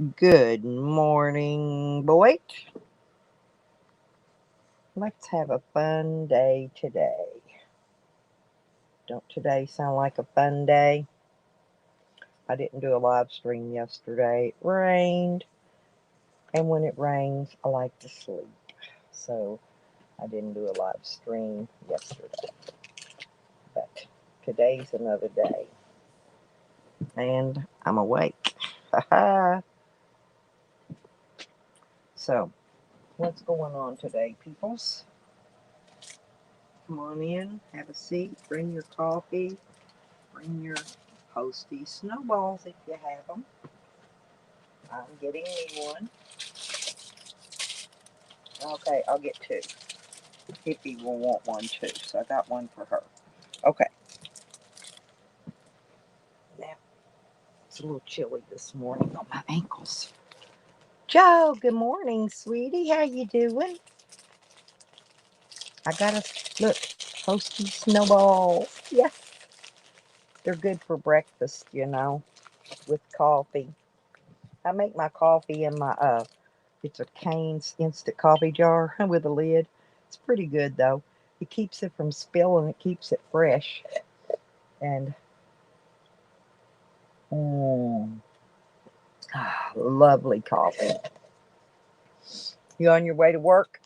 Good morning, boy. Let's have a fun day today. Don't today sound like a fun day? I didn't do a live stream yesterday. It rained, and when it rains, I like to sleep. So I didn't do a live stream yesterday. But today's another day, and I'm awake. So, what's going on today, peoples? Come on in, have a seat, bring your coffee. Bring your posty snowballs if you have them. I'm getting me one. Okay, I'll get two. Hippie will want one too, so I got one for her. Okay, now it's a little chilly this morning on my ankles. Joe, good morning, sweetie. How you doing? I got a look posty snowballs. Yes, they're good for breakfast, with coffee. I make my coffee in my it's a Cane's instant coffee jar with a lid. It's pretty good though. It keeps it from spilling. It keeps it fresh. And mm, lovely coffee. You on your way to work?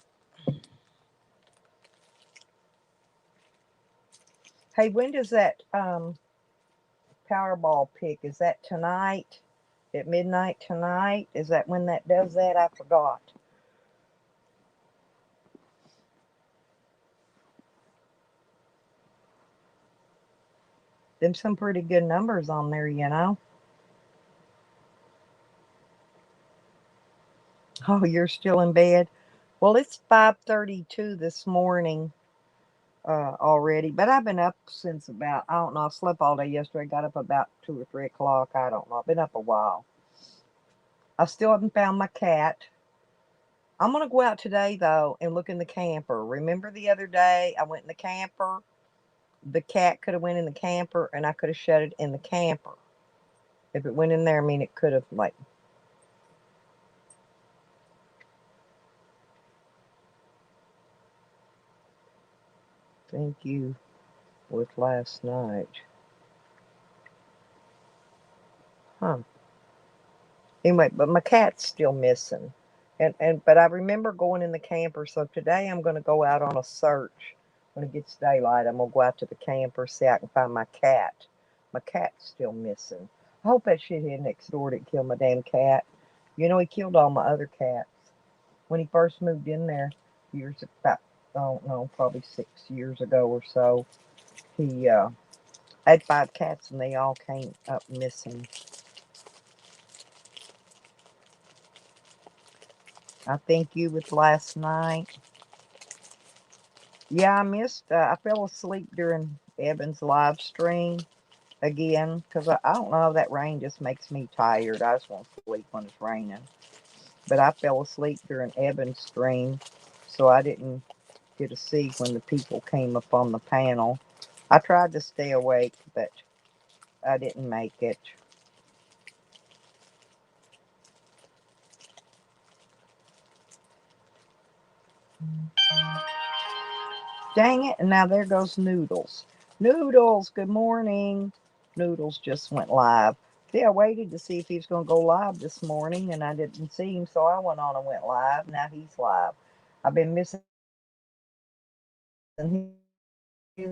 Hey, when does that Powerball pick? Is that tonight? At midnight tonight? Is that when that does that? I forgot. Them some pretty good numbers on there. Oh, you're still in bed? Well, it's 5:32 this morning. Already, but I've been up since about, I don't know, I slept all day yesterday, got up about 2 or 3 o'clock. I don't know. I've been up a while. I still haven't found my cat. I'm gonna go out today though and look in the camper. Remember the other day I went in the camper? The cat could have went in the camper and I could have shut it in the camper. If it went in there, I mean it could have like, thank you with last night. Huh. Anyway, but my cat's still missing. And but I remember going in the camper, so today I'm gonna go out on a search. When it gets daylight, I'm gonna go out to the camper, see if I can find my cat. My cat's still missing. I hope that shithead next door didn't kill my damn cat. He killed all my other cats. When he first moved in there years about, I don't know, probably 6 years ago or so, he had 5 cats and they all came up missing. I think you with last night. Yeah, I missed. I fell asleep during Evan's live stream again because I don't know. That rain just makes me tired. I just want to sleep when it's raining. But I fell asleep during Evan's stream, so I didn't get to see when the people came up on the panel. I tried to stay awake, but I didn't make it. Dang it! And now there goes Noodles. Noodles, good morning. Noodles just went live. See, I waited to see if he was going to go live this morning, and I didn't see him, so I went on and went live. Now he's live. I've been missing his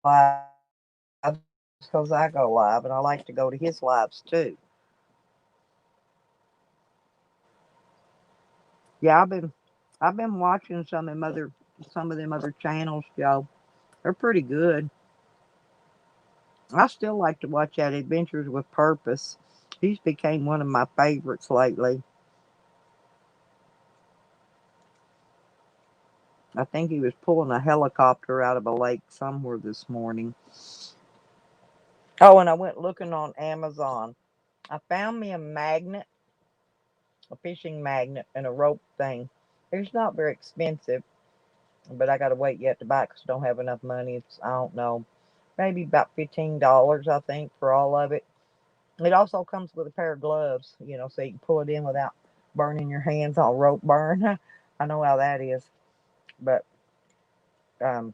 lives because I go live, and I like to go to his lives too. Yeah, I've been watching some of them other channels, Joe. They're pretty good. I still like to watch that Adventures with Purpose. He's became one of my favorites lately. I think he was pulling a helicopter out of a lake somewhere this morning. Oh, and I went looking on Amazon. I found me a magnet, a fishing magnet, and a rope thing. It's not very expensive, but I got to wait yet to buy it because I don't have enough money. I don't know, maybe about $15, I think, for all of it. It also comes with a pair of gloves, so you can pull it in without burning your hands on rope burn. I know how that is. But um,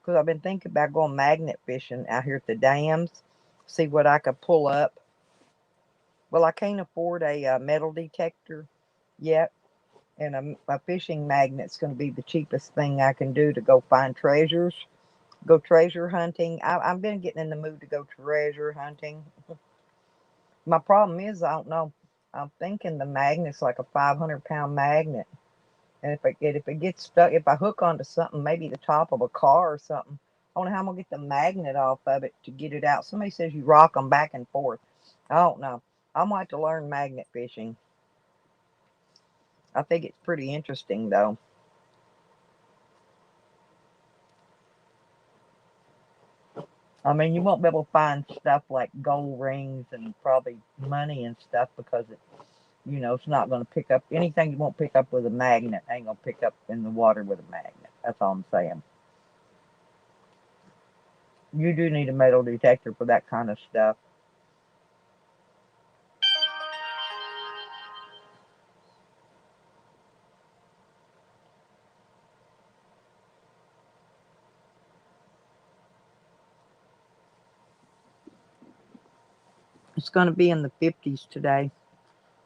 because I've been thinking about going magnet fishing out here at the dams, see what I could pull up. Well, I can't afford a metal detector yet, and a fishing magnet's going to be the cheapest thing I can do to go find treasures, go treasure hunting. I've been getting in the mood to go treasure hunting. My problem is I don't know. I'm thinking the magnet's like a 500-pound magnet, and if it gets stuck, if I hook onto something, maybe the top of a car or something, I don't know how I'm gonna get the magnet off of it to get it out. Somebody says you rock them back and forth. I don't know. I might have to learn magnet fishing. I think it's pretty interesting though. I mean, you won't be able to find stuff like gold rings and probably money and stuff because it's not going to pick up anything you won't pick up with a magnet. Ain't going to pick up in the water with a magnet. That's all I'm saying. You do need a metal detector for that kind of stuff. It's going to be in the 50s today.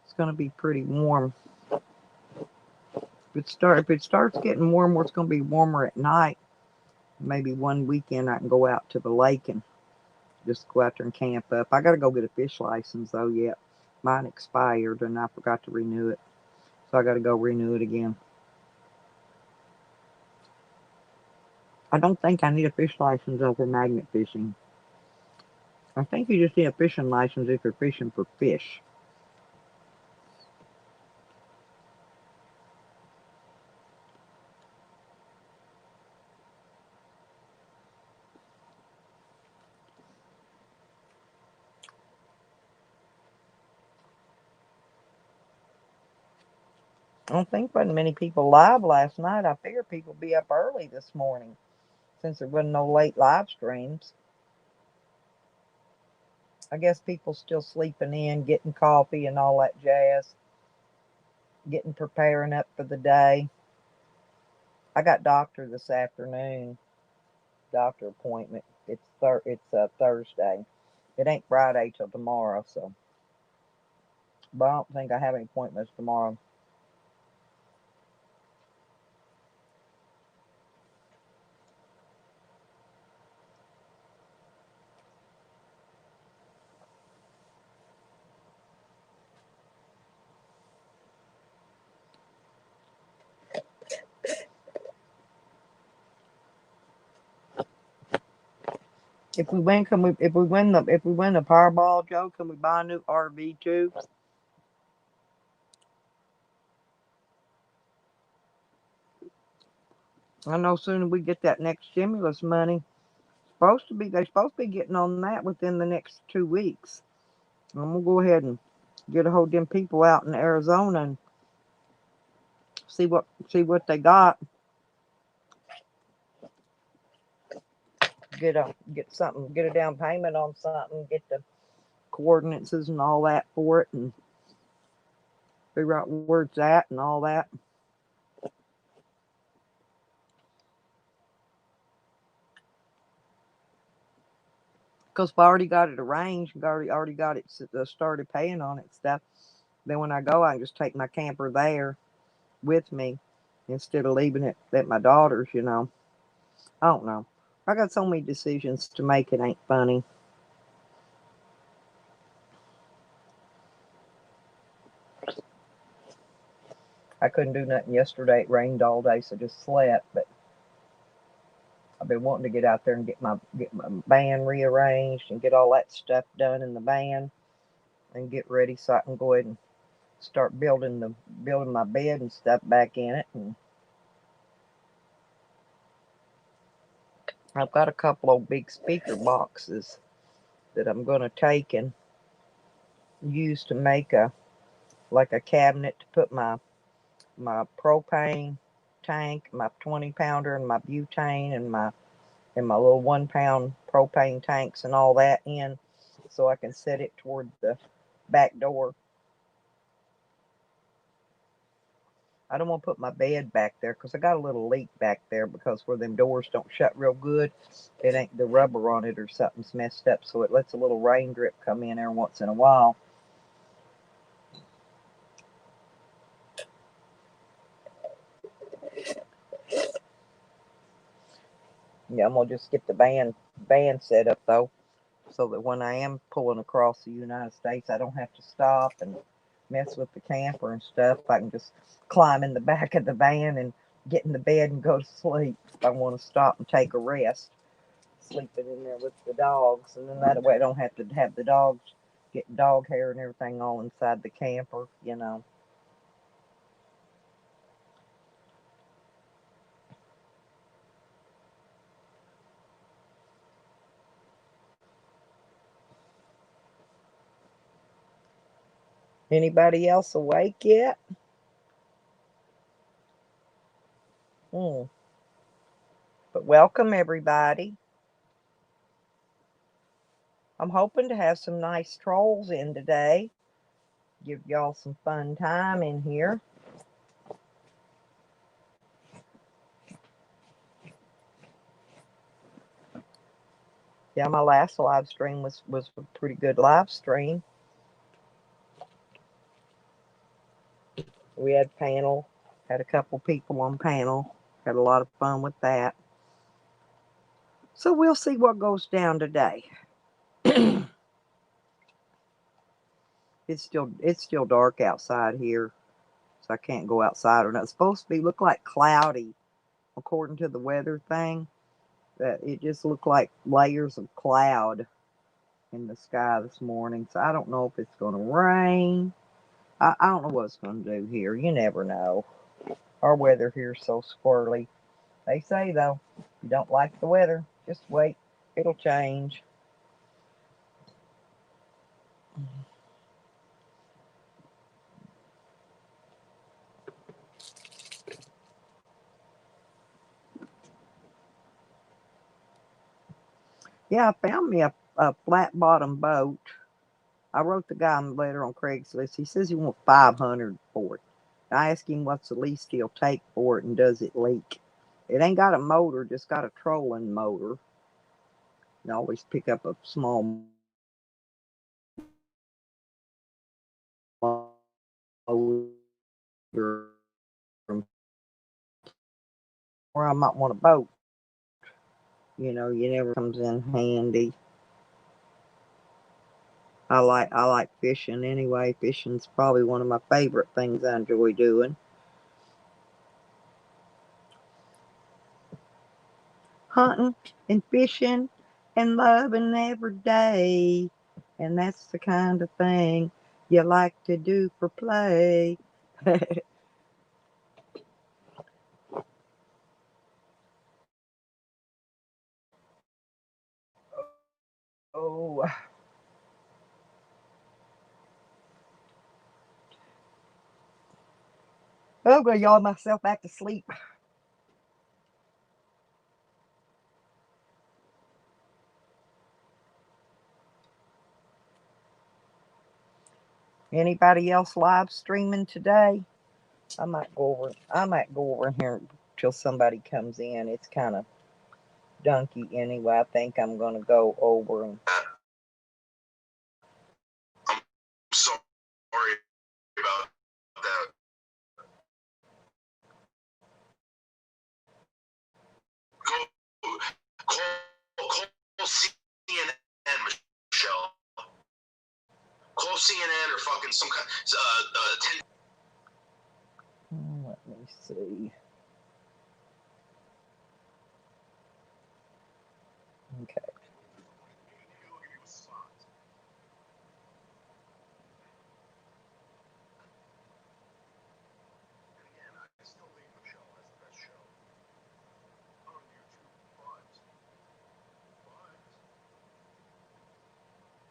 It's going to be pretty warm. If it starts getting warmer, it's going to be warmer at night. Maybe one weekend I can go out to the lake and just go out there and camp up. I got to go get a fish license though yet. Mine expired and I forgot to renew it. So I got to go renew it again. I don't think I need a fish license over magnet fishing. I think you just need a fishing license if you're fishing for fish. I don't think wasn't many people live last night. I figured people would be up early this morning since there wasn't no late live streams. I guess people still sleeping in, getting coffee and all that jazz, getting preparing up for the day. I got doctor this afternoon, doctor appointment. It's Thursday. It ain't Friday till tomorrow, so but I don't think I have any appointments tomorrow. If we win, can we? If we win the Powerball, Joe, can we buy a new RV too? I know soon as we get that next stimulus money, they're supposed to be getting on that within the next 2 weeks. I'm gonna go ahead and get a hold of them people out in Arizona and see what they got. Get a down payment on something, get the coordinates and all that for it, and figure out where it's at and all that. Because if I already got it arranged, already got it started paying on it stuff, then when I go, I can just take my camper there with me instead of leaving it at my daughter's. I don't know. I got so many decisions to make, it ain't funny. I couldn't do nothing yesterday. It rained all day, so just slept. But I've been wanting to get out there and get my van rearranged and get all that stuff done in the van and get ready so I can go ahead and start building my bed and stuff back in it. And I've got a couple of big speaker boxes that I'm going to take and use to make a cabinet to put my propane tank, my 20-pounder, and my butane, and my little 1 pound propane tanks and all that in. so I can set it toward the back door. I don't want to put my bed back there because I got a little leak back there because where them doors don't shut real good, it ain't the rubber on it or something's messed up, so it lets a little rain drip come in there once in a while. Yeah, I'm gonna just get the van set up though, so that when I am pulling across the United States, I don't have to stop and mess with the camper and stuff. I can just climb in the back of the van and get in the bed and go to sleep if I want to stop and take a rest, sleeping in there with the dogs, and then that way I don't have to have the dogs get dog hair and everything all inside the camper, you know. Anybody else awake yet? Hmm. But welcome everybody. I'm hoping to have some nice trolls in today. Give y'all some fun time in here. Yeah, my last live stream was a pretty good live stream. We had panel, had a couple people on panel, had a lot of fun with that. So we'll see what goes down today. It's still dark outside here, so I can't go outside or not. It's supposed to be look like cloudy according to the weather thing. That it just looked like layers of cloud in the sky this morning. So I don't know if it's gonna rain. I don't know what it's gonna do here. You never know. Our weather here's so squirrely. They say though, if you don't like the weather, just wait. It'll change. Yeah, I found me a flat bottom boat. I wrote the guy a letter on Craigslist. He says he wants 500 for it. I asked him what's the least he'll take for it and does it leak. It ain't got a motor, just got a trolling motor. You always pick up a small motor from where I might want a boat. You know, you never comes in handy. I like fishing anyway. Fishing's probably one of my favorite things I enjoy doing. Hunting and fishing and loving every day. And that's the kind of thing you like to do for play. Oh, I'm gonna yawn myself back to sleep. Anybody else live streaming today? I might go over in here till somebody comes in. It's kind of dunky anyway. I think I'm gonna go over and I'm sorry about that. Go call CNN, Michelle. Call CNN or fucking some kind. let me see. Okay.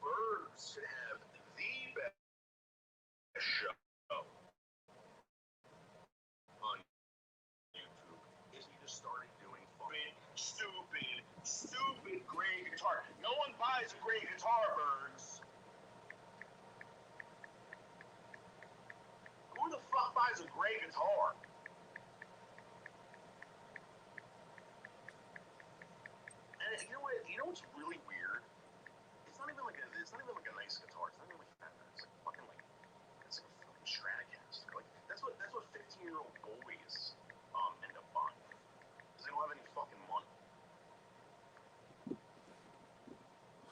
Birds should have the best show on YouTube. Is he just started doing stupid gray guitar? No one buys a gray guitar, Birds. fuck buys a gray guitar? And you know what? You know what's really weird? It's not even like a nice guitar. It's not even like that. It's like fucking like it's like a fucking Stratocaster. Like that's what 15-year-old boys end up buying because they don't have any fucking money.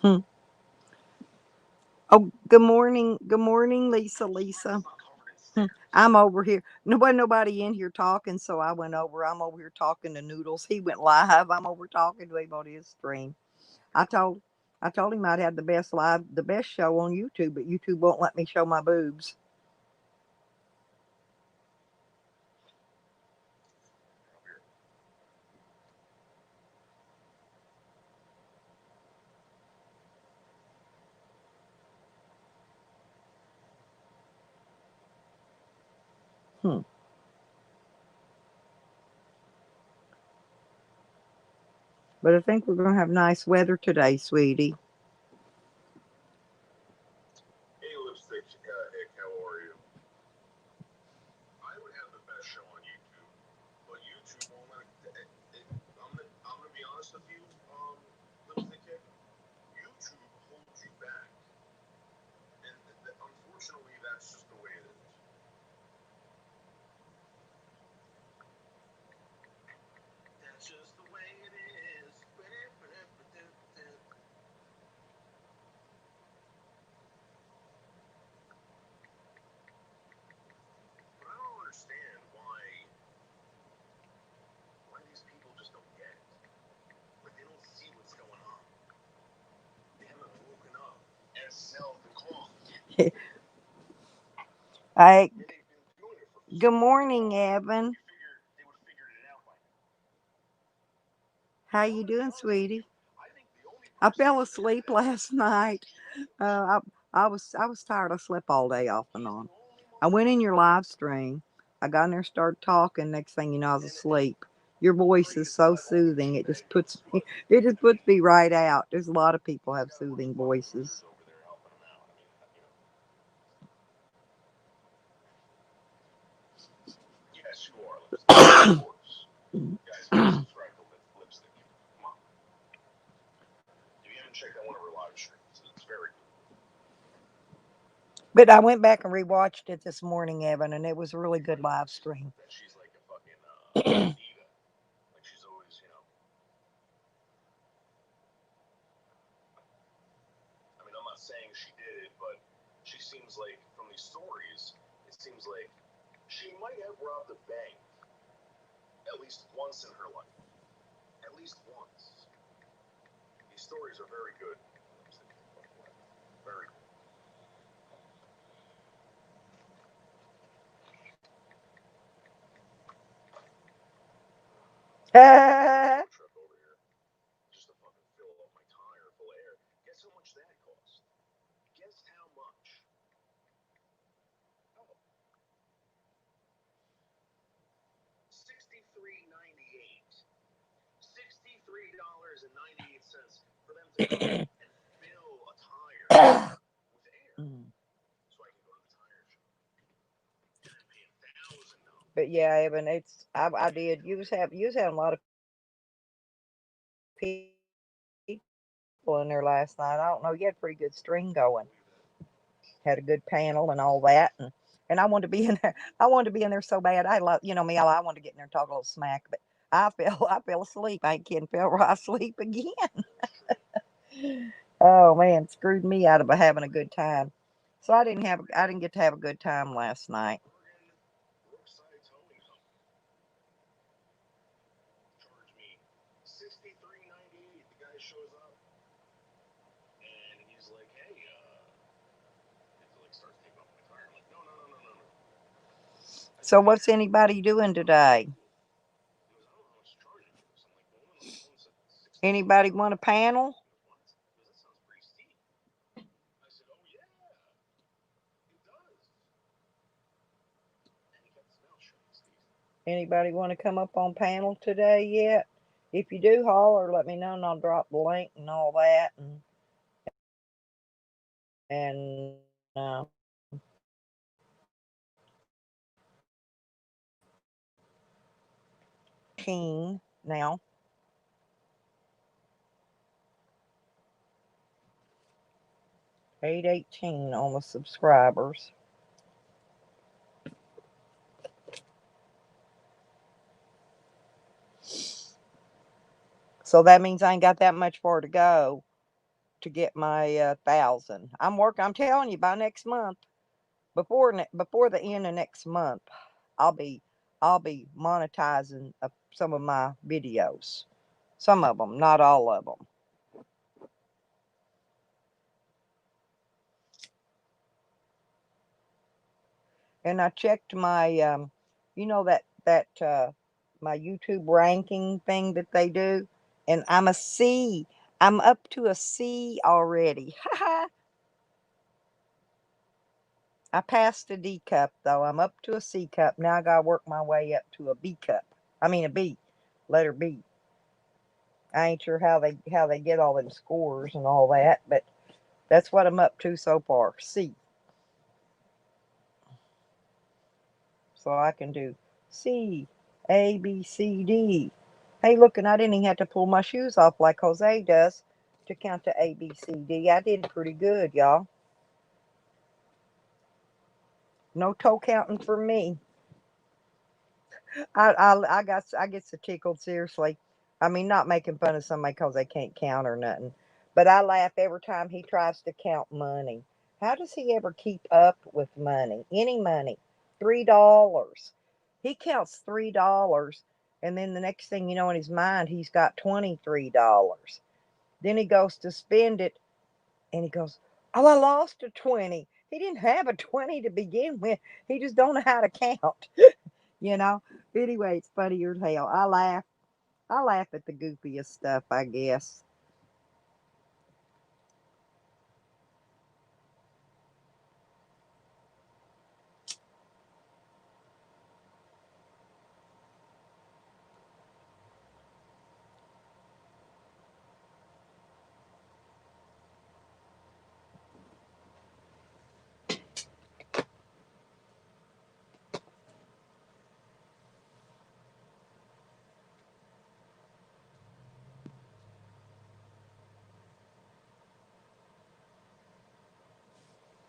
Hmm. Oh, good morning. Good morning, Lisa. Lisa. It's not covered in Hmm. stickers. I'm over here. Nobody in here talking, so I went over. I'm over here talking to Noodles. He went live. I'm over talking to him on his stream. I told I told him I'd have the best show on YouTube, but YouTube won't let me show my boobs. Hmm. But I think we're gonna have nice weather today, sweetie. Hey, Lipstickhick, how are you? I would have the best show on YouTube, but YouTube won't let I'm gonna be honest with you, Lipstickhick. YouTube holds you back, and unfortunately, that's just the way it is. That's just the way it is. But I don't understand why these people just don't get it. Like they don't see what's going on. They haven't woken up and smelled the coffee. Hey, I mean, they've been doing it for good so morning, long. Evan. You figure they would have figured it out by now. How And I'm you gonna be doing, honest with you. sweetie? I think the only I person fell out there asleep that has last night. Uh, I was tired. I slept all day off and he's on. the only I went in motherfucker your out live there. stream. I got in there, started talking. Next thing you know, I was And asleep. Your voice pray is to so God only soothing. two It men just get puts me. smudged. It just I mean, puts me right out. There's a lot of people he's have got a bunch soothing of fucking voices. losers over there helping him out. I mean, yes, you are, Lipstick. Of course. Guys, go subscribe to Lipstick. Come on. If you haven't checked out one of her live streams, it's very good. But I went back and rewatched it this morning, Evan, and it was a really good Everybody live thinks stream. that she's like a fucking diva. Like she's always, I mean, I'm not saying she did it, but she seems like, from these stories, it seems like she might have robbed a bank at least once in her life. At least once. These stories are very good. Very good. Hey, Tow truck over here just to fucking fill up my tire full of air. Guess how much that cost? Guess how much? Oh, $63.98. $63.98 for them to come and fill a tire with air, so I can go to the tire shop and then pay $1,000. but yeah, Evan, I did. You was having a lot of people in there last night. I don't know. You had a pretty good string going. Had a good panel and all that, and I wanted to be in there. I wanted to be in there so bad. I love, me. I wanted to get in there and talk a little smack, but I fell asleep. I ain't kidding. Fell right asleep again. That's true. Oh man, screwed me out of having a good time. So I didn't get to have a good time last night. Bergen Brookside Towing Company charged me $63.98. The guy shows up and he's like, "Hey, he like starts taking off my tire." I'm like, "No, no, no, no, no, no." I So said, "Hey, what's anybody doing today? he goes, I don't know how much to charge you for this." I'm like, "Well, when on the phone said Anybody 63." want a panel? He goes, "What?" He goes, "That sounds pretty steep." I said, "Oh yeah, it does." And he kept his mouth shut. He stayed. Anybody want to come up on panel today yet? If you do, holler, let me know, and I'll drop the link and all that. And 818 now. $8.18 on the subscribers. So that means I ain't got that much far to go to get my 1,000. I'm working. I'm telling you, by next month, before the end of next month, I'll be I'll be monetizing some of my videos. Some of them, not all of them. And I checked my, my YouTube ranking thing that they do, and I'm a C. I'm up to a C already. I passed a D cup though. I'm up to a C cup. Now I gotta work my way up to a B cup. I mean a B, letter B. I ain't sure how they get all them scores and all that, but that's what I'm up to so far. C. So I can do C, A, B, C, D. Hey, look, and I didn't even have to pull my shoes off like Jose does to count to A, B, C, D. I did pretty good, y'all. No toe counting for me. I get so tickled, seriously. I mean, not making fun of somebody because they can't count or nothing, but I laugh every time he tries to count money. How does he ever keep up with money? Any money? $3. He counts $3, and then the next thing you know, in his mind, he's got $23. Then he goes to spend it, and he goes, "Oh, I lost a 20." He didn't have a 20 to begin with. He just don't know how to count. you know. Anyway, it's funnier than hell. I laugh. I laugh at the goofiest stuff, I guess.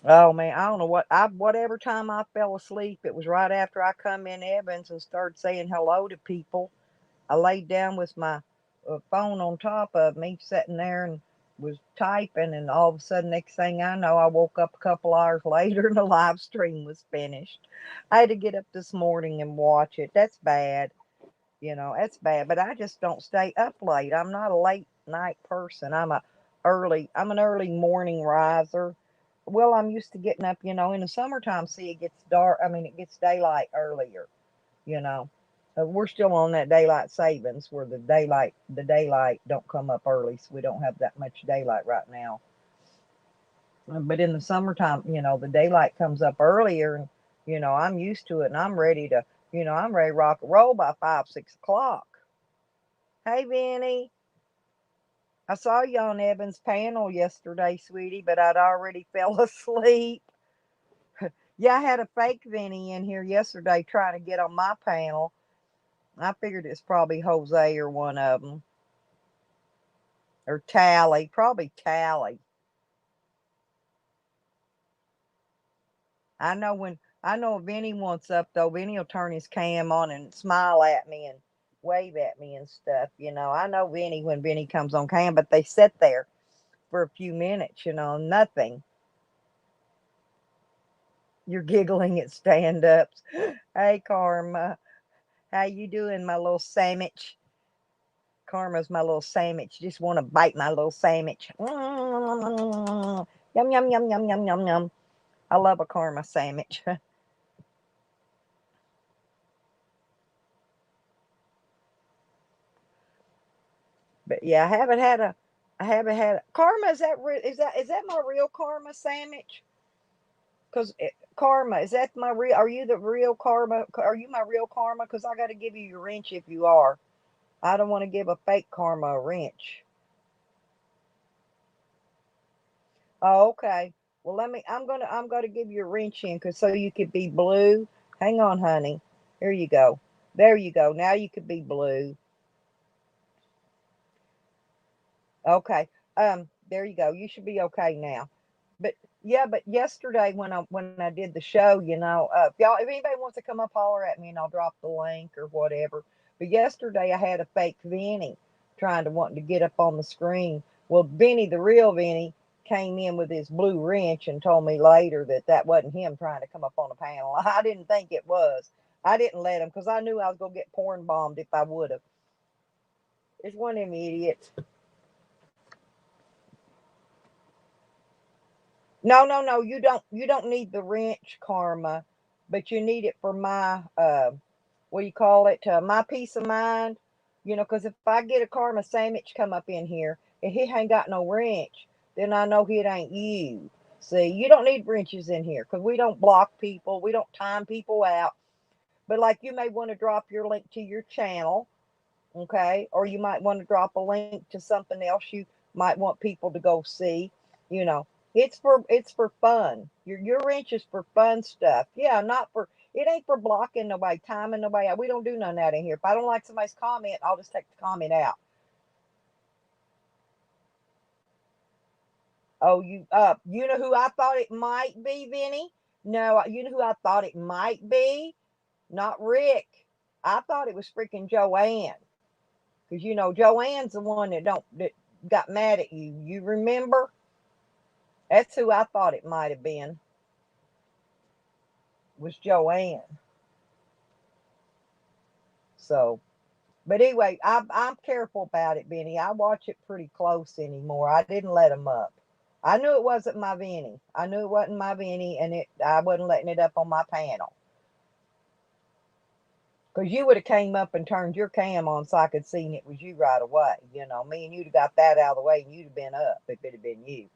Oh man, I don't know whatever time I fell asleep, it was right after I come in Evans and started saying hello to people. I laid down with my phone on top of me, sitting there and was typing, and all of a sudden, next thing I know, I woke up a couple hours later and the live stream was finished. I had to get up this morning and watch it. That's bad. That's bad. But I just don't stay up late. I'm not a late night person. I'm an early morning riser. Well, I'm used to getting up, in the summertime. See, it gets dark. I mean, it gets daylight earlier, you know. We're still on that daylight savings where the daylight don't come up early, so we don't have that much daylight right now. But in the summertime, the daylight comes up earlier, and I'm used to it, and I'm ready to rock and roll by 5, 6 o'clock. Hey, Vinny, I saw you on Evan's panel yesterday, sweetie, but I'd already fell asleep. Yeah, I had a fake Vinny in here yesterday trying to get on my panel. I figured it's probably Jose or one of them, or Tally, probably Tally. I know if Vinny wants up though, Vinny will turn his cam on and smile at me and wave at me and stuff. I know Vinny when Vinny comes on cam, but they sit there for a few minutes, nothing. You're giggling at stand ups. Hey Karma, how you doing, my little sandwich? Karma's my little sandwich. Just want to bite my little sandwich. Yum yum yum yum yum yum yum. I love a Karma sandwich. But yeah, I haven't had Karma. Is that my real Karma sandwich? Because Karma, is that my real? Are you the real Karma? Are you my real Karma? Because I got to give you your wrench if you are. I don't want to give a fake Karma a wrench. Oh, okay. Well, I'm gonna give you a wrench in, cause so you could be blue. Hang on, honey. Here you go. There you go. Now you could be blue. Okay. There you go. You should be okay now. But yeah, but yesterday when I did the show, if anybody wants to come up, holler at me and I'll drop the link or whatever. But yesterday I had a fake Vinny trying to want to get up on the screen. Well, Vinny, the real Vinny, came in with his blue wrench and told me later that that wasn't him trying to come up on the panel. I didn't think it was. I didn't let him because I knew I was gonna get porn bombed if I would have. It's one of them idiots. No, no, no. You don't need the wrench, Karma, but you need it for my what do you call it? My peace of mind. Because if I get a Karma sandwich come up in here and he ain't got no wrench, then I know it ain't you. See, you don't need wrenches in here because we don't block people. We don't time people out. But like you may want to drop your link to your channel, okay? Or you might want to drop a link to something else you might want people to go see. You know, it's for fun. Your wrench is for fun stuff. Yeah, not for it ain't for blocking nobody, timing nobody out. We don't do none of that in here. If I don't like somebody's comment, I'll just take the comment out. Oh, you know who I thought it might be, Vinny? No, you know who I thought it might be? Not Rick. I thought it was freaking Joanne. Because Joanne's the one that got mad at you. You remember? That's who I thought it might have been. Was Joanne. So, but anyway, I'm careful about it, Benny. I watch it pretty close anymore. I didn't let him up. I knew it wasn't my Vinny. I knew it wasn't my Vinny, and I wasn't letting it up on my panel. Because you would have came up and turned your cam on so I could seen it was you right away. Me and you'd have got that out of the way and you'd have been up if it had been you.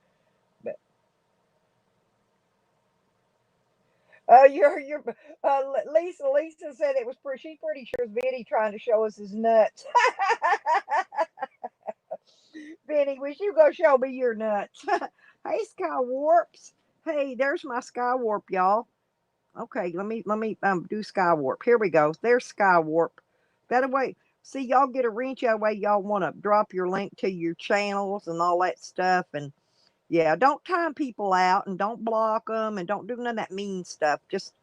But you're Lisa said it was pretty. She's pretty sure it's Vinny trying to show us his nuts. Vinny, wish you go show me your nuts. Hey, Sky Warps. Hey, there's my Sky Warp, y'all. Okay, let me do Sky Warp. Here we go. There's Sky Warp. That way, see y'all get a wrench that way y'all want to drop your link to your channels and all that stuff. And yeah, don't time people out and don't block them and don't do none of that mean stuff. Just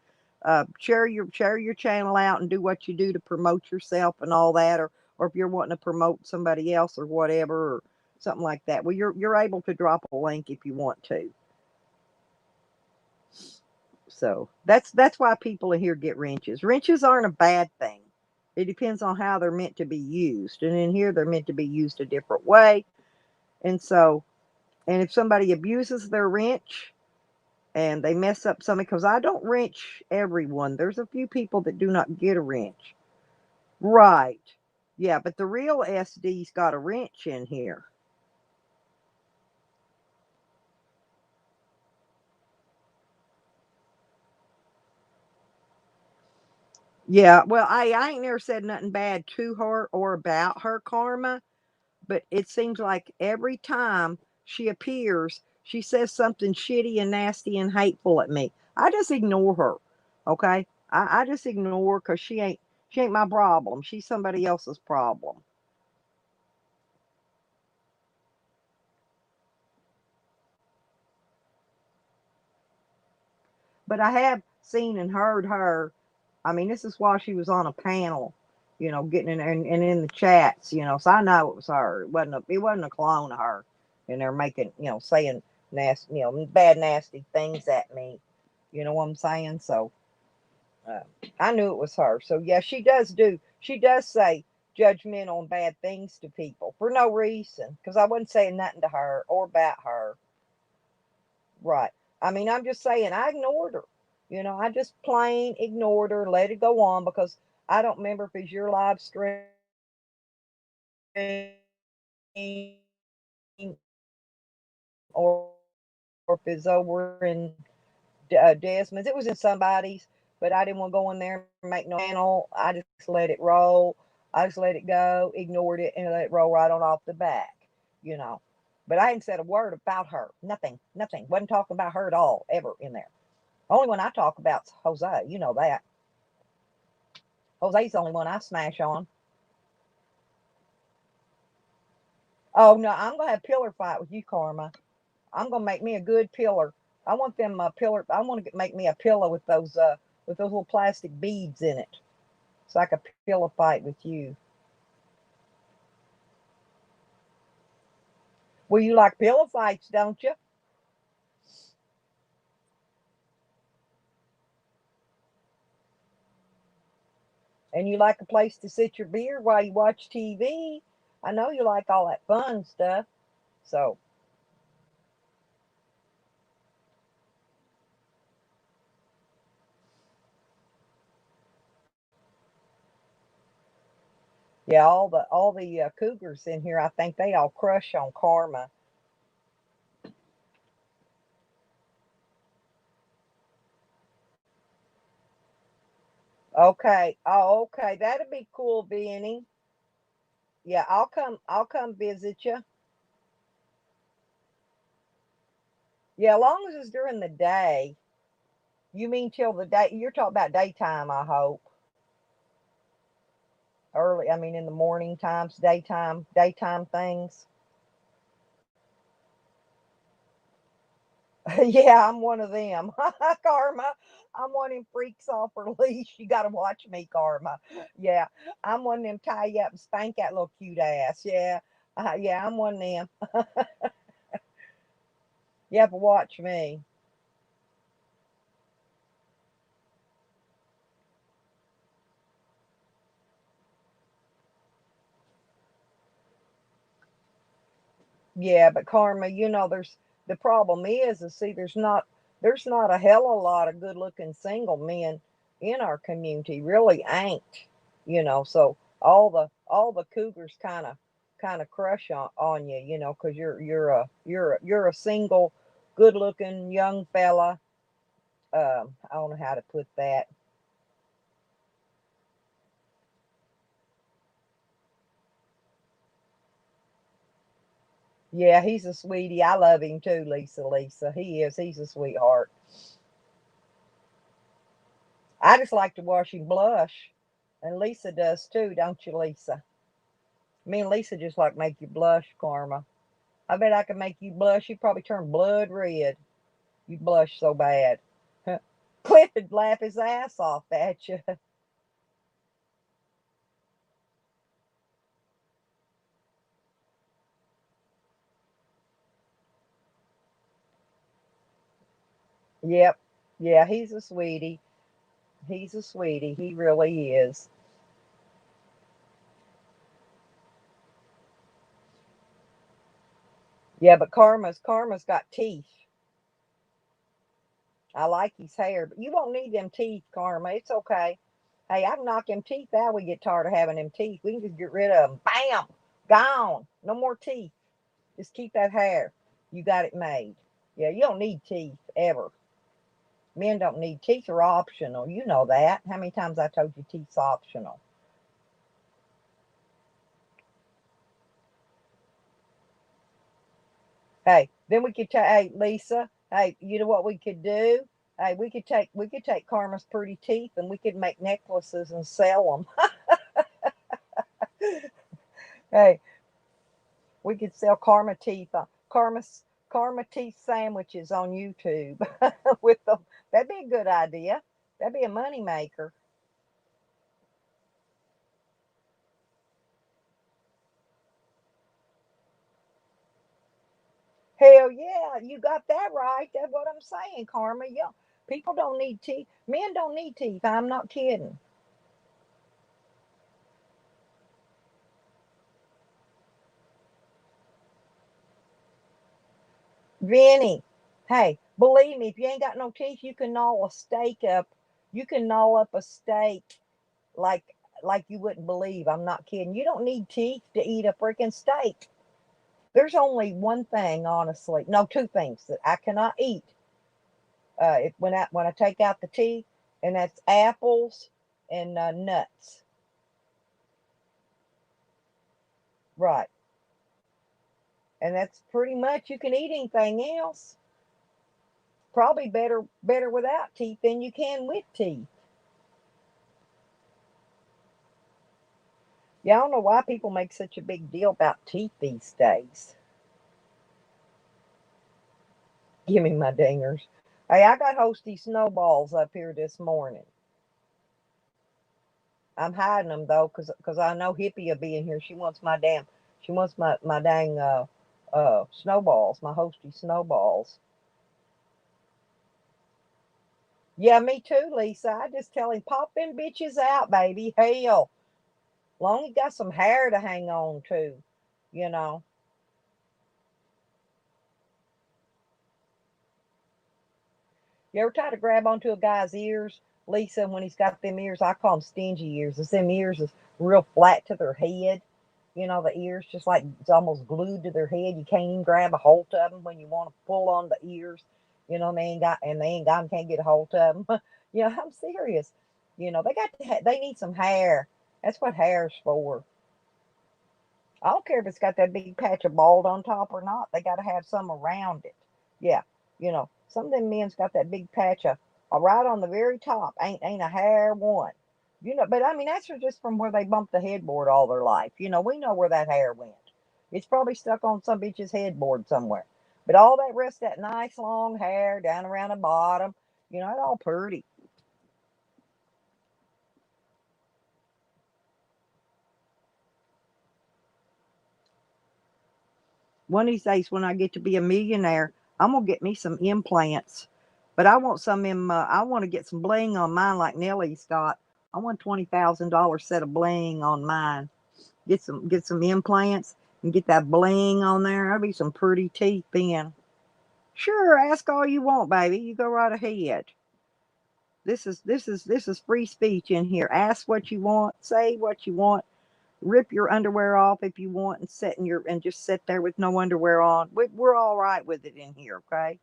share your channel out and do what you do to promote yourself and all that, or if you're wanting to promote somebody else or whatever or something like that. Well, you're able to drop a link if you want to. So that's why people in here get wrenches. Wrenches aren't a bad thing. It depends on how they're meant to be used, and in here they're meant to be used a different way. And so, and if somebody abuses their wrench and they mess up something, because I don't wrench everyone. There's a few people that do not get a wrench. Right. Yeah, but the real SD's got a wrench in here. Yeah, well, I ain't never said nothing bad to her or about her, Karma, but it seems like every time she appears, she says something shitty and nasty and hateful at me. I just ignore her. Okay? I just ignore her because she ain't my problem. She's somebody else's problem. But I have seen and heard her. I mean, this is while she was on a panel, getting in there and in the chats, so I know it was her. It wasn't a clone of her. And they're making, saying nasty, bad, nasty things at me. You know what I'm saying? So uh, I knew it was her. So yeah, she does say judgmental and bad things to people for no reason because I wasn't saying nothing to her or about her. Right. I mean, I'm just saying I ignored her. I just plain ignored her, let it go on because I don't remember if it's your live stream or, or if it's over in Desmond's. It was in somebody's, but I didn't want to go in there and make no panel. I just let it roll. I just let it go, ignored it, and let it roll right on off the back, you know. But I hadn't said a word about her. Nothing, nothing. Wasn't talking about her at all, ever in there. Only one I talk about's Jose. You know that. Jose's the only one I smash on. Oh no, I'm gonna have pillar fight with you, Karma. I'm gonna make me a good pillar. I want them pillar. I want to make me a pillow with those little plastic beads in it, so I could pillow fight with you. Well, you like pillow fights, don't you? And you like a place to sit your beer while you watch TV. I know you like all that fun stuff. So yeah, all the cougars in here, I think they all crush on Karma. Okay. Oh, okay. That'd be cool, Benny. Yeah, I'll come. I'll come visit you. Yeah, as long as it's during the day. You mean till the day? You're talking about daytime, I hope. Early. I mean, in the morning times, daytime things. Yeah, I'm one of them. Karma. I'm one of them freaks off her leash. You got to watch me, Karma. Yeah, I'm one of them tie you up and spank that little cute ass. Yeah, yeah, I'm one of them. You have to watch me. Yeah, but Karma, there's the problem is see, there's not a hell of a lot of good looking single men in our community. Really ain't. So all the cougars kind of crush on you, because you're a single, good looking young fella. I don't know how to put that. Yeah, he's a sweetie. I love him too, Lisa. He is. He's a sweetheart. I just like to watch him blush. And Lisa does too, don't you, Lisa? Me and Lisa just like make you blush, Karma. I bet I could make you blush. You'd probably turn blood red. You blush so bad. Cliff would laugh his ass off at you. Yep. Yeah, he's a sweetie. He's a sweetie. He really is. Yeah, but Karma's got teeth. I like his hair, but you won't need them teeth, Karma. It's okay. Hey, I can knock them teeth out. We get tired of having them teeth. We can just get rid of them. Bam, gone. No more teeth. Just keep that hair. You got it made. Yeah, you don't need teeth ever. Men don't need teeth are optional. You know that. How many times I told you teeth's optional? Hey, then we could take. Hey, Lisa. Hey, you know what we could do? Hey, we could take Karma's pretty teeth and we could make necklaces and sell them. Hey, we could sell Karma teeth, Karma teeth sandwiches on YouTube with them. That'd be a good idea. That'd be a money maker. Hell yeah, you got that right. That's what I'm saying, Karma. Yeah, people don't need teeth. Men don't need teeth. I'm not kidding. Vinny, hey, believe me, if you ain't got no teeth, you can gnaw a steak up. You can gnaw up a steak like like you wouldn't believe. I'm not kidding. You don't need teeth to eat a freaking steak. There's only one thing, honestly. No, two things that I cannot eat. When I take out the teeth, and that's apples and nuts. Right, and that's pretty much. You can eat anything else. Probably better without teeth than you can with teeth. Yeah, I don't know why people make such a big deal about teeth these days. Give me my dingers. Hey, I got Hosty snowballs up here this morning. I'm hiding them though, cause I know Hippie will be in here. She wants my dang snowballs, my Hosty snowballs. Yeah, me too, Lisa. I just tell him pop them bitches out, baby. Hell, long as you got some hair to hang on to, you know. You ever try to grab onto a guy's ears, Lisa, when he's got them ears? I call them stingy ears. It's them ears is real flat to their head. You know, the ears just like it's almost glued to their head. You can't even grab a hold of them when you want to pull on the ears. You know, they ain't got them, can't get a hold of them. You know, I'm serious. You know, they need some hair. That's what hair's for. I don't care if it's got that big patch of bald on top or not. They got to have some around it. Yeah, you know, some of them men's got that big patch of right on the very top. Ain't a hair one. You know, but I mean that's just from where they bumped the headboard all their life. You know, we know where that hair went. It's probably stuck on some bitch's headboard somewhere. But all that rest, that nice long hair down around the bottom, you know, it's all pretty. One of these days when I get to be a millionaire, I'm gonna get me some implants. But I want some in I want to get some bling on mine like Nellie's got. I want $20,000 set of bling on mine. Get some implants and get that bling on there. That'll be some pretty teeth then. Sure, ask all you want, baby. You go right ahead. This is free speech in here. Ask what you want, say what you want, rip your underwear off if you want and just sit there with no underwear on. We're all right with it in here, okay?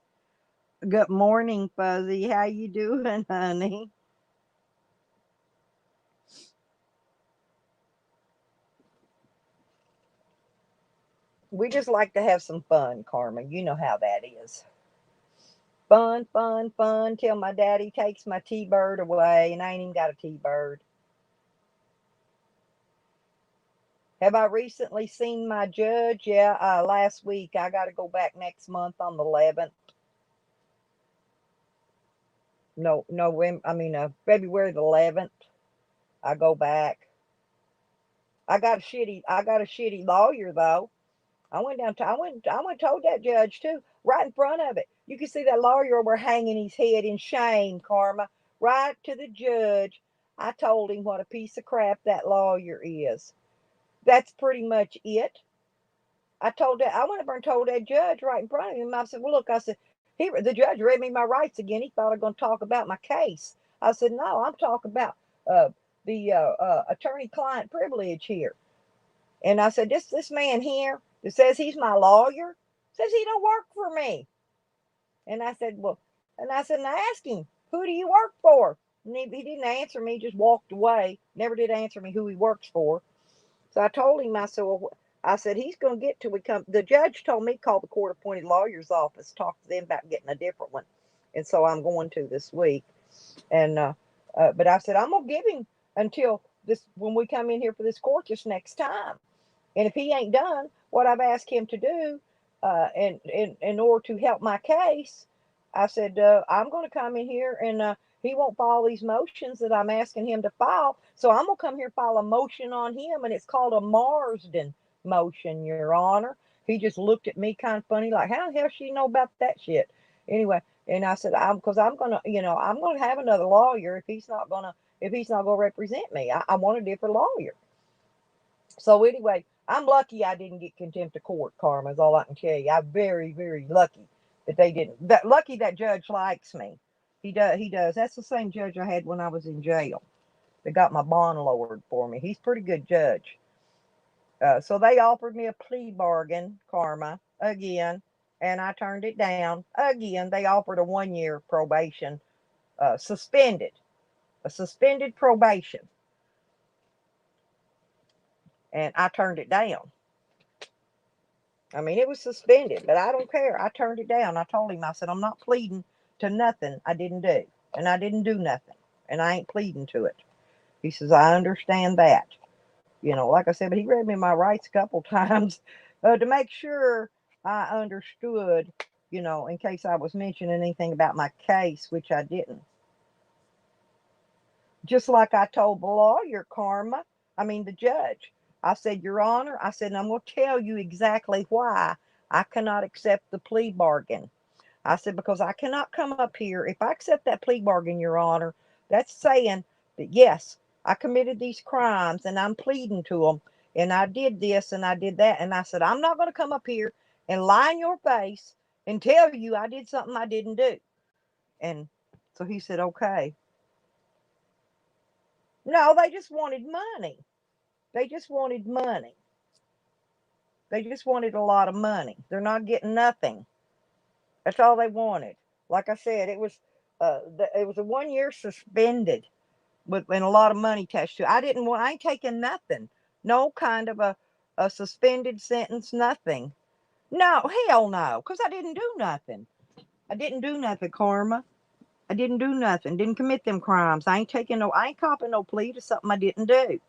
Good morning, Fuzzy. How you doing, honey? We just like to have some fun, Karma. You know how that is. Fun, fun, fun till my daddy takes my T-bird away, and I ain't even got a T-bird. Have I recently seen my judge? Yeah, last week. I got to go back next month on the 11th. No, I mean, February the 11th. I go back. I got a shitty lawyer though. I went told that judge too, right in front of it. You can see that lawyer over hanging his head in shame, Karma. Right to the judge. I told him what a piece of crap that lawyer is. That's pretty much it. I went over and told that judge right in front of him. I said, well, look, I said, the judge read me my rights again. He thought I was going to talk about my case. I said, no, I'm talking about uh, the attorney-client privilege here. And I said, this man here that says he's my lawyer says he don't work for me. And I said, well, and I said, and I asked him, who do you work for? And he didn't answer me, just walked away. Never did answer me who he works for. So I told him, I said, well, I said, he's going to get till we come. The judge told me call the court appointed lawyer's office, talk to them about getting a different one. And so I'm going to this week. And, but I said, I'm going to give him until when we come in here for this court this next time. And if he ain't done what I've asked him to do, in order to help my case, I said, I'm going to come in here and he won't file these motions that I'm asking him to file. So I'm going to come here and file a motion on him, and it's called a Marsden motion, Your Honor. He just looked at me kind of funny, like, how the hell she know about that shit? Anyway, and I said, because I'm going to, I'm going to have another lawyer if he's not going to represent me. I want a different lawyer. So anyway, I'm lucky I didn't get contempt of court, Karma, is all I can tell you. I'm very, very lucky that they didn't. Lucky that judge likes me. He does. That's the same judge I had when I was in jail. They got my bond lowered for me. He's a pretty good judge. So they offered me a plea bargain, Karma, again, and I turned it down. Again, they offered a 1 year probation, suspended, a suspended probation, and I turned it down. I mean, it was suspended, but I don't care. I turned it down. I told him, I said, I'm not pleading to nothing I didn't do. And I didn't do nothing. And I ain't pleading to it. He says, I understand that. Like I said, but he read me my rights a couple times to make sure I understood, in case I was mentioning anything about my case, which I didn't. Just like I told the lawyer, the judge. I said, Your Honor, I said, and I'm going to tell you exactly why I cannot accept the plea bargain. I said, because I cannot come up here. If I accept that plea bargain, Your Honor, that's saying that, yes, I committed these crimes and I'm pleading to them and I did this and I did that. And I said, I'm not going to come up here and lie in your face and tell you I did something I didn't do. And so he said, okay. No, they just wanted money. They just wanted money. They just wanted a lot of money. They're not getting nothing. That's all they wanted. Like I said, it was a 1 year suspended with and a lot of money attached to it. I ain't taking nothing. No kind of a suspended sentence, nothing. No, hell no, because I didn't do nothing. I didn't do nothing, Karma. I didn't do nothing. Didn't commit them crimes. I ain't copping no plea to something I didn't do.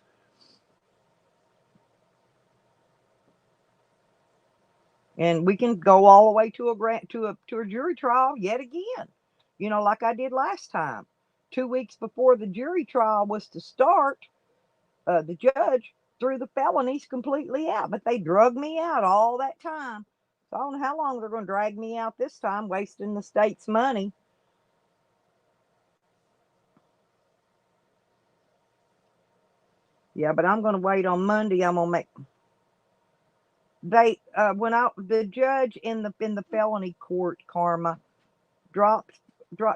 And we can go all the way to a jury trial yet again. Like I did last time. 2 weeks before the jury trial was to start, the judge threw the felonies completely out, but they drug me out all that time. So I don't know how long they're going to drag me out this time, wasting the state's money. Yeah, but I'm going to wait on Monday. I'm going to make they when I the judge in the felony court, Karma, dropped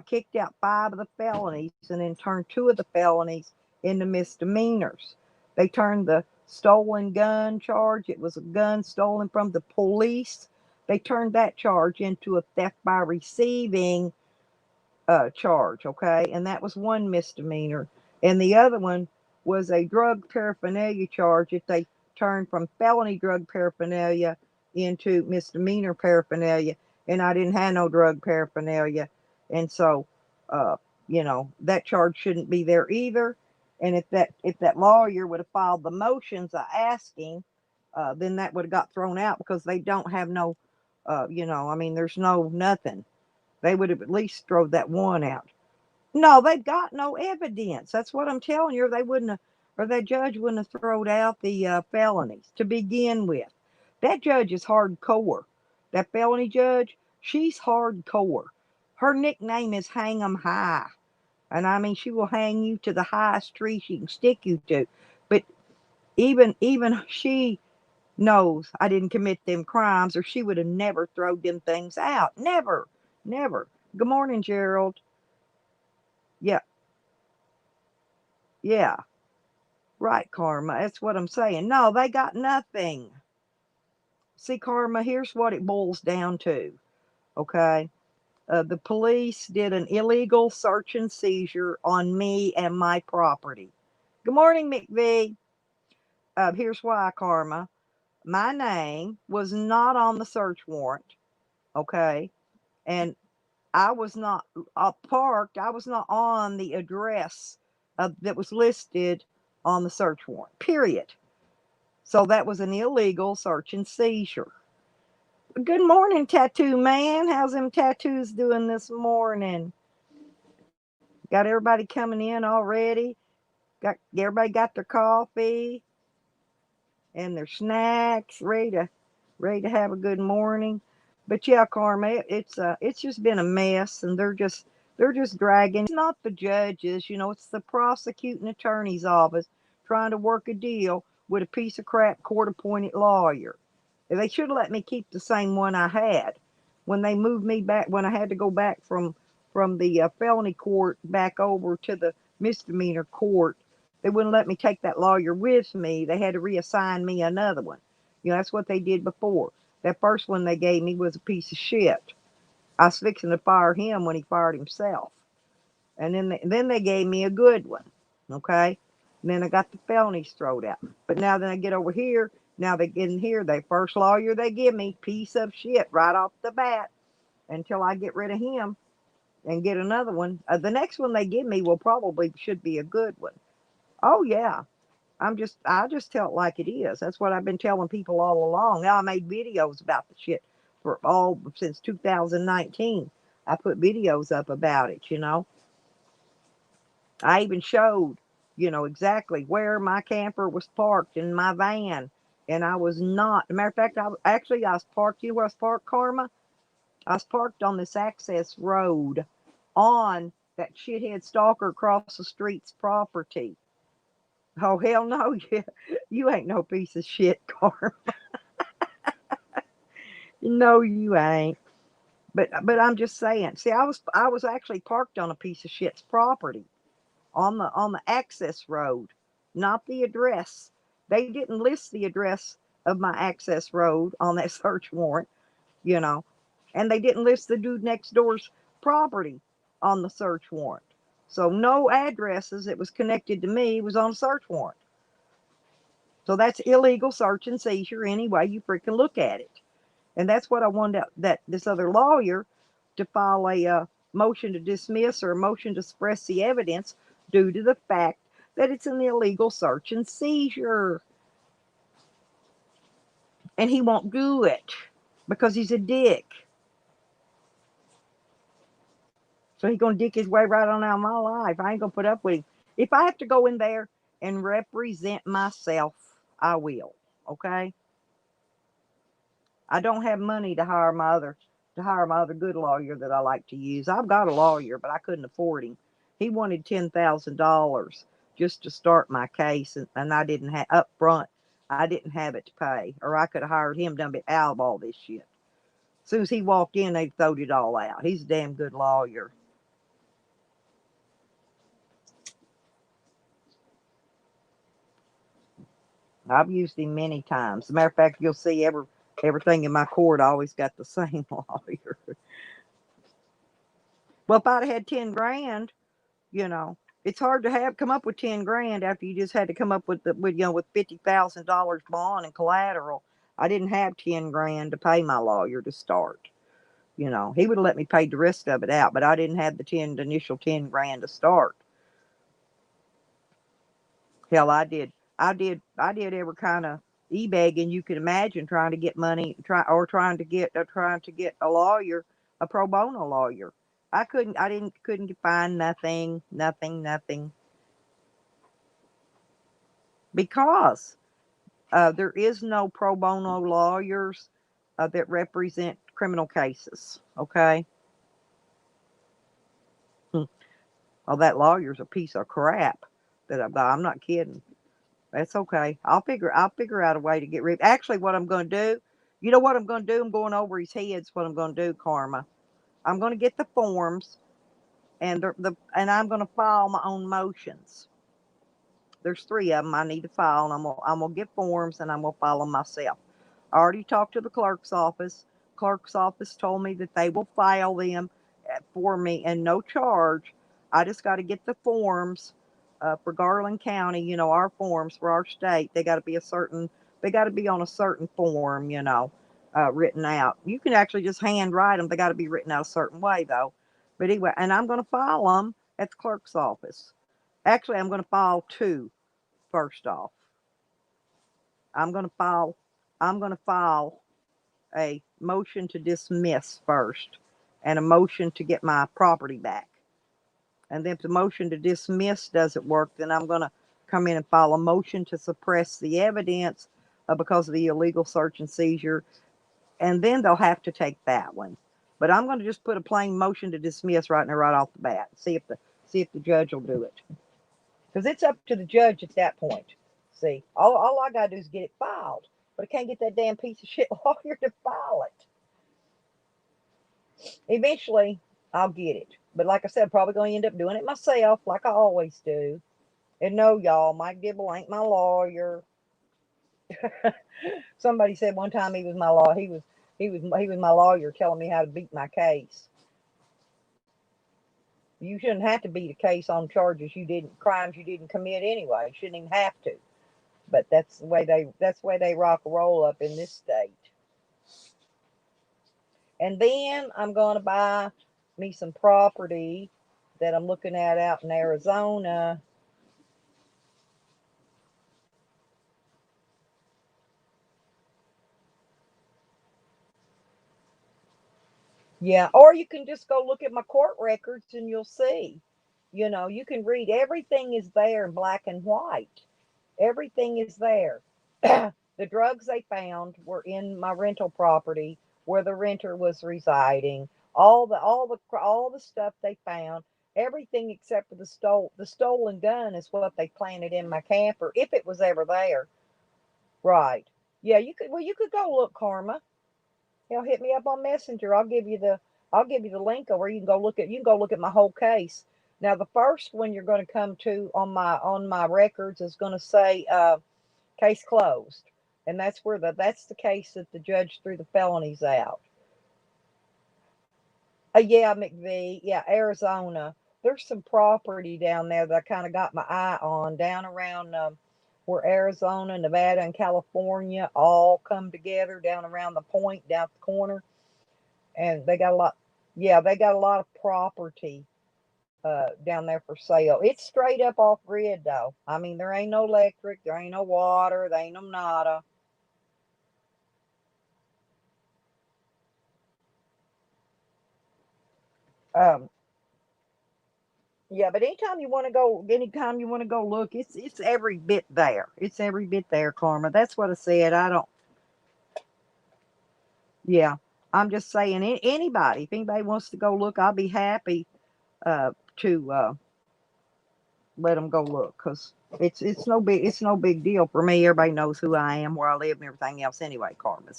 kicked out 5 of the felonies and then turned 2 of the felonies into misdemeanors. They turned the stolen gun charge, it was a gun stolen from the police. They turned that charge into a theft by receiving charge, okay? And that was one misdemeanor. And the other one was a drug paraphernalia charge if they turned from felony drug paraphernalia into misdemeanor paraphernalia. And I didn't have no drug paraphernalia. And so, that charge shouldn't be there either. And if that lawyer would have filed the motions asking, then that would have got thrown out because they don't have no, there's no nothing. They would have at least thrown that one out. No, they've got no evidence. That's what I'm telling you. They wouldn't have, or that judge wouldn't have thrown out the felonies to begin with. That judge is hardcore. That felony judge, she's hardcore. Her nickname is Hang 'em High. And she will hang you to the highest tree she can stick you to. But even she knows I didn't commit them crimes, or she would have never thrown them things out. Never, never. Good morning, Gerald. Yeah, yeah, right, Karma. That's what I'm saying. No, they got nothing. See, Karma, here's what it boils down to. Okay. The police did an illegal search and seizure on me and my property. Good morning, McVee. Here's why, Karma. My name was not on the search warrant. Okay. And I was not parked. I was not on the address that was listed on the search warrant, period. So that was an illegal search and seizure. Good morning, tattoo man. How's them tattoos doing this morning? Got everybody coming in already? Got everybody got their coffee and their snacks ready to have a good morning. But yeah, Carmen, it's just been a mess, and they're just dragging. It's not the judges, it's the prosecuting attorney's office trying to work a deal with a piece of crap court-appointed lawyer. They should have let me keep the same one I had when they moved me back when I had to go back from the felony court back over to the misdemeanor court. They wouldn't let me take that lawyer with me. They had to reassign me another one. That's what they did before. That first one they gave me was a piece of shit. I was fixing to fire him when he fired himself. And then they gave me a good one. Okay? And then I got the felonies thrown out. But now then I get over here, now they get in here, the first lawyer they give me, piece of shit right off the bat, until I get rid of him and get another one. The next one they give me will probably should be a good one. Oh yeah. I just tell it like it is. That's what I've been telling people all along. Now I made videos about the shit for all since 2019. I put videos up about it. I even showed, exactly where my camper was parked in my van. And I was not, matter of fact, I was parked, where I was parked, Karma? I was parked on this access road on that shithead stalker across the street's property. Oh, hell no, you ain't no piece of shit, Karma. No, you ain't. But I'm just saying. See, I was actually parked on a piece of shit's property on the access road, not the address. They didn't list the address of my access road on that search warrant, you know, and they didn't list the dude next door's property on the search warrant. So no addresses that was connected to me was on a search warrant. So that's illegal search and seizure any way you freaking look at it. And that's what I wanted that this other lawyer to file a motion to dismiss or a motion to suppress the evidence due to the fact that it's an illegal search and seizure. And he won't do it because he's a dick. So he's going to dick his way right on out of my life. I ain't going to put up with him. If I have to go in there and represent myself, I will. Okay? I don't have money to hire my other good lawyer that I like to use. I've got a lawyer, but I couldn't afford him. He wanted $10,000 just to start my case, and I didn't have up front. I didn't have it to pay, or I could have hired him done it out of all this shit. As soon as he walked in, they throwed it all out. He's a damn good lawyer. I've used him many times. As a matter of fact, you'll see everything in my court I always got the same lawyer. Well, if I'd have had 10 grand, you know, it's hard to have come up with 10 grand after you just had to come up with $50,000 bond and collateral. I didn't have 10 grand to pay my lawyer to start. He would have let me pay the rest of it out, but I didn't have the initial 10 grand to start. Hell, I did every kind of e-begging you could imagine, trying to get money, trying to get a lawyer, a pro bono lawyer. I couldn't find nothing, because there is no pro bono lawyers that represent criminal cases. Okay. Hmm. Oh, that lawyer's a piece of crap that I've got. I'm not kidding. That's okay. I'll figure out a way to get rid. Actually, what I'm going to do, you know what I'm going to do? I'm going over his heads. What I'm going to do, Karma. I'm going to get the forms, and I'm going to file my own motions. There's three of them I need to file, and I'm gonna get forms, and I'm gonna file them myself. I already talked to the clerk's office. Clerk's office told me that they will file them for me and no charge. I just got to get the forms for Garland County. Our forms for our state. They got to be a certain. They got to be on a certain form. Written out. You can actually just hand write them. They got to be written out a certain way though. But anyway, and I'm going to file them at the clerk's office. Actually, I'm going to file two. First off, I'm going to file. I'm going to file a motion to dismiss first, and a motion to get my property back. And then if the motion to dismiss doesn't work, then I'm going to come in and file a motion to suppress the evidence because of the illegal search and seizure, and then they'll have to take that one. But I'm going to just put a plain motion to dismiss right now, right off the bat. See if the judge will do it, because it's up to the judge at that point. See, all I got to do is get it filed, but I can't get that damn piece of shit lawyer to file it. Eventually, I'll get it. But like I said, I'm probably going to end up doing it myself, like I always do. And no, y'all, Mike Dibble ain't my lawyer. Somebody said one time he was my law. He was my lawyer, telling me how to beat my case. You shouldn't have to beat a case on crimes you didn't commit anyway. You shouldn't even have to. But that's the way they rock and roll up in this state. And then I'm going to buy me some property that I'm looking at out in Arizona. Yeah, or you can just go look at my court records and you'll see. You know, you can read everything is there in black and white. Everything is there. The drugs they found were in my rental property where the renter was residing. All the stuff they found, everything except for the stolen gun is what they planted in my camper if it was ever there. Right. Yeah, you could go look, Karma. Hell, hit me up on Messenger. I'll give you the link over. You can go look at my whole case. Now the first one you're going to come to on my records is going to say case closed, and that's the case that the judge threw the felonies out. Yeah, McVee. Yeah, Arizona. There's some property down there that I kind of got my eye on down around where Arizona, Nevada, and California all come together down around the point down the corner, and they got a lot. Yeah, they got a lot of property down there for sale. It's straight up off grid though. I mean, there ain't no electric, there ain't no water, there ain't no nada. Um, yeah, but anytime you want to go look, it's every bit there. It's every bit there, Karma. That's what I said. I don't. Yeah, I'm just saying. Anybody, if anybody wants to go look, I'll be happy to let them go look because it's no big deal for me. Everybody knows who I am, where I live, and everything else. Anyway, Karma.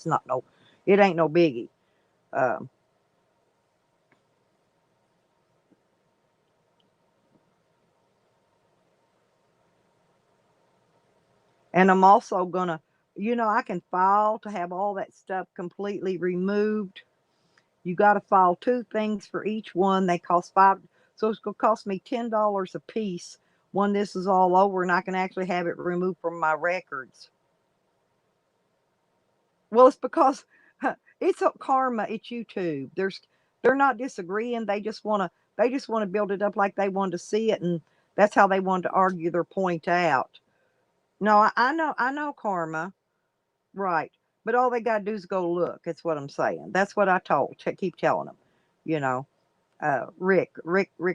It ain't no biggie. Um, and I'm also gonna, I can file to have all that stuff completely removed. You got to file two things for each one. They cost five, so it's gonna cost me $10 a piece when this is all over, and I can actually have it removed from my records. Well, it's because it's a karma. It's YouTube. They're not disagreeing. They just want to build it up like they want to see it, and that's how they want to argue their point out. No, I know karma. Right. But all they got to do is go look. That's what I'm saying. That's what I keep telling them. You know, Rick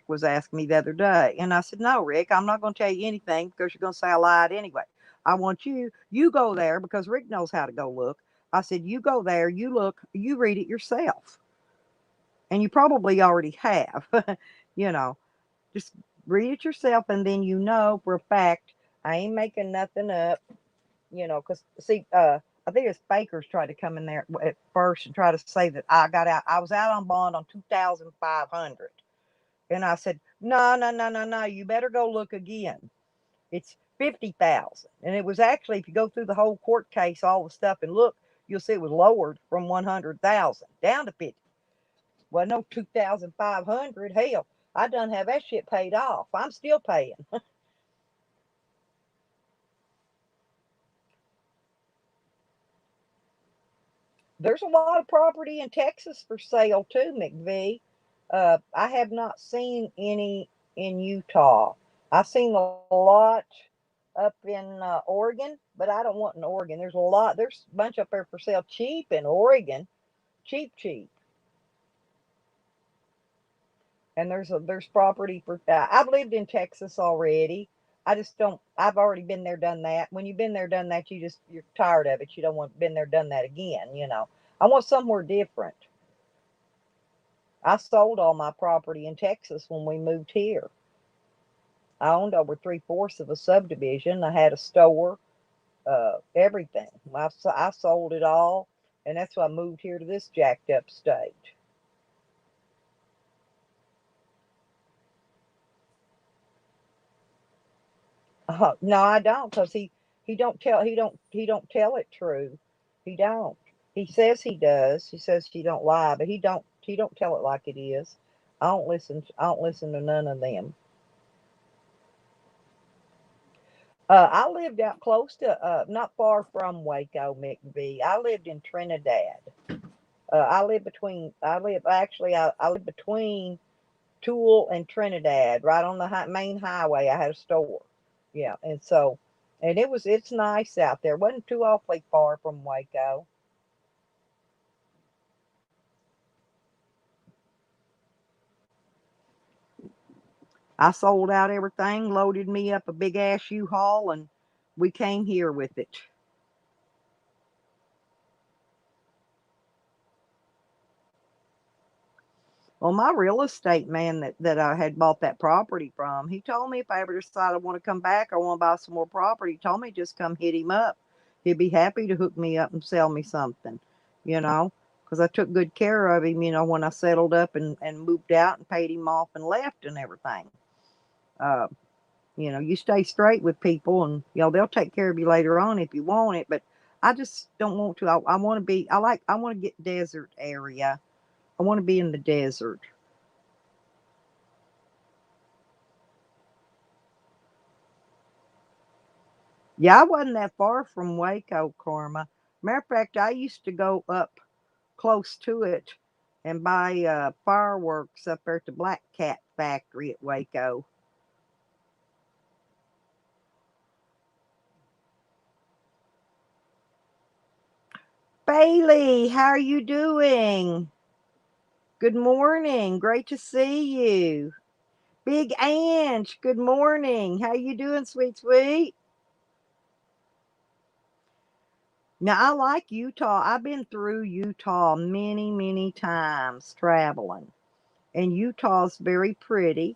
was asking me the other day, and I said, no, Rick, I'm not going to tell you anything because you're going to say I lied anyway. I want you go there because Rick knows how to go look. I said, you go there, you look, you read it yourself. And you probably already have, you know, just read it yourself, and then for a fact I ain't making nothing up. Because see, I think it's Bakers tried to come in there at first and try to say that I got out. I was out on bond on 2,500, and I said, no, no, no, no, no. You better go look again. It's 50,000, and it was actually, if you go through the whole court case, all the stuff, and look, you'll see it was lowered from 100,000 down to 50. Well, no 2,500. Hell, I done have that shit paid off. I'm still paying. There's a lot of property in Texas for sale too, McVee. I have not seen any in Utah. I've seen a lot up in Oregon, but I don't want in Oregon. There's a bunch up there for sale cheap in Oregon, cheap, cheap. And there's property for. I've lived in Texas already. I just don't. I've already been there, done that. When you've been there, done that, you're tired of it. You don't want been there, done that again. I want somewhere different. I sold all my property in Texas when we moved here. I owned over three-fourths of a subdivision. I had a store, everything. I sold it all, and that's why I moved here to this jacked up state. No, I don't, cause he don't tell it true. He don't. He says he does. He says he don't lie, but he don't tell it like it is. I don't listen to none of them. I lived out close to, not far from Waco, McBee. I lived in Trinidad. I live between Tool and Trinidad, right on the main highway. I had a store. Yeah, and it's nice out there. Wasn't too awfully far from Waco. I sold out everything, loaded me up a big ass U-Haul, and we came here with it. Well, my real estate man that I had bought that property from, he told me if I ever decide I want to come back or want to buy some more property, he told me just come hit him up. He'd be happy to hook me up and sell me something, you know, because I took good care of him, when I settled up and moved out and paid him off and left and everything. Uh, you stay straight with people and, they'll take care of you later on if you want it. But I just don't want to. I want to be, I want to get desert area. I want to be in the desert. Yeah, I wasn't that far from Waco, Karma. Matter of fact, I used to go up close to it and buy fireworks up there at the Black Cat factory at Waco. Bailey, how are you doing? Good morning. Great to see you. Big Ange, good morning. How you doing, sweet sweet? Now I like Utah. I've been through Utah many, many times traveling. And Utah's very pretty.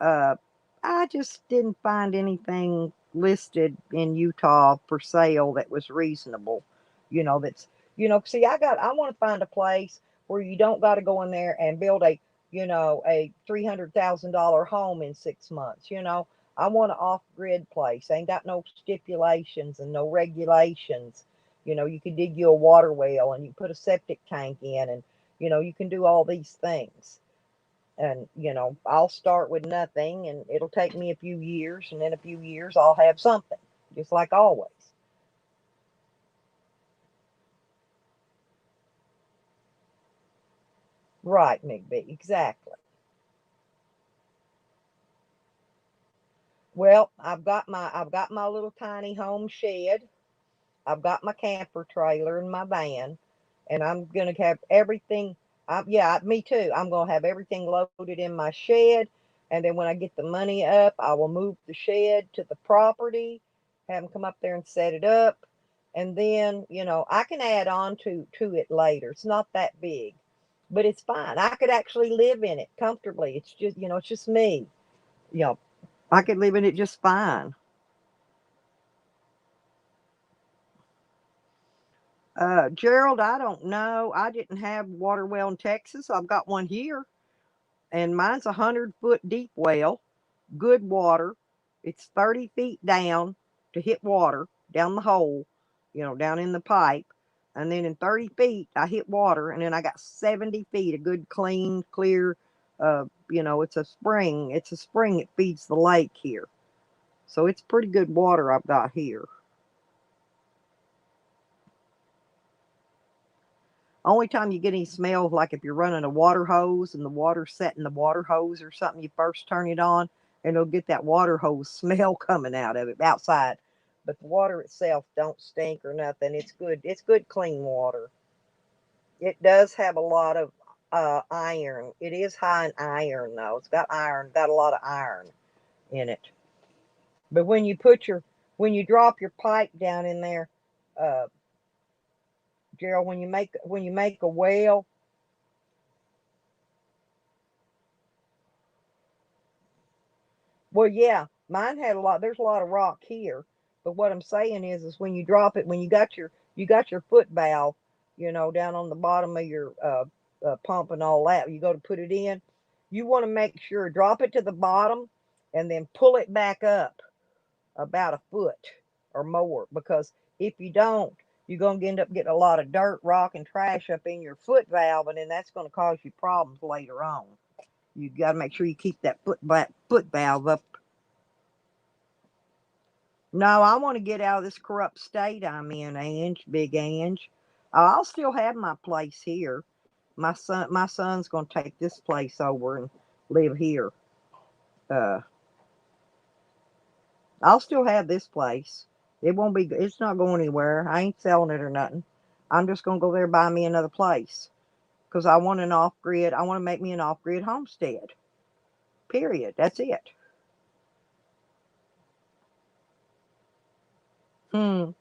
Uh, I just didn't find anything listed in Utah for sale that was reasonable. That's, see, I want to find a place where you don't got to go in there and build a $300,000 home in 6 months. I want an off grid place. Ain't got no stipulations and no regulations. You can dig you a water well and you put a septic tank in and, you can do all these things. And I'll start with nothing and it'll take me a few years, and in a few years I'll have something, just like always. Right, McBee, exactly. Well, I've got my little tiny home shed. I've got my camper trailer and my van, and I'm gonna have everything. Yeah, me too. I'm gonna have everything loaded in my shed, and then when I get the money up, I will move the shed to the property, have them come up there and set it up, and then I can add on to it later. It's not that big, but it's fine. I could actually live in it comfortably. It's just me. You know, I could live in it just fine. Gerald, I don't know. I didn't have water well in Texas. I've got one here, and mine's 100-foot deep well, good water. It's 30 feet down to hit water down the hole, down in the pipe. And then in 30 feet, I hit water, and then I got 70 feet of good, clean, clear. It's a spring. It's a spring that feeds the lake here. So it's pretty good water I've got here. Only time you get any smells, like if you're running a water hose and the water's set in the water hose or something, you first turn it on and it'll get that water hose smell coming out of it outside. But the water itself don't stink or nothing. It's good. It's good, clean water. It does have a lot of iron. It is high in iron, though. It's got iron, got a lot of iron in it. But when you drop your pipe down in there, uh, Gerald, when you make a well. Well, yeah, mine had a lot. There's a lot of rock here, but what I'm saying is when you drop it, when you got your foot valve, down on the bottom of your pump and all that, you go to put it in. You want to make sure drop it to the bottom, and then pull it back up about a foot or more, because if you don't, you're gonna end up getting a lot of dirt, rock, and trash up in your foot valve, and then that's going to cause you problems later on. You got to make sure you keep that foot valve up. No, I want to get out of this corrupt state I'm in, Ange, Big Ange. I'll still have my place here. My son's going to take this place over and live here. Uh, I'll still have this place. It won't be. It's not going anywhere. I ain't selling it or nothing. I'm just going to go there and buy me another place because I want an off grid. I want to make me an off grid homestead. Period. That's it. Hmm.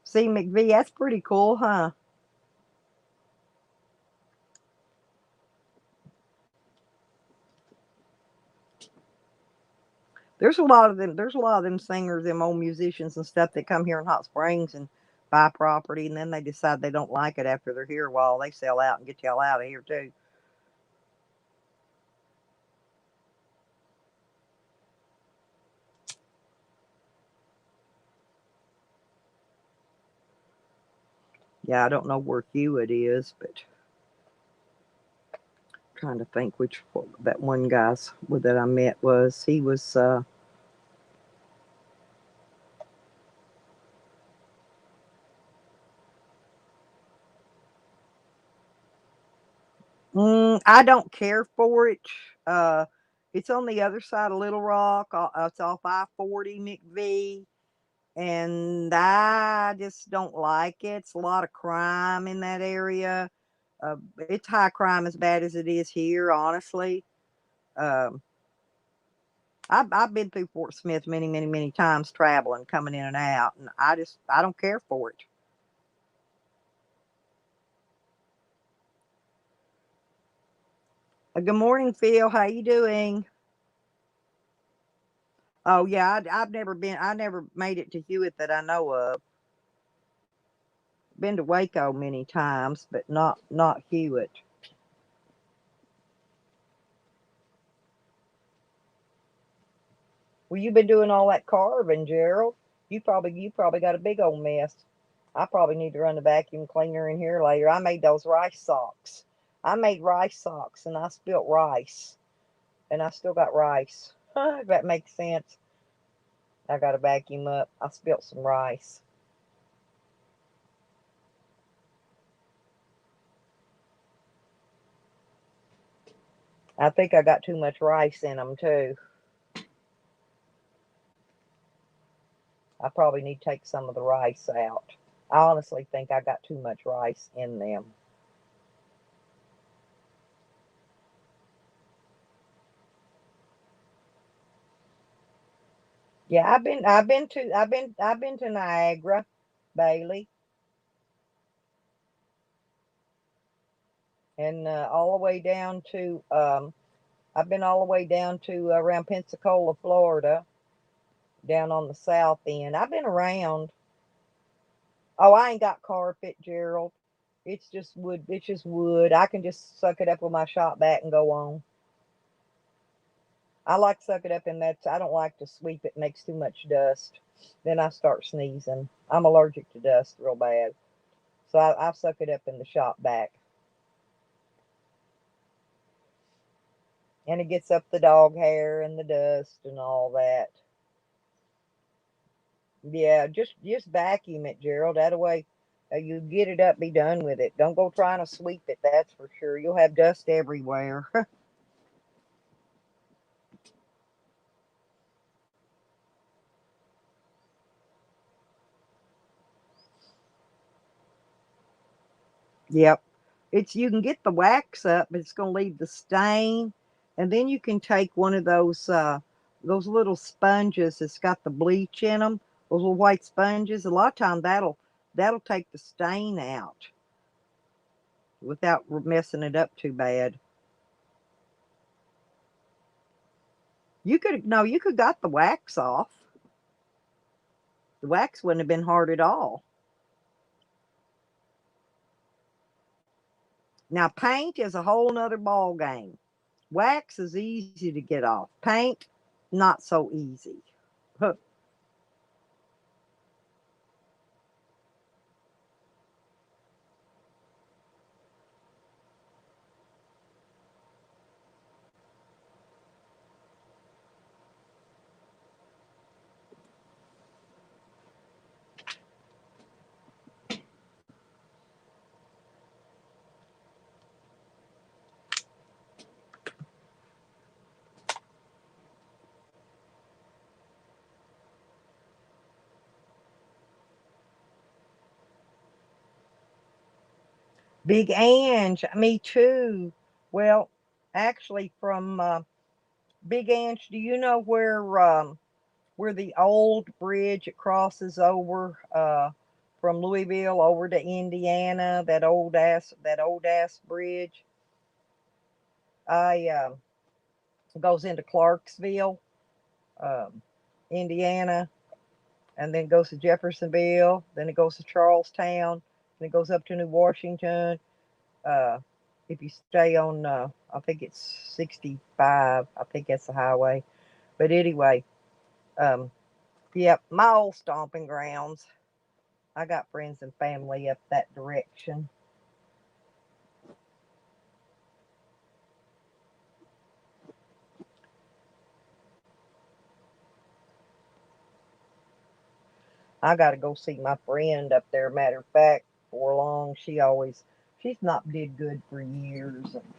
See, McVie, that's pretty cool, huh? There's a lot of them. There's a lot of them singers, them old musicians and stuff that come here in Hot Springs and buy property, and then they decide they don't like it after they're here a while. They sell out and get the hell out of here too. Yeah, I don't know where Hewitt is, but I'm trying to think which that one guy's that I met was. He was. I don't care for it. Uh, it's on the other side of Little Rock. It's off I-40 McVee, and I just don't like it. It's a lot of crime in that area. It's high crime as bad as it is here, honestly. Um, I've been through Fort Smith many, many, many times traveling, coming in and out, and I don't care for it. Good morning, Phil. How you doing? Oh yeah, I've never been. I never made it to Hewitt that I know of. Been to Waco many times, but not Hewitt. Well, you've been doing all that carving, Gerald. You probably got a big old mess. I probably need to run the vacuum cleaner in here later. I made those rice socks. I made rice socks and I spilt rice. And I still got rice. If that makes sense. I got to vacuum up. I spilt some rice. I think I got too much rice in them too. I probably need to take some of the rice out. I honestly think I got too much rice in them. Yeah, I've been to Niagara, Bailey, and all the way down to I've been all the way down to around Pensacola, Florida, down on the south end. I've been around. Oh, I ain't got carpet, Gerald. It's just wood. It's just wood. I can just suck it up with my shop back and go on. I like to suck it up, and that's I don't like to sweep it. It makes too much dust. Then I start sneezing. I'm allergic to dust real bad, so I suck it up in the shop back, and it gets up the dog hair and the dust and all that. Yeah, just vacuum it, Gerald. That way, you get it up, be done with it. Don't go trying to sweep it. That's for sure. You'll have dust everywhere. Yep. It's you can get the wax up, but it's going to leave the stain, and then you can take one of those little sponges that's got the bleach in them. Those little white sponges. A lot of time that'll take the stain out without messing it up too bad. You could no, you could got the wax off. The wax wouldn't have been hard at all. Now paint is a whole nother ball game. Wax is easy to get off. Paint, not so easy. Big Ange, me too. Well, actually from Big Anch. Do you know where the old bridge it crosses over from Louisville over to Indiana? That old ass bridge. I goes into Clarksville, um, Indiana, and then goes to Jeffersonville. Then it goes to Charlestown. Then it goes up to New Washington. Uh, if you stay on, I think it's 65. I think that's the highway. But anyway, um, yep, my old stomping grounds. I got friends and family up that direction. I got to go see my friend up there. Matter of fact, for long, she's not did good for years, and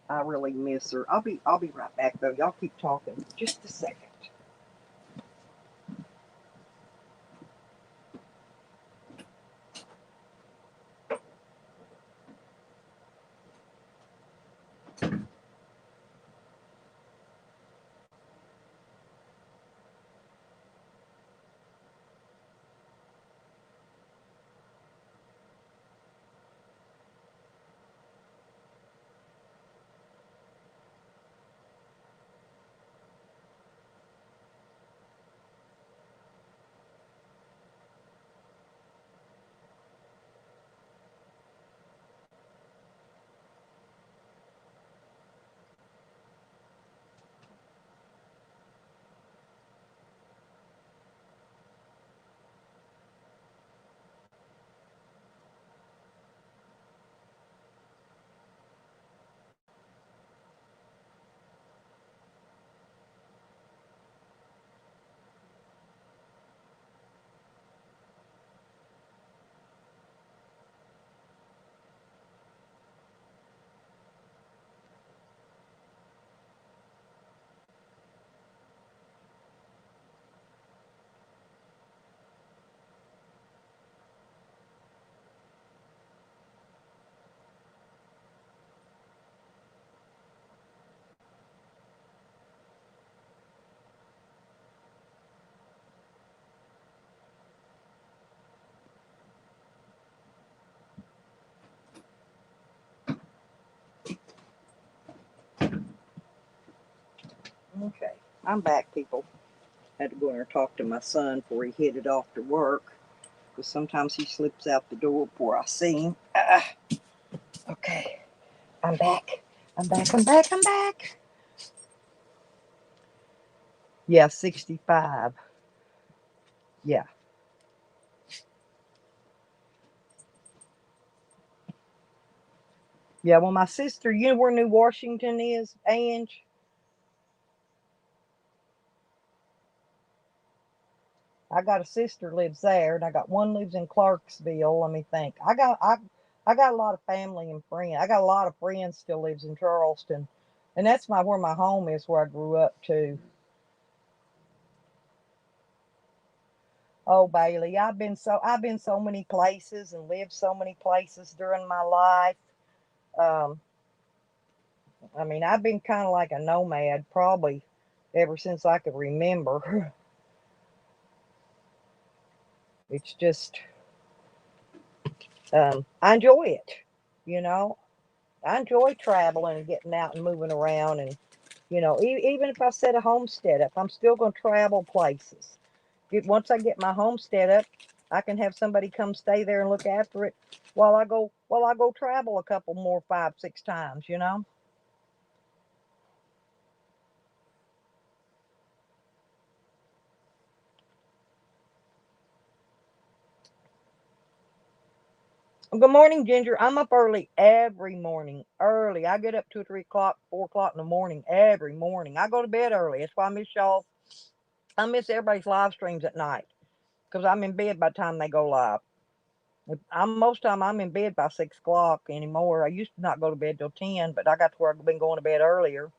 I really miss her. I'll be right back though. Y'all keep talking just a second. Okay, I'm back, people. Had to go in and talk to my son before he headed off to work because sometimes he slips out the door before I see him. Okay, I'm back. I'm back. I'm back. I'm back. Yeah, 65. Yeah. Yeah, well, my sister, you know where New Washington is, Ange? I got a sister lives there, and I got one lives in Clarksville. Let me think. I got a lot of family and friends. I got a lot of friends still lives in Charleston, and that's where my home is, where I grew up too. Oh, Bailey, I've been so many places and lived so many places during my life. Um, I mean, I've been kind of like a nomad probably ever since I could remember. It's just I enjoy it. You know, I enjoy traveling and getting out and moving around, and even if I set a homestead up, I'm still going to travel places. Once I get my homestead up, I can have somebody come stay there and look after it while I go travel a couple more 5 6 times. Good morning, Ginger. I'm up early every morning. Early. I get up 2 or 3 o'clock, 4 o'clock in the morning every morning. I go to bed early. That's why I miss y'all. I miss everybody's live streams at night because I'm in bed by the time they go live. I'm most time I'm in bed by 6 o'clock anymore. I used to not go to bed till 10, but I got to where I've been going to bed earlier.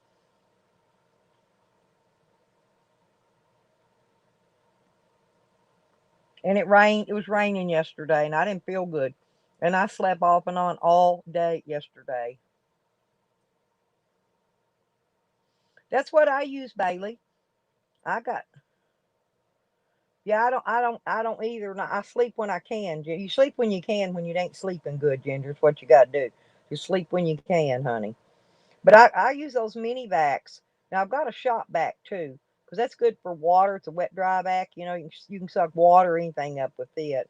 And it rained. It was raining yesterday, and I didn't feel good. And I slept off and on all day yesterday. That's what I use, Bailey. I got Yeah, I don't either. I sleep when I can. You sleep when you can when you ain't sleeping good, Ginger. It's what you got to do. You sleep when you can, honey. But I use those mini vacs. Now I've got a shop vac too, because that's good for water. It's a wet dry vac. You can suck water or anything up with it.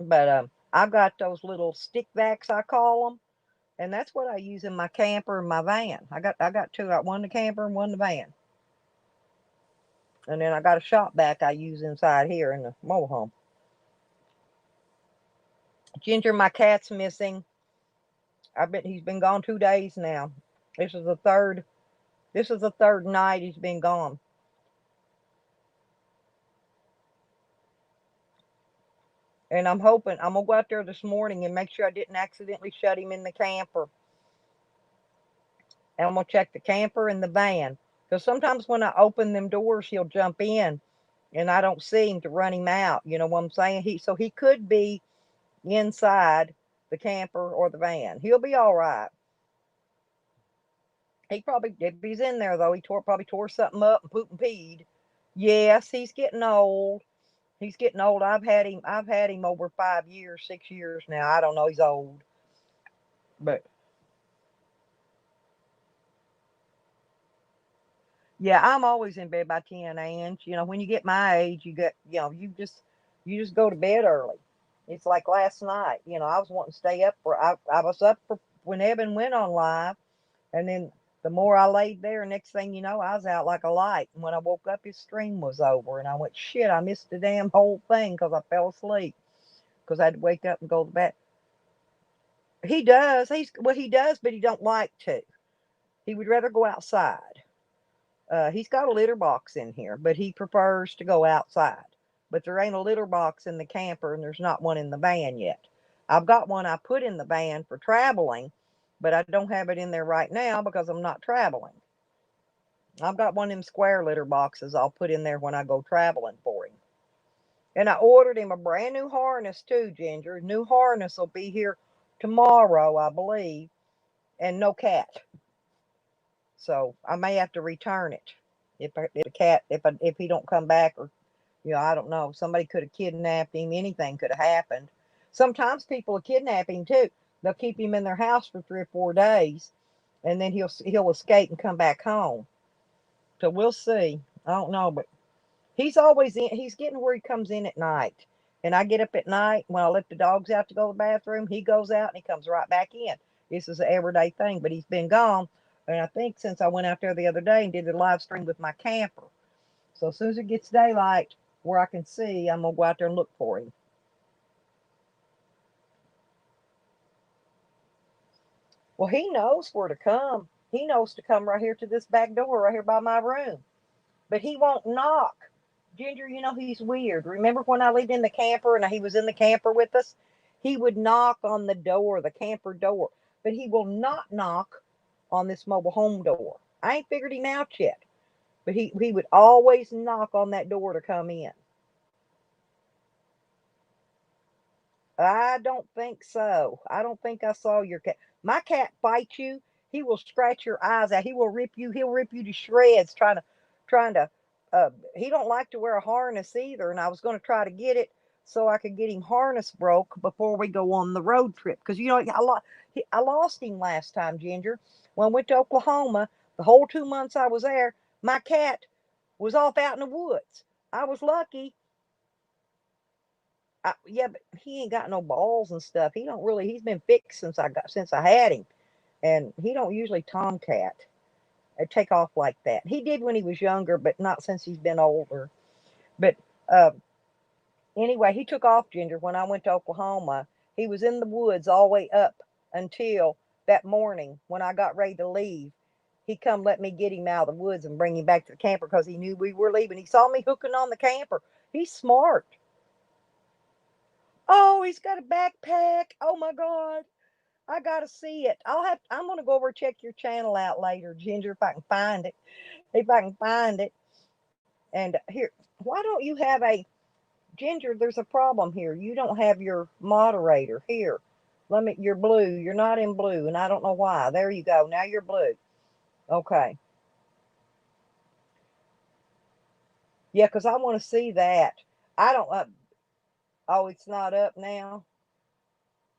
But I've got those little stick vacs I call them, and that's what I use in my camper and my van. I got two. I got one in the camper and one in the van, and then I got a shop vac I use inside here in the mobile home. Ginger, my cat's missing. He's been gone 2 days now. This is the third. This is the third night he's been gone. And I'm hoping I'm gonna go out there this morning and make sure I didn't accidentally shut him in the camper. And I'm gonna check the camper and the van. Because sometimes when I open them doors, he'll jump in and I don't see him to run him out. You know what I'm saying? He could be inside the camper or the van. He'll be all right. He probably, if he's in there though, probably tore something up and pooped and peed. Yes, he's getting old. He's getting old. I've had him over 5 years, 6 years now. I don't know. He's old, but yeah, I'm always in bed by 10 a.m. When you get my age, you just go to bed early. It's like last night. I was wanting to stay up I was up for when Evan went on live, and then the more I laid there, next thing you know, I was out like a light. And when I woke up, his stream was over, and I went, shit, I missed the damn whole thing because I fell asleep because I had to wake up and go to bed. He does. He does, but he don't like to. He would rather go outside. He's got a litter box in here, but he prefers to go outside. But there ain't a litter box in the camper, and there's not one in the van yet. I've got one I put in the van for traveling, but I don't have it in there right now because I'm not traveling. I've got one of them square litter boxes I'll put in there when I go traveling for him. And I ordered him a brand new harness too, Ginger. New harness will be here tomorrow, I believe, and no cat. So I may have to return it if the cat if he don't come back, or I don't know. Somebody could have kidnapped him. Anything could have happened. Sometimes people will kidnap him too. They'll keep him in their house for 3 or 4 days, and then he'll escape and come back home. So we'll see. I don't know, but he's always in. He's getting where he comes in at night, and I get up at night when I let the dogs out to go to the bathroom. He goes out and he comes right back in. This is an everyday thing, but he's been gone, and I think since I went out there the other day and did the live stream with my camper. So as soon as it gets daylight, where I can see, I'm gonna go out there and look for him. Well, he knows where to come. He knows to come right here to this back door, right here by my room. But he won't knock. Ginger, he's weird. Remember when I lived in the camper and he was in the camper with us? He would knock on the door, the camper door, but he will not knock on this mobile home door. I ain't figured him out yet, but he would always knock on that door to come in. I don't think so. I don't think I saw your cat. My cat fights you. He will scratch your eyes out. He will rip you. He'll rip you to shreds trying to. He don't like to wear a harness either. And I was going to try to get it so I could get him harness broke before we go on the road trip. Because I lost him last time, Ginger. When I went to Oklahoma, the whole 2 months I was there, my cat was off out in the woods. I was lucky. Yeah, but he ain't got no balls and stuff. He don't really. He's been fixed since I had him, and he don't usually tomcat or take off like that. He did when he was younger, but not since he's been older. But uh, anyway, he took off, Ginger. When I went to Oklahoma, he was in the woods all the way up until that morning when I got ready to leave. He come let me get him out of the woods and bring him back to the camper because he knew we were leaving. He saw me hooking on the camper. He's smart. Oh, he's got a backpack. Oh my God. I gotta see it. I'm gonna go over and check your channel out later, Ginger, if I can find it. If I can find it. And here, why don't you have a Ginger, there's a problem here. You don't have your moderator. Here. You're blue. You're not in blue, and I don't know why. There you go. Now you're blue. Okay. Yeah, because I want to see that. I don't. Oh, it's not up now.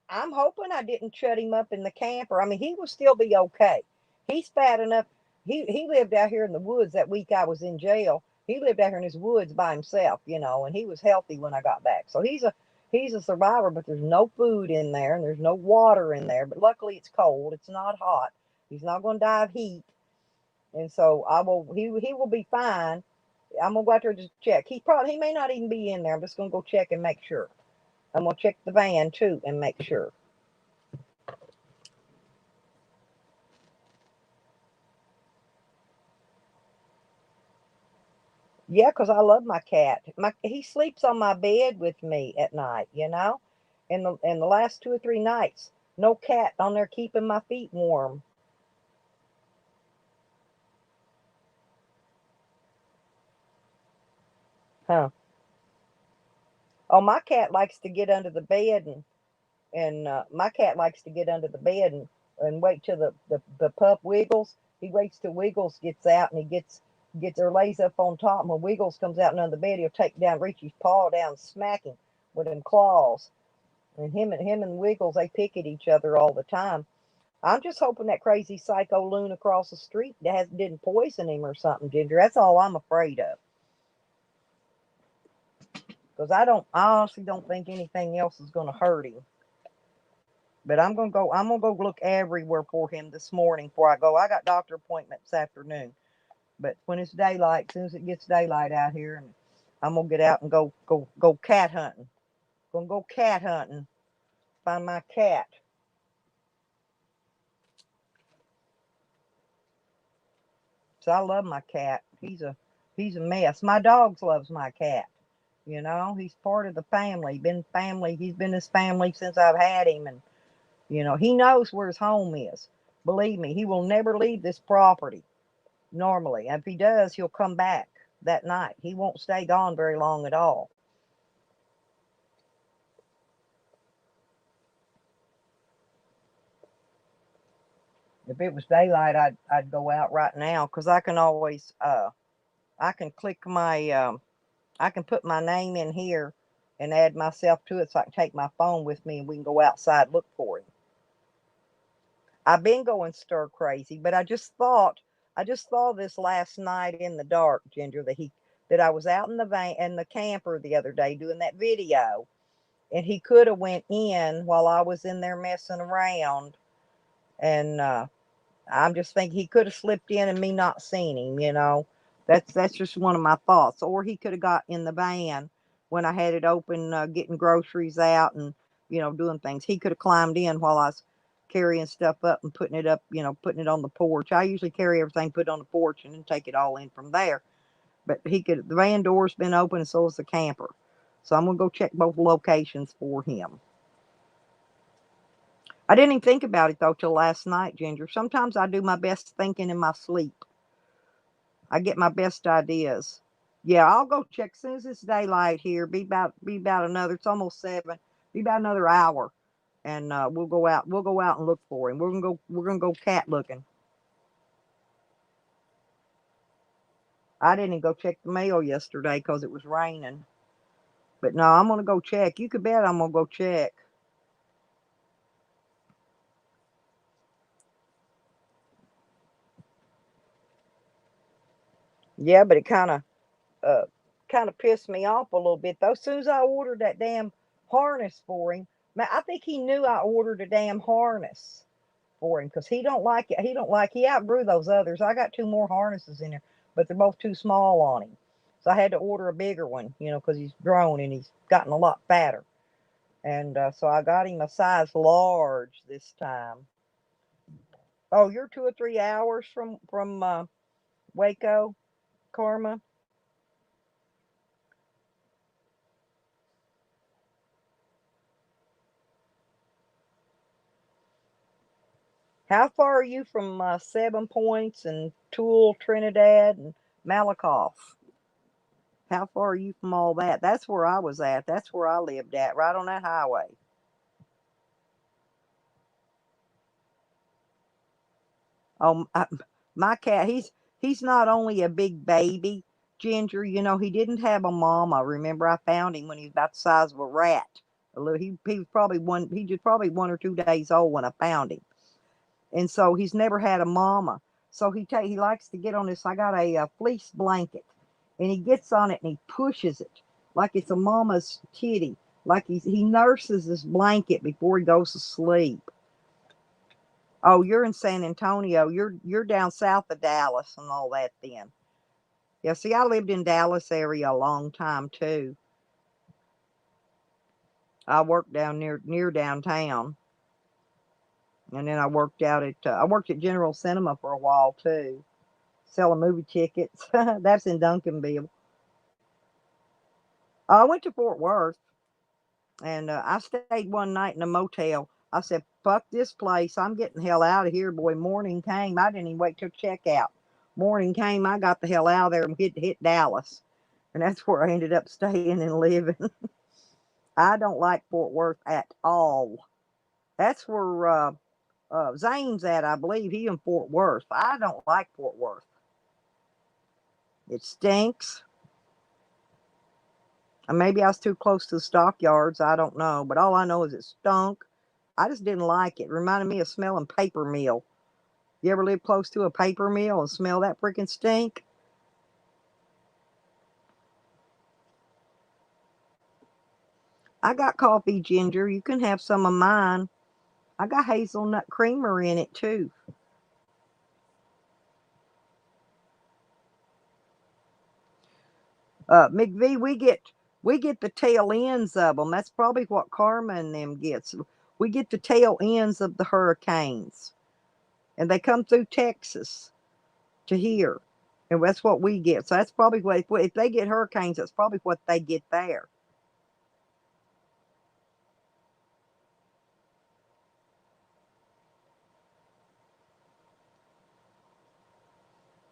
I'm hoping I didn't shut him up in the camper. I mean, he will still be okay. He's fat enough. He lived out here in the woods that week I was in jail. He lived out here in his woods by himself, and he was healthy when I got back. So he's a survivor, but there's no food in there and there's no water in there. But luckily it's cold. It's not hot. He's not going to die of heat, and so I will. He will be fine. I'm gonna go out there and just check. He may not even be in there. I'm just gonna go check and make sure. I'm gonna check the van too and make sure. Yeah, 'cause I love my cat. He sleeps on my bed with me at night, In the last 2 or 3 nights, no cat on there keeping my feet warm. Huh. Oh, my cat likes to get under the bed and my cat likes to get under the bed and wait till the pup Wiggles. He waits till Wiggles gets out and he gets or lays up on top. And when Wiggles comes out and under the bed, he'll take down, reach his paw down, smack him with them claws. And him and Wiggles, they pick at each other all the time. I'm just hoping that crazy psycho loon across the street didn't poison him or something, Ginger. That's all I'm afraid of. Because I honestly don't think anything else is going to hurt him. But I'm gonna go look everywhere for him this morning before I go. I got doctor appointment this afternoon. But when it's daylight, as soon as it gets daylight out here, and I'm gonna get out and go cat hunting. Gonna go cat hunting. Find my cat. So I love my cat. He's a mess. My dogs loves my cat. He's part of the family. Been family. He's been his family since I've had him, and he knows where his home is. Believe me, he will never leave this property normally. If he does, he'll come back that night. He won't stay gone very long at all. If it was daylight, I'd go out right now because I can click I can put my name in here and add myself to it so I can take my phone with me and we can go outside and look for him. I've been going stir crazy, but I just saw this last night in the dark, Ginger, that I was out in the van in the camper the other day doing that video, and he could have went in while I was in there messing around, and I'm just thinking he could have slipped in and me not seen him. That's just one of my thoughts. Or he could have got in the van when I had it open, getting groceries out and doing things. He could have climbed in while I was carrying stuff up and putting it up, putting it on the porch. I usually carry everything, put it on the porch, and then take it all in from there. But the van door's been open, and so is the camper. So I'm gonna go check both locations for him. I didn't even think about it though till last night, Ginger. Sometimes I do my best thinking in my sleep. I get my best ideas. Yeah, I'll go check as soon as it's daylight here. Be about another. It's almost 7. Be about another hour, and we'll go out. We'll go out and look for him. We're gonna go cat looking. I didn't even go check the mail yesterday because it was raining. But no, I'm gonna go check. You could bet I'm gonna go check. Yeah, but it uh kind of pissed me off a little bit though. As soon as I ordered that damn harness for him, man, I think he knew I ordered a damn harness for him because he don't like it. He outgrew those others. I got 2 more harnesses in there, but they're both too small on him. So I had to order a bigger one, because he's grown and he's gotten a lot fatter. And so I got him a size large this time. Oh, you're 2 or 3 hours from Waco, Karma. How far are you from 7 Points and Tool, Trinidad, and Malakoff? How far are you from all that? That's where I was at. That's where I lived at, right on that highway. My cat, he's not only a big baby, Ginger, you know, he didn't have a mama. Remember, I found him when he was about the size of a rat. He was probably he was probably 1 or 2 days old when I found him, and so he's never had a mama. So he likes to get on this. I got a fleece blanket, and he gets on it and he pushes it like it's a mama's kitty, like he nurses this blanket before he goes to sleep. Oh, you're in San Antonio. You're down south of Dallas and all that then. Yeah, see, I lived in Dallas area a long time too. I worked down near downtown, and then I worked at General Cinema for a while too, selling movie tickets. That's in Duncanville. I went to Fort Worth, and I stayed one night in a motel. I said, "Fuck this place! I'm getting the hell out of here, boy." Morning came. I didn't even wait till checkout. Morning came. I got the hell out of there and hit Dallas, and that's where I ended up staying and living. I don't like Fort Worth at all. That's where Zane's at, I believe. He in Fort Worth. I don't like Fort Worth. It stinks. And maybe I was too close to the stockyards. I don't know. But all I know is it stunk. I just didn't like it. It reminded me of smelling paper mill. You ever live close to a paper mill and smell that freaking stink? I got coffee, Ginger. You can have some of mine. I got hazelnut creamer in it too. McVee, we get the tail ends of them. That's probably what Karma and them gets. We get the tail ends of the hurricanes, and they come through Texas to here, and that's what we get. So that's probably what if they get hurricanes, that's probably what they get there.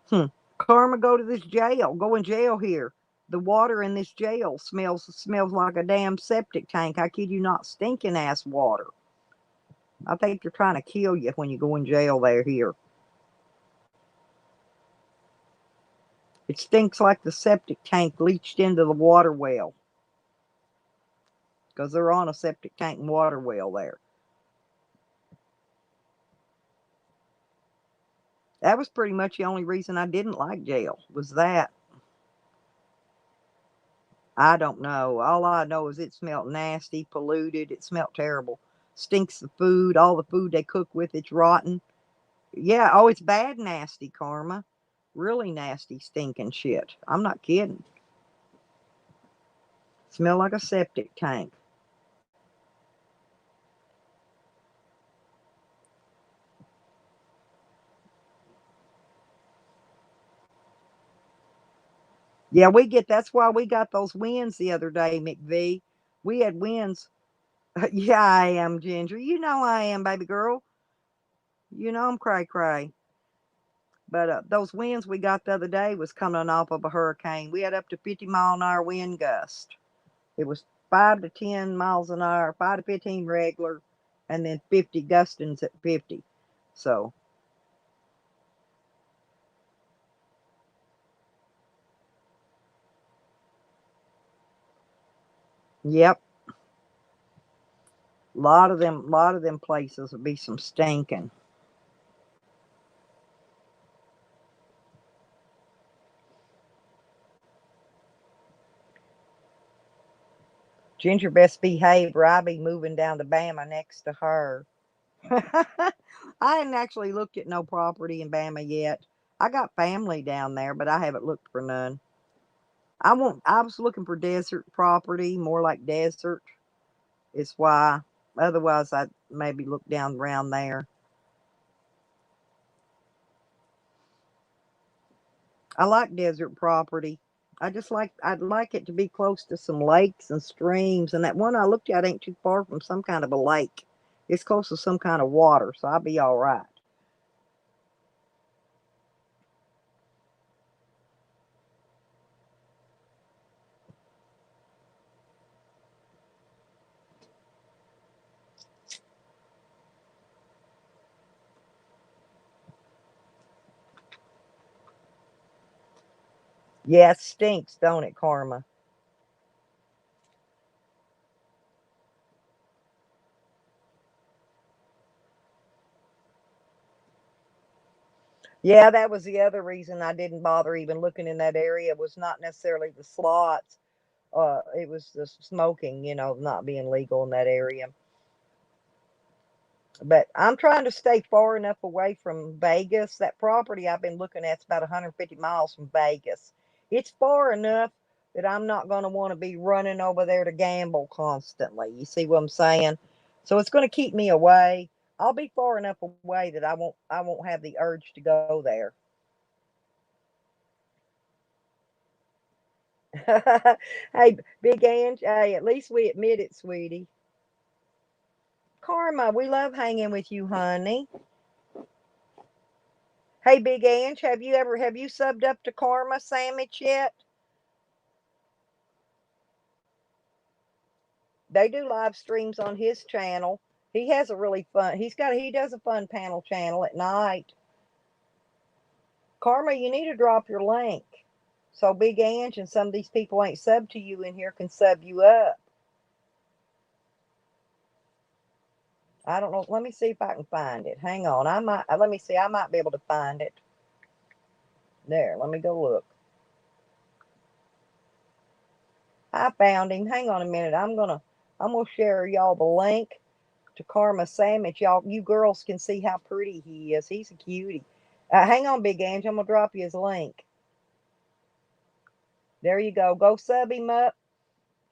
Hmm. Karma, go to this jail. Go in jail here. The water in this jail smells like a damn septic tank. I kid you not, stinking ass water. I think they're trying to kill you when you go in jail there here. It stinks like the septic tank leached into the water well because they're on a septic tank and water well there. That was pretty much the only reason I didn't like jail was that. I don't know. All I know is it smelled nasty, polluted. It smelled terrible. Stinks the food. All the food they cook with, it's rotten. Yeah. Oh, it's bad, nasty, Karma. Really nasty, stinking shit. I'm not kidding. Smell like a septic tank. Yeah, that's why we got those winds the other day, McVee. We had winds. Yeah, I am, Ginger. You know I am, baby girl. You know I'm cray cray. But those winds we got the other day was coming off of a hurricane. We had up to 50-mile-an-hour wind gust. It was 5 to 10 miles an hour, 5 to 15 regular, and then 50 gustings at 50. So, yep, lot of them places would be some stinking. Ginger best behave, or I'll be moving down to Bama next to her. I hadn't actually looked at no property in Bama yet. I got family down there, but I haven't looked for none. I was looking for desert property, more like desert. Is why. Otherwise, I'd maybe look down around there. I like desert property. I'd like it to be close to some lakes and streams. And that one I looked at ain't too far from some kind of a lake. It's close to some kind of water, so I'll be all right. Yeah, it stinks, don't it, Karma? Yeah, that was the other reason I didn't bother even looking in that area. Was not necessarily the slots. It was the smoking, not being legal in that area. But I'm trying to stay far enough away from Vegas. That property I've been looking at is about 150 miles from Vegas. It's far enough that I'm not going to want to be running over there to gamble constantly. You see what I'm saying? So it's going to keep me away. I'll be far enough away that I won't have the urge to go there. Hey, Big Ange, hey, at least we admit it, sweetie. Karma, we love hanging with you, honey. Hey, Big Ange, have you subbed up to Karma Sandwich yet? They do live streams on his channel. He has a really fun. He does a fun panel channel at night. Karma, you need to drop your link so Big Ange and some of these people ain't subbed to you in here can sub you up. I don't know. Let me see if I can find it. Hang on. I might. Let me see. I might be able to find it. There. Let me go look. I found him. Hang on a minute. I'm gonna share y'all the link to Karma Sandwich. Y'all, you girls can see how pretty he is. He's a cutie. Hang on, Big Ange. I'm gonna drop you his link. There you go. Go sub him up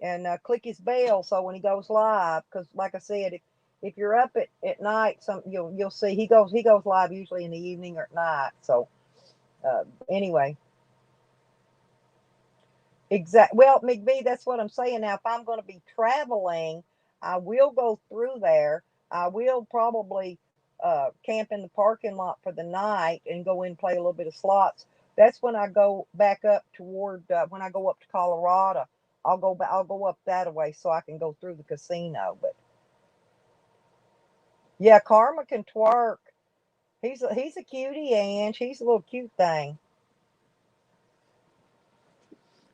and click his bell so when he goes live, because like I said, if you're up at night, you'll see he goes live usually in the evening or at night. So anyway, exact. Well, McBee, that's what I'm saying. Now, if I'm going to be traveling, I will go through there. I will probably camp in the parking lot for the night and go in and play a little bit of slots. That's when I go back up toward when I go up to Colorado. I'll go up that way so I can go through the casino. But yeah, Karma can twerk. He's a cutie, and he's a little cute thing.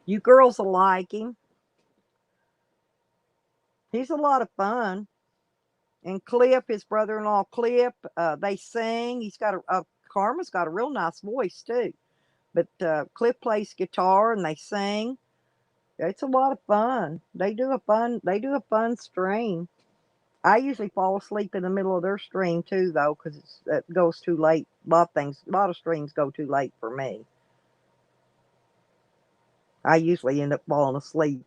You girls will like him. He's a lot of fun. And Cliff, his brother-in-law Cliff, they sing. Karma's got a real nice voice too. But Cliff plays guitar and they sing. It's a lot of fun. They do a fun stream. I usually fall asleep in the middle of their stream too, though, because it goes too late. A lot of streams go too late for me. I usually end up falling asleep.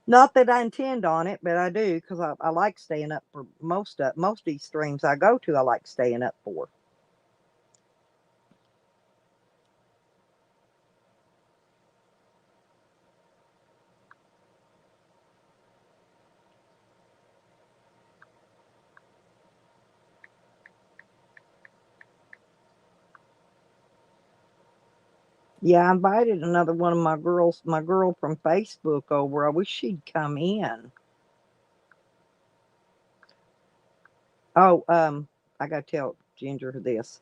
Not that I intend on it, but I do because I like staying up for most of these streams I go to. I like staying up for. Yeah, I invited another one of my girl from Facebook over. I wish she'd come in. Oh, I gotta tell Ginger this.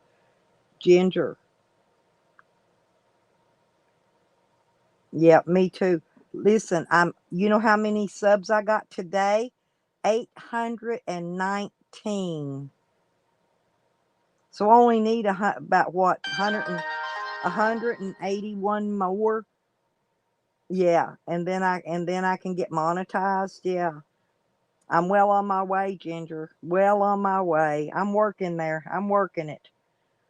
Ginger, yeah, me too. Listen, you know how many subs I got today? 819. So I only need about what, 181 more. Yeah, and then I can get monetized. Yeah. I'm well on my way, Ginger. Well on my way. I'm working there. I'm working it.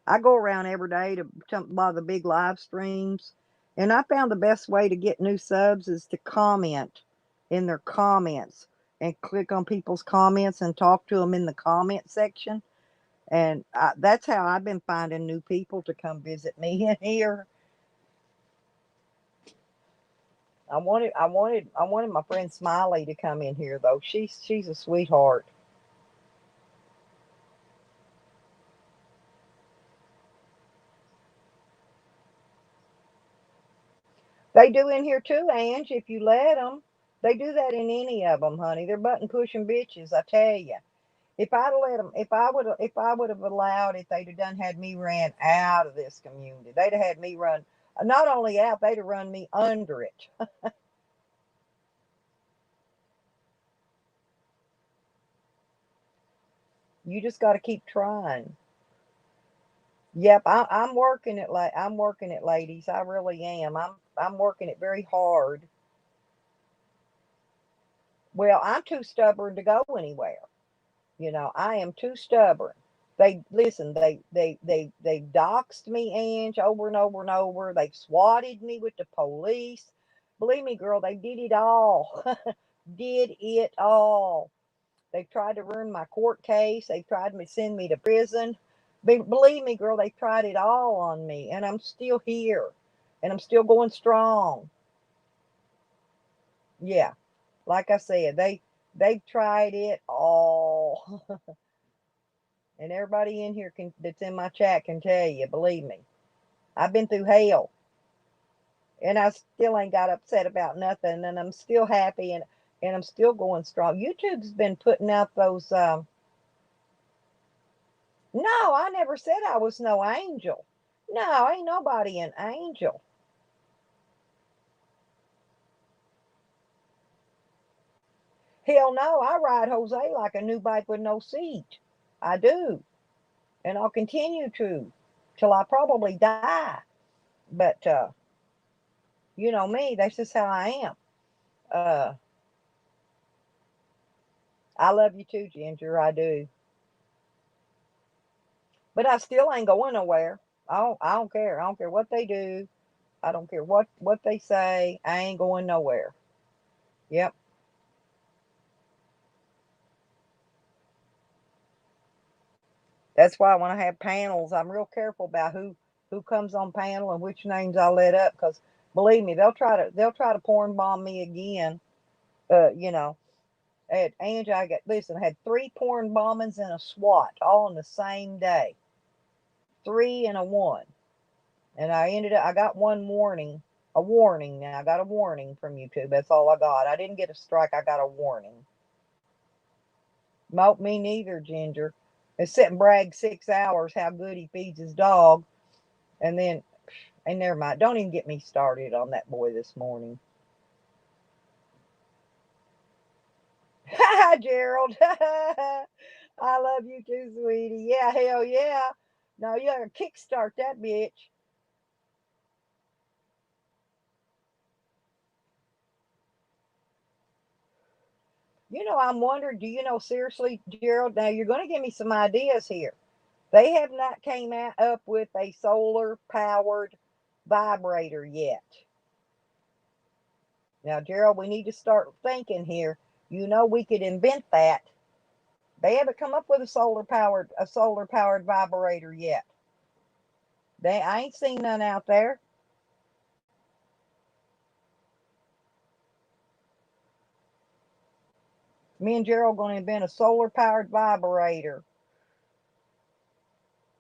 I go around every day to a lot of the big live streams, and I found the best way to get new subs is to comment in their comments and click on people's comments and talk to them in the comment section. And that's how I've been finding new people to come visit me in here. I wanted my friend Smiley to come in here though. She's a sweetheart. They do in here too, Ange, if you let them. They do that in any of them, honey. They're button pushing bitches, I tell you. If I'd let them, if I would have allowed it, they'd have done had me ran out of this community. They'd have had me run Not only out, they'd have run me under it. You just got to keep trying. Yep, I'm working it. I'm working it, ladies. I really am. I'm working it very hard. Well, I'm too stubborn to go anywhere. I am too stubborn. They listen. They doxed me, Ange, over and over and over. They've swatted me with the police. Believe me, girl, they did it all. Did it all. They've tried to ruin my court case. They've tried to send me to prison. Believe me, girl, they tried it all on me, and I'm still here, and I'm still going strong. Yeah, like I said, they've tried it all, and everybody in here that's in my chat can tell you. Believe me, I've been through hell, and I still ain't got upset about nothing, and I'm still happy, and I'm still going strong. YouTube's been putting out those. No, I never said I was no angel. No, ain't nobody an angel. Hell no, I ride Jose like a new bike with no seat. I do. And I'll continue to till I probably die. But you know me, that's just how I am. Uh I love you too, Ginger. I do. But I still ain't going nowhere. I don't care. I don't care what they do. I don't care what they say. I ain't going nowhere. Yep. That's why when I have panels, I'm real careful about who comes on panel and which names I let up, because believe me, they'll try to porn bomb me again. You know, at Angie, I got listen, I had three porn bombings and a SWAT all on the same day, three and a one, and I got one warning, a warning. Now I got a warning from YouTube. That's all I got. I didn't get a strike. I got a warning. Nope, me neither, Ginger. And sit and brag 6 hours how good he feeds his dog, and then and never mind. Don't even get me started on that boy this morning. Hi, Gerald. I love you too, sweetie. Yeah, hell yeah. No, you gotta kickstart that bitch. I'm wondering, do you know, seriously, Gerald, now you're going to give me some ideas here. They have not came out up with a solar powered vibrator yet. Now, Gerald, we need to start thinking here. We could invent that. They haven't come up with a solar powered vibrator yet. I ain't seen none out there. Me and Gerald gonna invent a solar powered vibrator,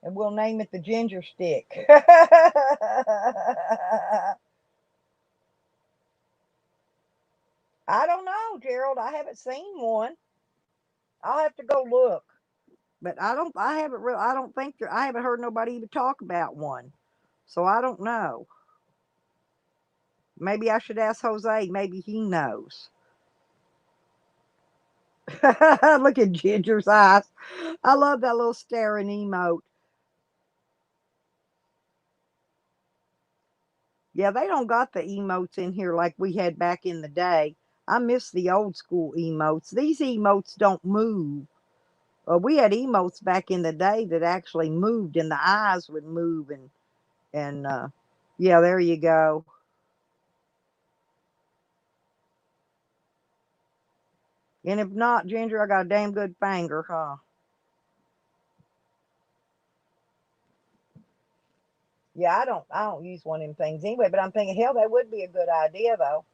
and we'll name it the Ginger Stick. I don't know, Gerald. I haven't seen one. I'll have to go look. But I don't. I haven't. I don't think there. I haven't heard nobody even talk about one. So I don't know. Maybe I should ask Jose. Maybe he knows. Look at Ginger's eyes. I love that little staring emote. Yeah, they don't got the emotes in here like we had back in the day. I miss the old school emotes. These emotes don't move. We had emotes back in the day that actually moved, and the eyes would move, and yeah, there you go. And if not, Ginger, I got a damn good finger, huh? Yeah, I don't use one of them things anyway. But I'm thinking, hell, that would be a good idea though.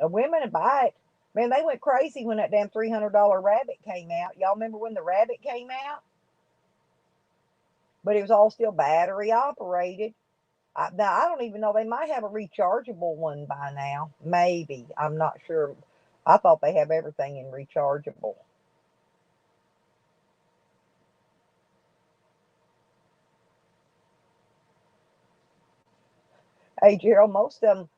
Women would buy it. Man, they went crazy when that damn $300 rabbit came out. Y'all remember when the rabbit came out? But it was all still battery operated. Now I don't even know. They might have a rechargeable one by now. Maybe, I'm not sure. I thought they have everything in rechargeable. Hey, Gerald, most of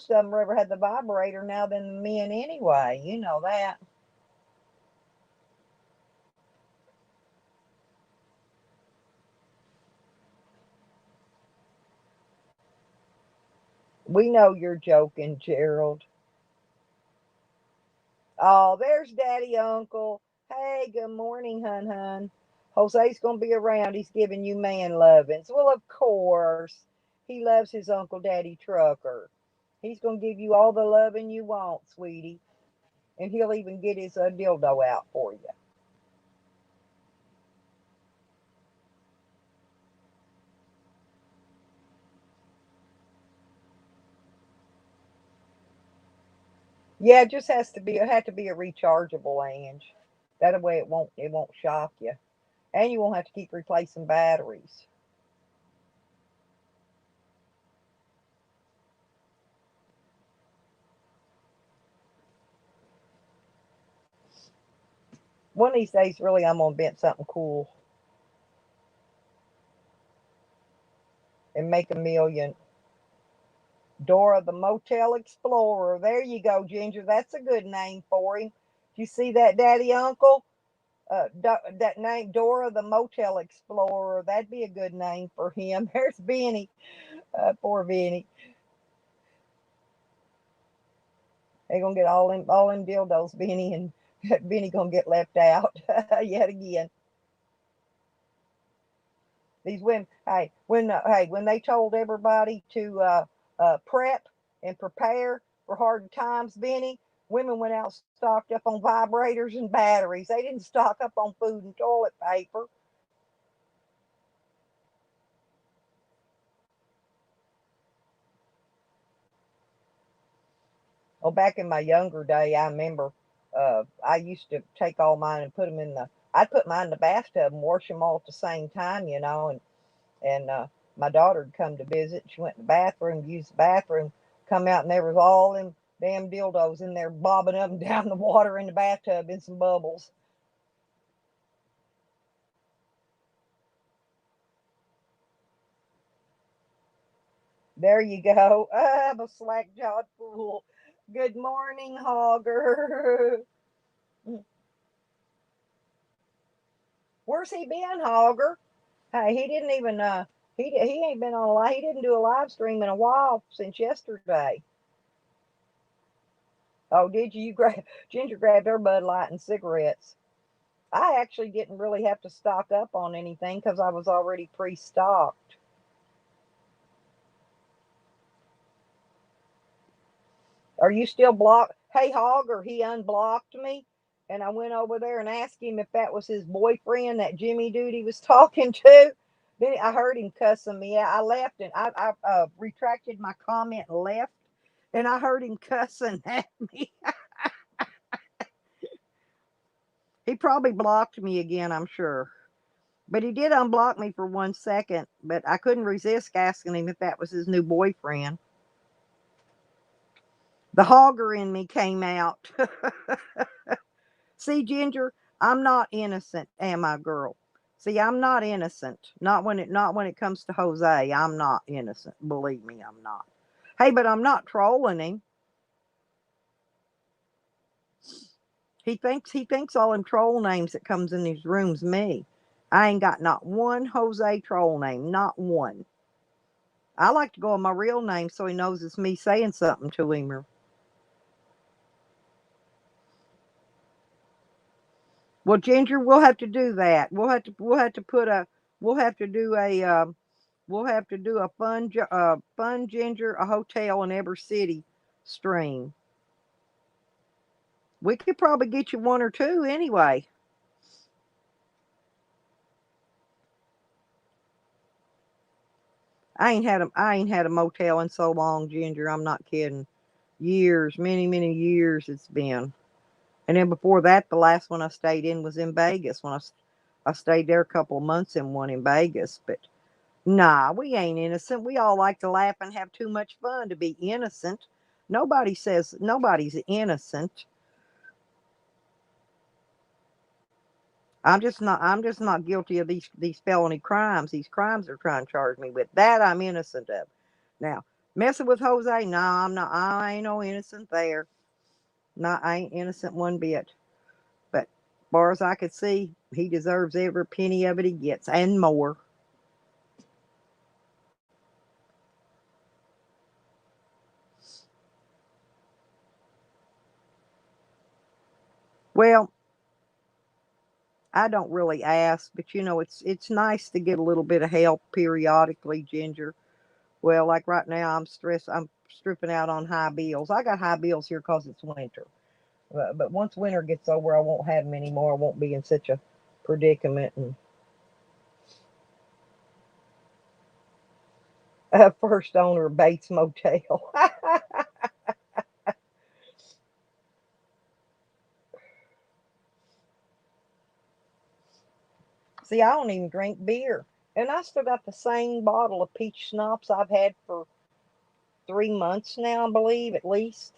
them rather had the vibrator now than the men anyway. You know that. We know you're joking, Gerald. Oh, there's Daddy Uncle. Hey, good morning, hun hun. Jose's gonna be around. He's giving you man lovings. Well, of course. He loves his Uncle Daddy Trucker. He's gonna give you all the loving you want, sweetie. And he'll even get his dildo out for you. Yeah, it just has to be a rechargeable, Ange. That way it won't shock you. And you won't have to keep replacing batteries. One of these days, really, I'm gonna invent something cool and make a million. Dora the Motel Explorer. There you go, Ginger. That's a good name for him. Do you see that, Daddy Uncle? That name, Dora the Motel Explorer. That'd be a good name for him. There's Benny. Poor Benny. They're gonna get all them dildos, Benny, and Benny gonna get left out yet again. These women, when they told everybody to prep and prepare for hard times, Benny, women went out stocked up on vibrators and batteries. They didn't stock up on food and toilet paper. Oh, back in my younger day, I remember I used to take all mine and put them in the. I'd put mine in the bathtub and wash them all at the same time, and my daughter had come to visit. She went to the bathroom, used the bathroom, come out, and there was all them damn dildos in there bobbing up and down the water in the bathtub in some bubbles. There you go. I'm a slack jawed fool. Good morning, Hogger. Where's he been, Hogger? Hey, he didn't even he ain't been on a live. He didn't do a live stream in a while since yesterday. Oh, did you? You grab Ginger grabbed her Bud Light and cigarettes. I actually didn't really have to stock up on anything because I was already pre-stocked. Are you still blocked? Hey, Hogger, he unblocked me, and I went over there and asked him if that was his boyfriend, that Jimmy dude he was talking to. Then I heard him cussing me out. I left and I retracted my comment and left, and I heard him cussing at me. He probably blocked me again, I'm sure. But he did unblock me for 1 second, but I couldn't resist asking him if that was his new boyfriend. The hogger in me came out. See, Ginger, I'm not innocent, am I, girl? See, I'm not innocent. Not when it comes to Jose. I'm not innocent. Believe me, I'm not. Hey, but I'm not trolling him. He thinks all them troll names that comes in these rooms me. I ain't got not one Jose troll name, not one. I like to go on my real name so he knows it's me saying something to him. Well, Ginger, we'll have to do that. We'll have to do a fun Ginger a hotel in every city stream. We could probably get you one or two anyway. I ain't had a motel in so long, Ginger. I'm not kidding. Years, many many years it's been. And then before that, the last one I stayed in was in Vegas. I stayed there a couple of months in one in Vegas. But nah, we ain't innocent. We all like to laugh and have too much fun to be innocent. Nobody says nobody's innocent. I'm just not guilty of these felony crimes. These crimes they're trying to charge me with. That I'm innocent of. Now, Messing with Jose? No, I'm not. I ain't no innocent there. No, I ain't innocent one bit. But far as I could see, he deserves every penny of it he gets and more. Well, I don't really ask, but it's nice to get a little bit of help periodically, Ginger. Well, like right now, I'm stressed. I'm stripping out on high bills. I got high bills here because it's winter. But once winter gets over, I won't have them anymore. I won't be in such a predicament. And first owner of Bates Motel. See, I don't even drink beer. And I still got the same bottle of peach schnapps I've had for 3 months now, I believe, at least.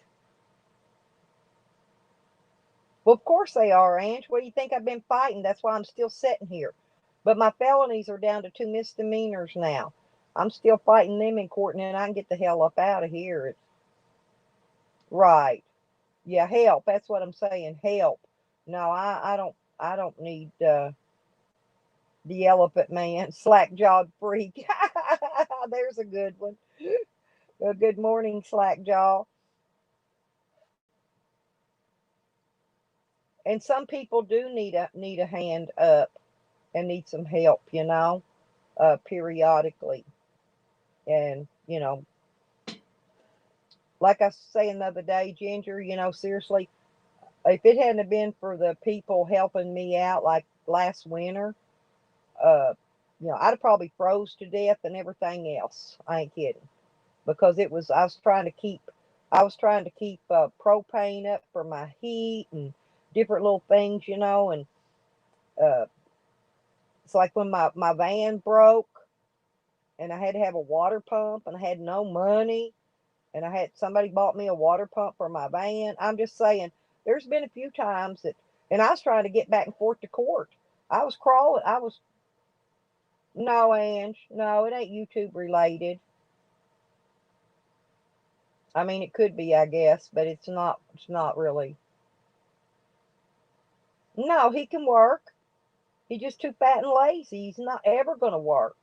Well, of course they are, Ange. What do you think I've been fighting? That's why I'm still sitting here. But my felonies are down to two misdemeanors now. I'm still fighting them in court, and then I can get the hell up out of here. Right. Yeah, help. That's what I'm saying. Help. No, I don't need the elephant man, slack jawed freak. There's a good one. Good morning, slack jaw. And some people do need a hand up and need some help, periodically. And like I was saying the other day, Ginger, seriously, if it hadn't have been for the people helping me out like last winter, uh, I'd have probably froze to death and everything else. I ain't kidding. Because I was trying to keep propane up for my heat and different little things, and uh, it's like when my van broke and I had to have a water pump and I had no money and I had somebody bought me a water pump for my van. I'm just saying, there's been a few times and I was trying to get back and forth to court. I was crawling. No, Ange, no, it ain't YouTube related. I mean, it could be, I guess, but it's not. It's not really. No, he can work. He's just too fat and lazy. He's not ever going to work.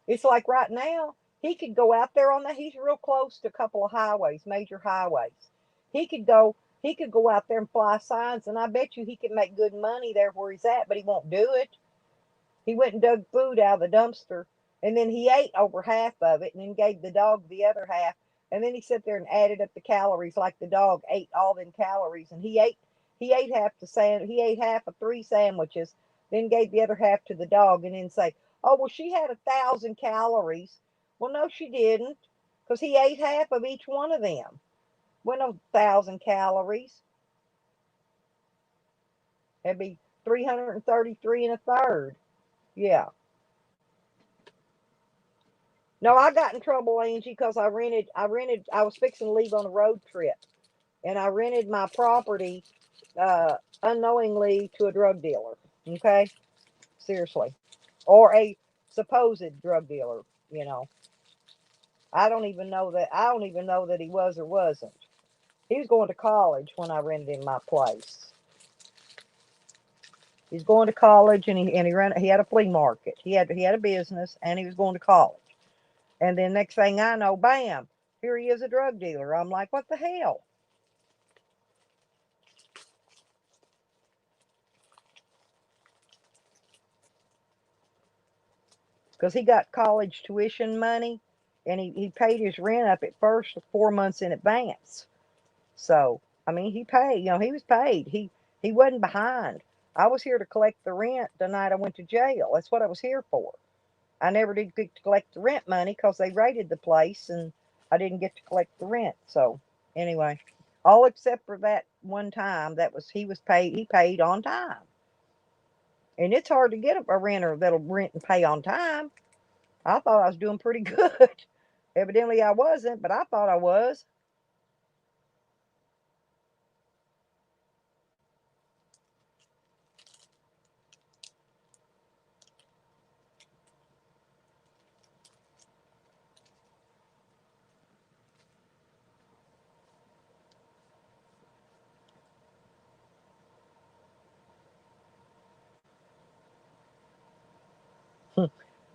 It's like right now, he could go out there on that. He's real close to a couple of highways, major highways. He could go. He could go out there and fly signs, and I bet you he could make good money there where he's at. But he won't do it. He went and dug food out of the dumpster, and then he ate over half of it, and then gave the dog the other half. And then he sat there and added up the calories like the dog ate all them calories, and he ate he ate half of three sandwiches, then gave the other half to the dog, and then say, "Oh well, she had 1,000 calories." Well, no, she didn't, because he ate half of each one of them. Well, no 1,000 calories. That'd be 333 and a third. Yeah. No, I got in trouble, Angie, because I was fixing to leave on a road trip, and I rented my property unknowingly to a drug dealer. Okay, seriously, or a supposed drug dealer. You know, I don't even know that he was or wasn't. He was going to college when I rented him my place. He's going to college, and he had a flea market. He had a business, and he was going to college. And then next thing I know, bam, here he is, a drug dealer. I'm like, what the hell? Because he got college tuition money, and he paid his rent up at first 4 months in advance. So I mean, he paid. He was paid. He wasn't behind. I was here to collect the rent the night I went to jail. That's what I was here for. I never did get to collect the rent money because they raided the place, and I didn't get to collect the rent. So anyway, all except for that one time, that was he was paid. He paid on time, and it's hard to get a renter that'll rent and pay on time. I thought I was doing pretty good. Evidently I wasn't, but I thought I was.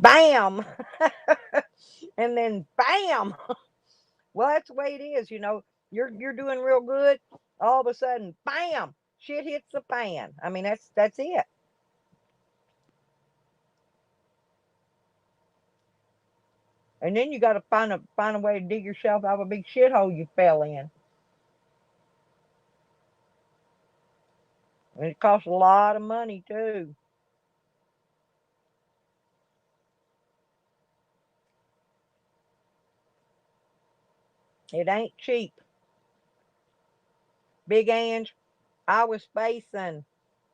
Bam. And then bam. Well, that's the way it is. You're doing real good. All of a sudden, bam, shit hits the fan. I mean, that's it. And then you got to find a way to dig yourself out of a big shithole you fell in. And it costs a lot of money too. It ain't cheap. Big Ange, I was facing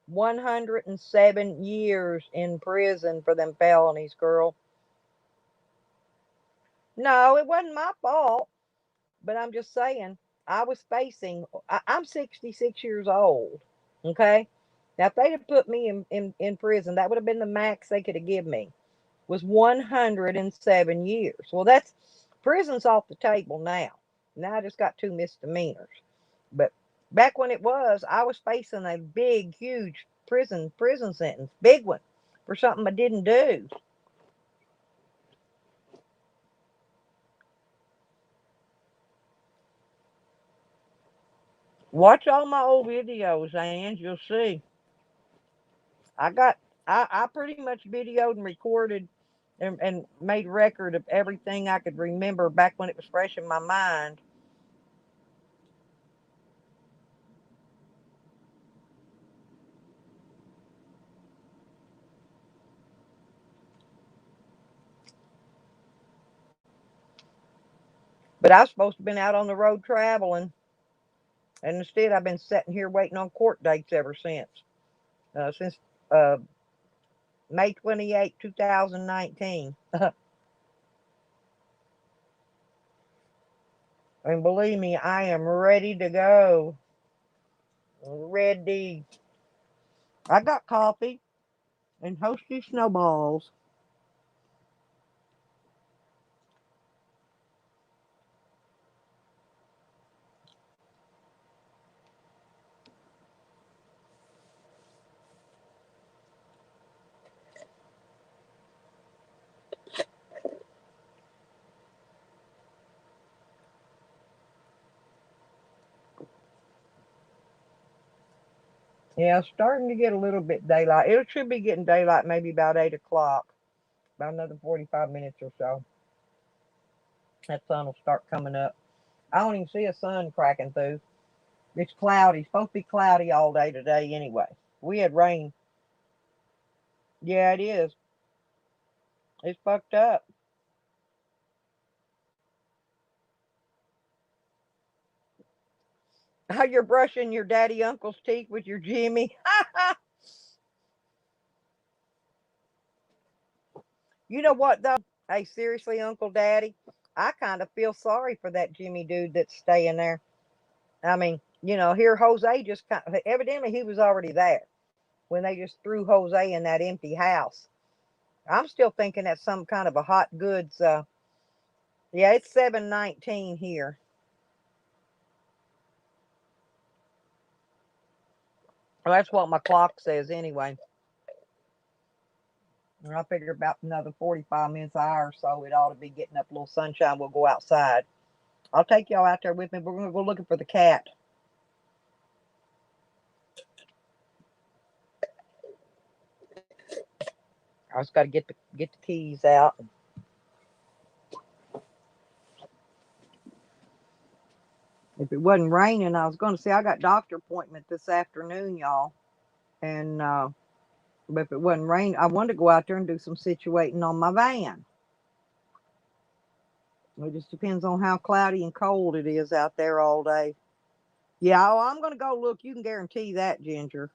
107 years in prison for them felonies, girl. No, it wasn't my fault, but I'm just saying, I was I'm 66 years old, okay? Now, if they'd have put me in prison, that would have been the max they could have given me, was 107 years. Well, prison's off the table now. Now I just got two misdemeanors. But back when I was facing a big, huge prison sentence, big one, for something I didn't do. Watch all my old videos, and you'll see. I got I pretty much videoed and recorded and made record of everything I could remember back when it was fresh in my mind. But I was supposed to have been out on the road traveling, and instead I've been sitting here waiting on court dates ever since uh, May 28, 2019. And believe me, I am ready to go. Ready. I got coffee and Hosty snowballs. Yeah, starting to get a little bit daylight. It should be getting daylight maybe about 8 o'clock. About another 45 minutes or so. That sun will start coming up. I don't even see a sun cracking through. It's cloudy. It's supposed to be cloudy all day today anyway. We had rain. Yeah, it is. It's fucked up. How you're brushing your daddy uncle's teeth with your Jimmy. You know what though? Hey, seriously, Uncle Daddy, I kind of feel sorry for that Jimmy dude that's staying there. I mean, here Jose just evidently he was already there when they just threw Jose in that empty house. I'm still thinking that's some kind of a hot goods. Yeah, it's 7:19 here. Well, that's what my clock says anyway. And I figure about another 45 minutes, an hour or so, it ought to be getting up a little sunshine. We'll go outside. I'll take y'all out there with me. We're going to go looking for the cat. I just got to get the keys out. If it wasn't raining, I was going to say I got doctor appointment this afternoon, y'all. And but if it wasn't raining, I wanted to go out there and do some situating on my van. It just depends on how cloudy and cold it is out there all day. Yeah, oh, I'm going to go look. You can guarantee that, Ginger.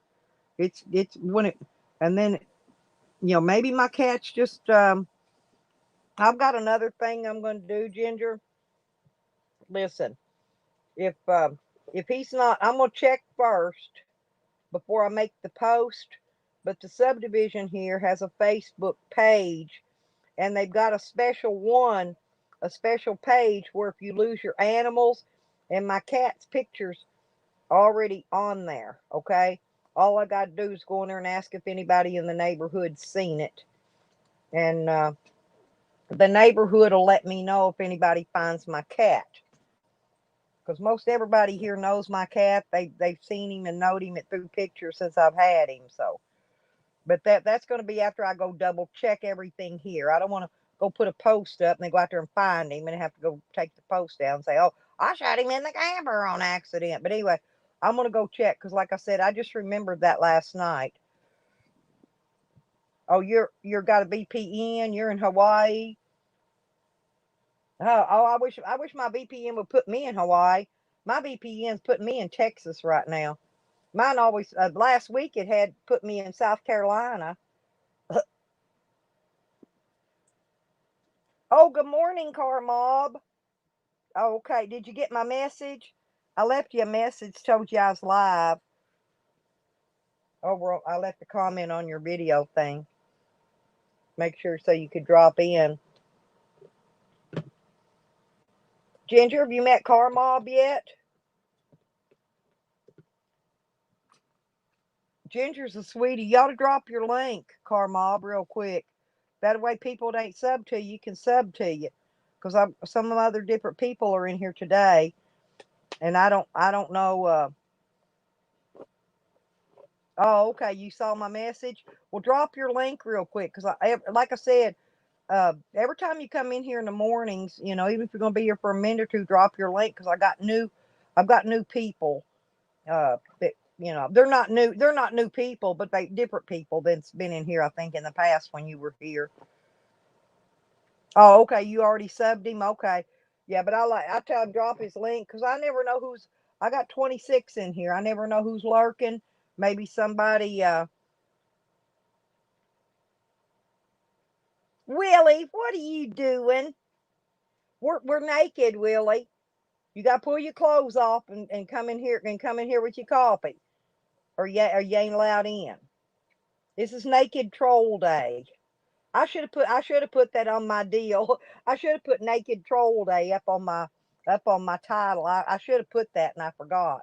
It's when it, and then maybe my cat's just. I've got another thing I'm going to do, Ginger. Listen, if if he's not, I'm going to check first before I make the post. But the subdivision here has a Facebook page, and they've got a special page where if you lose your animals, and my cat's pictures already on there. Okay, all I got to do is go in there and ask if anybody in the neighborhood's seen it. And the neighborhood will let me know if anybody finds my cat. Because most everybody here knows my cat. They've seen him and knowed him through pictures since I've had him. So, but that's going to be after I go double check everything here. I don't want to go put a post up and then go out there and find him and have to go take the post down and say, "Oh, I shot him in the camper on accident." But anyway, I'm going to go check because, like I said, I just remembered that last night. Oh, you're got a VPN. You're in Hawaii. Oh, I wish my VPN would put me in Hawaii. My VPN's putting me in Texas right now. Mine always last week it had put me in South Carolina. Oh, good morning, Car Mob. Oh, okay, did you get my message? I left you a message, told you I was live. Over, I left a comment on your video thing. Make sure so you could drop in. Ginger, have you met Car Mob yet? Ginger's a sweetie. You ought to drop your link, Car Mob, real quick. That way people that ain't sub to you can sub to you. Because some of other different people are in here today. And I don't know. Oh, okay. You saw my message. Well, drop your link real quick, because like I said, every time you come in here in the mornings, even if you're gonna be here for a minute or two, drop your link, because I've got new people. That they're not new people, but they different people that's been in here. I think in the past when you were here. Oh, okay. You already subbed him. Okay. Yeah, but I tell him drop his link, because I never know who's. I got 26 in here. I never know who's lurking. Maybe somebody. Willie, what are you doing? We're naked, Willie. You got to pull your clothes off and come in here with your coffee, or you ain't allowed in. This is Naked Troll Day. I should have put that on my deal. I should have put Naked Troll Day up on my title. I should have put that and I forgot.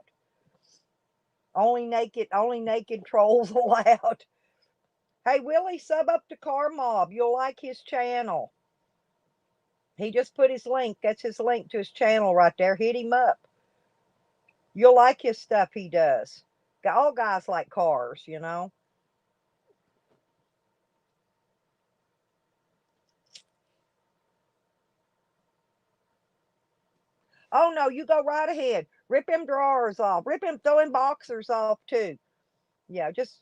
Only naked trolls allowed. Hey Willie, sub up to Car Mob. You'll like his channel. He just put his link. That's his link to his channel right there. Hit him up. You'll like his stuff he does. All guys like cars. Oh no, you go right ahead. Rip them drawers off. Rip him throwing boxers off too. Yeah, just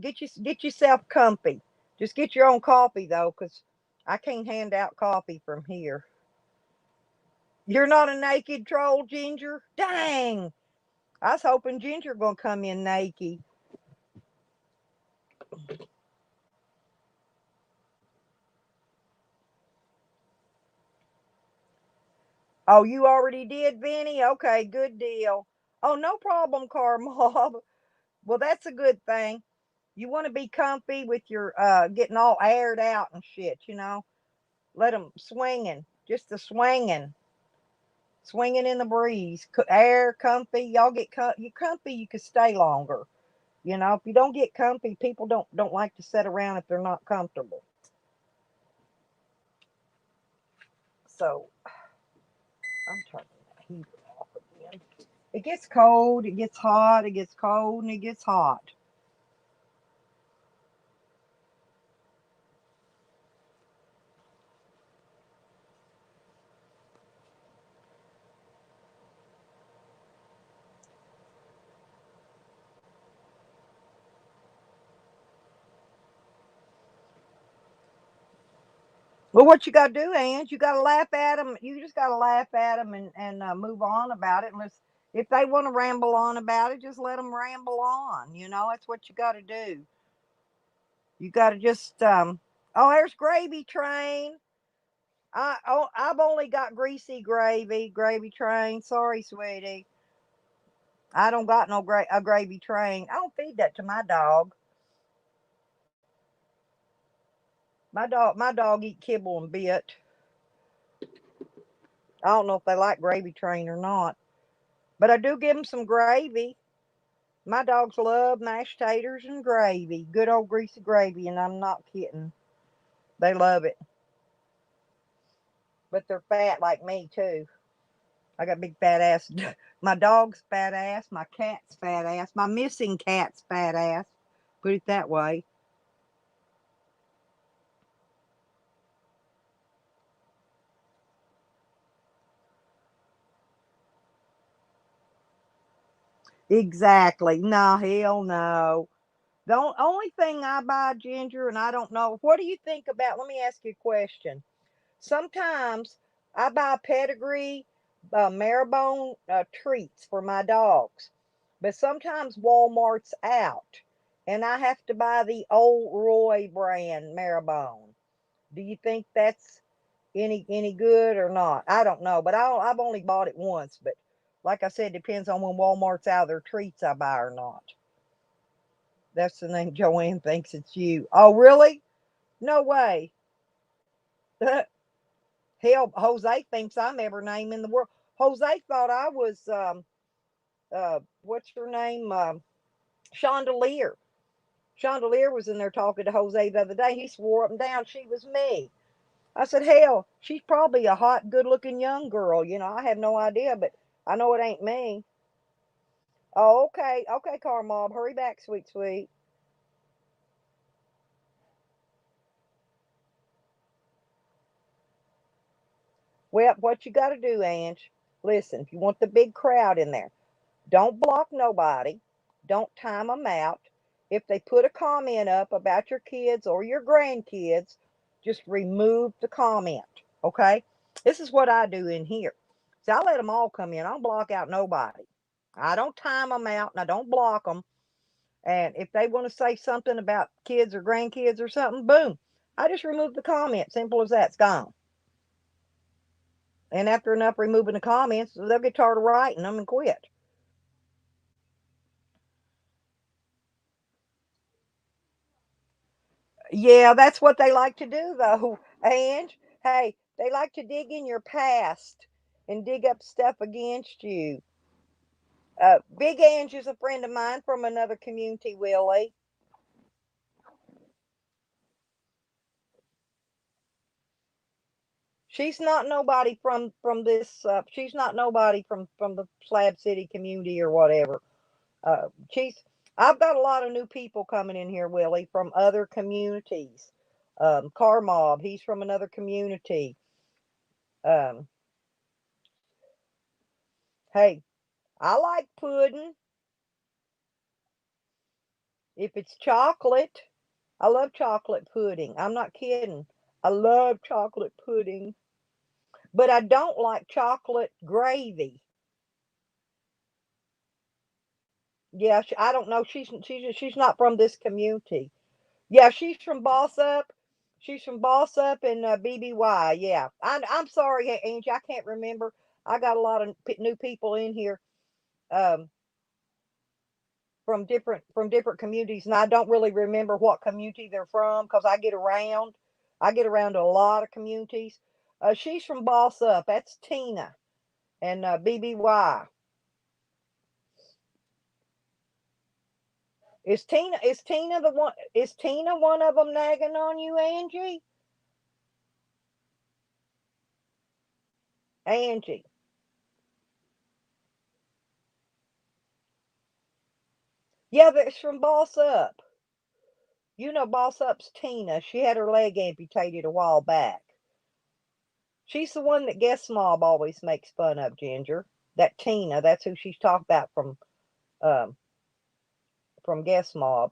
get yourself comfy. Just get your own coffee though, because I can't hand out coffee from here. You're not a naked troll, Ginger? Dang. I was hoping Ginger gonna come in naked. Oh, you already did, Vinny? Okay, good deal. Oh, no problem, Car Mob. Well, that's a good thing. You want to be comfy with your getting all aired out and shit. Let them swinging, just the swinging in the breeze. Air, comfy. Y'all you comfy, you can stay longer. If you don't get comfy, people don't like to sit around if they're not comfortable. So I'm turning that heater off again. It gets cold, it gets hot, it gets cold, and it gets hot. Well, what you got to do, Ange, you got to laugh at them. You just got to laugh at them and move on about it. Unless if they want to ramble on about it, just let them ramble on. That's what you got to do. You got to just Oh, there's Gravy Train. I've only got greasy gravy train. Sorry, sweetie. I don't got no a gravy train. I don't feed that to my dog. My dog eat kibble and bit. I don't know if they like gravy train or not, but I do give them some gravy. My dogs love mashed taters and gravy, good old greasy gravy, and I'm not kidding. They love it, but they're fat like me too. I got big fat ass. My dog's fat ass. My cat's fat ass. My missing cat's fat ass. Put it that way. Exactly. No, hell no. The only thing I buy, Ginger, and I don't know, what do you think about? Let me ask you a question. Sometimes I buy pedigree, marrowbone treats for my dogs, but sometimes Walmart's out, and I have to buy the Old Roy brand marrowbone. Do you think that's any good or not? I don't know, but I've only bought it once. But like I said, depends on when Walmart's out of their treats I buy or not. That's the name. Joanne thinks it's you. Oh, really? No way. Hell, Jose thinks I'm every name in the world. Jose thought I was what's her name? Chandelier. Chandelier was in there talking to Jose the other day. He swore up and down she was me. I said, hell, she's probably a hot, good looking young girl. I have no idea, but I know it ain't me. Oh, okay. Okay, Car Mob. Hurry back, sweet, sweet. Well, what you got to do, Ange, listen, if you want the big crowd in there, don't block nobody. Don't time them out. If they put a comment up about your kids or your grandkids, just remove the comment. Okay? This is what I do in here. So I let them all come in. I don't block out nobody. I don't time them out and I don't block them. And if they want to say something about kids or grandkids or something, boom, I just remove the comment. Simple as that. It's gone. And after enough removing the comments, they'll get tired of writing them and quit. Yeah, that's what they like to do, though. And hey, they like to dig in your past and dig up stuff against you. Big Ange is a friend of mine from another community, Willie. She's not nobody from this. She's not nobody from the Slab City community or whatever. She's. I've got a lot of new people coming in here, Willie, from other communities. Car Mob, he's from another community. Um, hey, I like pudding. If it's chocolate, I love chocolate pudding. I'm not kidding. I love chocolate pudding, but I don't like chocolate gravy. Yeah, I don't know. She's not from this community. Yeah, she's from Boss Up. She's from Boss Up and BBY. Yeah, I'm sorry, Angie. I can't remember. I got a lot of new people in here. Um, from different communities, and I don't really remember what community they're from because I get around. I get around to a lot of communities. She's from Boss Up. That's Tina and BBY. Is Tina the one? Is Tina one of them nagging on you, Angie? Angie. Yeah, that's from Boss Up. You know, Boss Up's Tina. She had her leg amputated a while back. She's the one that Guest Mob always makes fun of, Ginger. That Tina. That's who she's talking about um, from Guest Mob.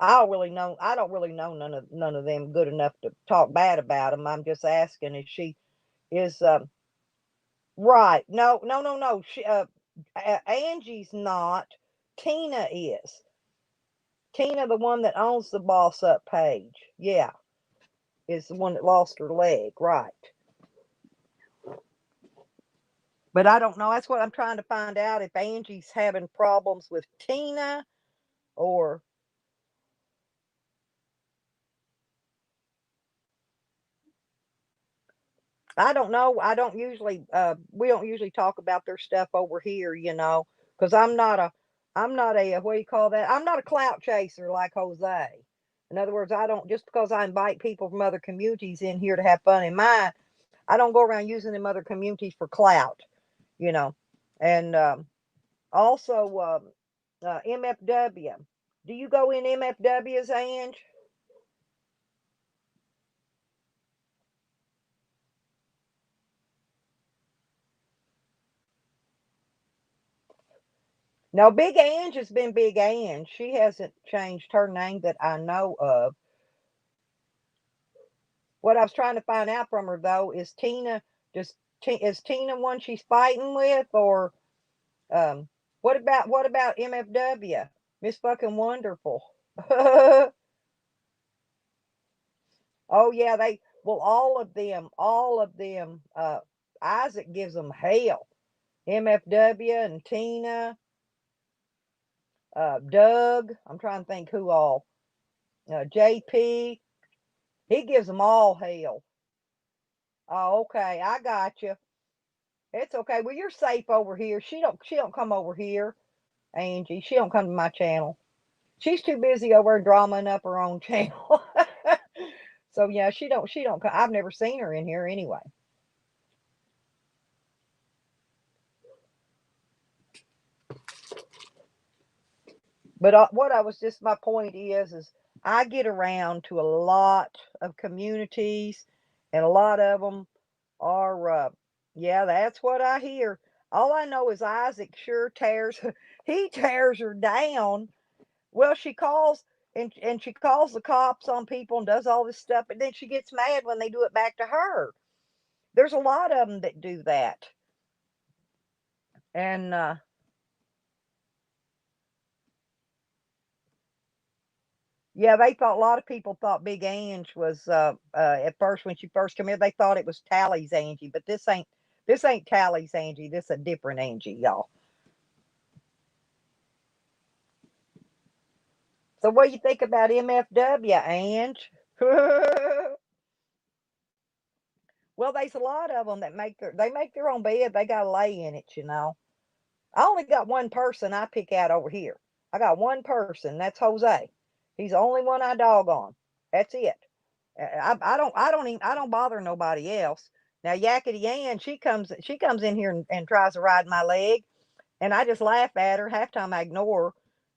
I don't really know none of them good enough to talk bad about them. I'm just asking if she is right. No, no, no, no. Angie's not. Tina is. Tina, the one that owns the Boss Up page. Yeah, is the one that lost her leg. Right. But I don't know. That's what I'm trying to find out if Angie's having problems with Tina or I don't know. We don't usually talk about their stuff over here, because I'm not a what do you call that? I'm not a clout chaser like Jose. In other words, I don't, just because I invite people from other communities in here to have fun in mine, I don't go around using them other communities for clout, you know. And also, MFW. Do you go in MFWs, Ange? No, Big Ange has been Big Ange. She hasn't changed her name that I know of. What I was trying to find out from her though is Tina just is Tina one she's fighting with, or um, what about MFW? Miss fucking wonderful. Oh yeah, they well all of them. Isaac gives them hell. MFW and Tina, Doug. I'm trying to think who all. JP. He gives them all hell. Oh, okay, I got you. It's okay. Well, you're safe over here. She don't come over here, Angie. She don't come to my channel. She's too busy over dramaing up her own channel. So yeah, she don't come. I've never seen her in here anyway. But what I was just my point is I get around to a lot of communities, and a lot of them are yeah, that's what I hear. All I know is Isaac sure tears he tears her down. Well, she calls and she calls the cops on people and does all this stuff, and then she gets mad when they do it back to her. There's a lot of them that do that. And yeah, they thought a lot of people thought Big Ange was at first when she first came here, they thought it was Tally's Angie, but this ain't Tally's Angie. This is a different Angie, y'all. So what do you think about MFW, Ange? Well, there's a lot of them that make their own bed. They got to lay in it, you know. I only got one person I pick out over here. I got one person. That's Jose. He's the only one I dog on. That's it. I don't bother nobody else. Now Yakety Ann, she comes in here and tries to ride my leg, and I just laugh at her. Half time I ignore her,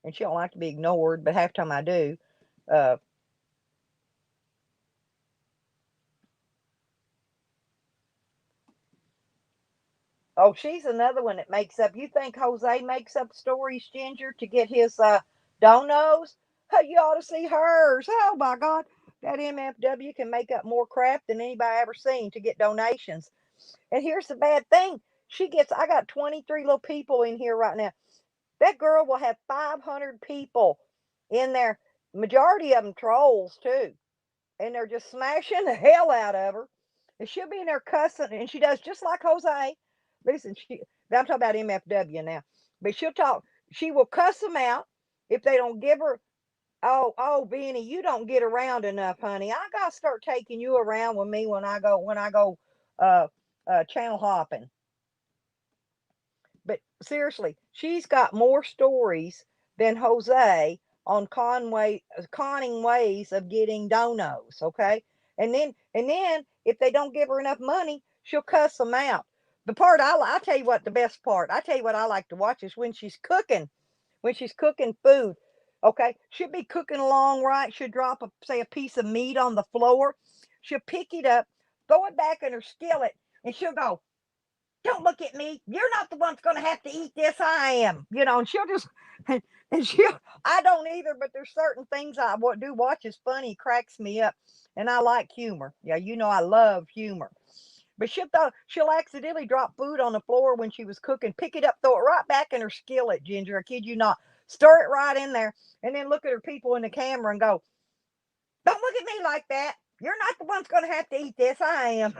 and she don't like to be ignored, but half time I do. Uh, oh, she's another one that makes up. You think Jose makes up stories, Ginger, to get his donos? Hey, you ought to see hers. Oh my God, that MFW can make up more crap than anybody ever seen to get donations. And here's the bad thing. I got 23 little people in here right now. That girl will have 500 people in there. Majority of them trolls too. And they're just smashing the hell out of her. And she'll be in there cussing, and she does just like Jose. Listen, I'm talking about MFW now. But she will cuss them out if they don't give her. Oh, Benny, you don't get around enough, honey. I gotta start taking you around with me when I go uh channel hopping. But seriously, she's got more stories than Jose on conning ways of getting donos. Okay, and then if they don't give her enough money, she'll cuss them out. The part I tell you what, the best part, I tell you what I like to watch is when she's cooking food. Okay, she'll be cooking along right. She'll drop say a piece of meat on the floor. She'll pick it up, throw it back in her skillet, and she'll go, don't look at me. You're not the one's going to have to eat this. I am, and she'll just, and she'll, I don't either, but there's certain things I do watch is funny, cracks me up. And I like humor. Yeah, I love humor. But she'll accidentally drop food on the floor when she was cooking, pick it up, throw it right back in her skillet, Ginger. I kid you not. Stir it right in there, and then look at her people in the camera and go, don't look at me like that. You're not the one's going to have to eat this. I am.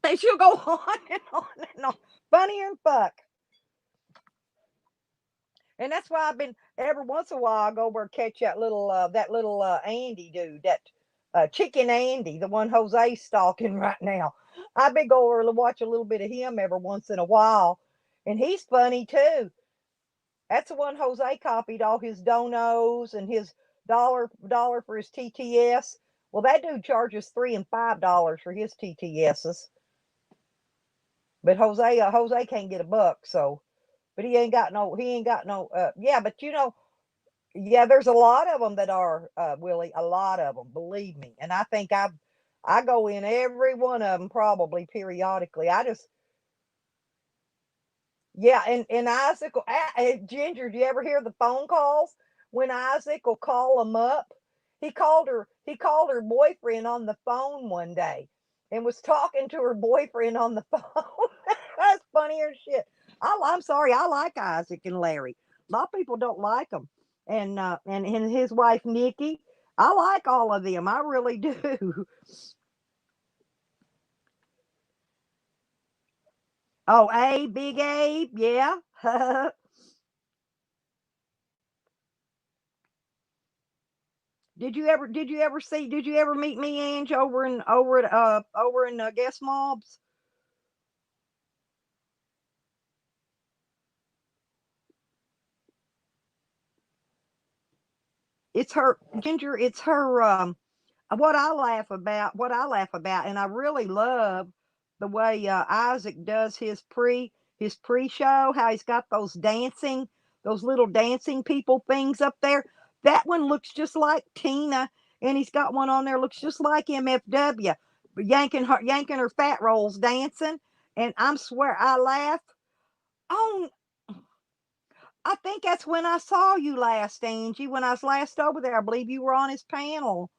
And she'll go on and on and on. Funnier and fuck. And that's why I've been every once in a while I go over and catch that little Andy dude, that chicken Andy, the one Jose's stalking right now. I've been go over and watch a little bit of him every once in a while. And he's funny too. That's the one Jose copied all his donos and his dollar for his TTS. Well, that dude charges $3 and $5 for his TTSs, but Jose can't get a buck. So, but he ain't got no. Yeah, but yeah, there's a lot of them that are Willie. A lot of them, believe me. And I think I go in every one of them probably periodically. I just Yeah, and Isaac will, Ginger, do you ever hear the phone calls when Isaac will call them up? He called her boyfriend on the phone one day and was talking to her boyfriend on the phone. That's funny as shit. I'm sorry, I like Isaac and Larry. A lot of people don't like them, and his wife Nikki. I like all of them. I really do. Oh, Big Abe, yeah. Did you ever meet me, Ange, over in Guest Mobs? It's her Ginger, it's her what I laugh about, and I really love the way Isaac does his pre-show, how he's got those little dancing people things up there. That one looks just like Tina, and he's got one on there looks just like MFW, yanking her fat rolls dancing, and I'm swear I laugh. Oh, I think that's when I saw you last, Angie. When I was last over there, I believe you were on his panel.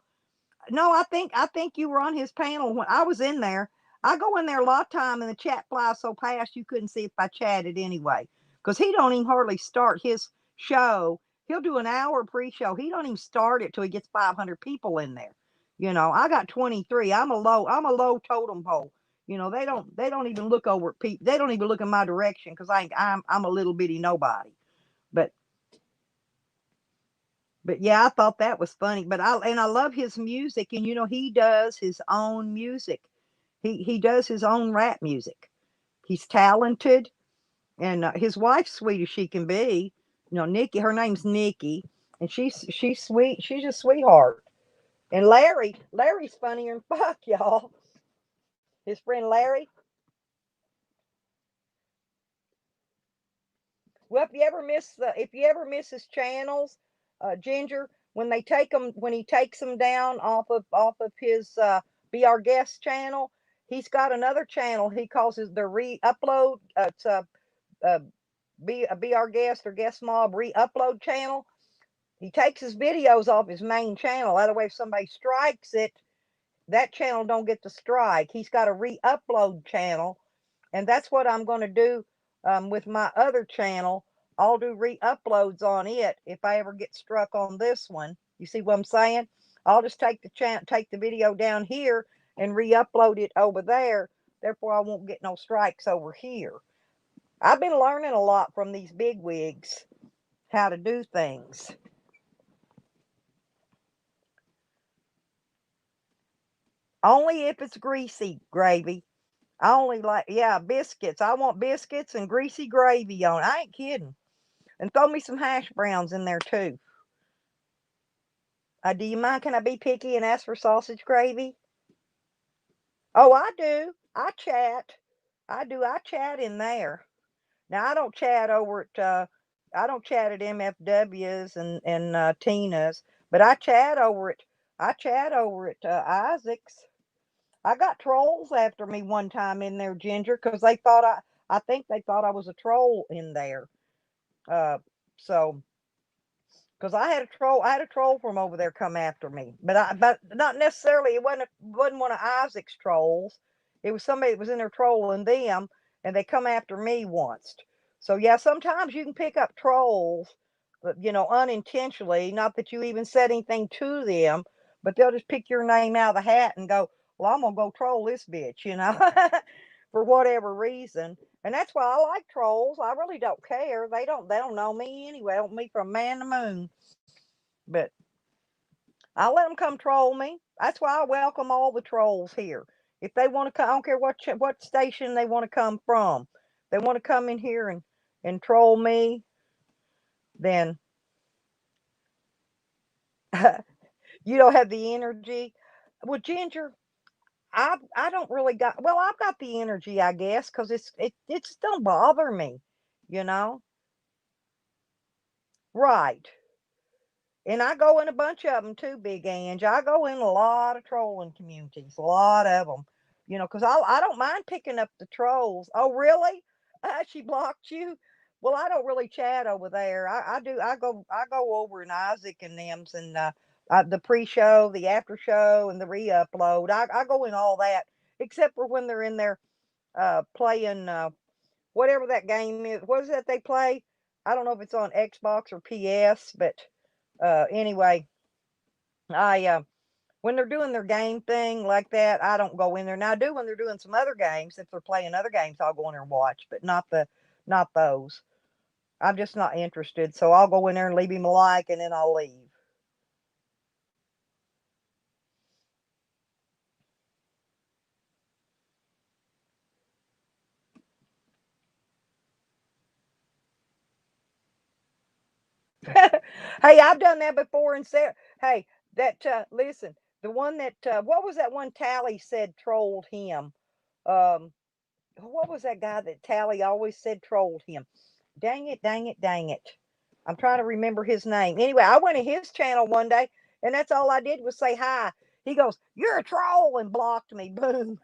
No, I think you were on his panel when I was in there. I go in there a lot of time, and the chat flies so fast you couldn't see if I chatted anyway. Because he don't even hardly start his show. He'll do an hour pre-show. He don't even start it till he gets 500 people in there. I got 23. I'm a low totem pole. They don't even look over at people. They don't even look in my direction because I'm a little bitty nobody. But but yeah, I thought that was funny. I love his music, and he does his own music. He does his own rap music. He's talented, and his wife's sweet as she can be. Nikki, her name's Nikki, and she's sweet. She's a sweetheart. And Larry's funnier than fuck, y'all. His friend Larry. Well, if you ever miss his channels, Ginger, when he takes them down off of his Be Our Guest channel, he's got another channel he calls his the re-upload. It's a Be Our Guest or Guest Mob re-upload channel. He takes his videos off his main channel. That way, if somebody strikes it, that channel don't get the strike. He's got a re-upload channel, and that's what I'm going to do with my other channel. I'll do re-uploads on it if I ever get struck on this one. You see what I'm saying? I'll just take the video down here and re-upload it over there. Therefore, I won't get no strikes over here. I've been learning a lot from these big wigs how to do things. Only if it's greasy gravy. I only like, yeah, biscuits. I want biscuits and greasy gravy on it. I ain't kidding. And throw me some hash browns in there too. Do you mind? Can I be picky and ask for sausage gravy? Oh, I do. I chat. I do. I chat in there. Now I don't chat at MFWs and Tina's, but I chat over at Isaac's. I got trolls after me one time in there, Ginger, because I think they thought I was a troll in there. Uh, so because I had a troll from over there come after me, but not necessarily. It wasn't one of Isaac's trolls. It was somebody that was in there trolling them, and they come after me once. So yeah, sometimes you can pick up trolls, unintentionally. Not that you even said anything to them, but they'll just pick your name out of the hat and go, "Well, I'm gonna go troll this bitch," for whatever reason. And that's why I like trolls. I really don't care. They don't know me anyway. They don't know me from man to moon. But I'll let them come troll me. That's why I welcome all the trolls here. If they want to come, I don't care what station they want to come from. They want to come in here and troll me, then You don't have the energy. Well, Ginger, I don't really got. Well, I've got the energy, I guess, because it just don't bother me, you know. Right. And I go in a bunch of them too, Big Ange. I go in a lot of trolling communities, a lot of them, because I don't mind picking up the trolls. Oh, really? She blocked you? Well, I don't really chat over there. I do. I go over in Isaac and them's and the pre-show, the after show, and the re-upload. I go in all that, except for when they're in there playing whatever that game is. What is that they play? I don't know if it's on Xbox or PS, but anyway, I when they're doing their game thing like that, I don't go in there. Now I do when they're doing some other games. If they're playing other games, I'll go in there and watch, but not those. I'm just not interested. So I'll go in there and leave him a like, and then I'll leave. Hey, I've done that before and said, hey, that listen, the one that what was that one Tally said trolled him? Um, what was that guy that Tally always said trolled him? Dang it, dang it, dang it. I'm trying to remember his name. Anyway, I went to his channel one day and that's all I did was say hi. He goes, "You're a troll," and blocked me. Boom.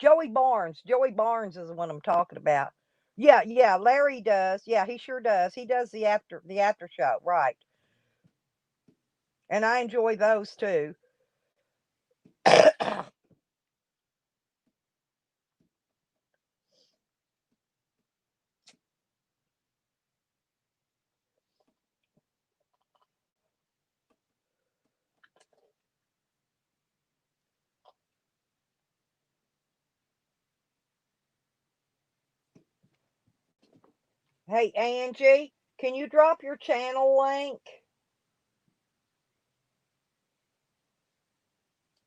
Joey Barnes. Joey Barnes is the one I'm talking about. Yeah, yeah, Larry does. Yeah, he sure does. He does the after show, right. And I enjoy those too. Hey Angie, can you drop your channel link?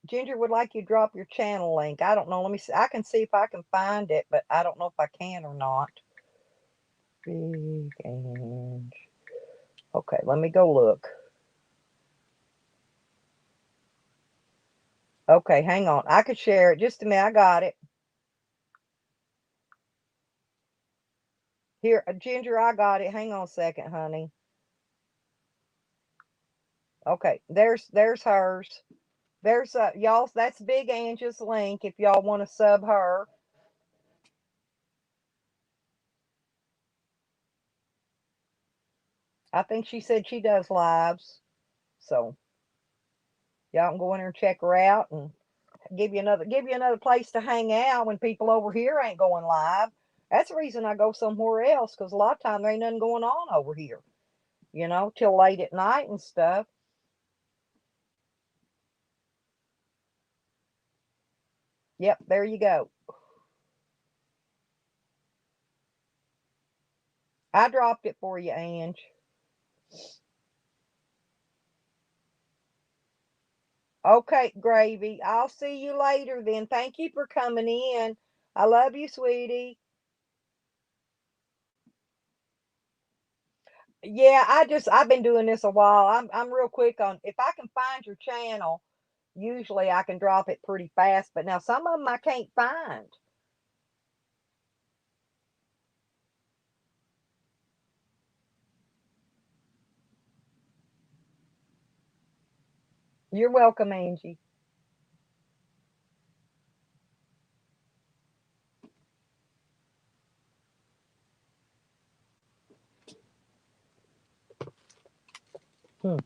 Ginger would like you to drop your channel link. I don't know. Let me see. I can see if I can find it, but I don't know if I can or not. Big and okay, let me go look. Okay, hang on. I could share it. Just a minute. I got it. Here, Ginger, I got it. Hang on a second, honey. Okay, there's hers. There's y'all. That's Big Angie's link. If y'all want to sub her, I think she said she does lives. So y'all can go in there and check her out and give you another place to hang out when people over here ain't going live. That's the reason I go somewhere else because a lot of time there ain't nothing going on over here. Till late at night and stuff. Yep, there you go. I dropped it for you, Ange. Okay, Gravy. I'll see you later then. Thank you for coming in. I love you, sweetie. Yeah, I've been doing this a while. I'm real quick on if I can find your channel, usually I can drop it pretty fast, but now some of them I can't find. You're welcome, Angie. Hmm.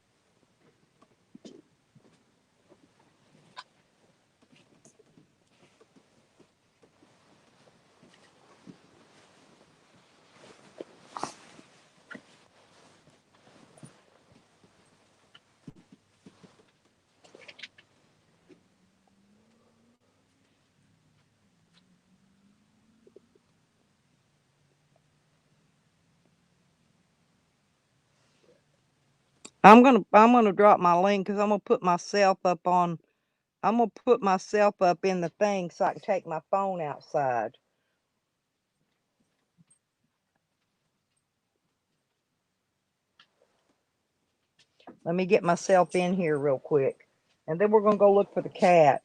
I'm gonna drop my link because I'm gonna put myself up in the thing so I can take my phone outside. Let me get myself in here real quick. And then we're going to go look for the cat.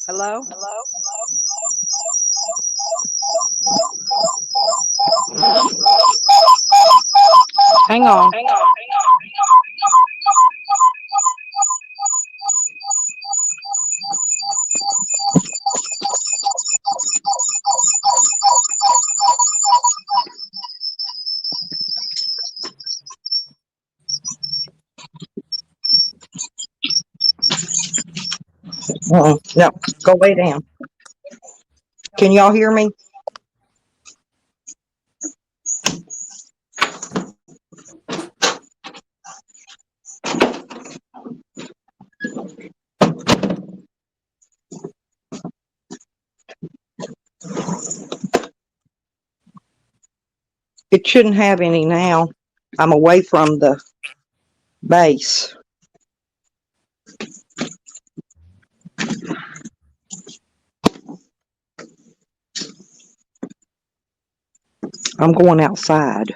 Hello? Hang on. No, go lay down. Can y'all hear me? It shouldn't have any now. I'm away from the base. I'm going outside.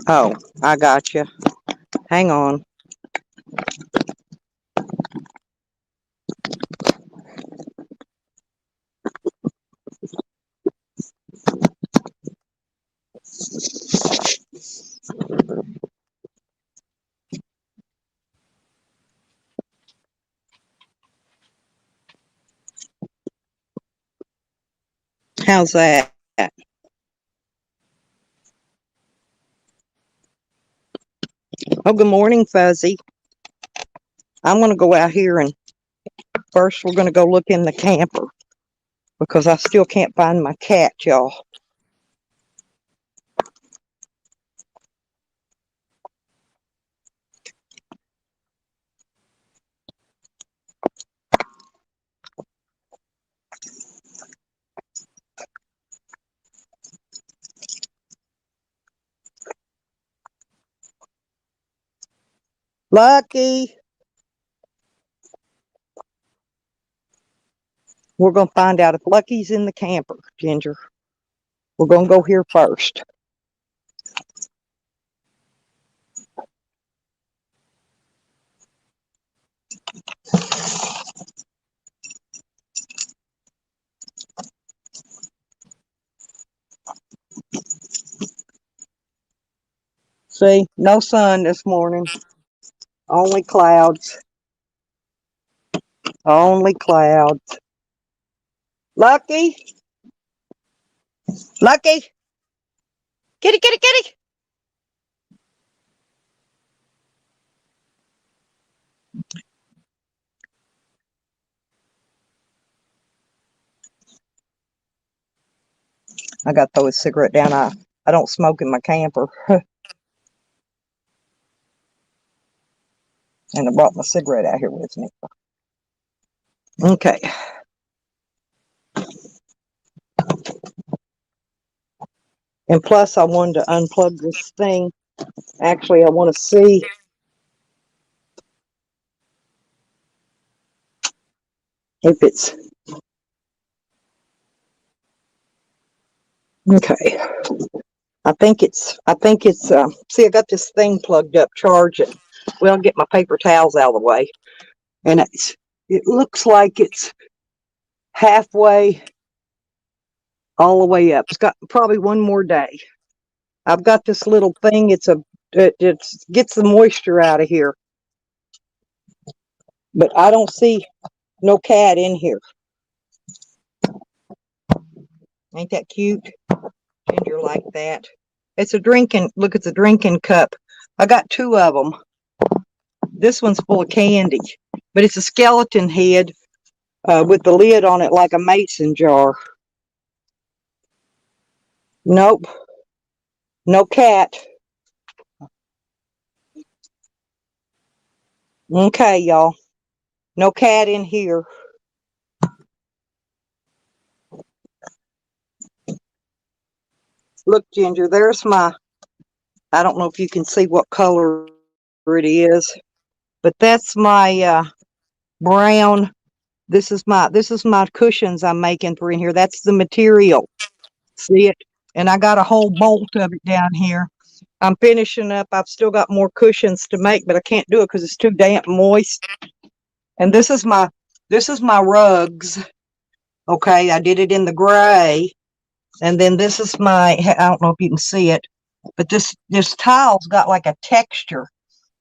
Oh, I got you. Hang on. How's that? Oh, good morning, Fuzzy. I'm going to go out here and first we're going to go look in the camper because I still can't find my cat, y'all. Lucky. We're going to find out if Lucky's in the camper, Ginger. We're going to go here first. See, no sun this morning. Only clouds. Only clouds. Lucky. Lucky. Kitty, kitty, kitty. I got to throw his cigarette down. I don't smoke in my camper. And I brought my cigarette out here with me. Okay. And plus, I wanted to unplug this thing. Actually, I want to see if it's okay. I I think it's, see, I got this thing plugged up charging. Well, I'll get my paper towels out of the way. And it looks like it's halfway all the way up. It's got probably one more day. I've got this little thing. It gets the moisture out of here. But I don't see no cat in here. Ain't that cute? Ginger like that. It's a drinking, look, it's a drinking cup. I got two of them. This one's full of candy, but it's a skeleton head with the lid on it like a mason jar. Nope. No cat. Okay, y'all. No cat in here. Look, Ginger, there's my, I don't know if you can see what color it is, but that's my brown. This is my cushions I'm making for in here. That's the material. See it? And I got a whole bolt of it down here. I'm finishing up. I've still got more cushions to make, but I can't do it because it's too damp moist. And this is my rugs. Okay, I did it in the gray. And then this is my, I don't know if you can see it, but this tile's got like a texture.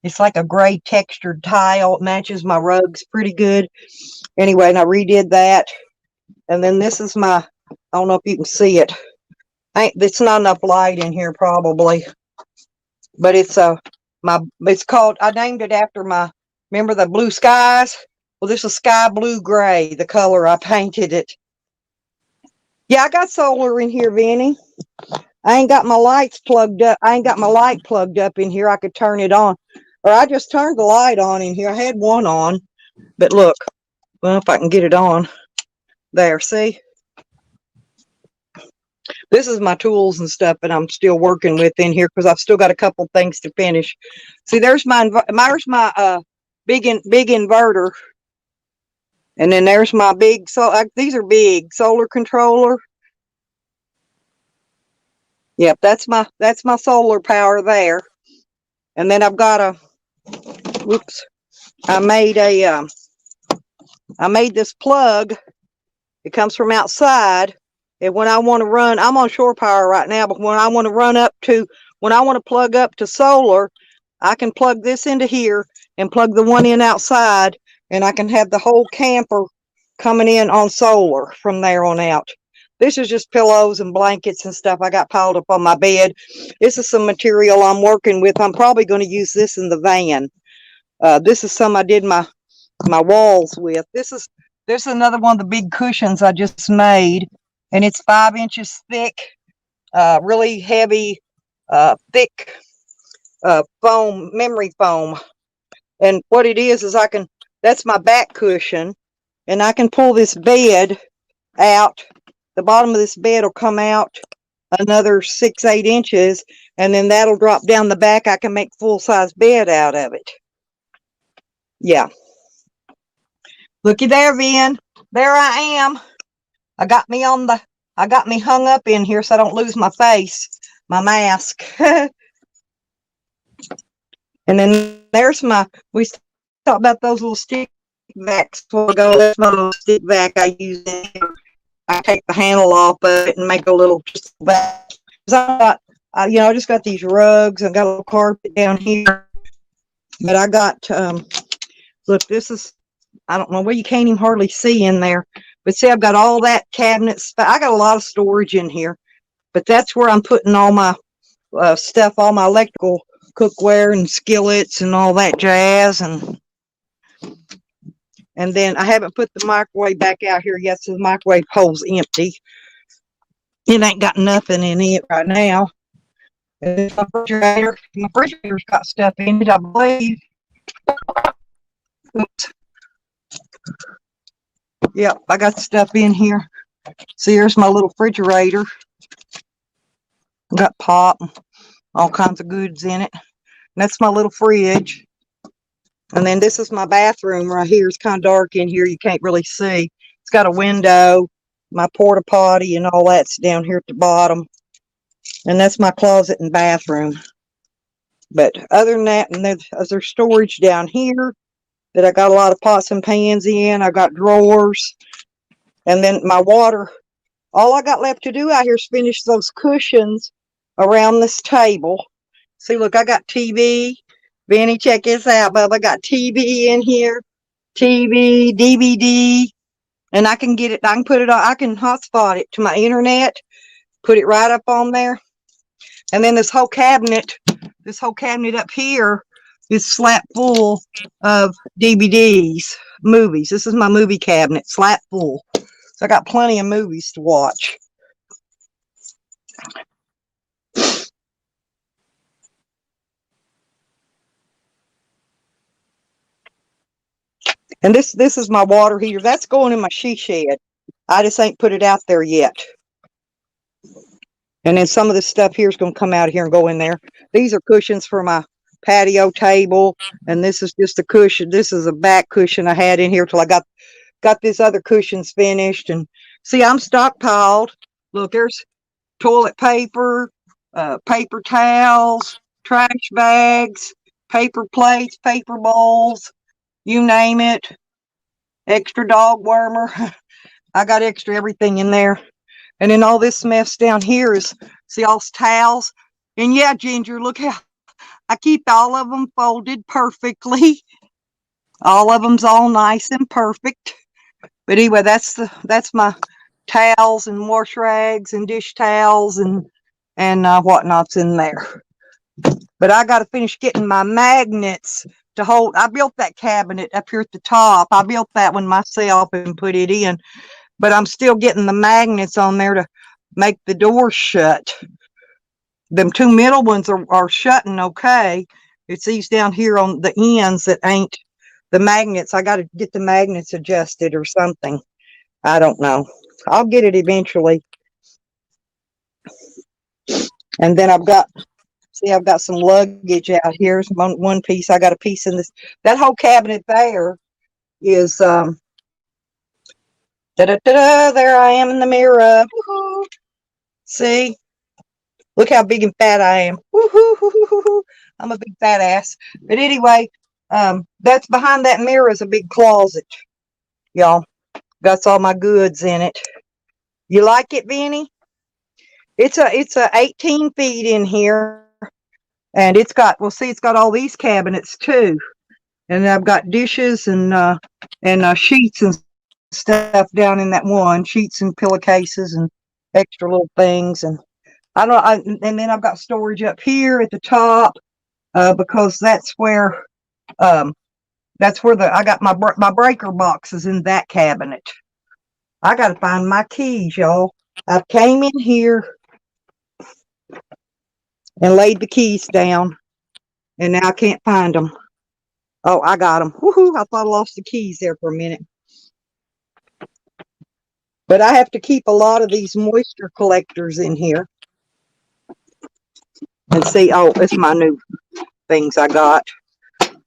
It's like a gray textured tile. It matches my rugs pretty good. Anyway, and I redid that. And then this is my, I don't know if you can see it. It's not enough light in here probably. But it's it's called, I named it after remember the blue skies? Well, this is sky blue gray, the color I painted it. Yeah, I got solar in here, Vinny. I ain't got my lights plugged up. I ain't got my light plugged up in here. I could turn it on. Or I just turned the light on in here. I had one on. But look, well, if I can get it on. There, see? This is my tools and stuff that I'm still working with in here because I've still got a couple things to finish. See, there's my big inverter. And then there's my big, these are big solar controller. Yep, that's my solar power there. And then I've got I made this plug. It comes from outside. And when I want to run, I'm on shore power right now, but when I want to plug up to solar, I can plug this into here and plug the one in outside, and I can have the whole camper coming in on solar from there on out. This is just pillows and blankets and stuff I got piled up on my bed. This is some material I'm working with. I'm probably going to use this in the van. This is some I did my walls with. This is another one of the big cushions I just made, and it's 5 inches thick, really heavy, thick foam, memory foam. And what it is that's my back cushion, and I can pull this bed out. The bottom of this bed will come out another 6-8 inches, and then that'll drop down the back. I can make full-size bed out of it. Yeah. Looky there, Vin. There I am. I got me hung up in here so I don't lose my face, my mask. And then there's we talked about those little stick vacs before we go. That's my little stick vac I use in here. I take the handle off of it and make a little vac. I just got these rugs. I got a little carpet down here. But I got, look, this is, I don't know, well, you can't even hardly see in there. But see, I've got all that cabinets. I got a lot of storage in here. But that's where I'm putting all my stuff, all my electrical cookware and skillets and all that jazz. And then I haven't put the microwave back out here yet, so the microwave hole's empty. It ain't got nothing in it right now. And my refrigerator's got stuff in it, I believe. Oops. Yep, I got stuff in here. See, here's my little refrigerator. Got pop, all kinds of goods in it. And that's my little fridge. And then this is my bathroom right here. It's kind of dark in here. You can't really see. It's got a window, my porta potty, and all that's down here at the bottom. And that's my closet and bathroom. But other than that, and there's storage down here that I got a lot of pots and pans in. I got drawers. And then my water, all I got left to do out here is finish those cushions around this table. See, look, I got TV. Benny, check this out, Bubba. I got TV in here. TV, DVD. And I can get it, I can put it on, I can hotspot it to my internet, put it right up on there. And then this whole cabinet up here is slap full of DVDs, movies. This is my movie cabinet, slap full. So I got plenty of movies to watch. And this is my water heater. That's going in my she shed. I just ain't put it out there yet. And then some of this stuff here is going to come out of here and go in there. These are cushions for my patio table. And this is just a cushion. This is a back cushion I had in here till I got this other cushions finished. And see, I'm stockpiled. Look, there's toilet paper, paper towels, trash bags, paper plates, paper bowls, you name it. Extra dog wormer. I got extra everything in there. And then all this mess down here is, see, all these towels. And yeah, Ginger, look how I keep all of them folded perfectly. All of them's all nice and perfect. But anyway, that's my towels and wash rags and dish towels and whatnot's in there. But I got to finish getting my magnets to hold. I built that cabinet up here at the top. I built that one myself and put it in. But I'm still getting the magnets on there to make the doors shut. Them two middle ones are shutting okay. It's these down here on the ends that ain't the magnets. I got to get the magnets adjusted or something. I don't know. I'll get it eventually. And then I've got some luggage out here. One piece. I got a piece in this. That whole cabinet there is there I am in the mirror. Woo-hoo. See? Look how big and fat I am. Woo-hoo. I'm a big fat ass. But anyway, that's behind that mirror is a big closet. Y'all. Got all my goods in it. You like it, Benny? It's a 18 feet in here. And it's got, well, see, it's got all these cabinets too. And I've got dishes and sheets and stuff down in that one, sheets and pillowcases and extra little things. And and then I've got storage up here at the top because that's where I got my breaker boxes in that cabinet. I got to find my keys, y'all. I came in here and laid the keys down, and now I can't find them. Oh, I got them. Woohoo! I thought I lost the keys there for a minute. But I have to keep a lot of these moisture collectors in here. And see, oh, it's my new things I got.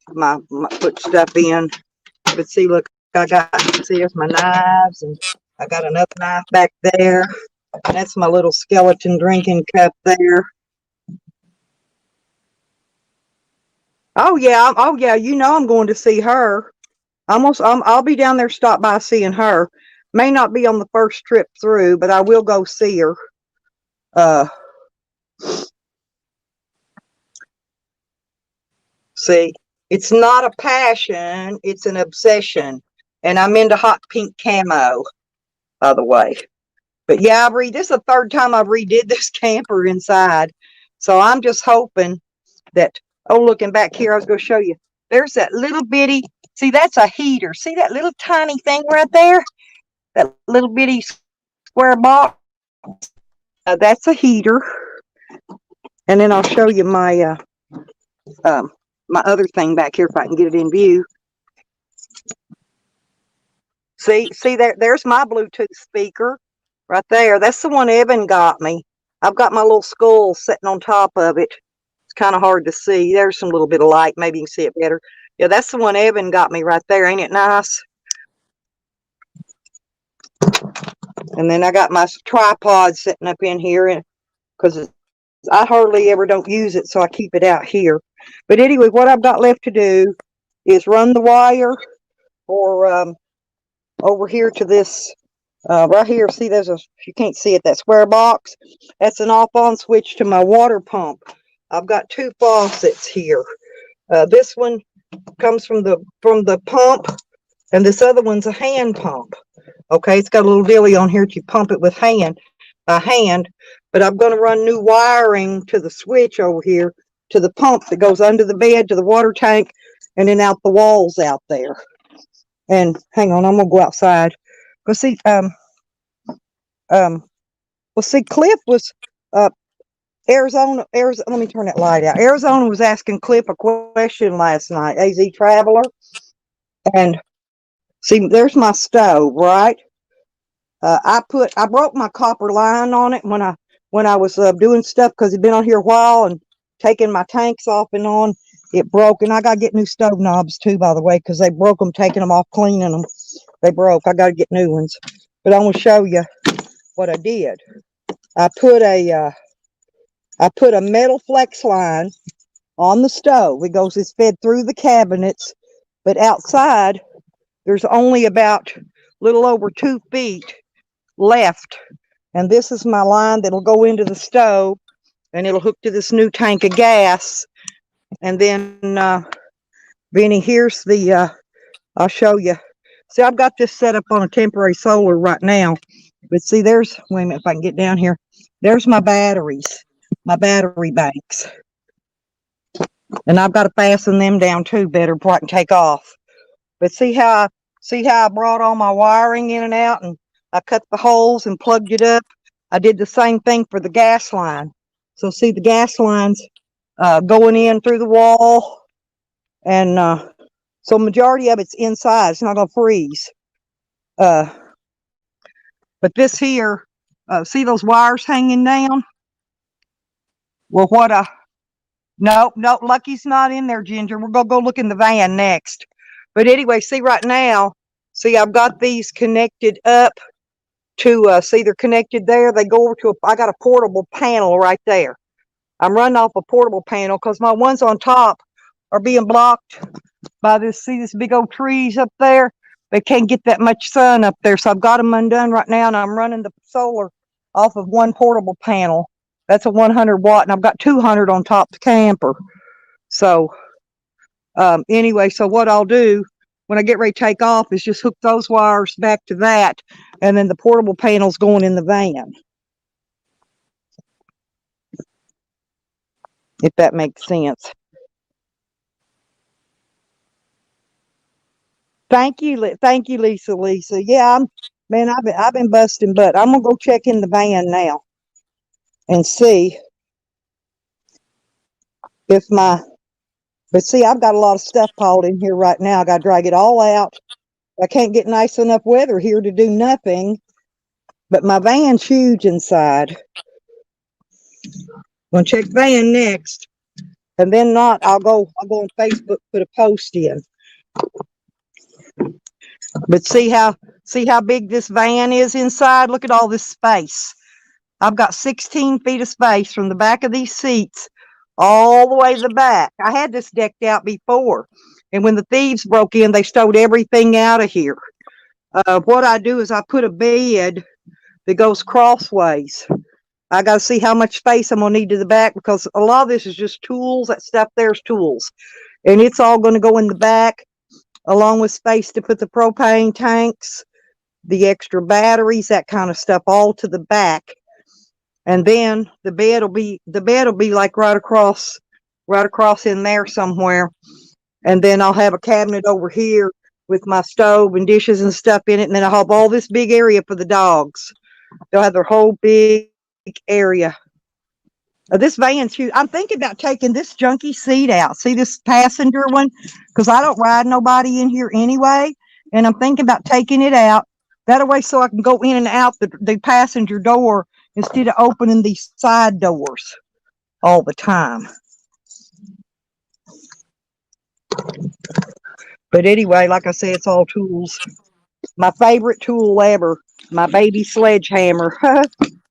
My put stuff in. But see, look, see, there's my knives, and I got another knife back there. That's my little skeleton drinking cup there. Oh yeah, you know I'm going to see her. I'll be down there, stop by seeing her. May not be on the first trip through, but I will go see her. See, it's not a passion, it's an obsession. And I'm into hot pink camo, by the way. But yeah, this is the third time I've redid this camper inside. So I'm just hoping that, oh, looking back here, I was going to show you. There's that little bitty, see, that's a heater. See that little tiny thing right there? That little bitty square box? That's a heater. And then I'll show you my my other thing back here if I can get it in view. See there's my Bluetooth speaker right there. That's the one Evan got me. I've got my little skull sitting on top of it. It's kind of hard to see. There's some little bit of light. Maybe you can see it better. Yeah, that's the one Evan got me right there. Ain't it nice? And then I got my tripod sitting up in here because I hardly ever don't use it, so I keep it out here. But anyway, what I've got left to do is run the wire or over here to this right here. See, there's a, you can't see it, that square box. That's an off-on switch to my water pump. I've got two faucets here. This one comes from the pump, and this other one's a hand pump. Okay, it's got a little dilly on here to pump it with hand by hand. But I'm going to run new wiring to the switch over here to the pump that goes under the bed to the water tank, and then out the walls out there. And hang on, I'm gonna go outside. Go see. Um. Well, see, Cliff was uh Arizona. Arizona. Let me turn that light out. Arizona was asking Cliff a question last night. AZ Traveler, and see, there's my stove, right? I broke my copper line on it when I was doing stuff because it'd been on here a while and taking my tanks off and on. It broke, and I got to get new stove knobs too, by the way, because they broke them taking them off, cleaning them. They broke. I got to get new ones. But I'm gonna show you what I did. I put a metal flex line on the stove. It's fed through the cabinets, but outside there's only about a little over 2 feet left. And this is my line that'll go into the stove, and it'll hook to this new tank of gas. And then, Benny, here's the, I'll show you. See, I've got this set up on a temporary solar right now. But see, there's, wait a minute if I can get down here. There's my batteries, my battery banks. And I've got to fasten them down too better before I can take off. But see how I brought all my wiring in and out, and I cut the holes and plugged it up. I did the same thing for the gas line. So see the gas lines going in through the wall, and so majority of it's inside. It's not gonna freeze. But this here, see those wires hanging down? Well, nope, Lucky's not in there, Ginger. We're gonna go look in the van next. But anyway, see right now, see I've got these connected up to, see they're connected there. They go over to, I got a portable panel right there. I'm running off a portable panel because my ones on top are being blocked by this big old trees up there. They can't get that much sun up there. So I've got them undone right now, and I'm running the solar off of one portable panel. That's a 100 watt, and I've got 200 on top the camper. So anyway, so what I'll do when I get ready to take off is just hook those wires back to that, and then the portable panel's going in the van. If that makes sense. Thank you, Lisa. Yeah, man, I've been busting butt. I'm gonna go check in the van now and see if my. But see, I've got a lot of stuff piled in here right now. I got to drag it all out. I can't get nice enough weather here to do nothing. But my van's huge inside. I'm gonna check van next, and then not. I'll go on Facebook, put a post in. But see how big this van is inside? Look at all this space. I've got 16 feet of space from the back of these seats all the way to the back. I had this decked out before, and when the thieves broke in, they stole everything out of here. What I do is I put a bed that goes crossways. I got to see how much space I'm going to need to the back, because a lot of this is just tools. That stuff there's tools, and it's all going to go in the back, along with space to put the propane tanks, the extra batteries, that kind of stuff, all to the back. And then the bed will be like right across in there somewhere. And then I'll have a cabinet over here with my stove and dishes and stuff in it. And then I'll have all this big area for the dogs. They'll have their whole big area. This van's huge. I'm thinking about taking this junky seat out. See this passenger one? Because I don't ride nobody in here anyway. And I'm thinking about taking it out. That way so I can go in and out the passenger door instead of opening these side doors all the time. But anyway, like I said, it's all tools. My favorite tool ever, my baby sledgehammer. I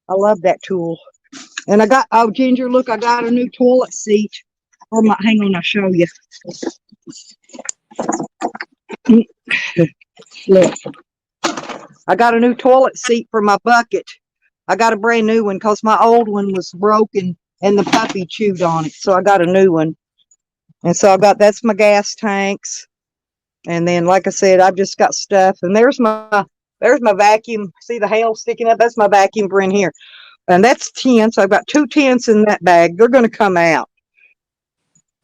love that tool. And I got, oh, Ginger, look, I got a new toilet seat. Oh my, hang on, I'll show you. Look, I got a new toilet seat for my bucket. I got a brand new one because my old one was broken and the puppy chewed on it. So I got a new one. And so I got, that's my gas tanks. And then, like I said, I've just got stuff. And there's my vacuum. See the hail sticking up? That's my vacuum for in here. And that's 10. So I've got 2 tents in that bag. They're going to come out.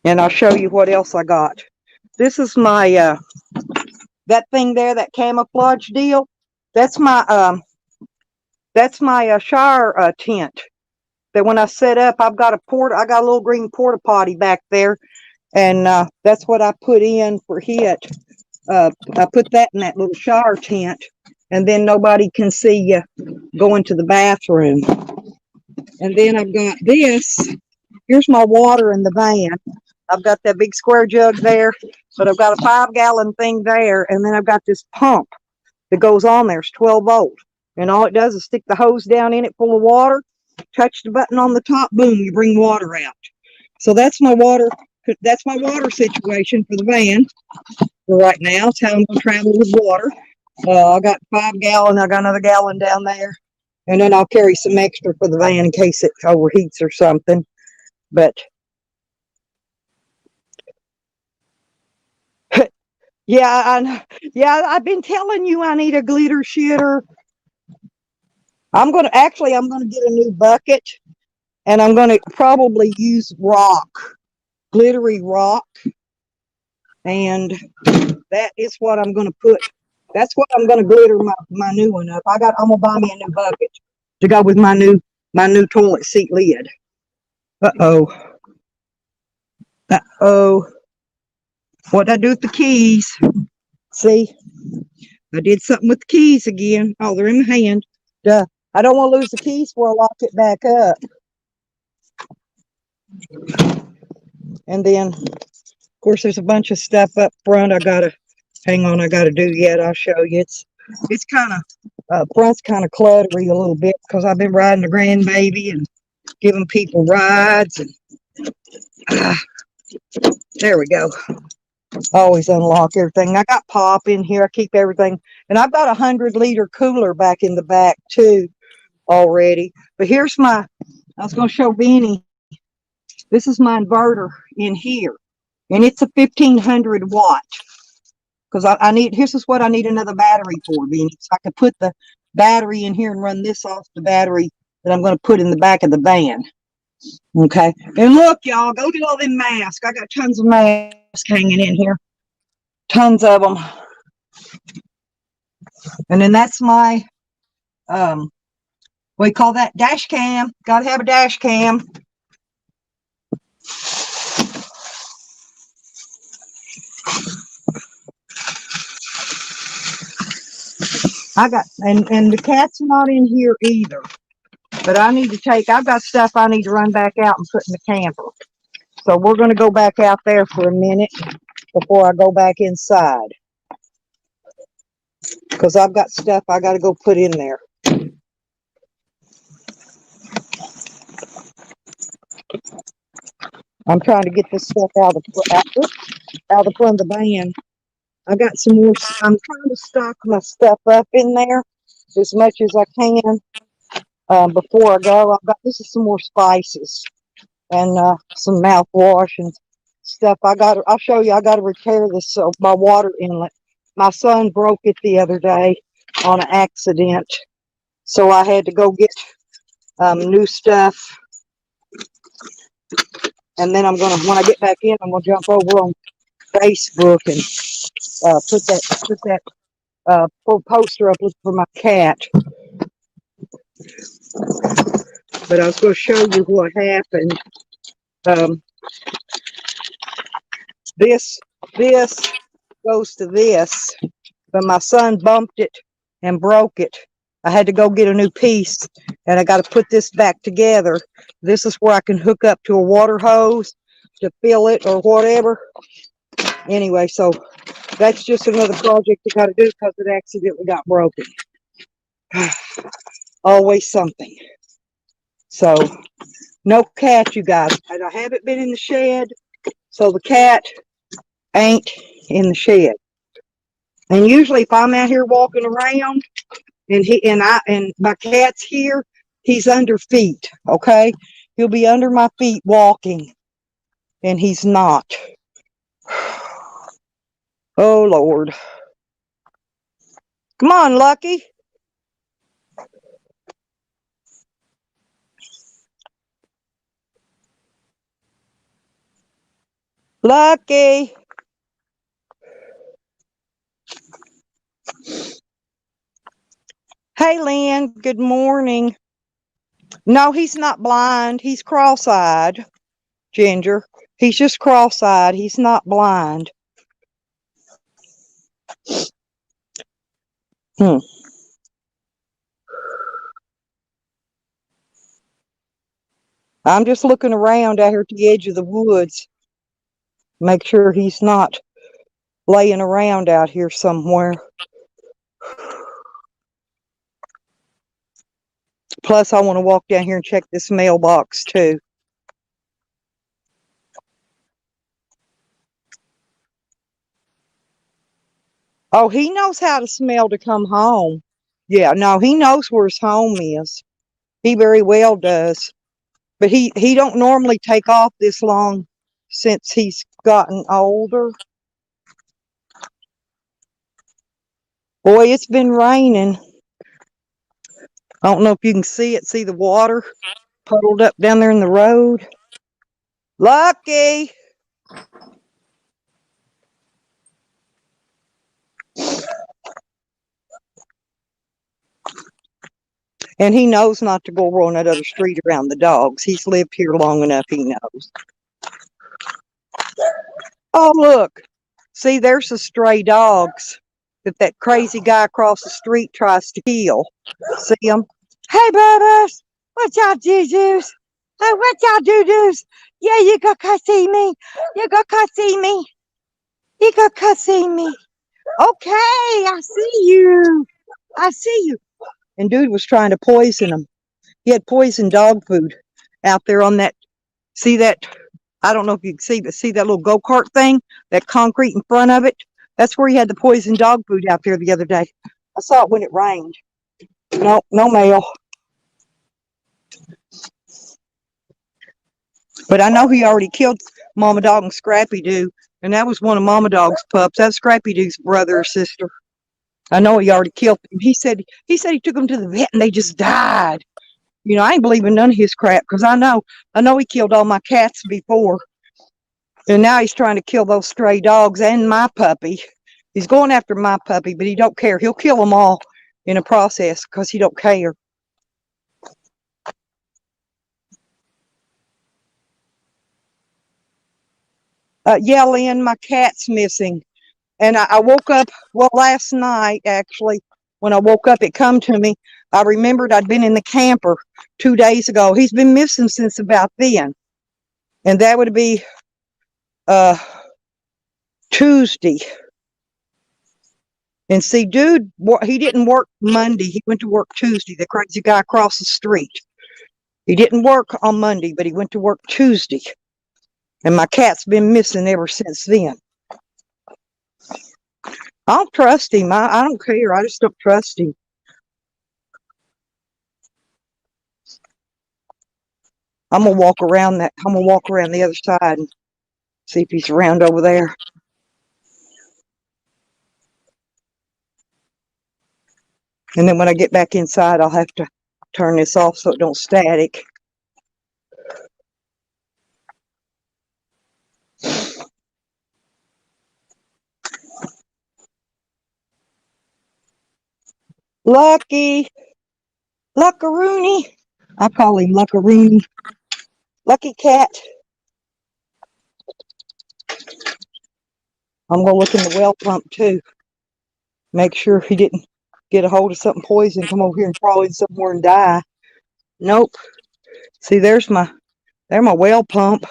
And I'll show you what else I got. This is my, that thing there, that camouflage deal. That's my shower tent. That when I set up, I got a little green porta potty back there. And that's what I put in for it. I put that in that little shower tent, and then nobody can see you going to the bathroom. And then I've got this. Here's my water in the van. I've got that big square jug there, but I've got a 5-gallon thing there, and then I've got this pump that goes on there. It's 12 volt, and all it does is stick the hose down in it full of water, touch the button on the top, boom, you bring water out. So that's my water. That's my water situation for the van. Right now, it's how I'm going to travel with water. I got 5-gallon. I got another gallon down there. And then I'll carry some extra for the van in case it overheats or something. But, yeah, I've been telling you I need a glitter shitter. I'm going to get a new bucket. And I'm going to probably use rock, glittery rock. And that is what I'm going to put. That's what I'm going to glitter my new one up. I'm going to buy me a new bucket to go with my new toilet seat lid. Uh-oh. Uh-oh. What did I do with the keys? See? I did something with the keys again. Oh, they're in my hand. Duh. I don't want to lose the keys before I lock it back up. And then, of course, there's a bunch of stuff up front I got to do yet. I'll show you. It's kind of, front's kind of cluttery a little bit because I've been riding the grandbaby and giving people rides. And there we go. Always unlock everything. I got pop in here. I keep everything. And I've got a 100-liter cooler back in the back too already. But here's I was going to show Benny. This is my inverter in here. And it's a 1500 watt. Because this is what I need another battery for, Benny. So I could put the battery in here and run this off the battery that I'm going to put in the back of the van. Okay. And look, y'all, go get all them masks. I got tons of masks hanging in here. Tons of them. And then that's my, what do you call that? Dash cam. Got to have a dash cam. And the cat's not in here either. But I've got stuff I need to run back out and put in the camper. So we're going to go back out there for a minute before I go back inside. Because I've got stuff I got to go put in there. I'm trying to get this stuff out of the front of the van. I got some more. I'm trying to stock my stuff up in there as much as I can before I go. This is some more spices and some mouthwash and stuff. I'll show you. I got to repair this my water inlet. My son broke it the other day on an accident, so I had to go get new stuff. And then when I get back in, I'm gonna jump over on Facebook and put that poster up for my cat. But I was going to show you what happened. This goes to this, but my son bumped it and broke it. I had to go get a new piece, and I got to put this back together. This is where I can hook up to a water hose to fill it or whatever. Anyway, so that's just another project I got to do because it accidentally got broken. Always something. So no cat, you guys. And I haven't been in the shed, so the cat ain't in the shed. And usually if I'm out here walking around and my cat's here, he's under feet, okay? He'll be under my feet walking, and he's not. Oh Lord. Come on, Lucky. Lucky. Hey, Lynn. Good morning. No, he's not blind. He's cross-eyed, Ginger. He's just cross-eyed. He's not blind. Hmm. I'm just looking around out here at the edge of the woods. Make sure he's not laying around out here somewhere. Plus, I want to walk down here and check this mailbox, too. Oh, he knows how to smell to come home. Yeah, no, he knows where his home is. He very well does. But he don't normally take off this long since he's gotten older. Boy, it's been raining. I don't know if you can see it. See the water puddled up down there in the road? Lucky! And he knows not to go on that other street around the dogs. He's lived here long enough, he knows. Oh, look. See, there's the stray dogs that crazy guy across the street tries to kill. See him? Hey, Bubba's! What y'all do-dos? Hey, what y'all do-dos? Yeah, you go come see me. You go come see me. You go come see me. Okay, I see you. I see you. And dude was trying to poison him. He had poisoned dog food out there on that. See that? I don't know if you can see, but see that little go-kart thing? That concrete in front of it? That's where he had the poisoned dog food out there the other day. I saw it when it rained. No, no mail. But I know he already killed Mama Dog and Scrappy Doo, and that was one of Mama Dog's pups. That's Scrappy Doo's brother or sister. I know he already killed them. He said he took them to the vet and they just died. You know, I ain't believing none of his crap because I know he killed all my cats before. And now he's trying to kill those stray dogs and my puppy. He's going after my puppy, but he don't care. He'll kill them all in a process because he don't care. Yeah, Lynn, my cat's missing. And I woke up, well, last night, actually, when I woke up, it come to me. I remembered I'd been in the camper 2 days ago. He's been missing since about then. And that would be Tuesday. And see, dude, he didn't work Monday. He went to work Tuesday, the crazy guy across the street. He didn't work on Monday, but he went to work Tuesday. And my cat's been missing ever since then. I don't trust him. I don't care. I just don't trust him. I'm gonna walk around the other side and see if he's around over there. And then when I get back inside, I'll have to turn this off so it don't static. Lucky. Luckaroony. I call him Luckaroony. Lucky cat. I'm going to look in the well pump too. Make sure he didn't get a hold of something poison, come over here and crawl in somewhere and die. Nope. See, there's my well pump.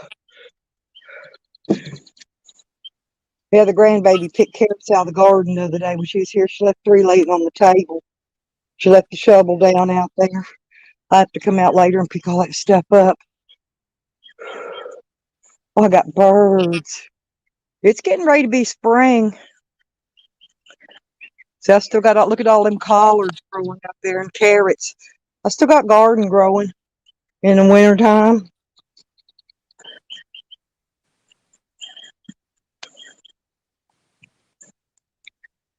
Yeah, the grandbaby picked carrots out of the garden the other day when she was here. She left 3 laying on the table. She left the shovel down out there. I have to come out later and pick all that stuff up. Oh, I got birds. It's getting ready to be spring. See, I still got, look at all them collards growing up there and carrots. I still got garden growing in the wintertime.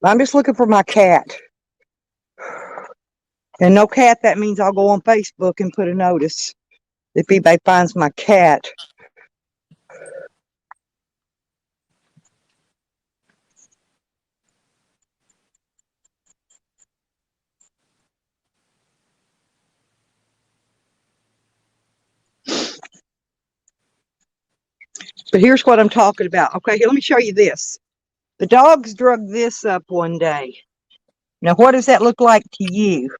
I'm just looking for my cat. And no cat, that means I'll go on Facebook and put a notice if anybody finds my cat. But here's what I'm talking about. Okay, here, let me show you this. The dogs drug this up one day. Now, what does that look like to you?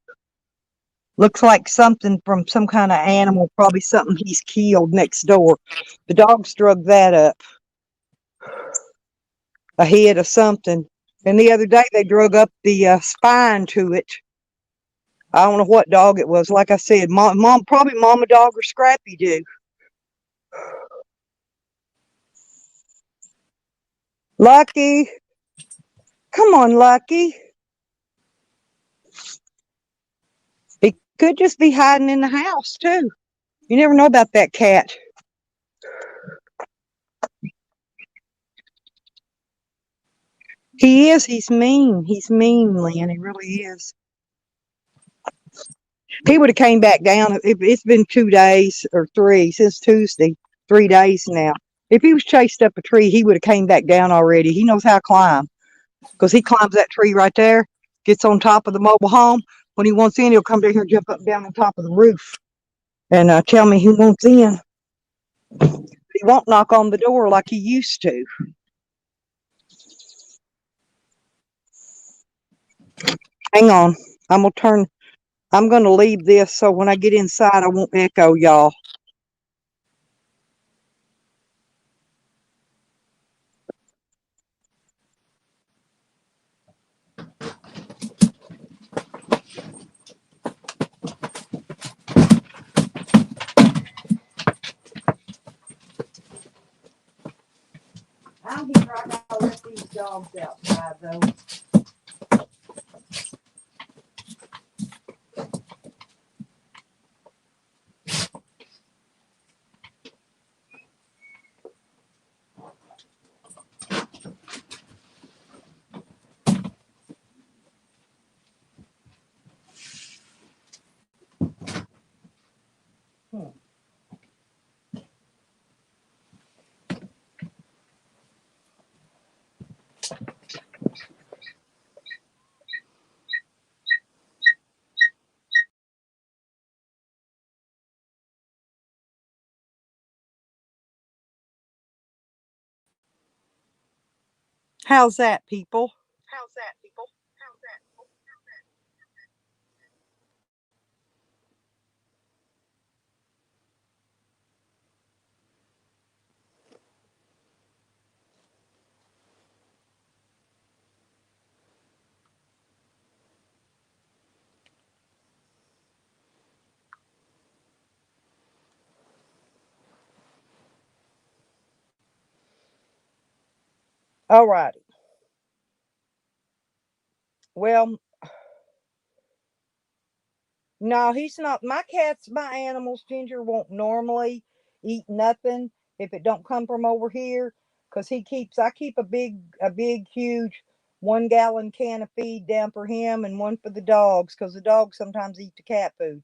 Looks like something from some kind of animal, probably something he's killed next door. The dogs drug that up, a head of something. And the other day they drug up the spine to it. I don't know what dog it was. Like I said, mom, probably Mama Dog or Scrappy do. Lucky, come on, Lucky. He could just be hiding in the house too. You never know about that cat. He is. He's mean. He's mean, Lynn. He really is. He would have came back down. It's been 2 days or three since Tuesday. 3 days now. If he was chased up a tree, he would have came back down already. He knows how to climb because he climbs that tree right there, gets on top of the mobile home. When he wants in, he'll come down here and jump up and down on top of the roof and tell me he wants in. He won't knock on the door like he used to. Hang on. I'm gonna turn. I'm gonna leave this so when I get inside, I won't echo y'all. I'm here right now. I'll let these dogs outside though. How's that, people? How's that, people? How's that? All righty. Well, no, he's not. My cats, my animals, Ginger won't normally eat nothing if it don't come from over here, cause he keeps. I keep a big, huge 1 gallon can of feed down for him and one for the dogs, cause the dogs sometimes eat the cat food.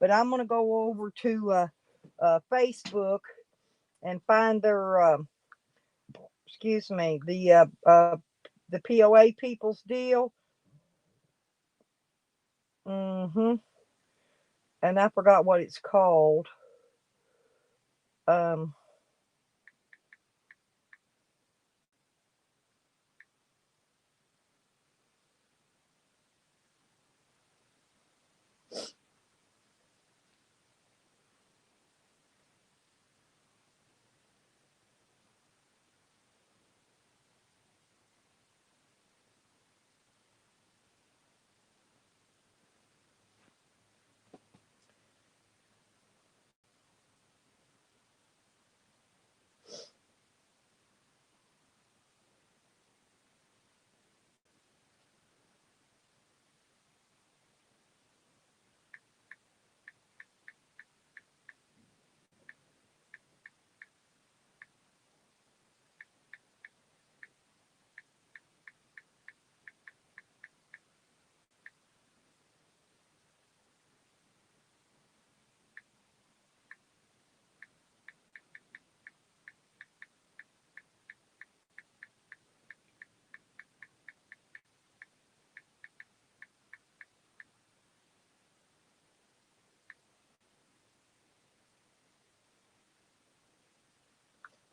But I'm gonna go over to Facebook and find their. Excuse me, the POA people's deal. Mm-hmm. And I forgot what it's called. Um,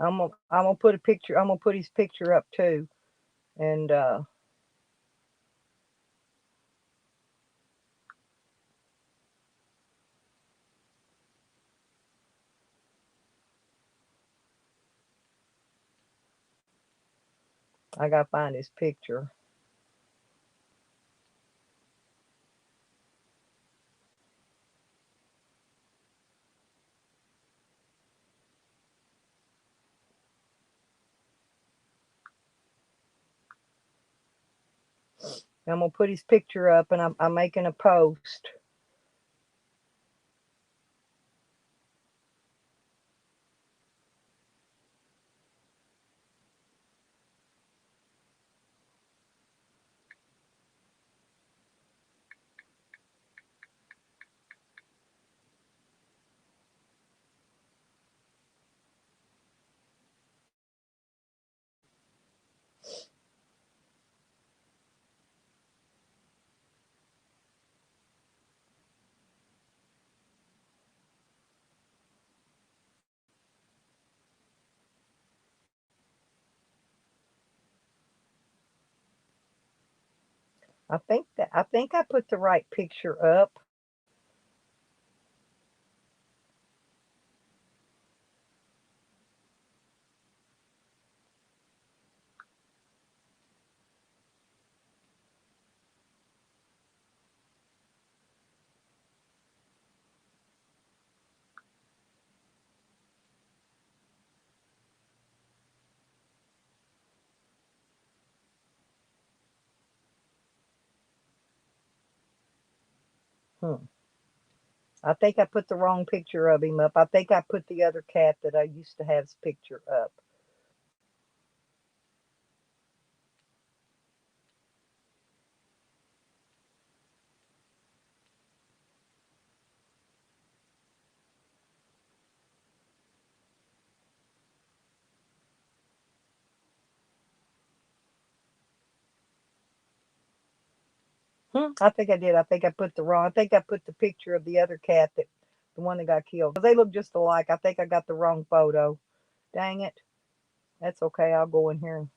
I'm gonna put a picture. I'm gonna put his picture up too, and I gotta find his picture. I'm gonna put his picture up, and I'm making a post. I think I put the right picture up. Hmm. I think I put the wrong picture of him up. I think I put the other cat that I used to have's picture up. I think I did. I think I put the wrong. I think I put the picture of the other cat that the one that got killed. They look just alike. I think I got the wrong photo. Dang it. That's okay. I'll go in here and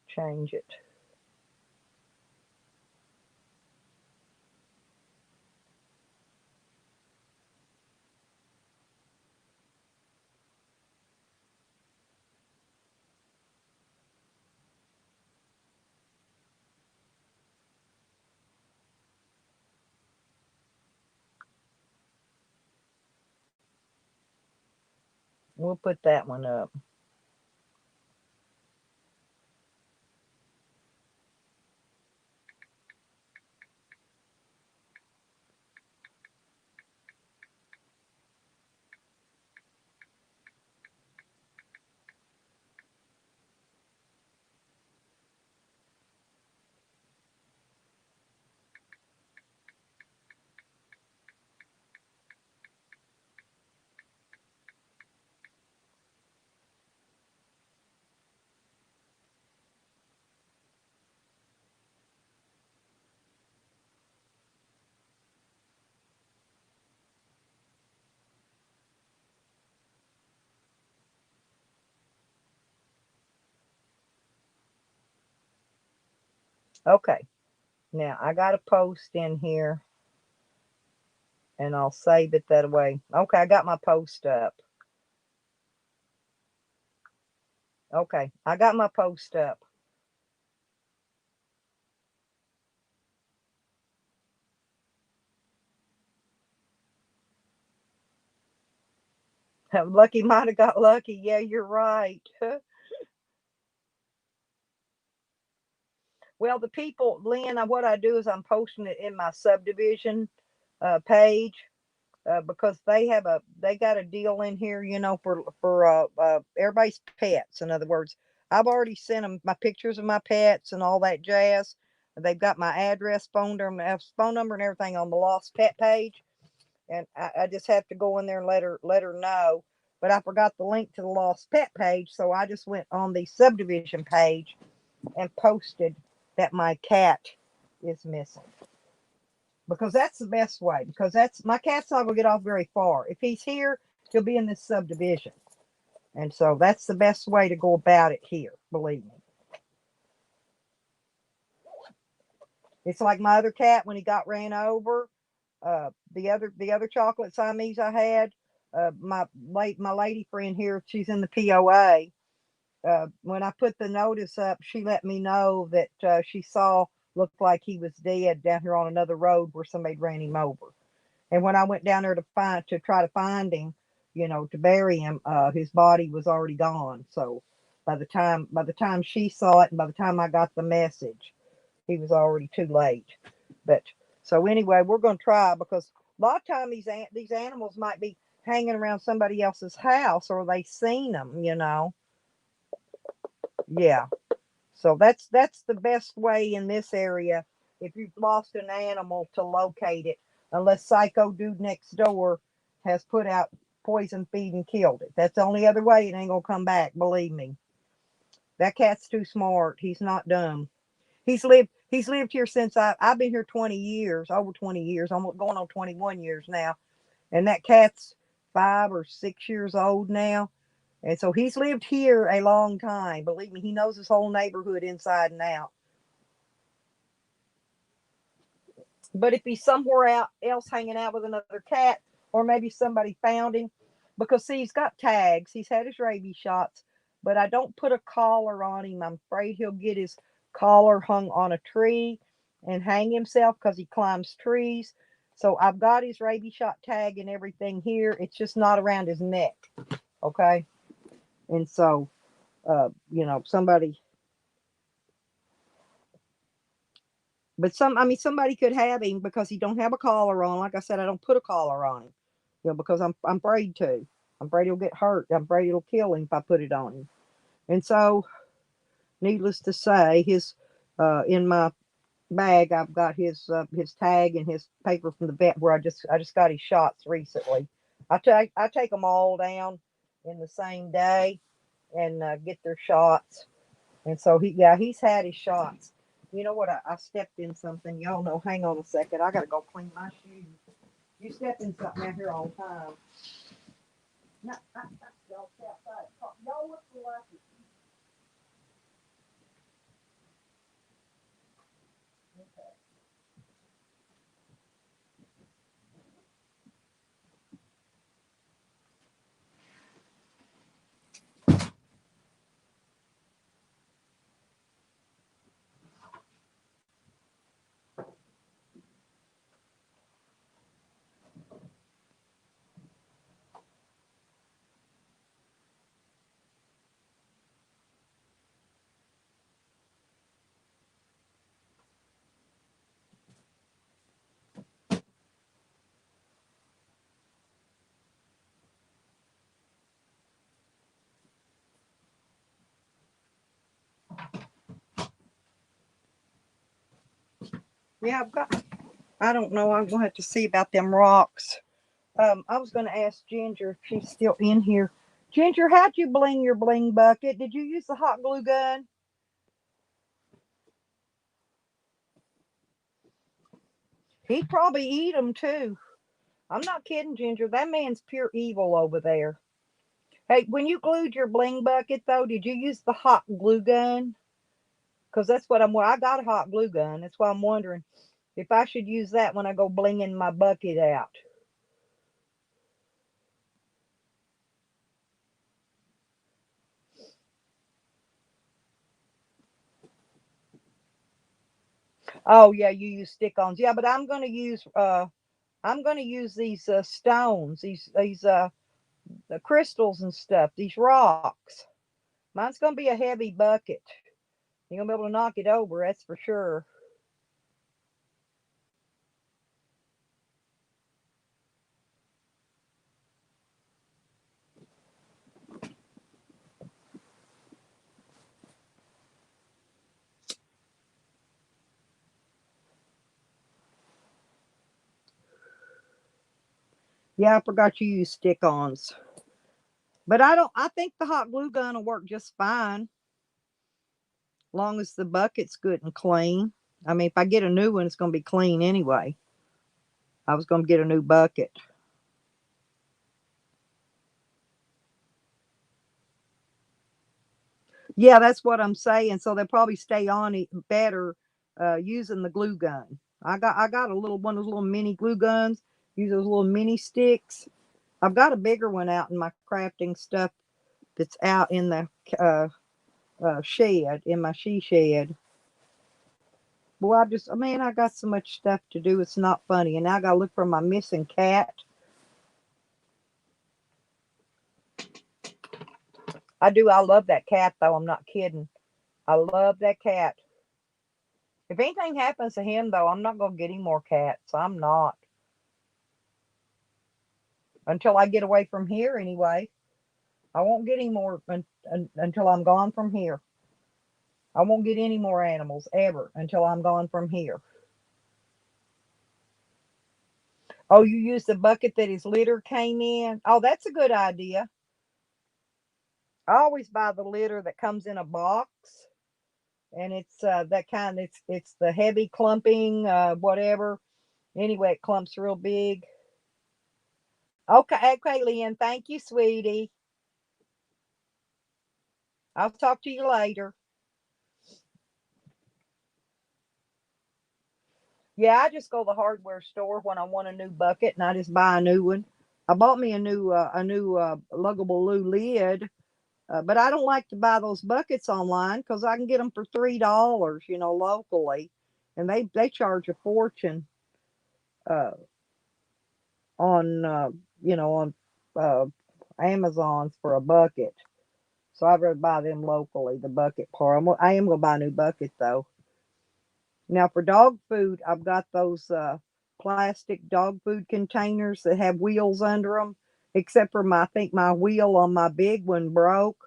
change it. We'll put that one up. Okay. Now I got a post in here and I'll save it that way. Okay, I got my post up. Okay, I got my post up. Lucky might have got lucky. Yeah, you're right. Well, the people, Lynn, what I do is I'm posting it in my subdivision page because they got a deal in here, for everybody's pets. In other words, I've already sent them my pictures of my pets and all that jazz. They've got my address, phone number, and everything on the lost pet page, and I just have to go in there and let her know. But I forgot the link to the lost pet page, so I just went on the subdivision page and posted that my cat is missing because that's the best way. Because that's my cat's not gonna get off very far. If he's here, he'll be in this subdivision, And so that's the best way to go about it here, believe me. It's like my other cat when he got ran over. The other chocolate Siamese I had, my lady friend here, she's in the POA. When I put the notice up, she let me know that she saw looked like he was dead down here on another road where somebody ran him over. And when I went down there to try to find him, to bury him, his body was already gone. So by the time she saw it and by the time I got the message, he was already too late. But so anyway, we're going to try because a lot of times these animals might be hanging around somebody else's house or they seen them. Yeah. So that's the best way in this area if you've lost an animal to locate it, unless Psycho Dude next door has put out poison feed and killed it. That's the only other way it ain't gonna come back, believe me. That cat's too smart. He's not dumb. He's lived here since I've been here 20 years, over 20 years, almost going on 21 years now. And that cat's 5 or 6 years old now. And so he's lived here a long time. Believe me, he knows his whole neighborhood inside and out. But if he's somewhere out else hanging out with another cat, or maybe somebody found him, because see, he's got tags, he's had his rabies shots, but I don't put a collar on him. I'm afraid he'll get his collar hung on a tree and hang himself because he climbs trees. So I've got his rabies shot tag and everything here. It's just not around his neck. Okay. And so, somebody, but somebody could have him because he don't have a collar on. Like I said, I don't put a collar on him, because I'm afraid to. I'm afraid he'll get hurt. I'm afraid it'll kill him if I put it on him. And so, needless to say, his in my bag, I've got his tag and his paper from the vet where I just got his shots recently. I take them all down in the same day and get their shots. And so he's had his shots. You know what? I stepped in something. Y'all know. Hang on a second. I gotta go clean my shoes. You step in something out here all the time. No, y'all stay outside. Y'all look lucky. Okay. Yeah, I've got. I don't know. I'm gonna have to see about them rocks. I was gonna ask Ginger if she's still in here. Ginger, how'd you bling your bling bucket? Did you use the hot glue gun? He'd probably eat them too. I'm not kidding, Ginger. That man's pure evil over there. Hey, when you glued your bling bucket though, did you use the hot glue gun? Because that's what I got a hot glue gun. That's why I'm wondering if I should use that when I go blinging my bucket out. Oh yeah, you use stick-ons. Yeah, but I'm gonna use these stones, these the crystals and stuff, these rocks. Mine's gonna be a heavy bucket. You're gonna be able to knock it over, that's for sure. Yeah, I forgot you use stick-ons. But I think the hot glue gun will work just fine, long as the bucket's good and clean. I mean, if I get a new one, it's gonna be clean anyway. I was gonna get a new bucket. Yeah, that's what I'm saying. So they'll probably stay on it better using the glue gun. I got a little one of those little mini glue guns. Use those little mini sticks. I've got a bigger one out in my crafting stuff that's out in the uh, shed, in my she shed. Boy, man, I got so much stuff to do. It's not funny. And now I got to look for my missing cat. I do. I love that cat, though. I'm not kidding. I love that cat. If anything happens to him, though, I'm not going to get any more cats. I'm not. Until I get away from here, anyway. I won't get any more until I'm gone from here. I won't get any more animals ever until I'm gone from here. Oh, you use the bucket that his litter came in? Oh, that's a good idea. I always buy the litter that comes in a box, and it's that kind. It's the heavy clumping, whatever. Anyway, it clumps real big. Okay, okay, Lynn. Thank you, sweetie. I'll talk to you later. Yeah, I just go to the hardware store when I want a new bucket, and I just buy a new one. I bought me a new luggable loo lid, but I don't like to buy those buckets online because I can get them for $3, locally, and they charge a fortune uh, on on uh, Amazon's for a bucket. So I'd rather buy them locally, the bucket part. I am gonna buy a new bucket though. Now for dog food, I've got those plastic dog food containers that have wheels under them. Except for I think my wheel on my big one broke,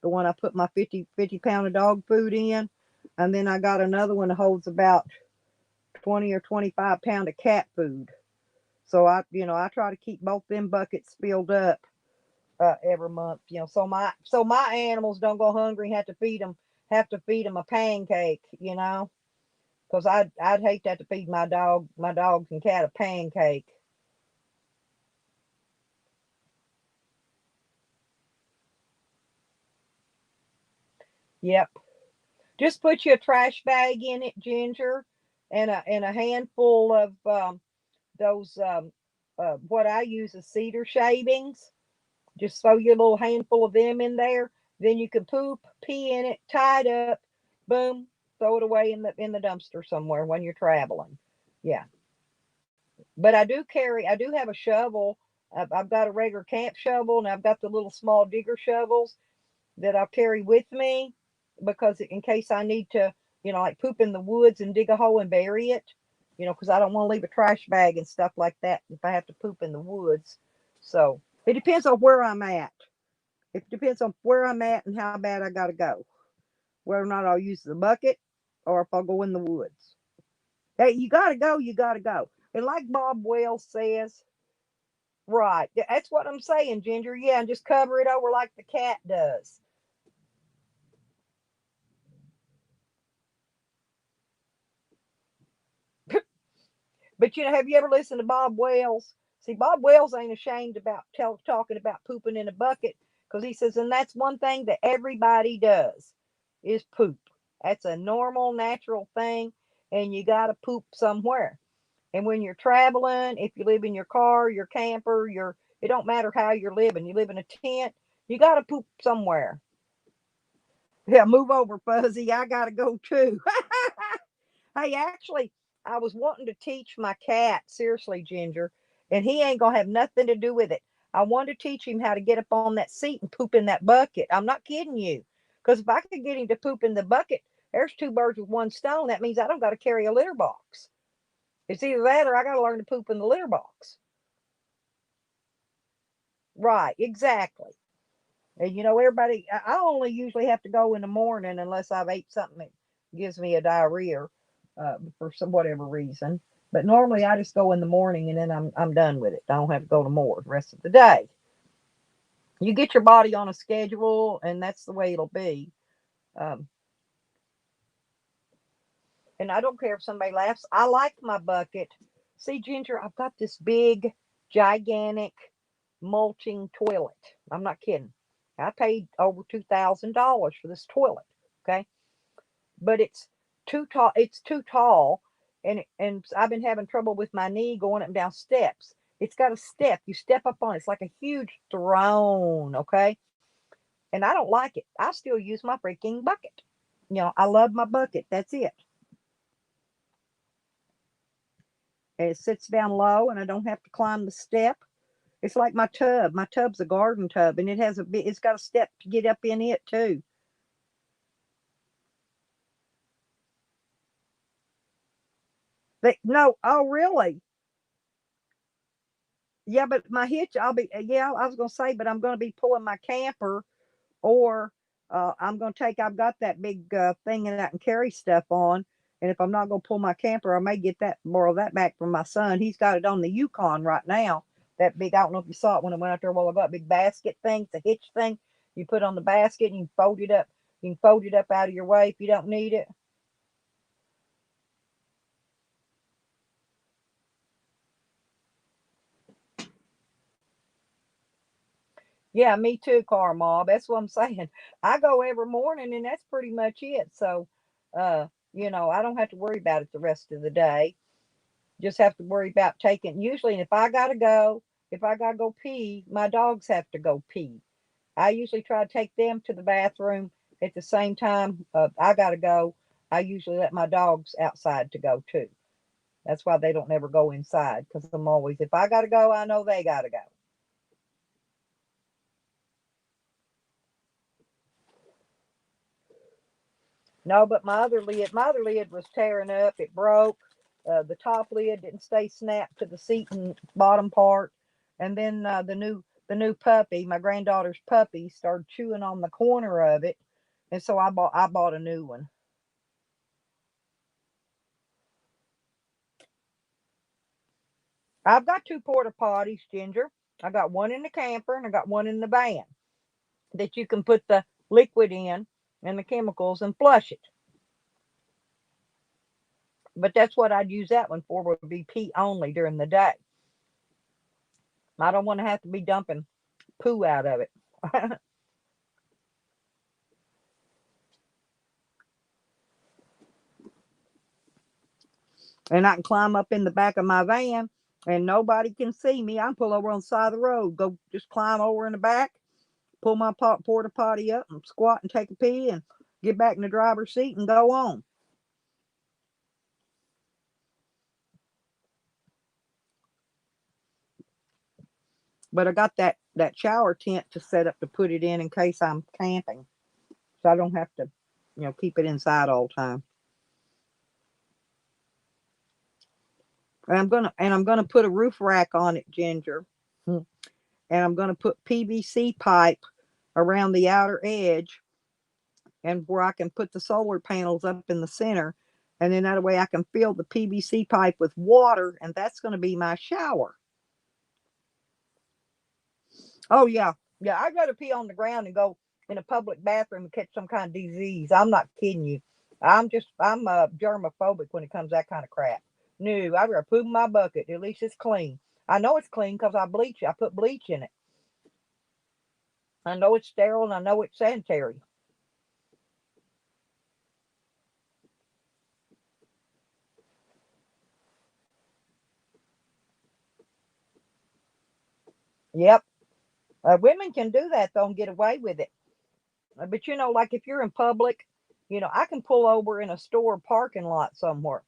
the one I put my 50 pound of dog food in, and then I got another one that holds about 20 or 25 pound of cat food. So I try to keep both them buckets filled up every month. So my animals don't go hungry and have to feed them a pancake. Because I'd hate that to feed my dogs and cat a pancake. Yep. Just put you a trash bag in it, Ginger, and a handful of those what I use is cedar shavings. Just throw your little handful of them in there. Then you can poop, pee in it, tie it up, boom, throw it away in the dumpster somewhere when you're traveling. Yeah. But I do have a shovel. I've got a regular camp shovel, and I've got the little small digger shovels that I'll carry with me because in case I need to, like poop in the woods and dig a hole and bury it, because I don't want to leave a trash bag and stuff like that if I have to poop in the woods. So it depends on where I'm at. It depends on where I'm at and how bad I got to go. Whether or not I'll use the bucket or if I'll go in the woods. Hey, you got to go, you got to go. And like Bob Wells says, right, that's what I'm saying, Ginger. Yeah, and just cover it over like the cat does. But have you ever listened to Bob Wells? See, Bob Wells ain't ashamed about talking about pooping in a bucket because he says, and that's one thing that everybody does is poop. That's a normal, natural thing, and you got to poop somewhere. And when you're traveling, if you live in your car, your camper, it don't matter how you're living. You live in a tent, you got to poop somewhere. Yeah, move over, Fuzzy. I got to go too. Hey, actually, I was wanting to teach my cat, seriously, Ginger, and he ain't going to have nothing to do with it. I wanted to teach him how to get up on that seat and poop in that bucket. I'm not kidding you. Because if I could get him to poop in the bucket, there's two birds with one stone. That means I don't got to carry a litter box. It's either that or I got to learn to poop in the litter box. Right, exactly. And everybody, I only usually have to go in the morning unless I've ate something that gives me a diarrhea for some whatever reason. But normally I just go in the morning and then I'm done with it. I don't have to go to more the rest of the day. You get your body on a schedule, and that's the way it'll be. Um, and I don't care if somebody laughs. I like my bucket. See, Ginger, I've got this big, gigantic mulching toilet. I'm not kidding. I paid over $2,000 for this toilet. Okay, but it's too tall. It's too tall, and I've been having trouble with my knee going up and down steps. It's got a step. You step up on it. It's like a huge throne. Okay, and I don't like it. I still use my freaking bucket. I love my bucket. That's it. And it sits down low, and I don't have to climb the step. It's like my tub. My tub's a garden tub, and it has a bit. It's got a step to get up in it too. No, oh really? Yeah, but my hitch, I'll be. Yeah, I was gonna say, but I'm gonna be pulling my camper, or I'm gonna take. I've got that big thing that I can carry stuff on, and if I'm not gonna pull my camper, I may get that borrow that back from my son. He's got it on the Yukon right now. That big. I don't know if you saw it when I went out there a while ago. Big basket thing, it's a hitch thing. You put on the basket and you fold it up. You can fold it up out of your way if you don't need it. Yeah, me too, car mob. That's what I'm saying. I go every morning and that's pretty much it. So, uh, I don't have to worry about it the rest of the day. Just have to worry about taking, usually, and if I gotta go pee, my dogs have to go pee. I usually try to take them to the bathroom at the same time I gotta go. I usually let my dogs outside to go too. That's why they don't never go inside because I'm always, if I gotta go, I know they gotta go. No, but my other lid was tearing up. It broke. The top lid didn't stay snapped to the seat and bottom part. And then the new puppy, my granddaughter's puppy, started chewing on the corner of it, and so I bought a new one. I've got two porta potties, Ginger. I got one in the camper and I got one in the van that you can put the liquid in and the chemicals and flush it. But that's what I'd use that one for, would be pee only during the day. I don't want to have to be dumping poo out of it. And I can climb up in the back of my van and nobody can see me. I can pull over on the side of the road, go just climb over in the back, pull my porta potty up and squat and take a pee and get back in the driver's seat and go on. But I got that shower tent to set up to put it in case I'm camping, so I don't have to, keep it inside all the time. And I'm gonna put a roof rack on it, Ginger. Hmm. And I'm gonna put PVC pipe around the outer edge, and where I can put the solar panels up in the center, and then that way I can fill the PVC pipe with water, and that's gonna be my shower. Oh yeah, yeah. I'd rather pee on the ground and go in a public bathroom and catch some kind of disease. I'm not kidding you. I'm germophobic when it comes to that kind of crap. No, I'd rather poop in my bucket. At least it's clean. I know it's clean because I bleach it. I put bleach in it. I know it's sterile and I know it's sanitary. Yep. Women can do that though and get away with it. But like if you're in public, I can pull over in a store parking lot somewhere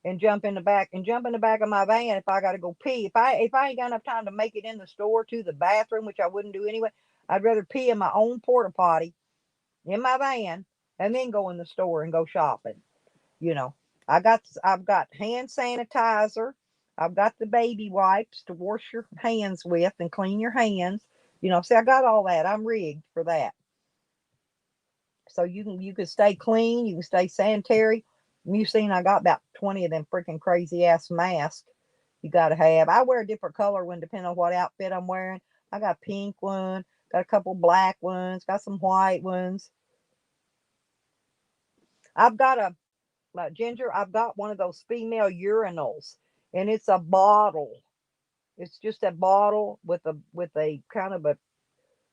and jump in the back of my van if I got to go pee. If I ain't got enough time to make it in the store to the bathroom, which I wouldn't do anyway, I'd rather pee in my own porta potty in my van and then go in the store and go shopping. You know, I've got hand sanitizer. I've got the baby wipes to wash your hands with and clean your hands. See, I got all that. I'm rigged for that. So you can stay clean, you can stay sanitary. You've seen I got about 20 of them freaking crazy ass masks you gotta have. I wear a different color one depending on what outfit I'm wearing. I got a pink one, got a couple black ones, got some white ones. I've got Ginger, I've got one of those female urinals, and it's a bottle. It's just a bottle with a kind of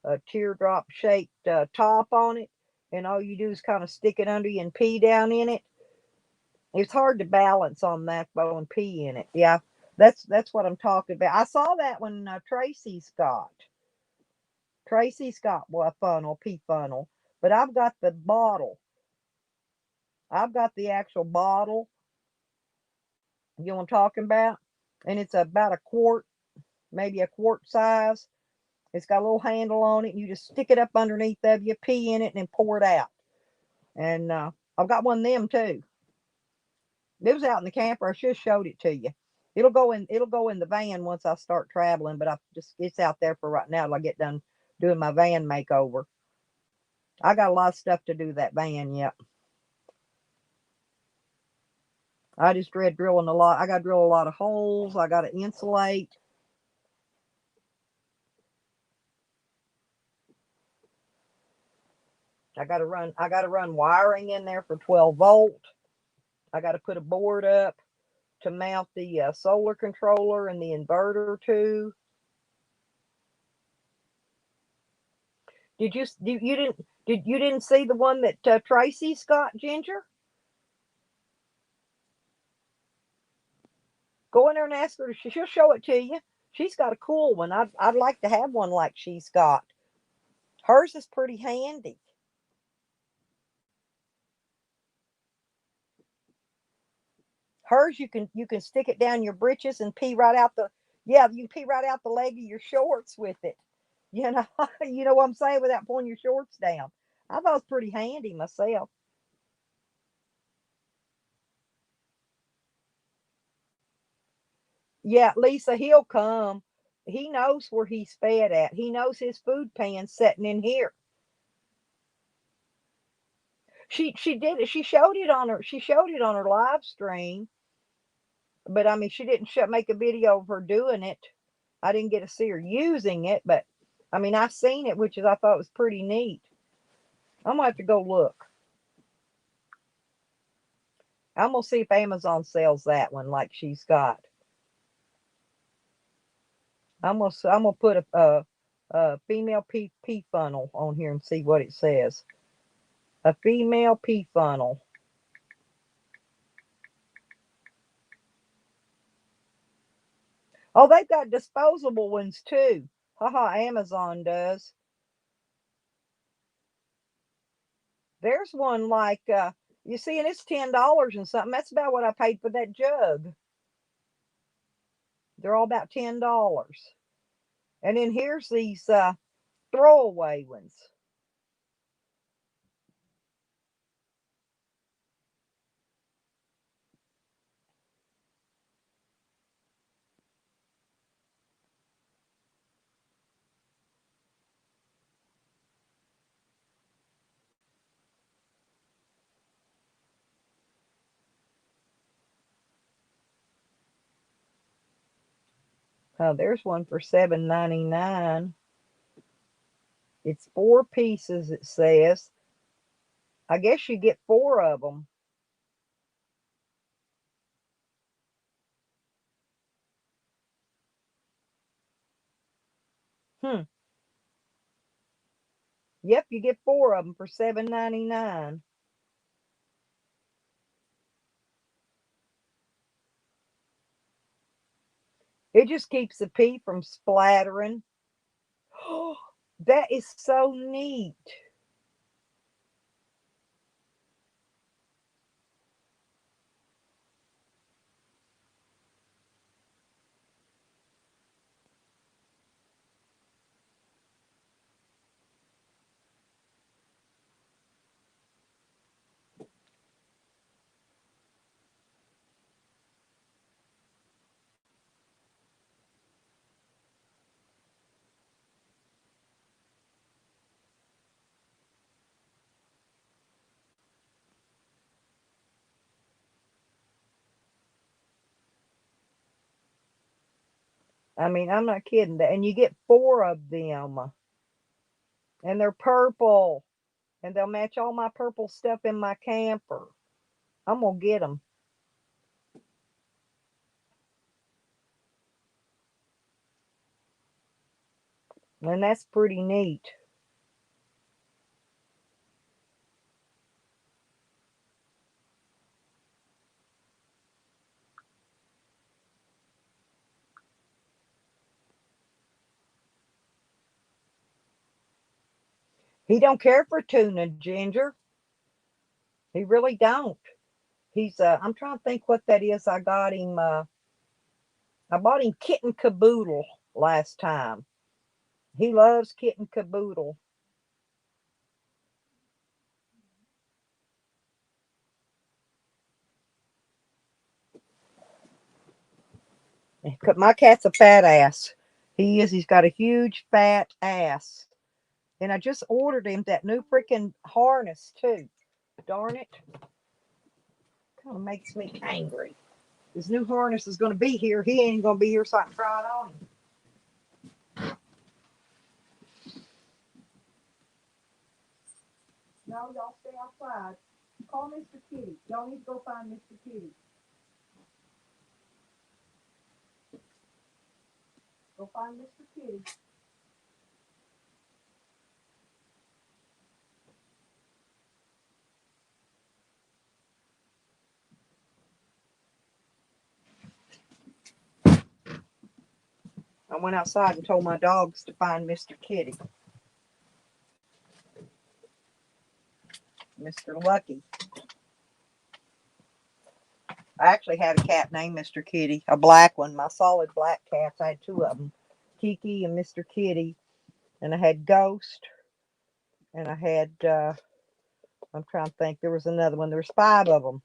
a teardrop shaped top on it, and all you do is kind of stick it under you and pee down in it. It's hard to balance on that though and pee in it. Yeah, that's what I'm talking about. I saw that when Tracy's got well, a funnel, pee funnel, but I've got the bottle. I've got the actual bottle. You know what I'm talking about? And it's about a quart, maybe a quart size. It's got a little handle on it, and you just stick it up underneath of you, pee in it, and then pour it out. And I've got one of them too. It was out in the camper. I should have showed it to you. It'll go in the van once I start traveling, but I just it's out there for right now till I get done doing my van makeover. I got a lot of stuff to do that van yet. I just dread drilling a lot. I got to drill a lot of holes. I got to insulate. I got to run wiring in there for 12 volt. I got to put a board up to mount the solar controller and the inverter to. You didn't see the one that Tracy's got, Ginger? Go in there and ask her. She'll show it to you. She's got a cool one. I'd like to have one like she's got. Hers is pretty handy. Hers you can stick it down your britches and pee right out the yeah, you can pee right out the leg of your shorts with it. You know, you know what I'm saying without pulling your shorts down. I thought it was pretty handy myself. Yeah, Lisa, he'll come. He knows where he's fed at. He knows his food pan's sitting in here. She did it. She showed it on her live stream, but I mean she didn't make a video of her doing it. I didn't get to see her using it, but I mean I've seen it, which is I thought was pretty neat. I'm gonna have to go look. I'm gonna see if Amazon sells that one like she's got. I'm gonna put a female pee funnel on here and see what it says. A female pee funnel. Oh, they've got disposable ones too. Haha, Amazon does. There's one like you see, and it's $10 and something. That's about what I paid for that jug. They're all about $10. And then here's these throwaway ones. There's one for $7.99. It's 4 pieces. It says. I guess you get 4 of them. Hmm. Yep, you get 4 of them for $7.99. It just keeps the pee from splattering. That is so neat. I mean, I'm not kidding. And you get 4 of them, and they're purple, and they'll match all my purple stuff in my camper. I'm gonna get them. And that's pretty neat. He don't care for tuna, Ginger. He really don't. He's I'm trying to think what that is. I bought him kitten caboodle last time. He loves kitten caboodle. My cat's a fat ass. He is. He's got a huge fat ass. And I just ordered him that new freaking harness too. Darn it. Kind of makes me angry. His new harness is going to be here. He ain't going to be here so I can try it on him. No, y'all stay outside. Call Mr. Kitty. Y'all need to go find Mr. Kitty. Go find Mr. Kitty. I went outside and told my dogs to find Mr. Kitty. Mr. Lucky. I actually had a cat named Mr. Kitty, a black one. My solid black cats, I had two of them, Kiki and Mr. Kitty. And I had Ghost, and I had, I'm trying to think, there was another one. There was five of them.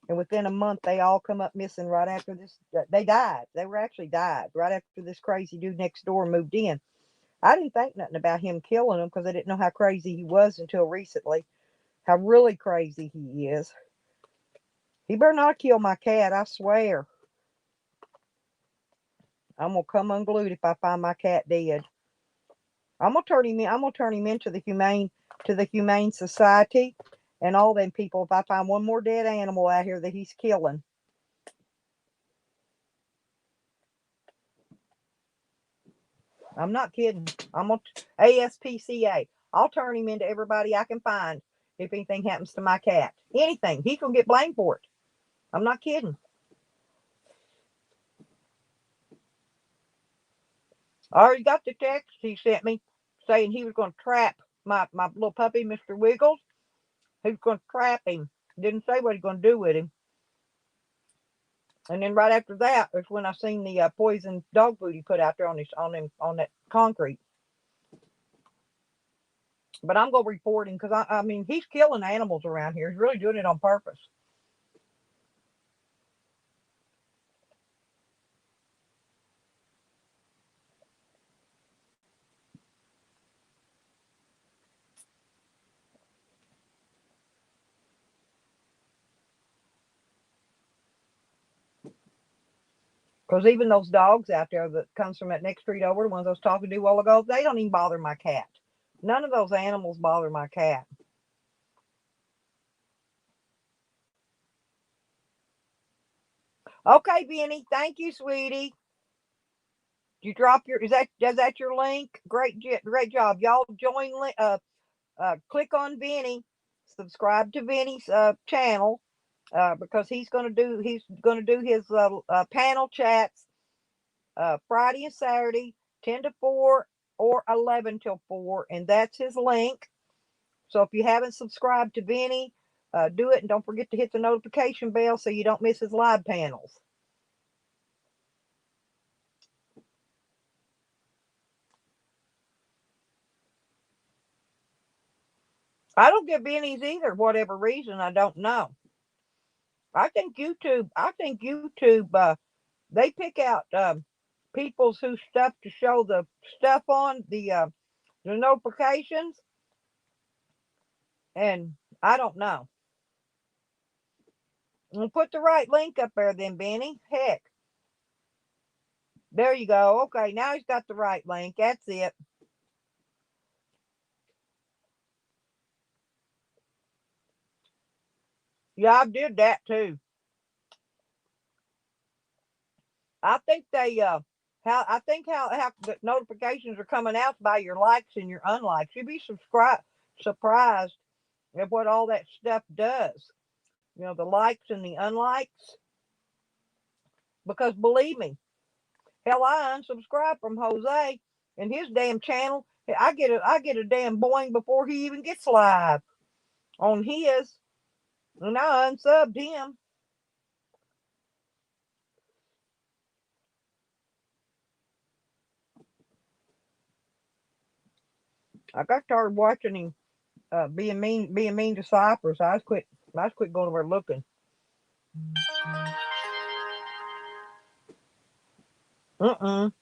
And within a month, they all come up missing right after this. They died. They were actually died right after this crazy dude next door moved in. I didn't think nothing about him killing them because I didn't know how crazy he was until recently. How really crazy he is. He better not kill my cat, I swear. I'm gonna come unglued if I find my cat dead. I'm gonna turn him in. I'm gonna turn him into the humane society and all them people. If I find one more dead animal out here that he's killing, I'm not kidding. I'm gonna ASPCA. I'll turn him into everybody I can find if anything happens to my cat. Anything, he's gonna get blamed for it. I'm not kidding. I already got the text he sent me saying he was gonna trap my little puppy, Mr. Wiggles. He was gonna trap him. Didn't say what he's gonna do with him. And then right after that is when I seen the poison dog food he put out there on that concrete. But I'm gonna report him because I mean he's killing animals around here. He's really doing it on purpose. Because even those dogs out there that comes from that next street over, the ones I was talking to a while ago, they don't even bother my cat. None of those animals bother my cat. Okay, Benny. Thank you, sweetie. You drop your is that your link? Great job, y'all. Click on Vinny, subscribe to Vinny's channel because he's gonna do his panel chats Friday and Saturday, 10 to 4 or 11 till 4, and that's his link. So if you haven't subscribed to Vinny, do it, and don't forget to hit the notification bell so you don't miss his live panels. I don't get Benny's either, whatever reason, I don't know. I think YouTube, they pick out people's who stuff to show the stuff on the notifications, and I don't know. We'll put the right link up there then, Benny. Heck, there you go. Okay, now he's got the right link. That's it. Yeah, I did that too. I think they how the notifications are coming out by your likes and your unlikes. You'd be surprised at what all that stuff does. The likes and the unlikes. Because believe me, hell, I unsubscribe from Jose and his damn channel. I get a damn boing before he even gets live on his, and I unsubbed him. I got started watching him being mean to Cypress. I was quit going over looking. Mm-mm.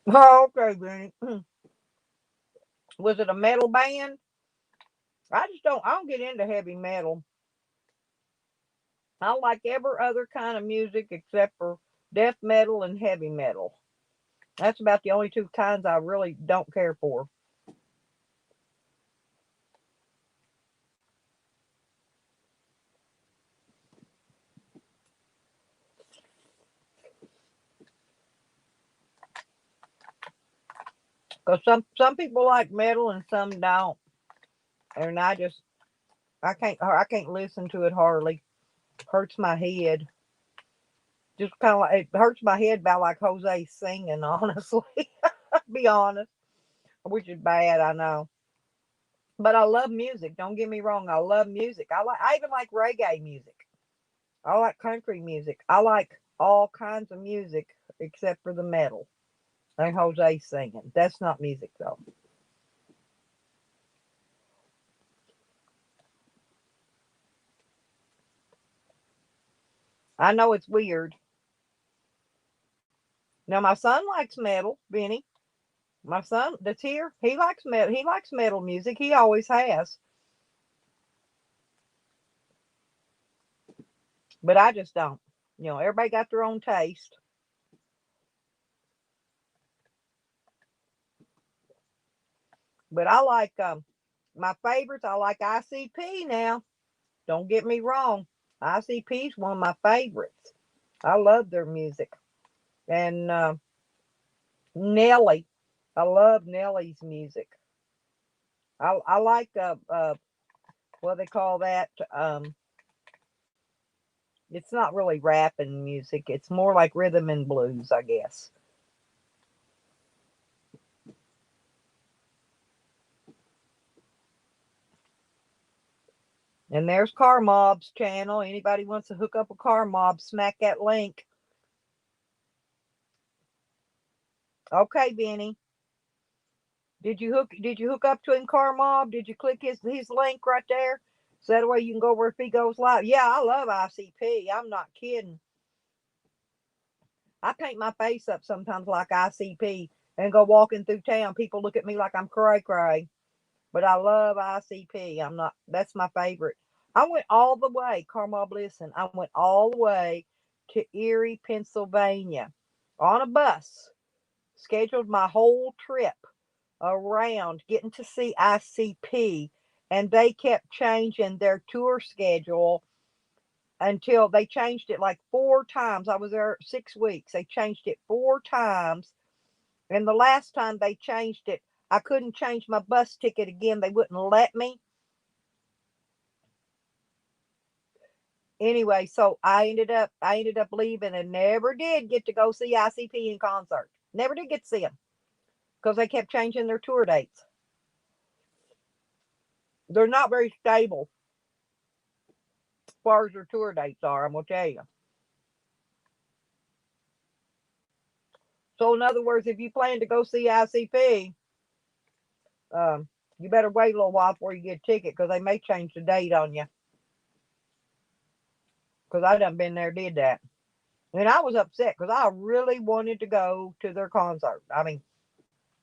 Oh, okay, Benny. Was it a metal band? I don't get into heavy metal. I like every other kind of music except for death metal and heavy metal. That's about the only two kinds I really don't care for. Because some people like metal and some don't, and I can't listen to it hardly. Hurts my head. Just kind of like it hurts my head about like Jose singing. Honestly, be honest, which is bad, I know. But I love music. Don't get me wrong. I love music. I even like reggae music. I like country music. I like all kinds of music except for the metal. And Jose singing. That's not music though. I know it's weird. Now my son likes metal, Benny. My son that's here, he likes metal. He likes metal music. He always has. But I just don't. Everybody got their own taste. But I like my favorites. I like ICP now. Don't get me wrong. ICP is one of my favorites. I love their music. And Nelly. I love Nelly's music. I like what they call that. It's not really rap and music. It's more like rhythm and blues, I guess. And there's Car Mob's channel. Anybody wants to hook up a Car Mob, smack that link. Okay, Benny. Did you hook up to him, Car Mob? Did you click his link right there? So that way you can go where if he goes live. Yeah, I love ICP. I'm not kidding. I paint my face up sometimes like ICP and go walking through town. People look at me like I'm cray cray. But I love ICP. I'm not. That's my favorite. I went all the way, Carmel Listen. I went all the way to Erie, Pennsylvania, on a bus. Scheduled my whole trip around getting to see ICP, and they kept changing their tour schedule until they changed it like four times. I was there 6 weeks. They changed it four times, and the last time they changed it, I couldn't change my bus ticket again. They wouldn't let me. Anyway, so I ended up leaving and never did get to go see ICP in concert. Never did get to see them because they kept changing their tour dates. They're not very stable as far as their tour dates are, I'm gonna tell you. So in other words, if you plan to go see ICP, you better wait a little while before you get a ticket because they may change the date on you. Because I done been there, did that. And I was upset because I really wanted to go to their concert. I mean,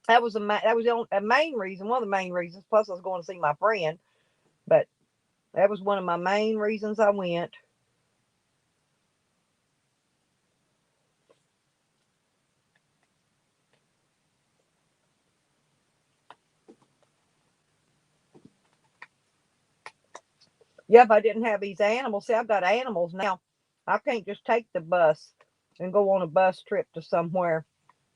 that was the main reason, one of the main reasons. Plus, I was going to see my friend, but that was one of my main reasons I went. Yep, I didn't have these animals. See, I've got animals now. I can't just take the bus and go on a bus trip to somewhere,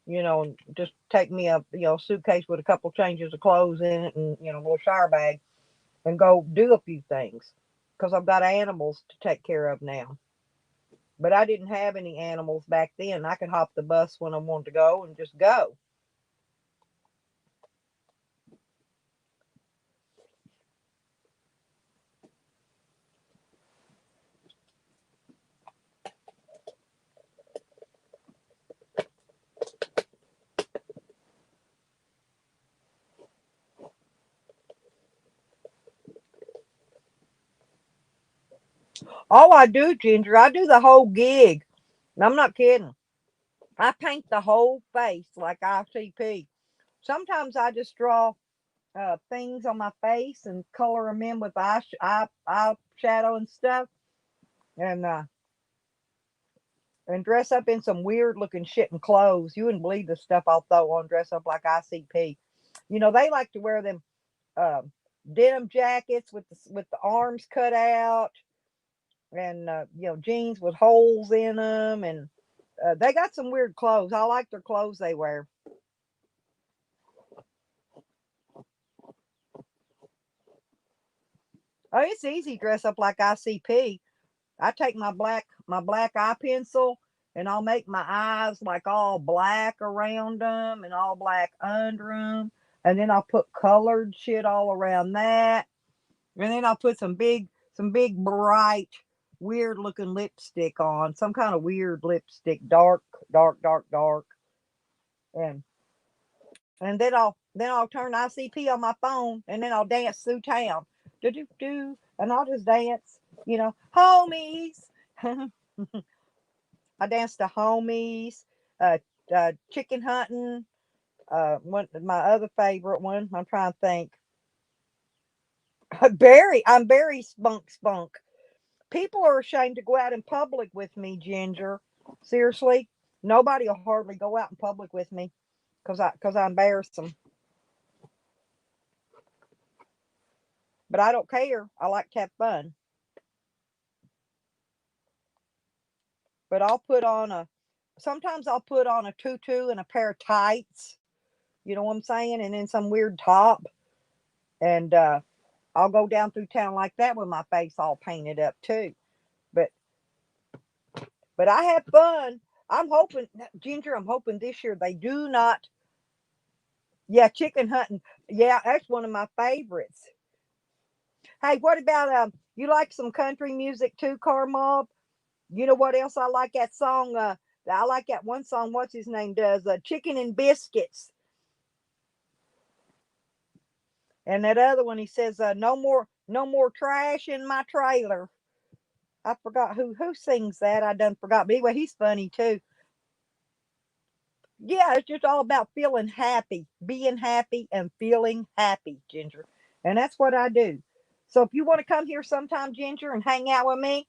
and just take me a suitcase with a couple changes of clothes in it and a little shower bag and go do a few things because I've got animals to take care of now. But I didn't have any animals back then. I could hop the bus when I wanted to go and just go. Oh, I do, Ginger. I do the whole gig. I'm not kidding. I paint the whole face like ICP. Sometimes I just draw things on my face and color them in with eye shadow and stuff, and dress up in some weird looking shit and clothes. You wouldn't believe the stuff I'll throw on, dress up like ICP. They like to wear them uh, denim jackets with the arms cut out, and jeans with holes in them, and they got some weird clothes. I like their clothes they wear. Oh, it's easy to dress up like ICP. I take my black eye pencil and I'll make my eyes like all black around them and all black under them, and then I'll put colored shit all around that, and then I'll put some big bright weird looking lipstick on, some kind of weird lipstick, dark, dark, dark, dark, and then I'll turn ICP on my phone, and then I'll dance through town, do do do, and I'll just dance, homies. I danced to homies, uh, chicken hunting. One my other favorite one. I'm trying to think. Barry, I'm Barry Spunk Spunk. People are ashamed to go out in public with me, Ginger. Seriously, nobody will hardly go out in public with me because I embarrass them. But I don't care. I like to have fun. But sometimes I'll put on a tutu and a pair of tights. You know what I'm saying? And then some weird top. And I'll go down through town like that with my face all painted up too. But I have fun. I'm hoping, Ginger. I'm hoping this year they do not. Yeah, chicken hunting. Yeah, that's one of my favorites. Hey, what about You like some country music too, Car Mob? You know what else I like that song? I like that one song. What's his name does? Chicken and Biscuits. And that other one, he says, no more trash in my trailer. I forgot who sings that. I done forgot. But anyway, he's funny too. Yeah, it's just all about feeling happy, being happy, and feeling happy, Ginger. And that's what I do. So if you want to come here sometime, Ginger, and hang out with me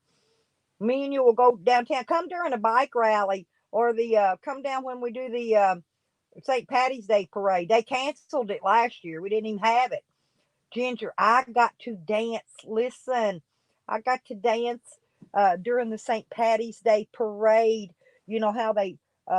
and you will go downtown. Come during a bike rally, or the come down when we do the St. Patty's Day parade. They canceled it last year. We didn't even have it. Ginger, I got to dance. Listen, I got to dance during the St. Patty's Day parade. You know how they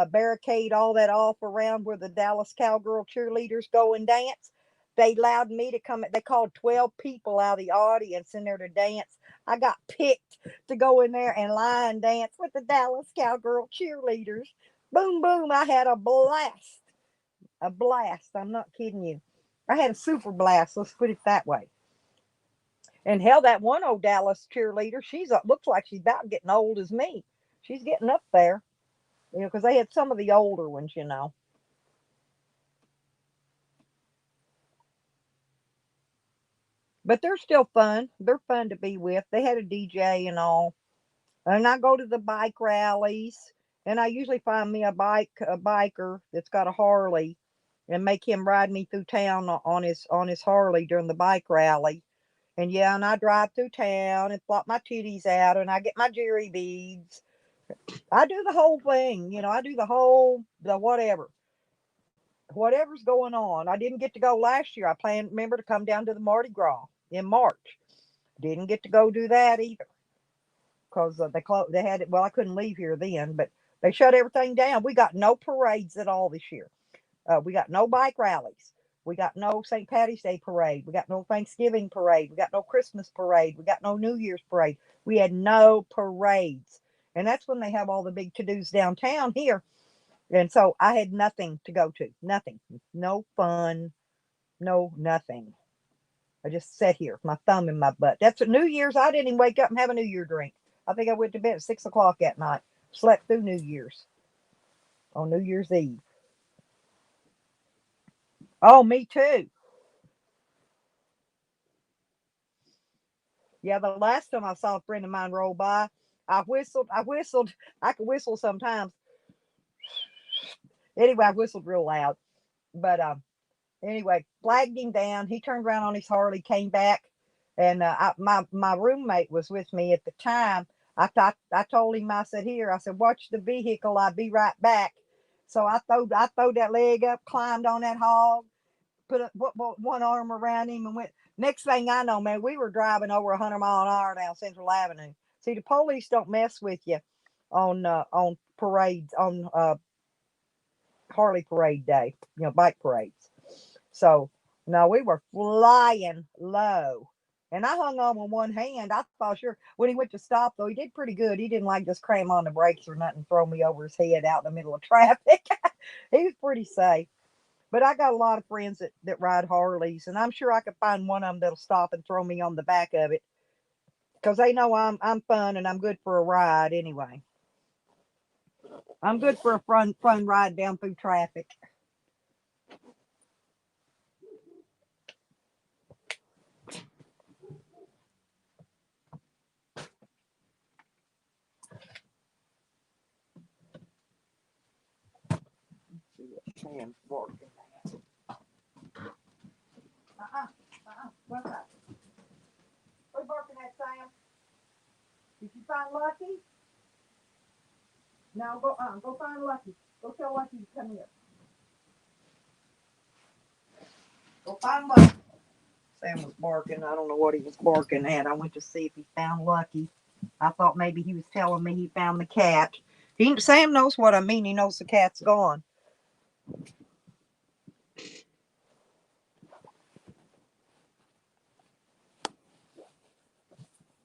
barricade all that off around where the Dallas Cowgirl cheerleaders go and dance? They allowed me to come. They called 12 people out of the audience in there to dance. I got picked to go in there and line dance with the Dallas Cowgirl cheerleaders. Boom, boom. I had a blast. A blast. I'm not kidding you. I had a super blast. Let's put it that way. And hell, that one old Dallas cheerleader, she's looks like she's about getting old as me. She's getting up there, because they had some of the older ones. But they're still fun. They're fun to be with. They had a DJ and all. And I go to the bike rallies, and I usually find me a biker that's got a Harley, and make him ride me through town on his Harley during the bike rally. And yeah, and I drive through town and flop my titties out, and I get my jerry beads. I do the whole thing. I do the whatever's going on. I didn't get to go last year. I planned, remember, to come down to the Mardi Gras in March. Didn't get to go do that either because they had it. Well, I couldn't leave here then, but they shut everything down. We got no parades at all this year. We got no bike rallies. We got no St. Patty's Day parade. We got no Thanksgiving parade. We got no Christmas parade. We got no New Year's parade. We had no parades. And that's when they have all the big to dos downtown here. And so I had nothing to go to. Nothing. No fun. No nothing. I just sat here, my thumb in my butt. That's a New Year's. I didn't even wake up and have a New Year drink. I think I went to bed at 6 o'clock that night. Slept through New Year's on New Year's Eve. Oh, me too. Yeah, the last time I saw a friend of mine roll by, I whistled. I whistled. I could whistle sometimes. Anyway, I whistled real loud. But anyway, flagged him down. He turned around on his Harley, came back, and my roommate was with me at the time. I told him, I said, here, I said, watch the vehicle. I'll be right back. So I throwed that leg up, climbed on that hog, put one arm around him, and went. Next thing I know, man, we were driving over 100 mile an hour down Central Avenue. See, the police don't mess with you on parades on Harley Parade Day, bike parades. So no, we were flying low. And I hung on with one hand. I thought sure when he went to stop though, he did pretty good. He didn't like just cram on the brakes or nothing, throw me over his head out in the middle of traffic. He was pretty safe. But I got a lot of friends that ride Harleys, and I'm sure I could find one of them that'll stop and throw me on the back of it because they know I'm fun and I'm good for a ride anyway. I'm good for a fun ride down through traffic. See what Sam's barking at. What's that? What you barking at, Sam? Did you find Lucky? No, go find Lucky. Go tell Lucky to come here. Go find Lucky. Sam was barking. I don't know what he was barking at. I went to see if he found Lucky. I thought maybe he was telling me he found the cat. Sam knows what I mean. He knows the cat's gone.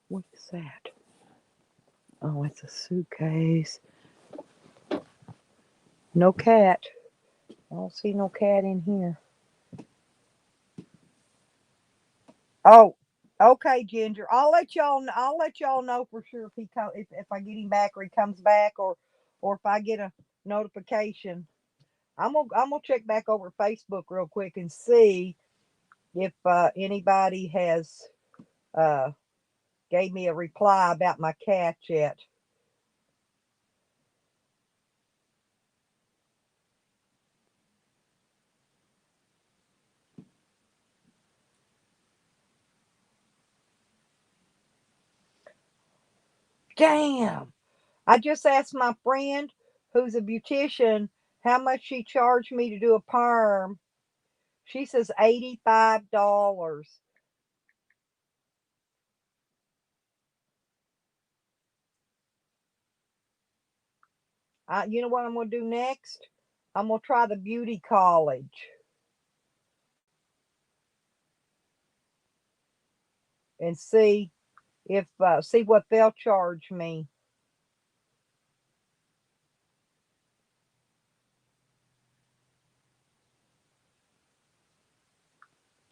What's that? Oh, it's a suitcase. No cat. I don't see no cat in here. Oh, okay, Ginger. I'll let y'all know for sure if if I get him back or he comes back or if I get a notification. I'm gonna check back over Facebook real quick and see if anybody has uh gave me a reply about my cat yet. Damn. I just asked my friend who's a beautician how much she charged me to do a perm. She says $85. You know what I'm gonna do next? I'm gonna try the beauty college and see what they'll charge me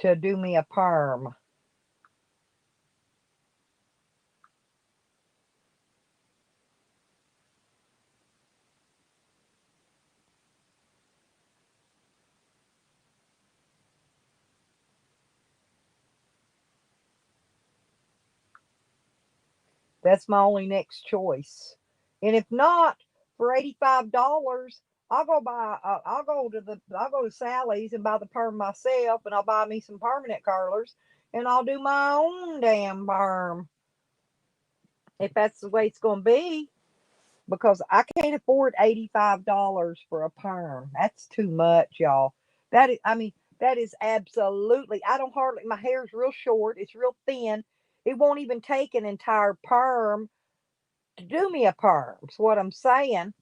to do me a perm. That's my only next choice. And if not, for $85, I'll go to Sally's and buy the perm myself, and I'll buy me some permanent curlers, and I'll do my own damn perm if that's the way it's going to be. Because I can't afford $85 for a perm. That's too much, y'all. I mean, that is absolutely. I don't hardly. My hair's real short. It's real thin, It won't even take an entire perm to do me a perm. That's what I'm saying.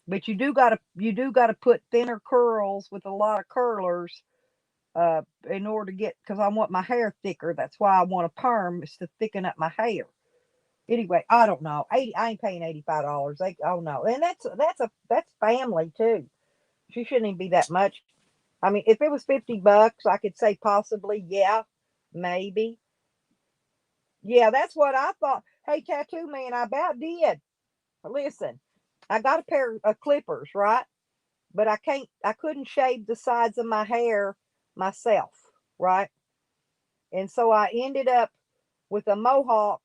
But you do gotta put thinner curls with a lot of curlers in order to get, because I want my hair thicker. That's why I want a perm, is to thicken up my hair. Anyway, I don't know. 80, I ain't paying $85. Oh no, and that's family too. She shouldn't even be that much. I mean, if it was $50, I could say possibly, yeah, maybe. Yeah, that's what I thought. Hey, tattoo man, I about did. Listen, I got a pair of clippers, right? But I couldn't shave the sides of my hair myself, right? And so I ended up with a mohawk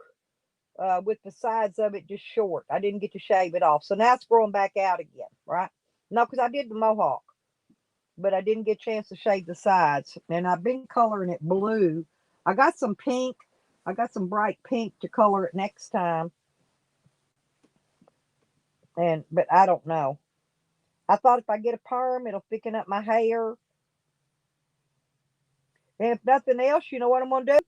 with the sides of it just short. I didn't get to shave it off. So now it's growing back out again, right? No, because I did the mohawk, but I didn't get a chance to shave the sides. And I've been coloring it blue. I got some pink. I got some bright pink to color it next time. And but I don't know. I thought if I get a perm, it'll thicken up my hair. And if nothing else, you know what I'm gonna do?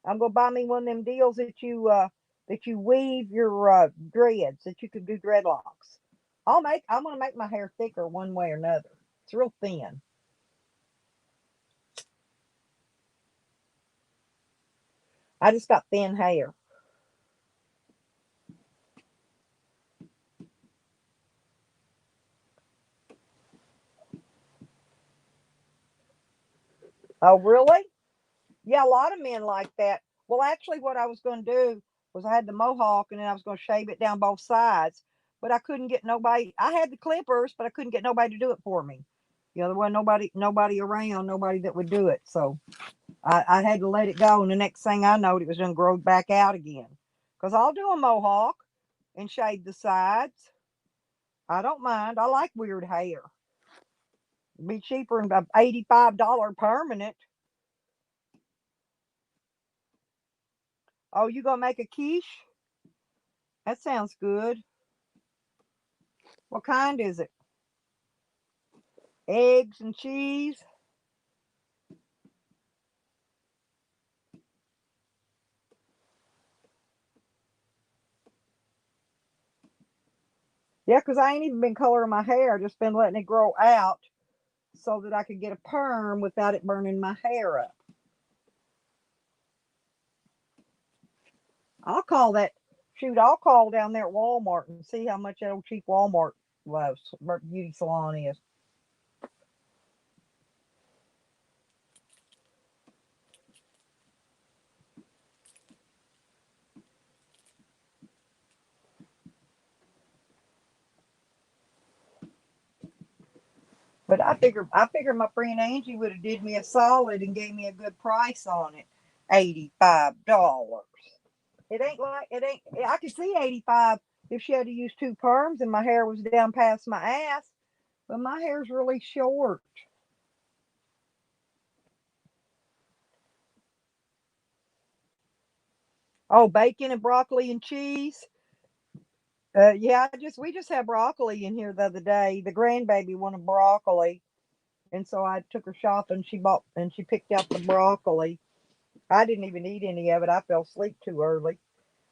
I'm gonna buy me one of them deals that you weave your dreads, that you can do dreadlocks. I'm gonna make my hair thicker one way or another. It's real thin. I just got thin hair. Oh really? Yeah, a lot of men like that. Well, actually, what I was going to do was I had the mohawk and then I was going to shave it down both sides, but I couldn't get nobody. I had the clippers, but I couldn't get nobody to do it for me. You know, there wasn't nobody around, nobody that would do it. So I had to let it go. And the next thing I know, it was going to grow back out again. Because I'll do a mohawk and shave the sides. I don't mind. I like weird hair. It'd be cheaper than $85 permanent. Oh, you gonna make a quiche? That sounds good. What kind is it? Eggs and cheese? Yeah, 'cause I ain't even been coloring my hair. Just been letting it grow out so that I could get a perm without it burning my hair up. I'll call that. Shoot, I'll call down there at Walmart and see how much that old cheap Walmart beauty salon is. But I figured my friend Angie would have did me a solid and gave me a good price on it. $85. It ain't like it ain't. I could see 85 if she had to use two perms and my hair was down past my ass. But my hair's really short. Oh, bacon and broccoli and cheese. Yeah, we just had broccoli in here the other day. The grandbaby wanted broccoli, and so I took her shopping. She bought and she picked out the broccoli. I didn't even eat any of it. I fell asleep too early,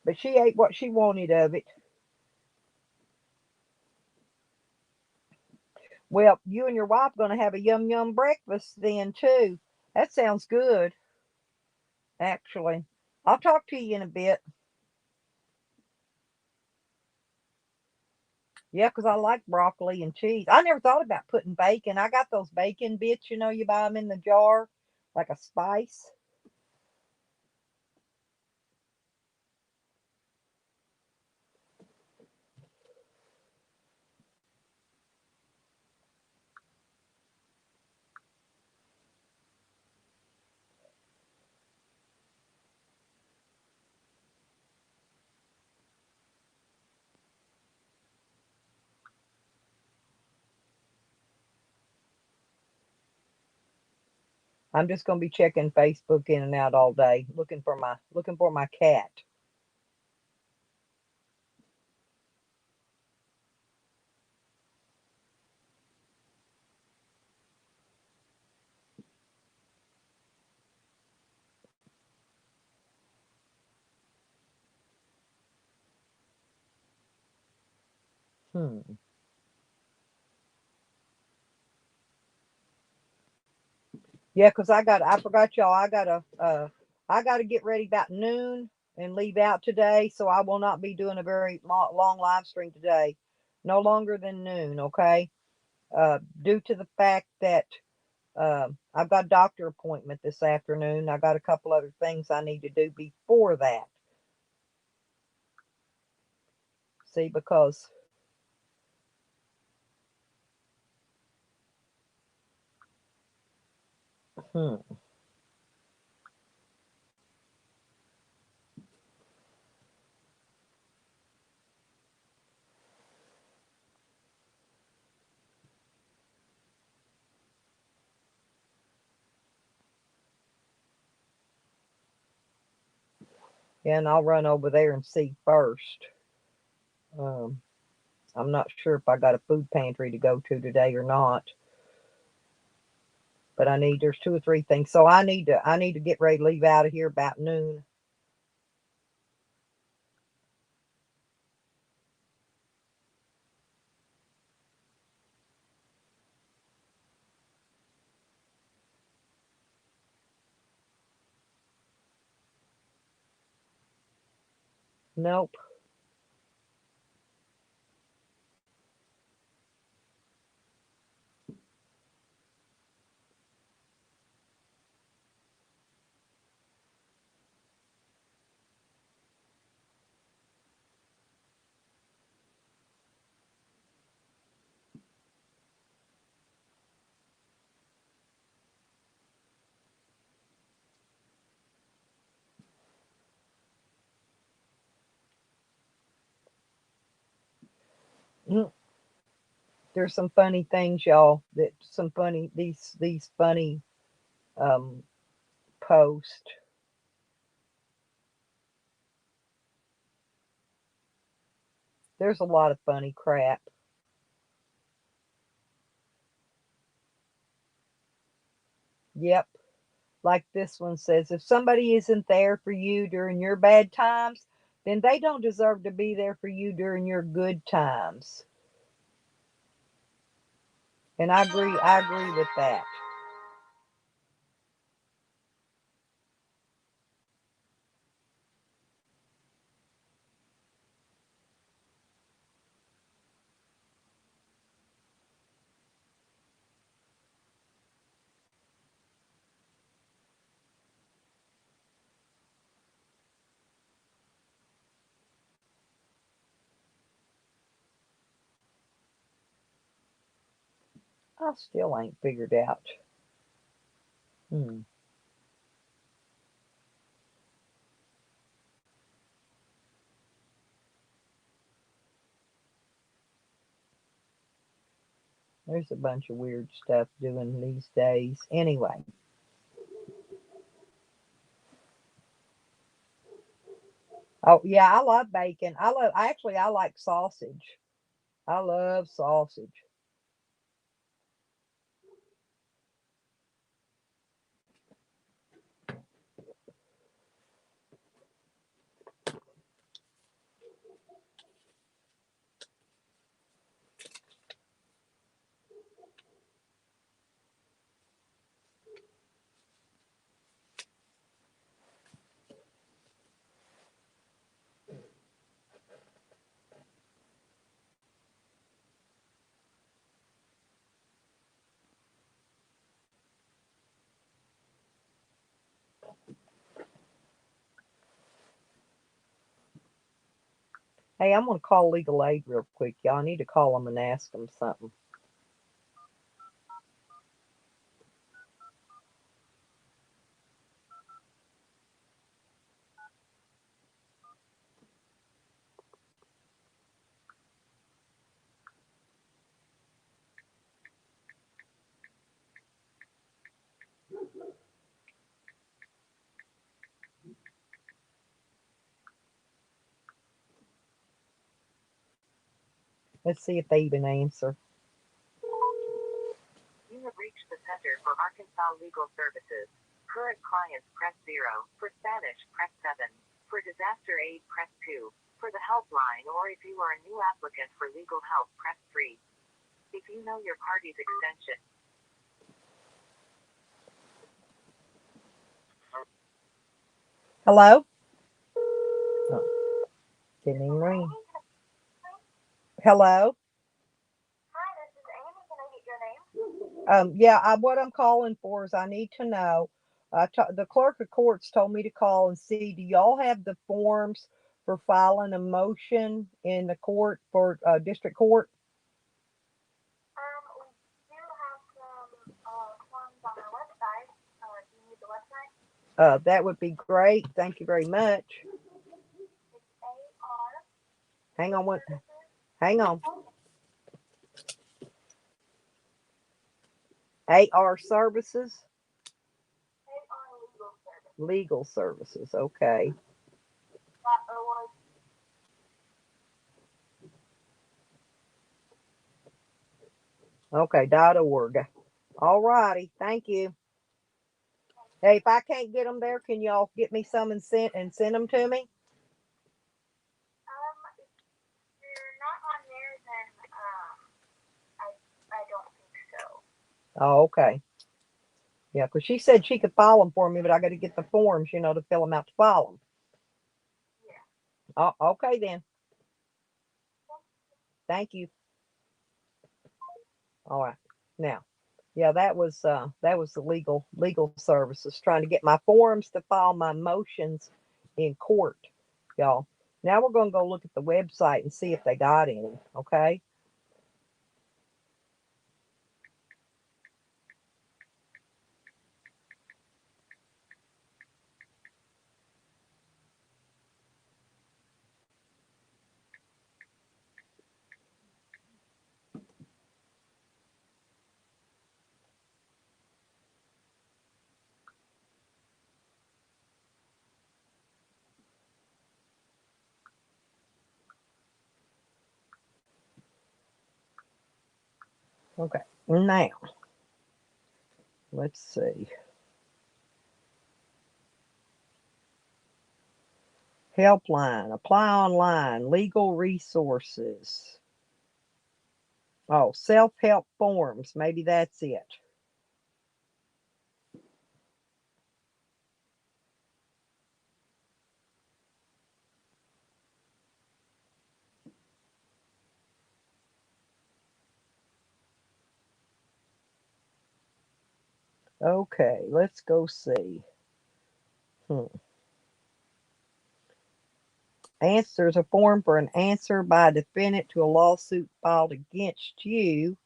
but she ate what she wanted of it. Well, you and your wife gonna have a yum yum breakfast then too. That sounds good, actually. I'll talk to you in a bit. Yeah, 'cause I like broccoli and cheese. I never thought about putting bacon. I got those bacon bits, you buy them in the jar, like a spice. I'm just gonna be checking Facebook in and out all day, looking for my cat. Hmm. Yeah, 'cause I forgot y'all. I gotta get ready about noon and leave out today, so I will not be doing a very long live stream today. No longer than noon, okay? Due to the fact that I've got a doctor appointment this afternoon. I got a couple other things I need to do before that. See, because hmm, yeah, and I'll run over there and see first. Um, I'm not sure if I got a food pantry to go to today or not, but there's two or three things. So I need to get ready to leave out of here about noon. Nope. Mm, there's some funny things, y'all. That some funny these funny um posts. There's a lot of funny crap. Yep. Like this one says, if somebody isn't there for you during your bad times, then they don't deserve to be there for you during your good times. And I agree with that. I still ain't figured out. Hmm. There's a bunch of weird stuff doing these days. Anyway. Oh yeah, I love bacon. I like sausage. I love sausage. Hey, I'm gonna call legal aid real quick, y'all. I need to call them and ask them something. Let's see if they even answer. You have reached the Center for Arkansas Legal Services. Current clients press 0. For Spanish, press 7. For disaster aid, press 2. For the helpline or if you are a new applicant for legal help, press 3. If you know your party's extension. Hello? Oh, didn't even ring. Hello? Hi, this is Amy. Can I get your name? Yeah, what I'm calling for is I need to know. The clerk of courts told me to call and see. Do y'all have the forms for filing a motion in the court for district court? We do have some forms on our website. Do you need the website? That would be great. Thank you very much. It's AR. Hang on one. Hang on. AR Services. AR Legal Service. Legal Services. Okay. .org. Okay. .org. All righty. Thank you. Hey, if I can't get them there, can y'all get me some and send them to me? If you're not on there, then I don't think so. Oh, okay. Yeah, because she said she could file them for me, but I got to get the forms, to fill them out to file them. Yeah. Oh, okay then. Thank you. All right. Now, yeah, that was the legal services trying to get my forms to file my motions in court, y'all. Now we're gonna go look at the website and see if they got any. Okay. Okay. Now, let's see. Helpline, apply online, legal resources. Oh, self-help forms. Maybe that's it. Okay, let's go see. There's a form for an answer by a defendant to a lawsuit filed against you.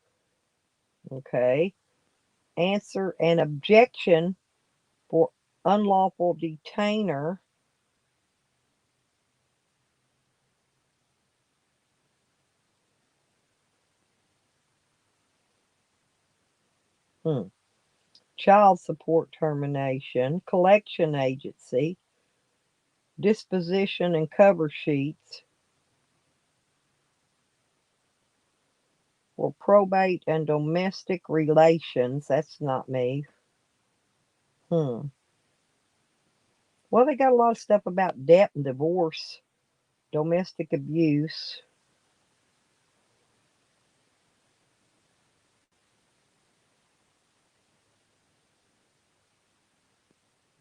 Okay. Answer an objection for unlawful detainer. Hmm. Child support termination, collection agency, disposition and cover sheets for probate and domestic relations. That's not me. Hmm. Well, they got a lot of stuff about debt and divorce, domestic abuse,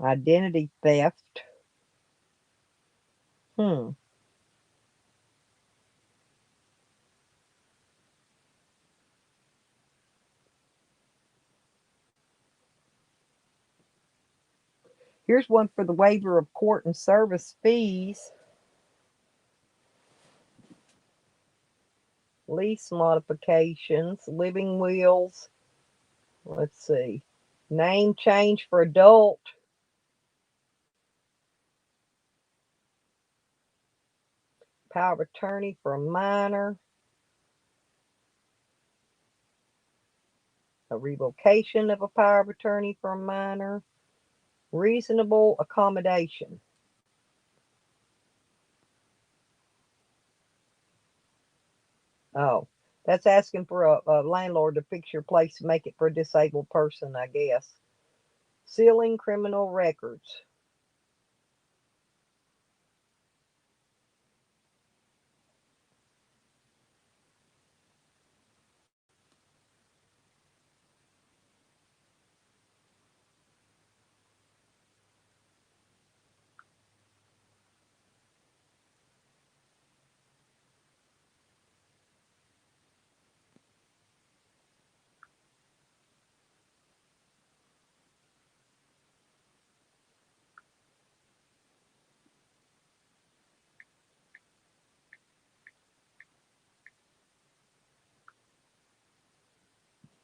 identity theft. Hmm. Here's one for the waiver of court and service fees, lease modifications, living wills. Let's see. Name change for adult. Power of attorney for a minor. A revocation of a power of attorney for a minor. Reasonable accommodation. Oh, that's asking for a landlord to fix your place and make it for a disabled person, I guess. Sealing criminal records.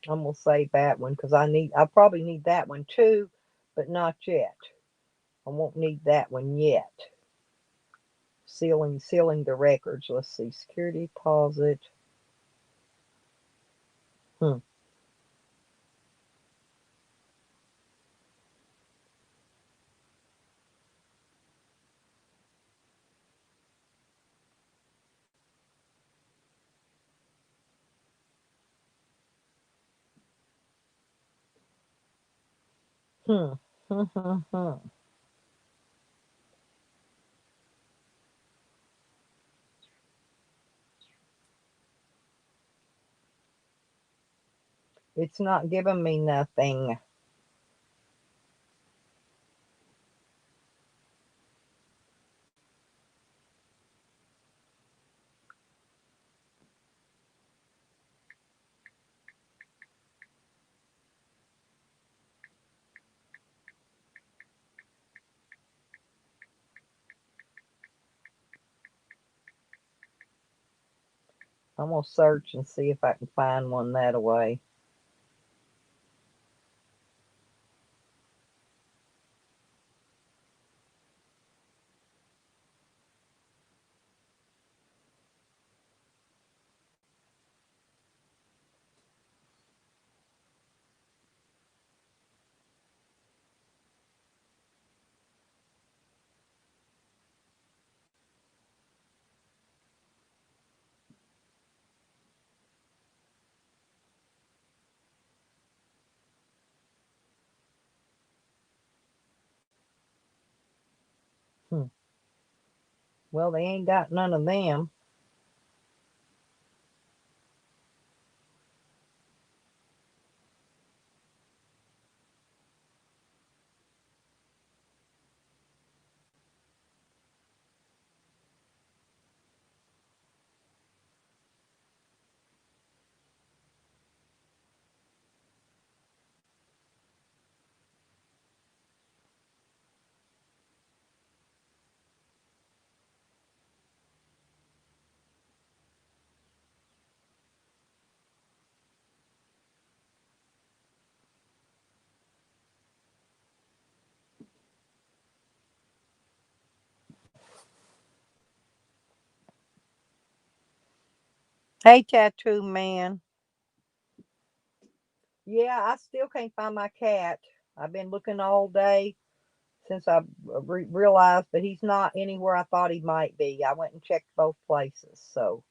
I'm gonna save that one because I probably need that one too, but not yet. I won't need that one yet. Sealing the records. Let's see. Security deposit. Hmm. Hmm. Hmm. Hmm. Hmm. It's not giving me nothing. I'm gonna search and see if I can find one that way. Hmm. Well, they ain't got none of them. Hey, tattoo man. Yeah, I still can't find my cat. I've been looking all day since I realized that he's not anywhere I thought he might be. I went and checked both places. So,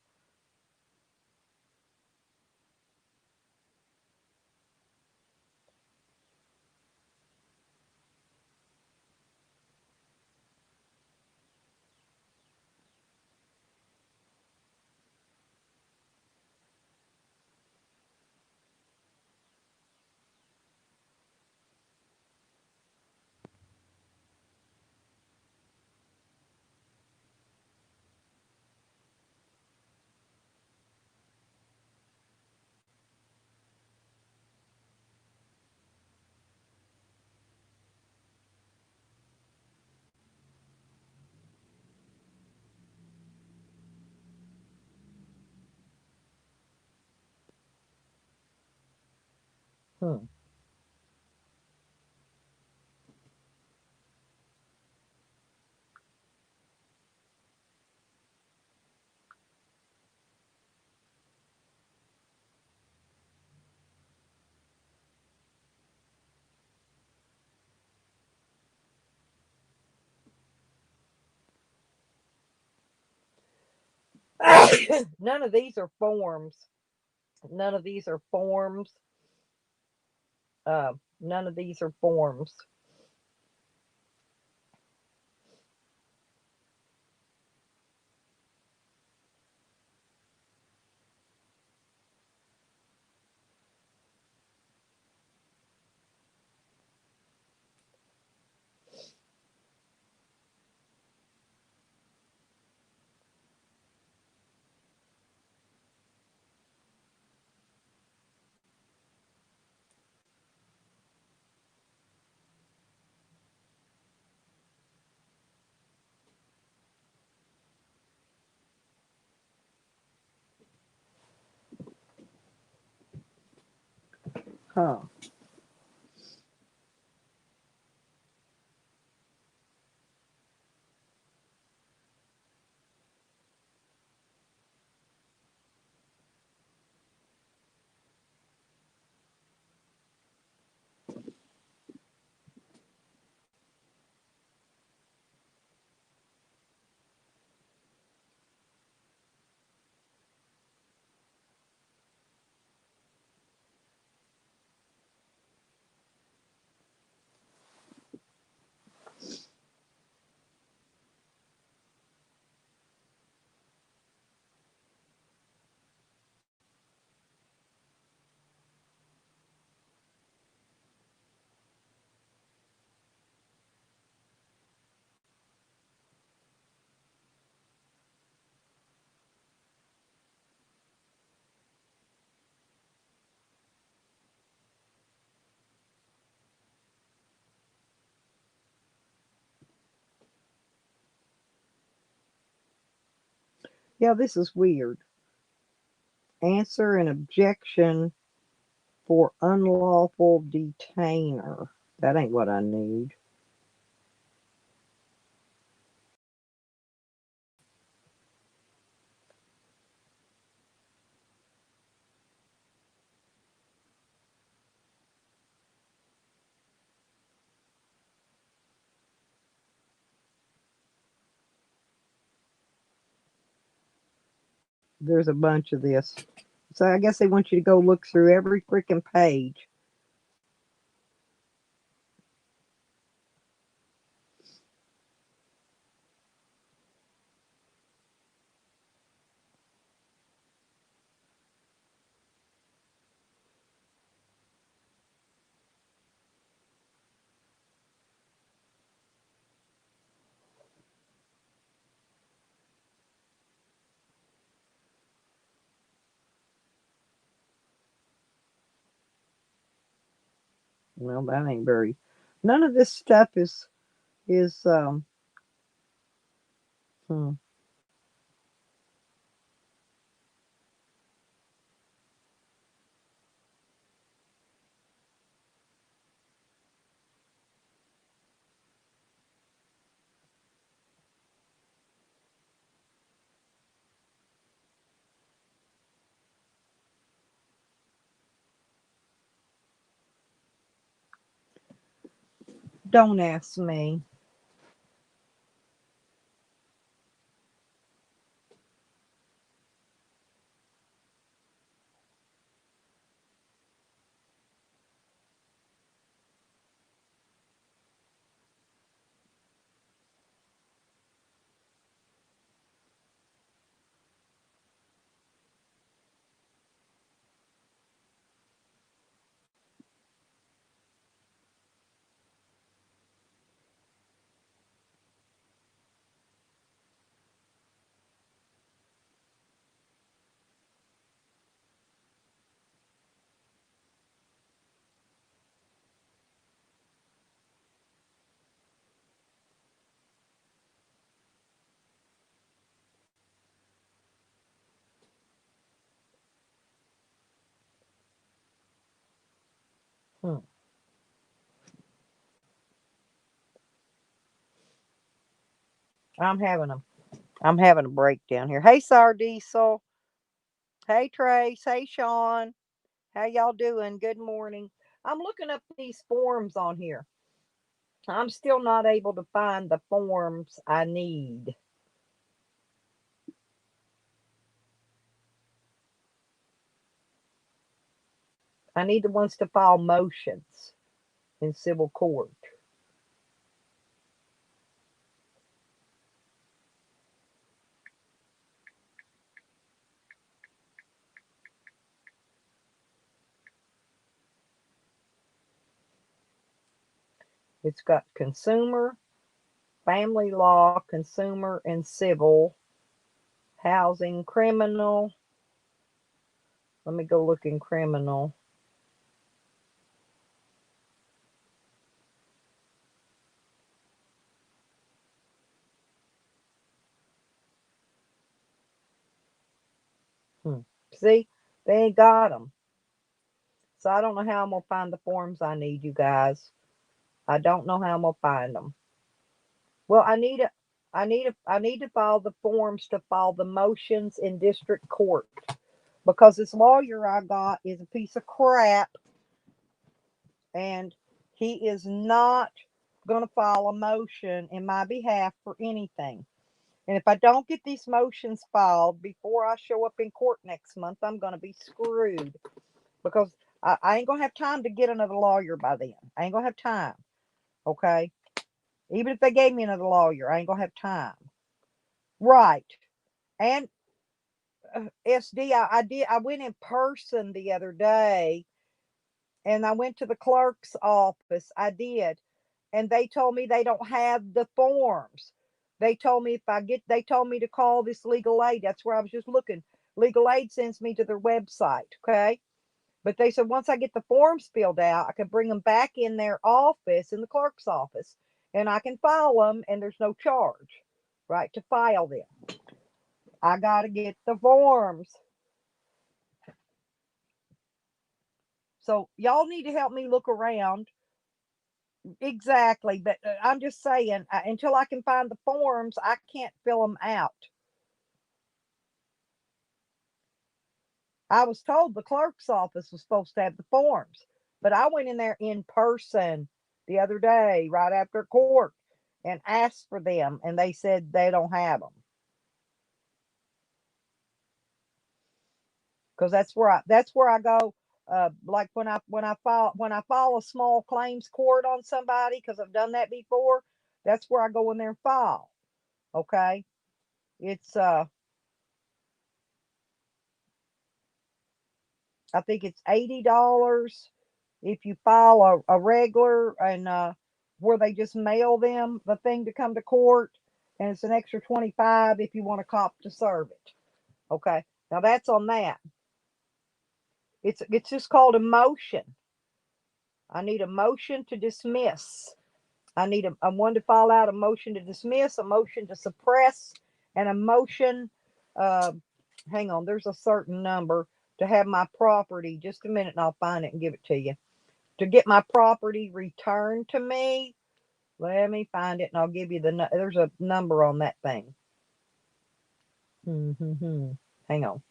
hmm. None of these are forms. None of these are forms. None of these are forms. Huh. Yeah, this is weird. Answer an objection for unlawful detainer. That ain't what I need. There's a bunch of this. So I guess they want you to go look through every freaking page. Well, that ain't very. None of this stuff is. Hmm. Don't ask me. Hmm. I'm having a I'm having a breakdown here. Hey, Sar Diesel. Hey, Trace. Hey, Sean. How y'all doing? Good morning. I'm looking up these forms on here. I'm still not able to find the forms I need. I need the ones to file motions in civil court. It's got consumer, family law, consumer, and civil, housing, criminal. Let me go look in criminal. Hmm. See, they ain't got them. So I don't know how I'm gonna find the forms I need, you guys. I don't know how I'm gonna find them. Well, I need to file the forms to file the motions in district court because this lawyer I got is a piece of crap, and he is not gonna file a motion in my behalf for anything. And if I don't get these motions filed before I show up in court next month, I'm gonna be screwed because I ain't gonna have time to get another lawyer by then. I ain't gonna have time. Okay. Even if they gave me another lawyer, I ain't gonna have time. Right. And SD, I did. I went in person the other day, and I went to the clerk's office. I did, and they told me they don't have the forms. They told me if I get, they told me to call this legal aid. That's where I was just looking. Legal aid sends me to their website. Okay. But they said once I get the forms filled out, I can bring them back in their office, in the clerk's office, and I can file them, and there's no charge, right, to file them. I got to get the forms. So y'all need to help me look around. Exactly. But I'm just saying, until I can find the forms, I can't fill them out. I was told the clerk's office was supposed to have the forms, but I went in there in person the other day, right after court, and asked for them, and they said they don't have them. Because that's where I go. Like when I file a small claims court on somebody, because I've done that before. That's where I go in there and file. Okay, it's I think it's $80 if you file a regular, and where they just mail them the thing to come to court, and it's an extra 25 if you want a cop to serve it. Okay, now that's on that. It's just called a motion. I need a motion to dismiss. I need a one to file out, a motion to dismiss, a motion to suppress, and a motion. Uh, hang on, there's a certain number to have my property. Just a minute, and I'll find it and give it to you. To get my property returned to me, let me find it, and I'll give you the. There's a number on that thing. Hang on.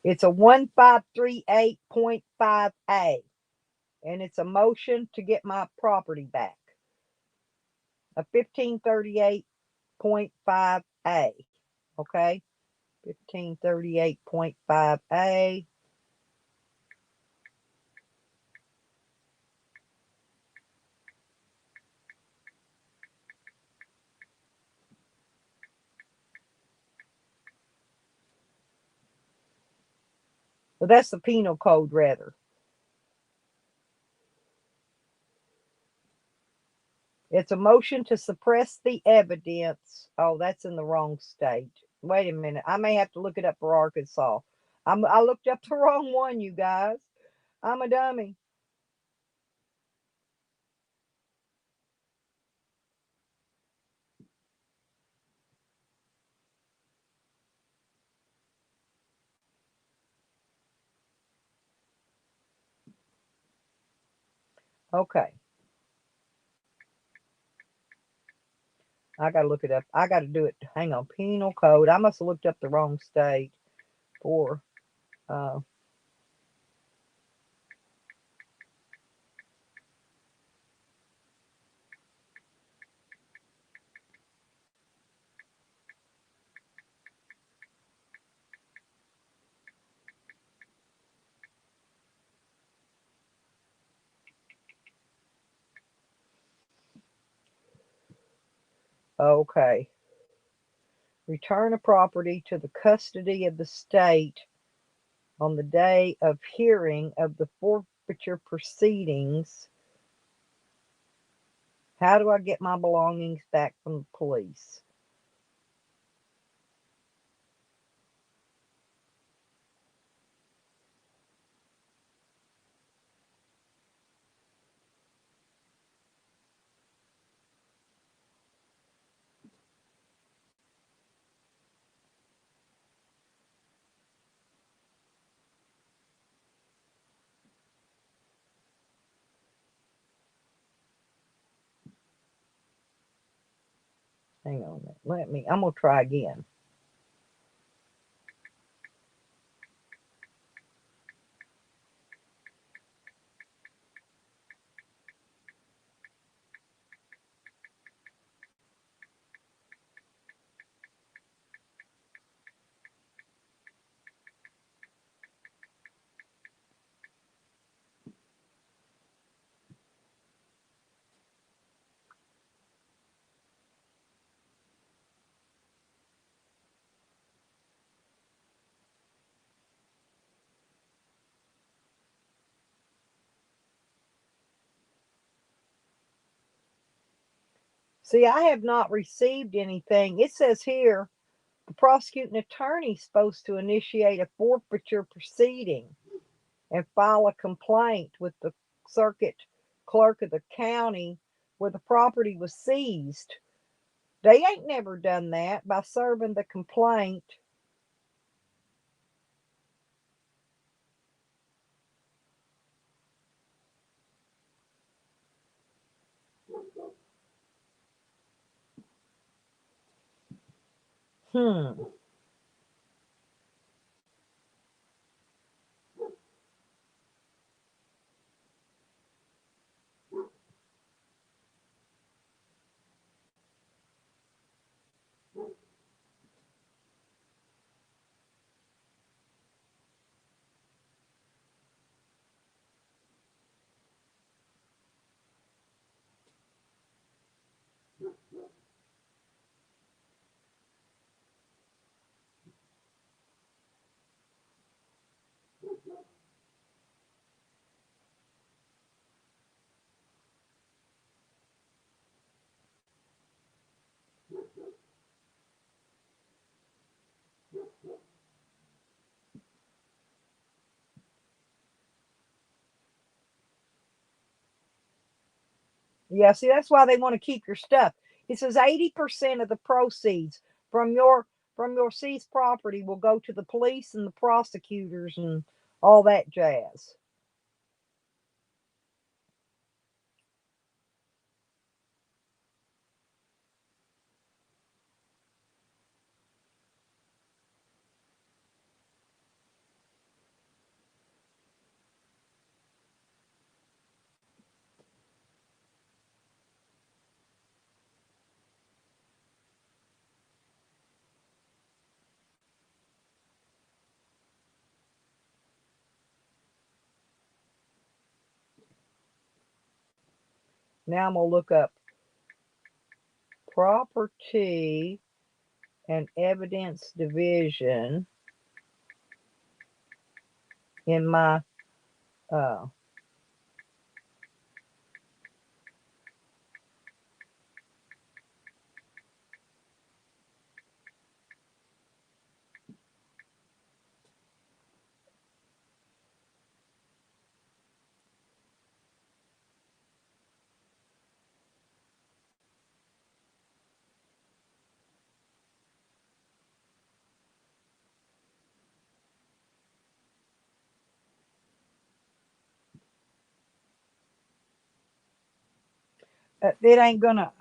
It's a 1538.5A, and it's a motion to get my property back. A 1538.5A. Okay. 1538.5A. Well, that's the penal code, rather. It's a motion to suppress the evidence. Oh, that's in the wrong state. Wait a minute. I may have to look it up for Arkansas. I looked up the wrong one, you guys. I'm a dummy. Okay. I got to look it up. I got to do it. Hang on. Penal code. I must have looked up the wrong state for. Uh, okay. Return a property to the custody of the state on the day of hearing of the forfeiture proceedings. How do I get my belongings back from the police? Hang on a minute. I'm going to try again. See, I have not received anything. It says here the prosecuting attorney is supposed to initiate a forfeiture proceeding and file a complaint with the circuit clerk of the county where the property was seized. They ain't never done that by serving the complaint. Hmm. Yeah, see, that's why they want to keep your stuff. It says 80% of the proceeds from your seized property will go to the police and the prosecutors and all that jazz. Now I'm gonna look up property and evidence division in my uh it ain't gonna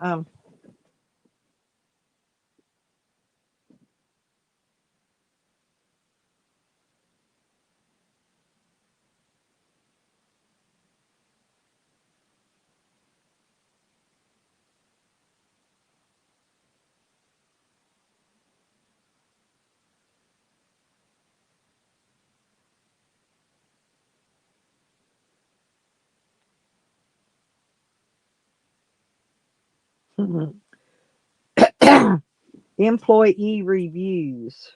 employee reviews.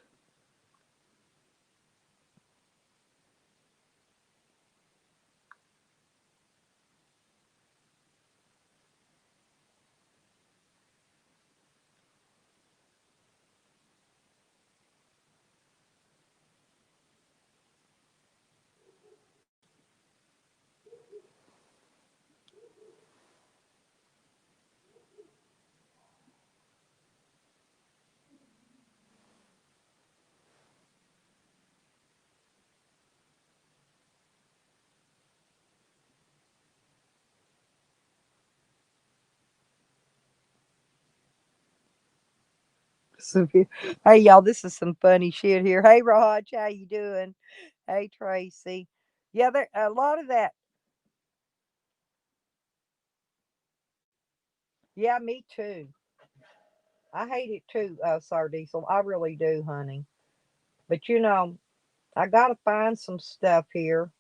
So, hey y'all, this is some funny shit here. Hey Raj, how you doing? Hey Tracy. Yeah, there a lot of that. Yeah, me too. I hate it too, Sardiesel. I really do, honey. But I gotta find some stuff here.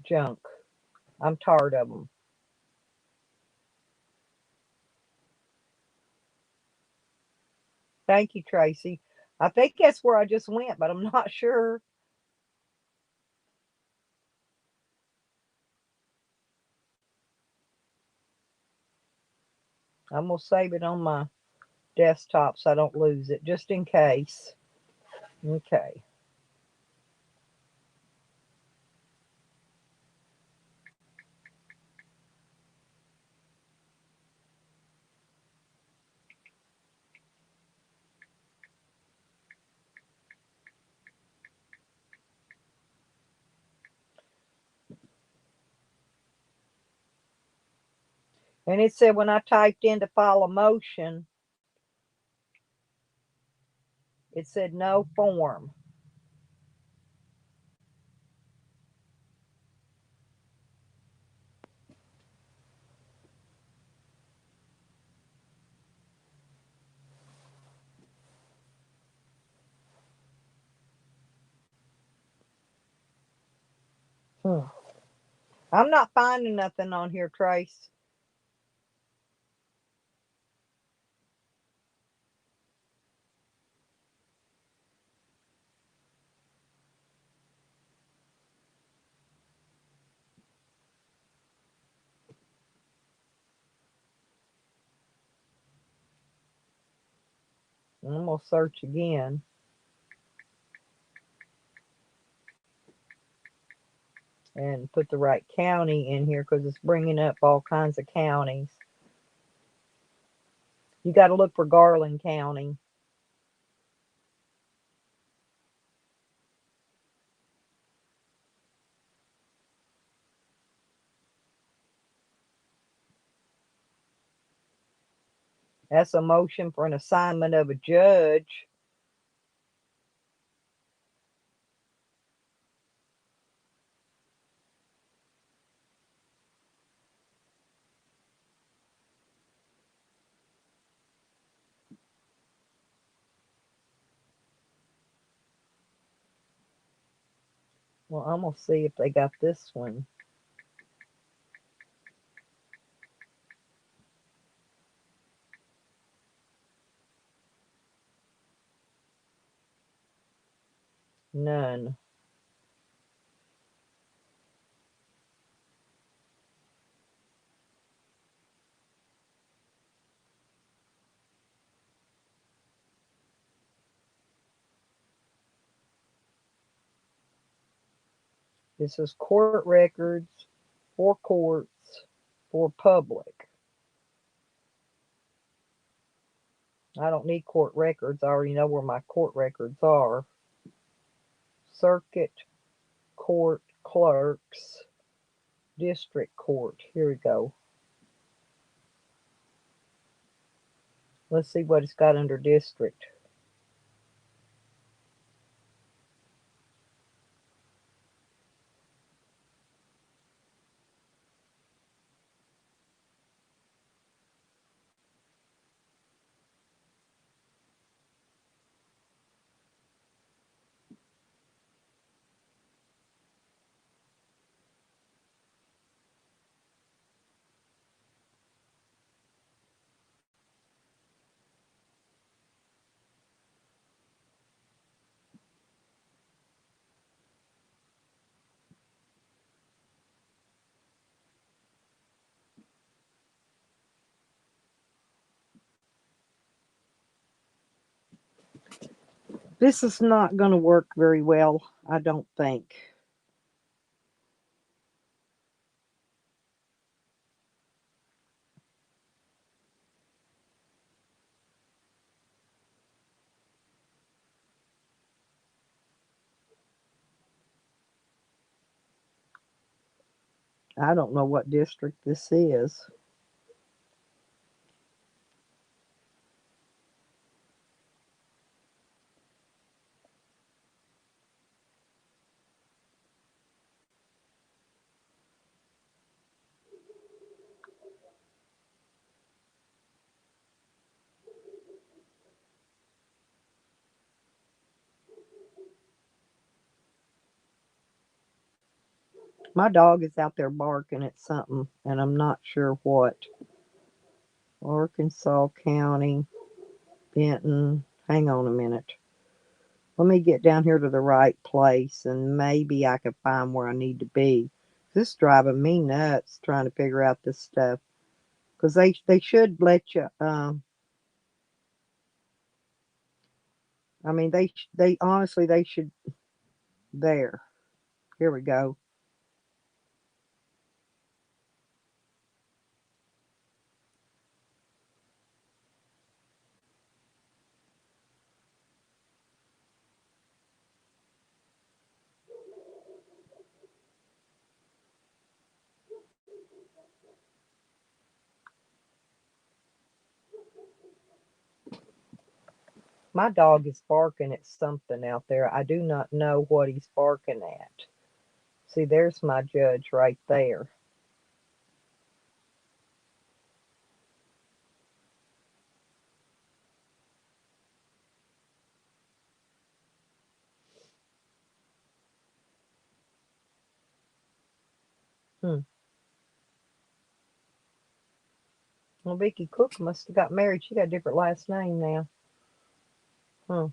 Junk. I'm tired of them. Thank you, Tracy. I think that's where I just went, but I'm not sure. I'm gonna save it on my desktop so I don't lose it, just in case. Okay. And it said when I typed in to file a motion, it said no form. Hmm. I'm not finding nothing on here, Trace. I'm gonna search again and put the right county in here because it's bringing up all kinds of counties. You got to look for Garland County. That's a motion for an assignment of a judge. Well, I'm gonna see if they got this one. None. This is court records for courts for public. I don't need court records. I already know where my court records are. Circuit court clerks, district court. Here we go. Let's see what it's got under district. This is not going to work very well, I don't think. I don't know what district this is. My dog is out there barking at something, and I'm not sure what. Arkansas County, Benton. Hang on a minute. Let me get down here to the right place, and maybe I can find where I need to be. This is driving me nuts trying to figure out this stuff. Because they should let you. I mean, they honestly they should. There. Here we go. My dog is barking at something out there. I do not know what he's barking at. See, there's my judge right there. Hmm. Well, Vicky Cook must have got married. She got a different last name now. Hmm.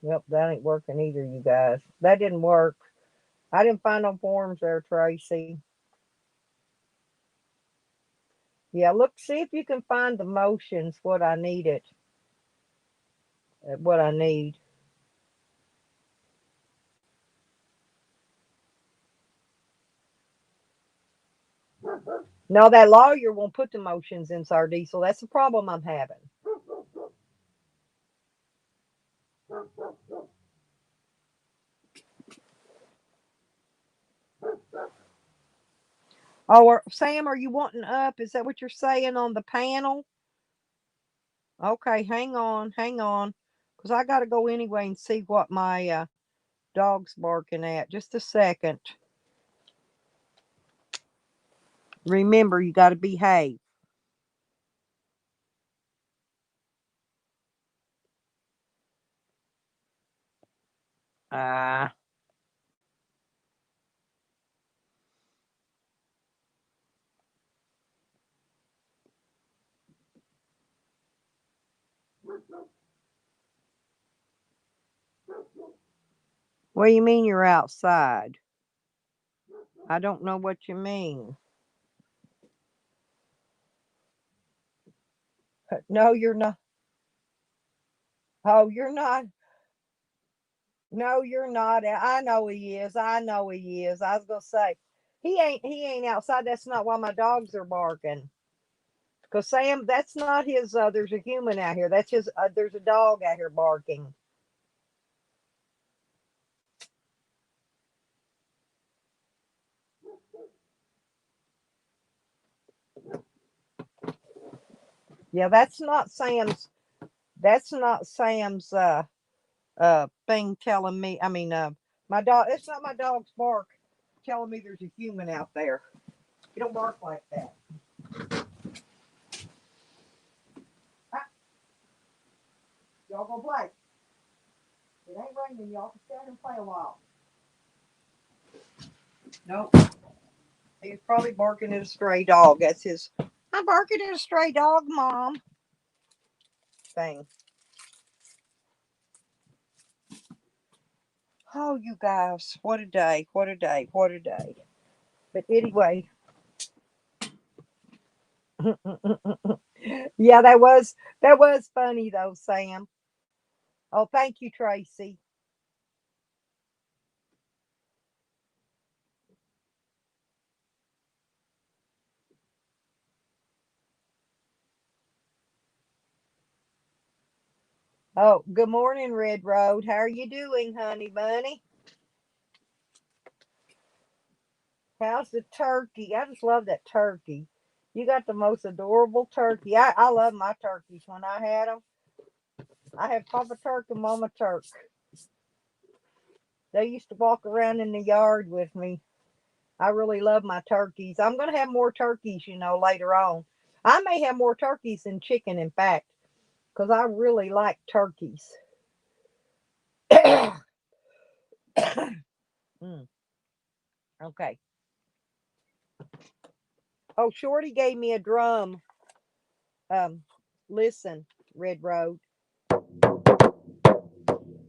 Yep, that ain't working either, you guys. That didn't work. I didn't find no forms there, Tracy. Yeah, look, see if you can find the motions, what I needed, what I need. No, that lawyer won't put the motions in our diesel. That's the problem I'm having. Oh, Sam, are you wanting up? Is that what you're saying on the panel? Okay, hang on, because I got to go anyway and see what my dog's barking at. Just a second. Remember, you got to behave. Ah, what do you mean you're outside? I don't know what you mean. No, you're not. Oh, you're not. No, you're not. I know he is. I know he is. I was gonna say, he ain't outside. That's not why my dogs are barking. Cause Sam, that's not his. There's a human out here. That's his. There's a dog out here barking. Yeah, that's not Sam's. That's not Sam's. Thing telling me. I mean, my dog. It's not my dog's bark telling me there's a human out there. He don't bark like that. Y'all go play. It ain't raining. Y'all can stand and play a while. Nope. He's probably barking at a stray dog. That's his. I'm barking at a stray dog, Mom. Thing. Oh, you guys, what a day! What a day! What a day! But anyway, yeah, that was funny though, Sam. Oh, thank you, Tracy. Oh, good morning, Red Road. How are you doing, honey bunny? How's the turkey? I just love that turkey. You got the most adorable turkey. I love my turkeys. When I had them, I had Papa Turk and Mama Turk. They used to walk around in the yard with me. I really love my turkeys. I'm going to have more turkeys, later on. I may have more turkeys than chicken, in fact, because I really like turkeys. Mm, okay. Oh, Shorty gave me a drum. Um, listen, Red Road.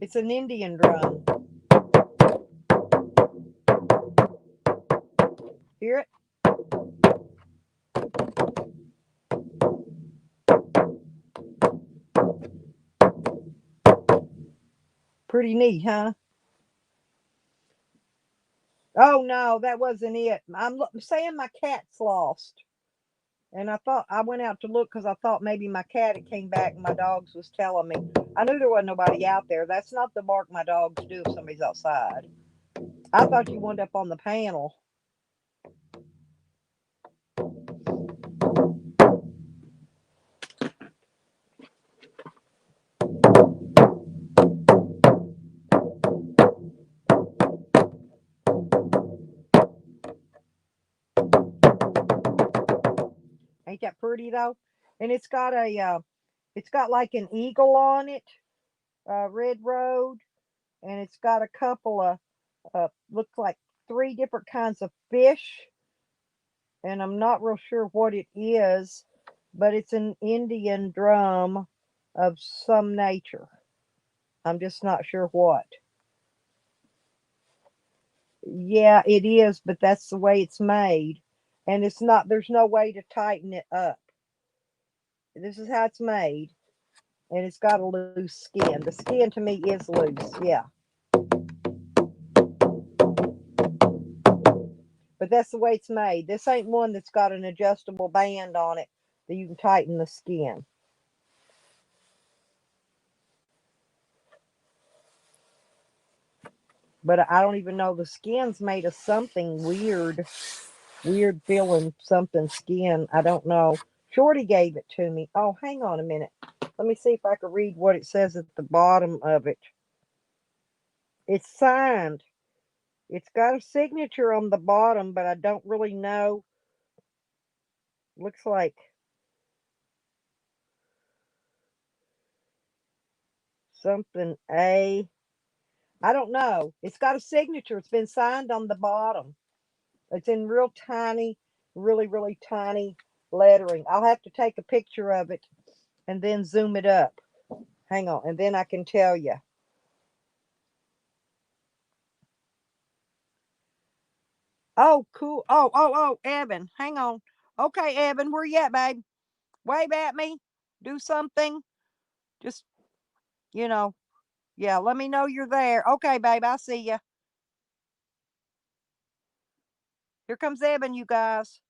It's an Indian drum. Hear it? Pretty neat, huh? Oh no, that wasn't it. I'm saying my cat's lost. And I went out to look because I thought maybe my cat had came back and my dogs was telling me. I knew there wasn't nobody out there. That's not the bark my dogs do if somebody's outside. I thought you wound up on the panel. Ain't that pretty though? And it's got like an eagle on it, Red Road, and it's got a couple of, looks like three different kinds of fish, and I'm not real sure what it is, but it's an Indian drum of some nature. I'm just not sure what. Yeah, it is, but that's the way it's made. And there's no way to tighten it up. This is how it's made. And it's got a loose skin. The skin to me is loose, yeah. But that's the way it's made. This ain't one that's got an adjustable band on it that you can tighten the skin. But I don't even know, the skin's made of something weird feeling something skin. I don't know. Shorty gave it to me. Oh, hang on a minute. Let me see if I can read what it says at the bottom of it. It's signed. It's got a signature on the bottom, but I don't really know. Looks like something A. I don't know. It's got a signature. It's been signed on the bottom. It's in real tiny, really tiny lettering. I'll have to take a picture of it and then zoom it up. Hang on, and then I can tell you. Oh, cool. Oh, Evan, hang on. Okay, Evan, where you at, babe? Wave at me. Do something. Just, you know, yeah, let me know you're there. Okay, babe, I see you. Here comes Evan, you guys.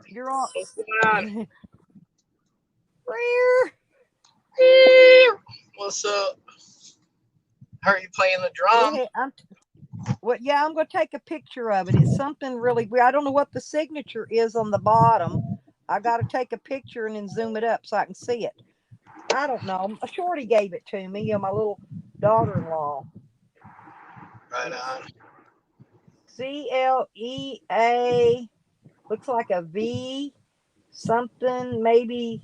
You're on. What's going on? What's up? How are you playing the Go drum? ahead. Well, yeah, I'm going to take a picture of it. It's something really weird. I don't know what the signature is on the bottom. I got to take a picture and then zoom it up so I can see it. I don't know. Shorty gave it to me, my little daughter-in-law. Right It's on. CLEA. Looks like a V. something, maybe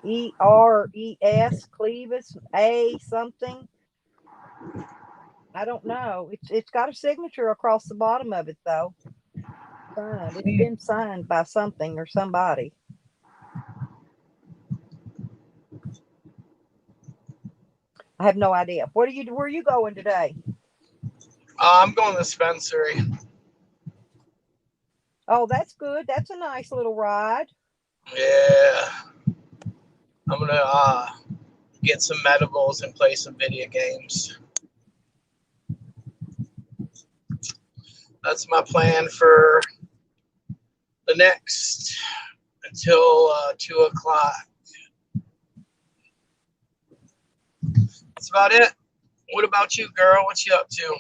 ERES, Clevis, A something. I don't know. It's got a signature across the bottom of it though. Signed. It's been signed by something or somebody. I have no idea. Where are you going today? I'm going to the dispensary. Oh, that's good. That's a nice little ride. Yeah. I'm going to get some medibles and play some video games. That's my plan for the next until 2 o'clock. That's about it. What about you, girl? What you up to?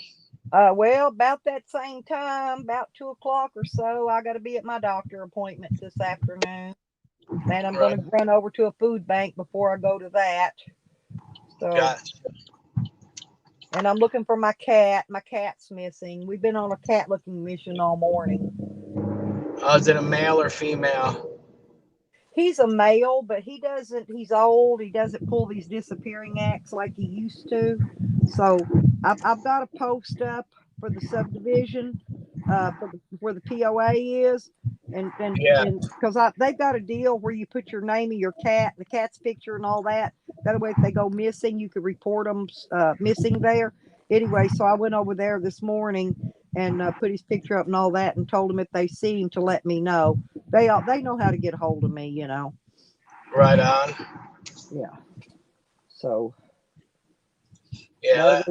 Well, about that same time, about 2 o'clock or so, I got to be at my doctor appointment this afternoon. And I'm going to run over to a food bank before I go to that. So, Gotcha. and I'm looking for my cat. My cat's missing. We've been on a cat looking mission all morning. Is it a male or female? He's a male, but he's old. He doesn't pull these disappearing acts like he used to. So I've got a post up for the subdivision, where the POA is. And Yeah. because they've got a deal where you put your name of your cat, the cat's picture and all that. That way, if they go missing, you could report them missing there. Anyway, so I went over there this morning and put his picture up and all that and told them if they see him to let me know. They know how to get a hold of me, Right on. Yeah. So Yeah.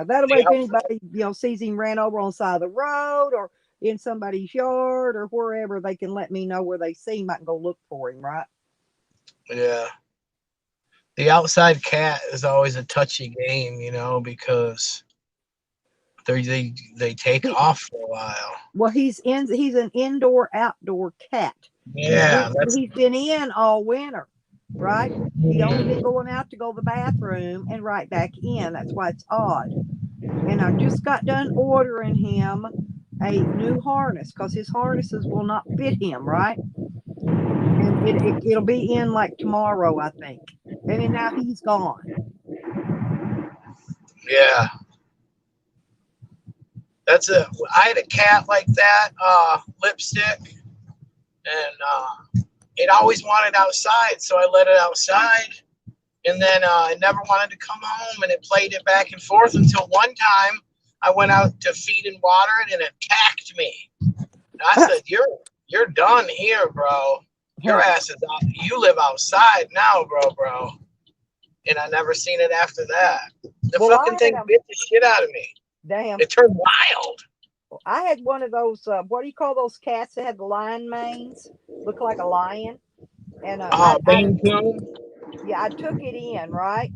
that'll way if anybody sees him ran over on the side of the road or in somebody's yard or wherever, they can let me know where they see him. I can go look for him, right? Yeah. The outside cat is always a touchy game, because they take off for a while. Well, he's an indoor outdoor cat. Yeah, He's been in all winter, right? He only been going out to go to the bathroom and right back in. That's why it's odd. And I just got done ordering him a new harness because his harnesses will not fit him, right? And it'll be in like tomorrow, I think. And then now he's gone. Yeah. I had a cat like that, Lipstick, and it always wanted outside, so I let it outside, and then it never wanted to come home, and it played it back and forth until one time I went out to feed and water it, and it attacked me. And I said, "You're done here, bro. Your ass is out. You live outside now, bro." And I never seen it after that. The fucking thing bit the shit out of me. Damn. It turned wild. I had one of those, what do you call those cats that had the lion manes? Look like a lion. And Maine Coon? yeah, I took it in, right?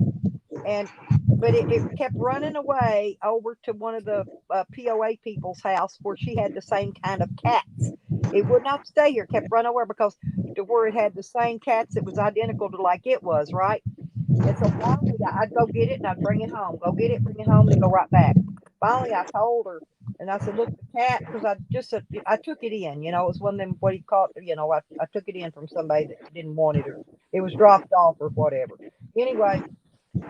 But it kept running away over to one of the POA people's house where she had the same kind of cats. It would not stay here, kept running away because to where it had the same cats, it was identical to like it was, right? And so finally, I'd go get it and I'd bring it home. Go get it, bring it home, and go right back. Finally, I told her, and I said, "Look, the cat," because I took it in. It was one of them, what he called, I took it in from somebody that didn't want it, or it was dropped off or whatever. Anyway,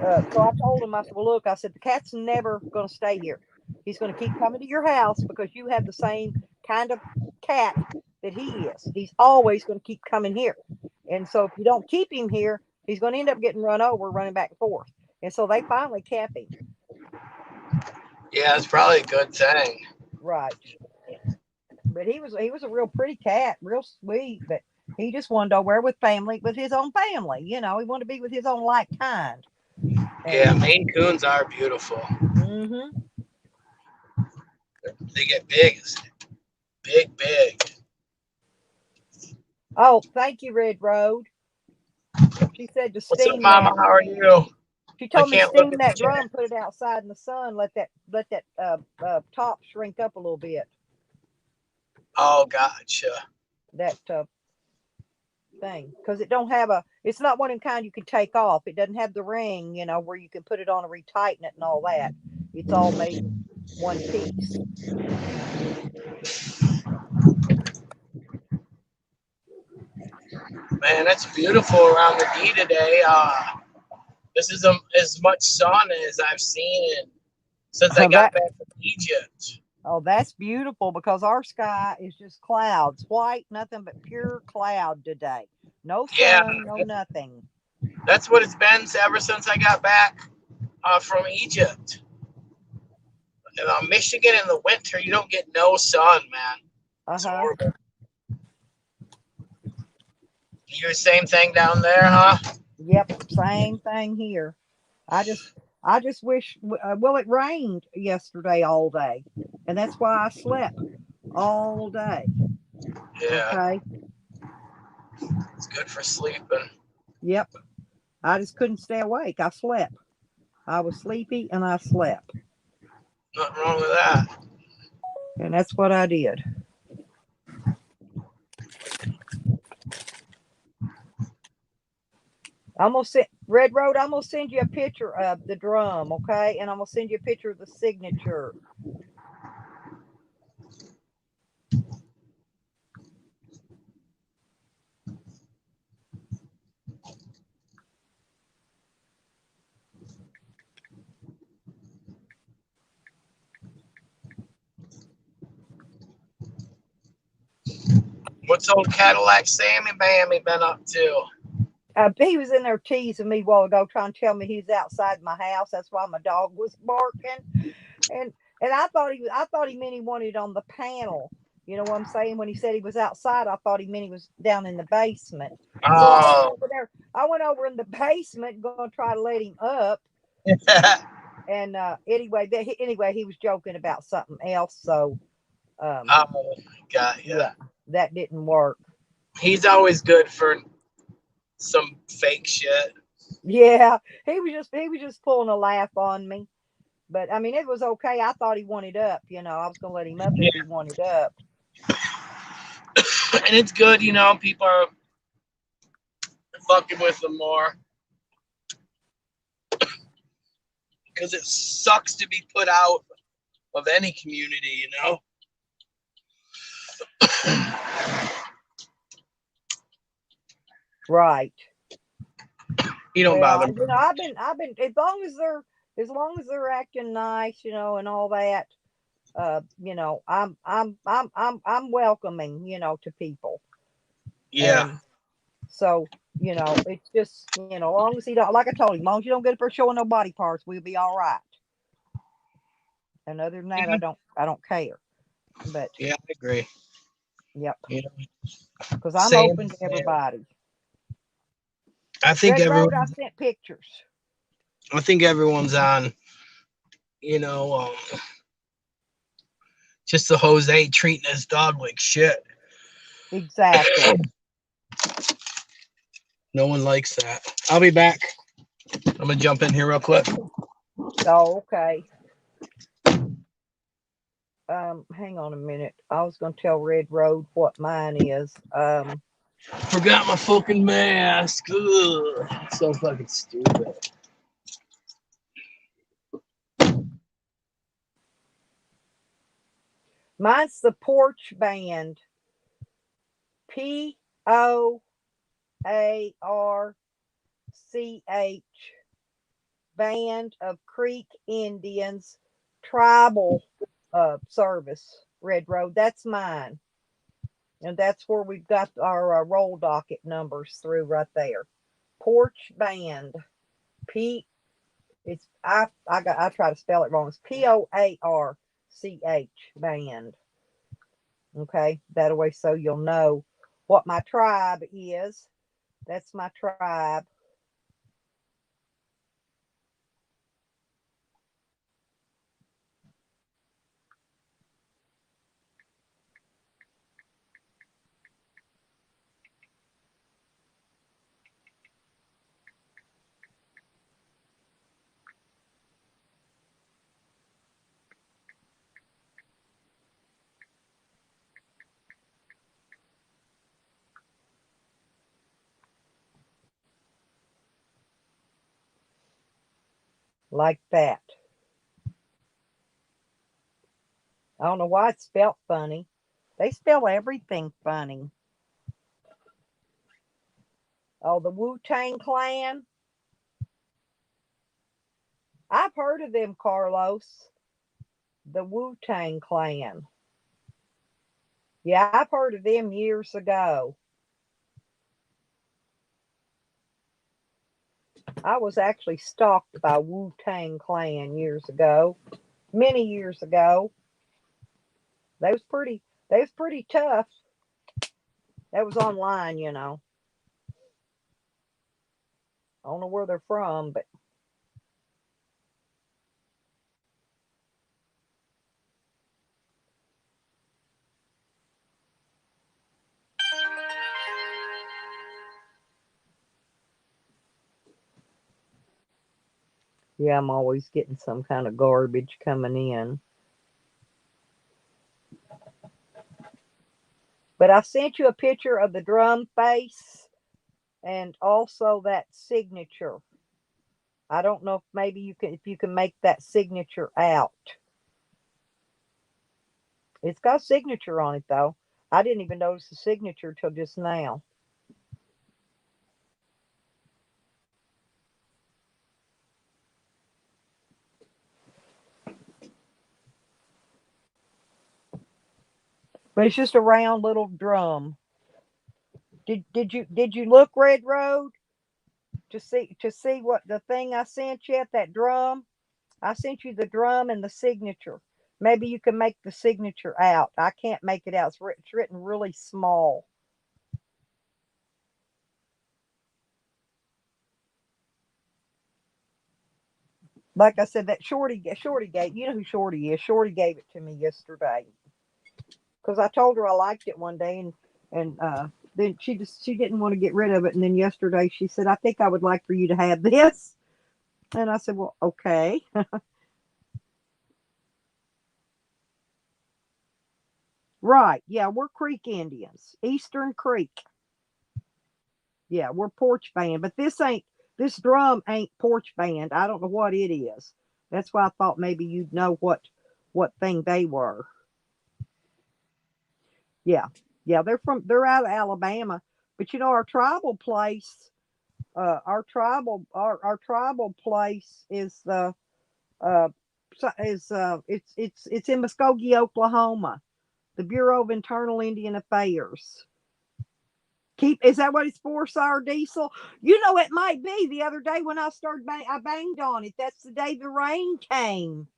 so I told him, I said, "Well, look," I said, "the cat's never going to stay here. He's going to keep coming to your house because you have the same kind of cat that he is. He's always going to keep coming here. And so if you don't keep him here, he's going to end up getting run over, running back and forth." And so they finally kept him. Yeah, it's probably a good thing. Right. But he was a real pretty cat, real sweet, but he just wanted to wear with his own family. He wanted to be with his own like kind. Yeah, Maine Coons are beautiful. Mm-hmm. They get big. Big. Oh, thank you, Red Road. She said to What's steam up, Mama? that. How are you? She told me can't steam look at that the chat. drum, put it outside in the sun, let that top shrink up a little bit. Oh, gotcha. That thing, because it's not one of the kind you can take off. It doesn't have the ring, where you can put it on and retighten it and all that. It's all made in one piece. Man, it's beautiful around the D today. This is as much sun as I've seen since I Oh, got back from Egypt. that's beautiful because our sky is just clouds, white, nothing but pure cloud today. No Yeah, sun, no nothing. that's what it's been ever since I got back from Egypt. And Michigan in the winter, you don't get no sun, man. It's Uh-huh. horrible. You the same thing down there, huh? Yep, same thing here. I just I just wish well it rained yesterday all day. And that's why I slept all day. Yeah, Okay? it's good for sleeping. Yep. I just couldn't stay awake. I slept. I was sleepy and I slept. Nothing wrong with that. And that's what I did. I'm gonna send Red Road. I'm gonna send you a picture of the drum, okay? And I'm gonna send you a picture of the signature. What's old Cadillac Sammy Bammy been up to? He was in there teasing me a while ago, trying to tell me he's outside my house. That's why my dog was barking, and I thought he meant he wanted on the panel. You know what I'm saying? When he said he was outside, I thought he meant he was down in the basement. So I went Oh, over there. I went over in the basement, going to try to let him up. And anyway, he was joking about something else. So oh, got ya. yeah, that didn't work. He's always good for some fake shit. Yeah, he was just pulling a laugh on me. But I mean, it was okay. I thought he wanted up. You know, I was gonna let him up if he Yeah, wanted up. and it's good, people are fucking with them more because it sucks to be put out of any community. Right. He don't Well, bother me. I've been as long as they're acting nice, and all that. I'm welcoming, to people, Yeah, and so it's just as long as he don't, like I told him, as long as you don't get up for showing no body parts, we'll be all right. And other than that, I don't care. But yeah, I agree. yep, You know, because I'm same, open to same. everybody. I think Red Road, I everyone, sent pictures. I think everyone's on. You know, um, just the Jose treating his dog like shit. Exactly. No one likes that. I'll be back. I'm gonna jump in here real quick. Oh, okay. Hang on a minute. I was gonna tell Red Road what mine is. Forgot my fucking mask. Ugh. So fucking stupid. Mine's the Porch Band. POARCH, Band of Creek Indians, tribal service. Red Road. That's mine, and that's where we've got our roll docket numbers through right there. Porch Band. P. It's I try to spell it wrong. It's POARCH Band. Okay, that way so you'll know what my tribe is. That's my tribe. Like that. I don't know why it's spelt funny. They spell everything funny. Oh, the Wu-Tang Clan. I've heard of them, Carlos. The Wu-Tang Clan. Yeah, I've heard of them years ago. I was actually stalked by Wu-Tang Clan years ago. Many years ago. They was pretty tough. That was online, you know. I don't know where they're from, but yeah, I'm always getting some kind of garbage coming in. But I sent you a picture of the drum face and also that signature. I don't know if you can make that signature out. It's got a signature on it though. I didn't even notice the signature till just now. But it's just a round little drum. Did you look Red Road to see what the thing I sent you at that drum? I sent you the drum and the signature. Maybe you can make the signature out. I can't make it out. It's written really small. Like I said, that Shorty gave, you know who Shorty is. Shorty gave it to me yesterday because I told her I liked it one day, and then she didn't want to get rid of it. And then yesterday she said, I think I would like for you to have this. And I said, well, okay. Right. Yeah, we're Creek Indians. Eastern Creek. Yeah, we're porch band. But this drum ain't porch band. I don't know what it is. That's why I thought maybe you'd know what thing they were. Yeah. Yeah, they're out of Alabama. But you know our tribal place, our tribal place is the it's in Muskogee, Oklahoma. The Bureau of Internal Indian Affairs. Is that what it's for, Sour Diesel? You know, it might be. The other day when I started I banged on it. That's the day the rain came.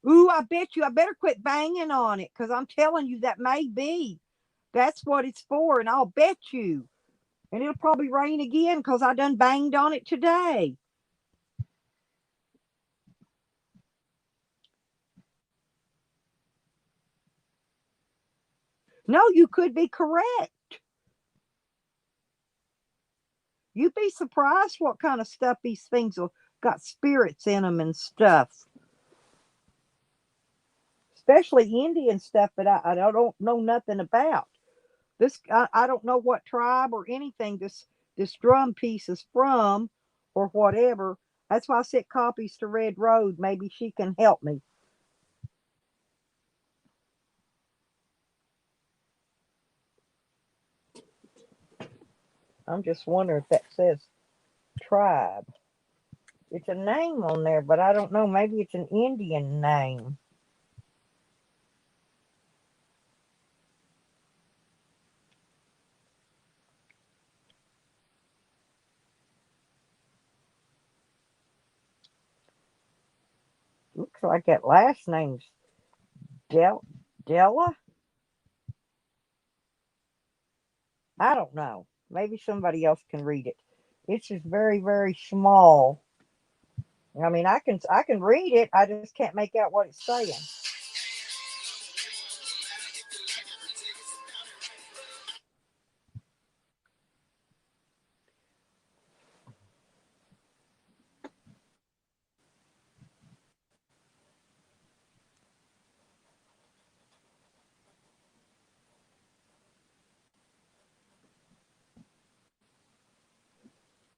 Ooh, I bet you I better quit banging on it because I'm telling you that may be. That's what it's for, and I'll bet you. And it'll probably rain again because I done banged on it today. No, you could be correct. You'd be surprised what kind of stuff these things have got spirits in them and stuff. Especially Indian stuff that I don't know nothing about. I don't know what tribe or anything this drum piece is from or whatever. That's why I sent copies to Red Road. Maybe she can help me. I'm just wondering if that says tribe. It's a name on there, but I don't know. Maybe it's an Indian name. Looks like that last name's Della. I don't know. Maybe somebody else can read it. It's just very, very small. I mean, I can read it. I just can't make out what it's saying.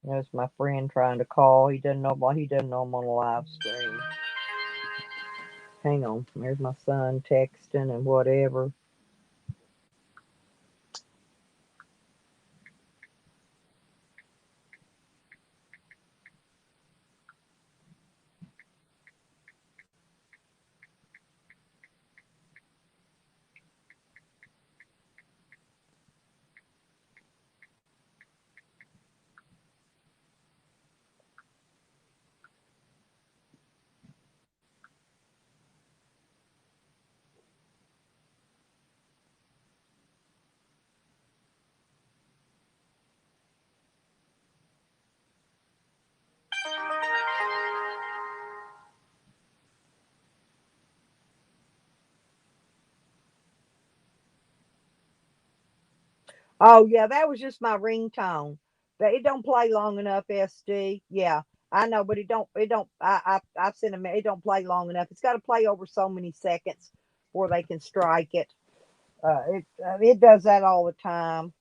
There's my friend trying to call. He doesn't know I'm on a live stream. Hang on. There's my son texting and whatever. Oh yeah, that was just my ringtone. It don't play long enough, SD. Yeah, I know, but it don't. I've seen them. It don't play long enough. It's got to play over so many seconds before they can strike it. It does that all the time.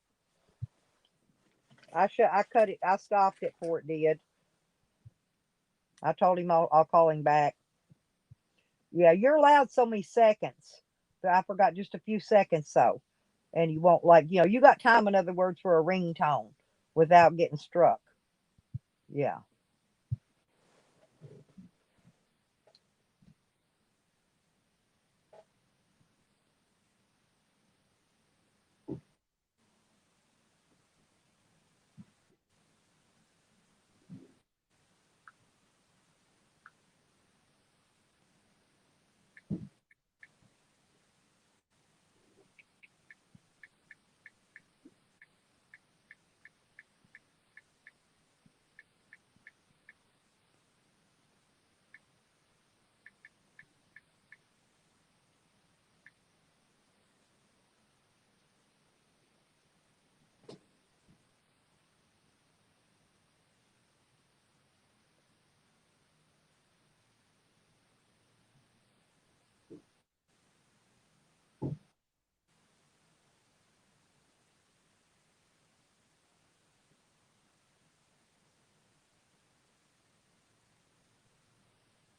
I cut it. I stopped it before it did. I told him I'll call him back. Yeah, you're allowed so many seconds. But I forgot just a few seconds so, and you won't you got time. In other words, for a ringtone without getting struck. Yeah.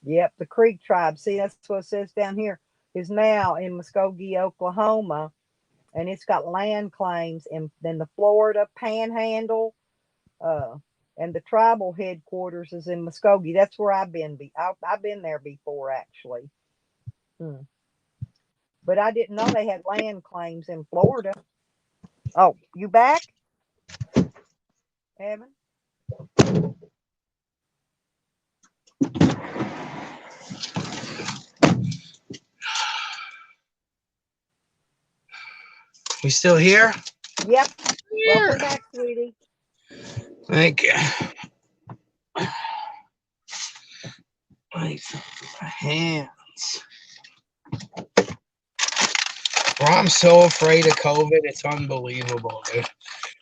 Yep, the Creek tribe. See, that's what it says down here. Is now in Muskogee, Oklahoma, and it's got land claims in the Florida Panhandle, uh, and the tribal headquarters is in Muskogee. That's where I've been. I've been there before, actually. Hmm. But I didn't know they had land claims in Florida. Oh, you back, Evan? We still here? Yep. Welcome Here. back, sweetie. Thank you. My hands. Bro, I'm so afraid of COVID. It's unbelievable, dude.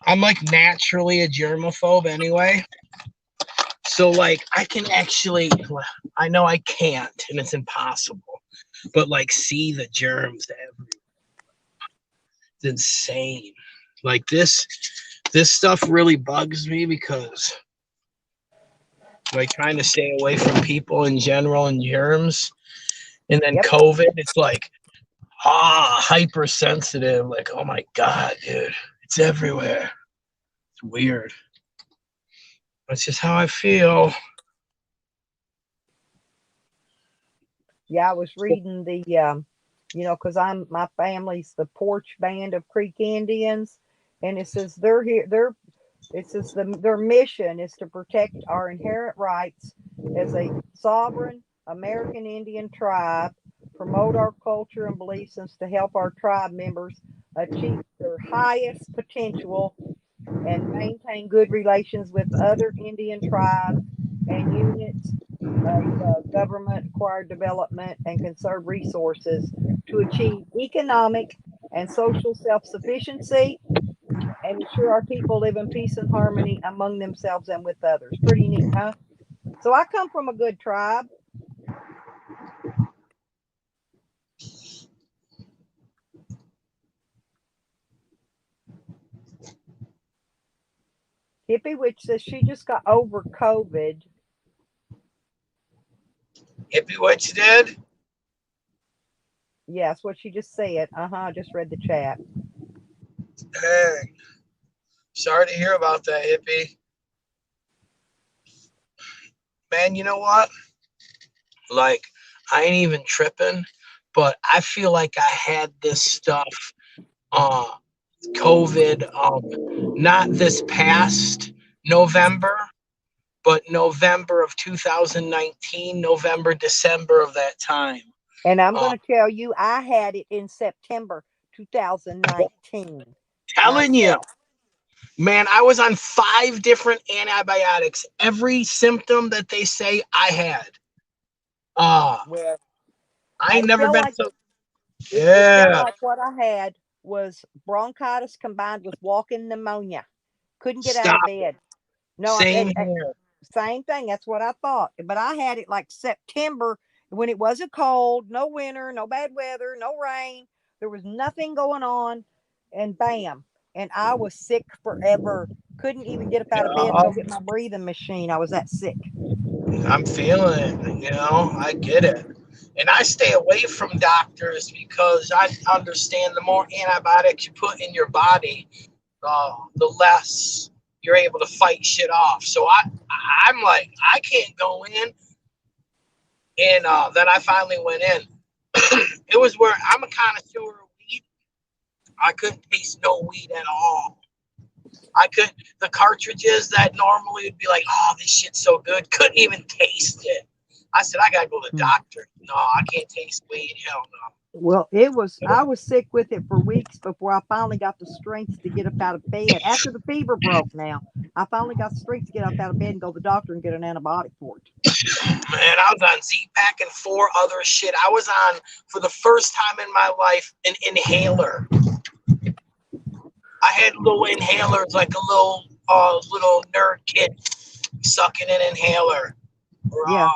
I'm like naturally a germaphobe anyway. So like I can actually, I know I can't and it's impossible, but like see the germs everywhere. It's insane. Like this stuff really bugs me because like trying to stay away from people in general and germs, and then Yep. COVID, it's like hypersensitive. Like, oh my god, dude, it's everywhere. It's weird. That's just how I feel. Yeah, I was reading because my family's the Porch Band of Creek Indians, and it says they're here. It says their mission is to protect our inherent rights as a sovereign American Indian tribe, promote our culture and beliefs, and to help our tribe members achieve their highest potential and maintain good relations with other Indian tribes and units of government, acquired development, and conserve resources to achieve economic and social self sufficiency and ensure our people live in peace and harmony among themselves and with others. Pretty neat, huh? So I come from a good tribe. Hippie, which says she just got over COVID. Hippie, what you did? Yes, what she just said. I just read the chat. Dang. Sorry to hear about that, hippie. Man, you know what? Like, I ain't even tripping, but I feel like I had this stuff, uh, COVID, not this past November, but November of 2019, November, December of that time. And I'm Uh, going to tell you, I had it in September 2019 telling you, myself. man, I was on 5 different antibiotics. Every symptom that they say I had. Uh, Well, I I ain't never feel been like so. it felt Yeah. like what I had was bronchitis combined with walking pneumonia. Couldn't get out of Stop. bed. No, Same here. same thing. That's what I thought. But I had it like September when it wasn't cold, no winter, no bad weather, no rain. There was nothing going on. And bam. And I was sick forever. Couldn't even get up out of bed and go get my breathing machine. I was that sick. I'm feeling it. You know, I get it. And I stay away from doctors because I understand the more antibiotics you put in your body, the less you're able to fight shit off. So I'm like, I can't go in. And then I finally went in. It was where I'm a connoisseur of weed. I couldn't taste no weed at all. I could the cartridges that normally would be like, oh, this shit's so good, couldn't even taste it. I said, I gotta go to the doctor. No, I can't taste weed. Hell no. Well, I was sick with it for weeks before I finally got the strength to get up out of bed. After the fever broke now, I finally got the strength to get up out of bed and go to the doctor and get an antibiotic for it. Man, I was on Z-Pack and 4 other shit. I was on, for the first time in my life, an inhaler. I had little inhalers, like a little nerd kid sucking an inhaler. Bro. Yeah.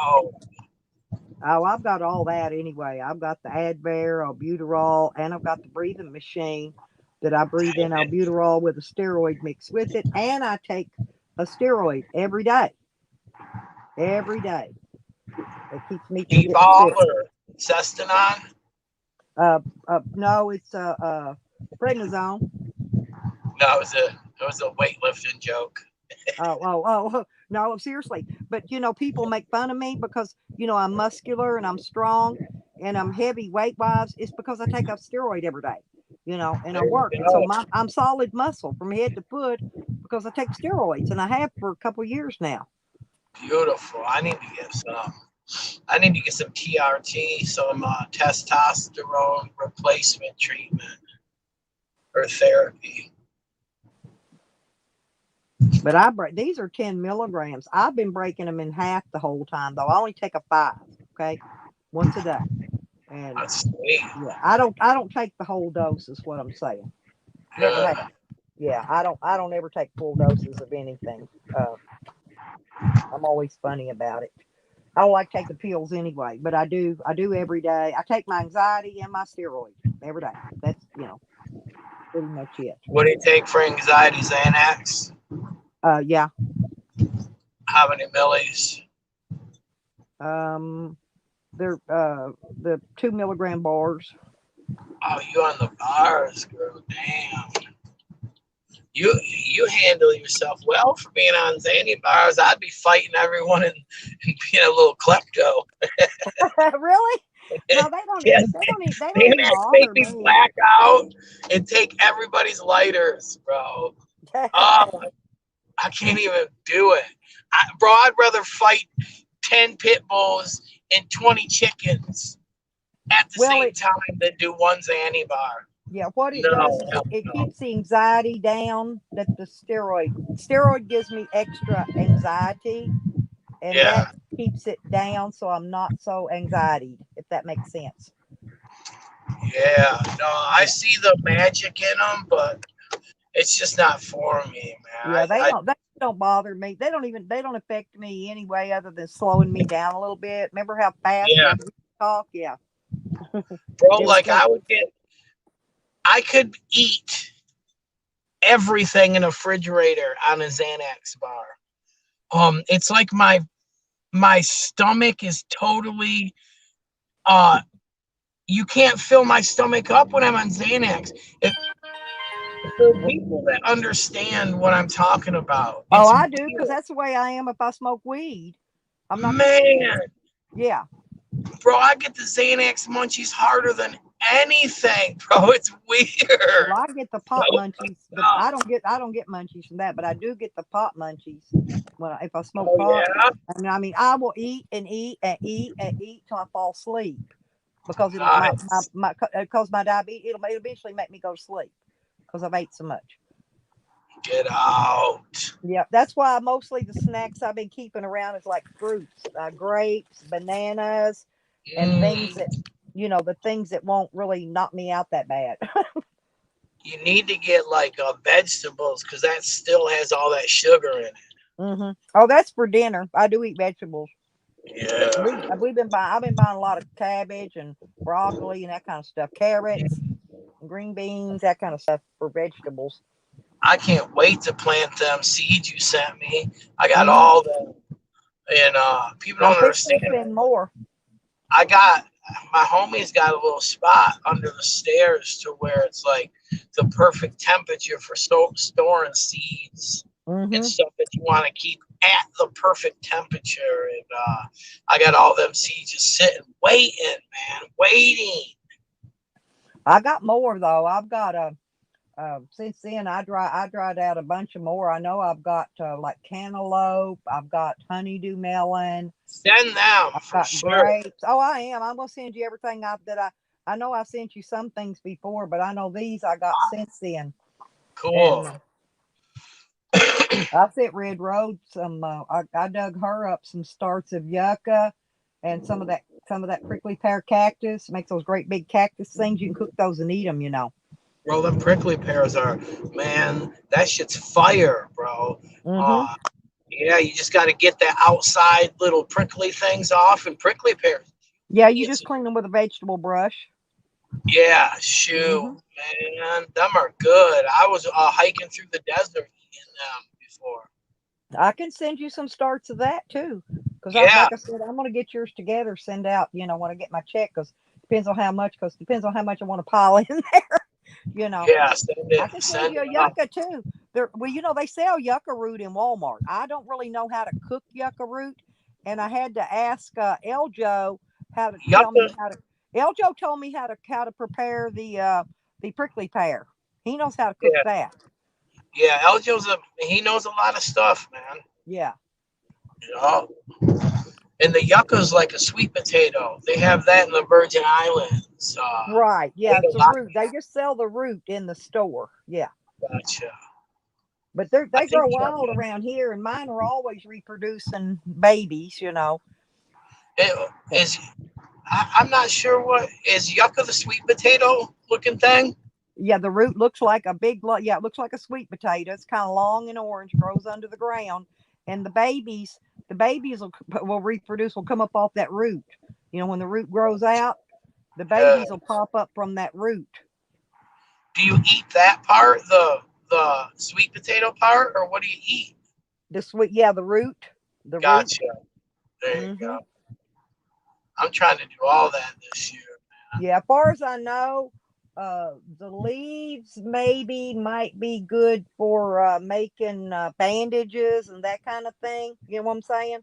Oh, I've got all that anyway. I've got the Advair, albuterol, and I've got the breathing machine that I breathe in albuterol with a steroid mixed with it. And I take a steroid every day. Every day. It keeps me from getting Ebol sick. or Cestinon? No, it's prednisone. No, it was a weightlifting joke. Oh, no, seriously. But, people make fun of me because, I'm muscular and I'm strong and I'm heavy weight wise. It's because I take a steroid every day, and I work. And so I'm solid muscle from head to foot because I take steroids and I have for a couple of years now. Beautiful. I need to get some TRT, some testosterone replacement treatment or therapy. But these are 10 milligrams. I've been breaking them in half the whole time, though. I only take a 5, okay, once a day. And that's sweet. Yeah, I don't take the whole dose. Is what I'm saying. Never have. Yeah, I don't ever take full doses of anything. I'm always funny about it. I don't like taking pills anyway, but I do every day. I take my anxiety and my steroid every day. That's pretty much it. What do you take for anxiety? Xanax? Yeah. How many millis? They're the 2 milligram bars. Oh, you on the bars, girl. Damn. You handle yourself well for being on Xanny bars. I'd be fighting everyone and being a little klepto. Really? No, they don't Yes. even make bother me me. black out and take everybody's lighters, bro. Oh, I can't even do it. Bro, I'd rather fight 10 pit bulls and 20 chickens at the same time than do one Xanny bar. Yeah, what it does is it keeps the anxiety down. That the steroid gives me extra anxiety, and that keeps it down, so I'm not so anxiety. If that makes sense. Yeah, no, I see the magic in them, but it's just not for me, man. Yeah, they don't bother me. They don't affect me anyway, other than slowing me down a little bit. Remember how fast I used to talk? Yeah, bro. Like I could eat everything in a refrigerator on a Xanax bar. It's like my stomach is totally you can't fill my stomach up when I'm on Xanax. For people that understand what I'm talking about. I do, because that's the way I am if I smoke weed. I'm not. Man. Yeah. Bro, I get the Xanax munchies harder than anything, bro. It's weird. Well, I get the pot munchies, but I don't get munchies from that, but I do get the pot munchies if I smoke pot. Yeah? I mean, I will eat and eat and eat and eat till I fall asleep because because my diabetes it'll eventually make me go to sleep because I've ate so much. Get out. Yeah, that's why mostly the snacks I've been keeping around is like fruits, grapes, bananas, and things that the things that won't really knock me out that bad. You need to get like vegetables because that still has all that sugar in it. Oh, that's for dinner. I do eat vegetables. Yeah. We've been buying. I've been buying a lot of cabbage and broccoli and that kind of stuff. Carrots, green beans, that kind of stuff for vegetables. I can't wait to plant them seeds you sent me. I got Hmm all the and people I'm don't fixing understand. to send more. I got my homie's got a little spot under the stairs to where it's like the perfect temperature for storing seeds and Hmm stuff that you want to keep at the perfect temperature. And I got all them seeds just sitting, waiting, man, waiting. I got more though. I've got a. Since then, I dried out a bunch of more. I know I've got like cantaloupe. I've got honeydew melon. Send them I've for got sure. grapes. Oh, I am. I'm gonna send you everything I know I sent you some things before, but I know these I got since then. Cool. And I sent Red Road some. I dug her up some starts of yucca and some of that prickly pear cactus. Makes those great big cactus things. You can cook those and eat them. You know. Bro, them prickly pears are, man, that shit's fire, bro. Hmm Uh, yeah, you just got to get the outside little prickly things off and prickly pears. Yeah, you It's, just clean them with a vegetable brush. yeah, shoot, Hmm man, them are good. I was hiking through the desert eating them before. I can send you some starts of that too. Because Yeah, like I said, I'm gonna get yours together. Send out, when I get my check. Because depends on how much. Because depends on how much I want to pile in there. You know, yeah, I can send send you it a up. yucca too. Well, they sell yucca root in Walmart. I don't really know how to cook yucca root, and I had to ask Eljo how to tell Yucca, me how to. Eljo told me how to prepare the prickly pear. He knows how to cook yeah, that. yeah. He knows a lot of stuff, man. Yeah. Yeah. And the yucca's like a sweet potato. They have that in the Virgin Islands. Right. I Yeah, eat a it's a lot. root. They just sell the root in the store. Yeah. Gotcha. But I they think grow wild around here and mine are always reproducing babies. it So, is. I'm not sure what is yucca the sweet potato looking thing. yeah, the root looks like yeah, it looks like a sweet potato. It's kind of long and orange, grows under the ground, and the babies will reproduce, will come up off that root. When the root grows out, the Yeah. babies will pop up from that root. Do you eat that part, the sweet potato part, or what do you eat? Yeah, the root. Gotcha. There you Hmm go. I'm trying to do all that this year. Yeah, as far as I know, the leaves maybe might be good for making bandages and that kind of thing. You know what I'm saying?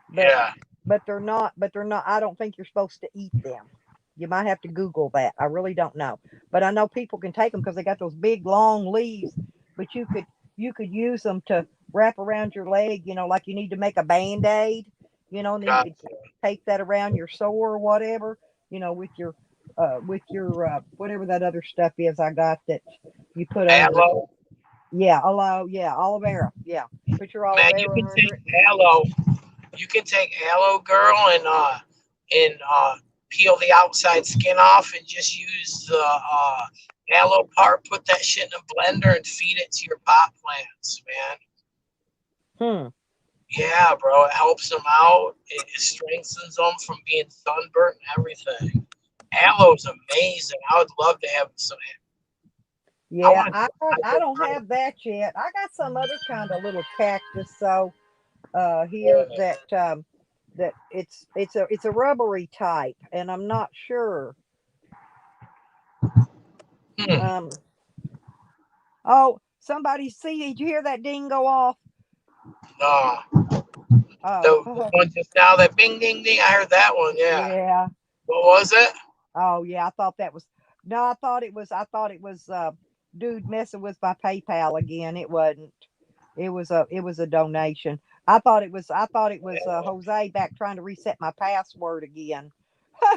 But Yeah. but they're not. But they're not. I don't think you're supposed to eat them. You might have to Google that. I really don't know. But I know people can take them because they got those big long leaves. But you could use them to wrap around your leg. Like you need to make a band aid. And then you could Gotcha. take that around your sore or whatever. With your whatever that other stuff is I got that you put under it. Aloe. Yeah, aloe vera. Yeah, put your aloe Man, you can vera under take it. aloe. You can take aloe, girl, and peel the outside skin off and just use the aloe part. Put that shit in a blender and feed it to your pot plants, man. Hmm. Yeah, bro, it helps them out. It strengthens them from being sunburnt and everything. Aloe's amazing. I would love to have some. I Yeah, want to I try don't to have that yet. I got some other kind of little cactus. So here grow that it's a rubbery type, and I'm not sure. it. Um. Oh, somebody see? Did you hear that ding go off? Uh, Oh. the one just now, that bing, ding, ding. I heard that one. Yeah. Yeah. What was it? Oh yeah. I thought that was. No, I thought it was dude messing with my PayPal again. It wasn't. It was a donation. I thought it was Jose back trying to reset my password again.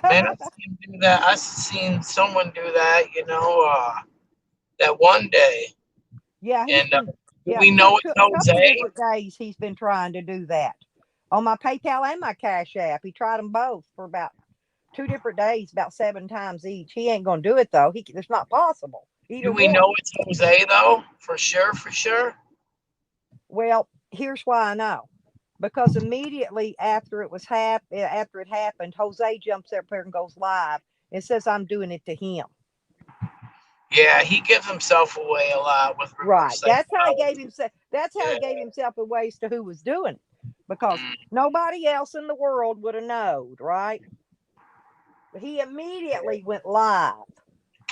Man, I've seen him do that. I've seen someone do that, that one day. Yeah, he's And been. do Yeah, we two, know two, it's a couple of Jose? different days he's been trying to do that on my PayPal and my Cash App. He tried them both for about 2 different days, about 7 times each. He ain't gonna do it though. It's not possible. Either Do we one. know it's Jose though? For sure, for sure. Well, here's why I know. Because immediately after it happened, Jose jumps up there and goes live and says, "I'm doing it to him." Yeah, he gives himself away a lot with reverse Right. That's how he gave psychology. himself. That's how Yeah. he gave himself away as to who was doing it, because nobody else in the world would have known, right? But he immediately went live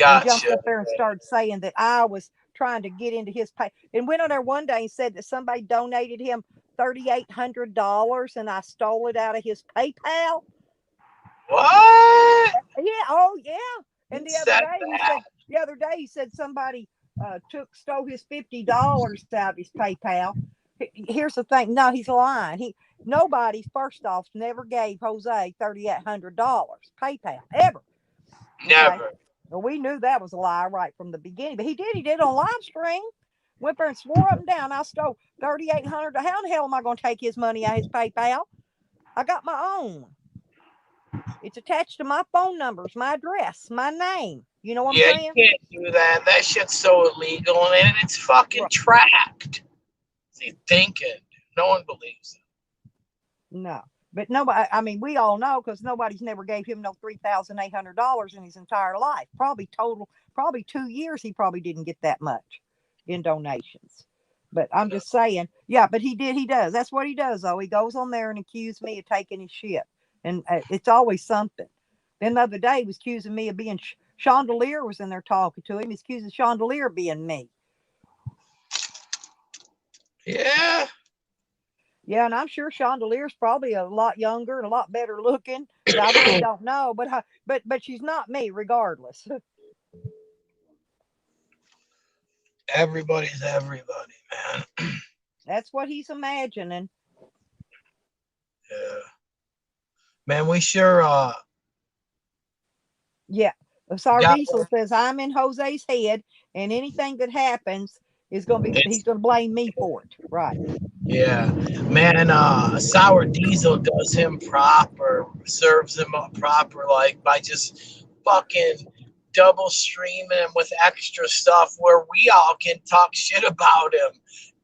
and jumped Gotcha. up there and started saying that I was trying to get into his pay, and went on there one day and said that somebody donated him $3,800 and I stole it out of his PayPal. What? Yeah, oh yeah. Who And said that? the other day he said somebody stole his $50 out of his PayPal. Here's the thing. No, he's lying. Nobody, first off, never gave Jose $3,800 PayPal ever. Okay. Never. Well, we knew that was a lie right from the beginning, but he did on live stream. Went there and swore up and down I stole 3,800. How in the hell am I going to take his money out of his PayPal? I got my own. It's attached to my phone numbers, my address, my name. You know what I'm Yeah, you saying? can't do that. That shit's so illegal and it's fucking Right. tracked. What's he thinking? No one believes it. No. But nobody, I mean, we all know because nobody's never gave him no $3,800 in his entire life. Probably 2 years, he probably didn't get that much in donations. But I'm No. just saying, yeah, but he does. That's what he does, though. He goes on there and accuses me of taking his shit. And it's always something. Then the other day, he was accusing me of being, Chandelier was in there talking to him. He's accusing Chandelier of being me. Yeah. Yeah, and I'm sure Chandelier's probably a lot younger and a lot better looking, but I really don't know. But she's not me, regardless. Everybody's everybody, man. That's what he's imagining. Yeah. Man, we sure Yeah. got Sardiesel says I'm in Jose's head, and anything that happens is gonna be it's he's gonna blame me for it. Right. yeah. Man, Sour Diesel does him proper, serves him up proper, like by just fucking double streaming him with extra stuff where we all can talk shit about him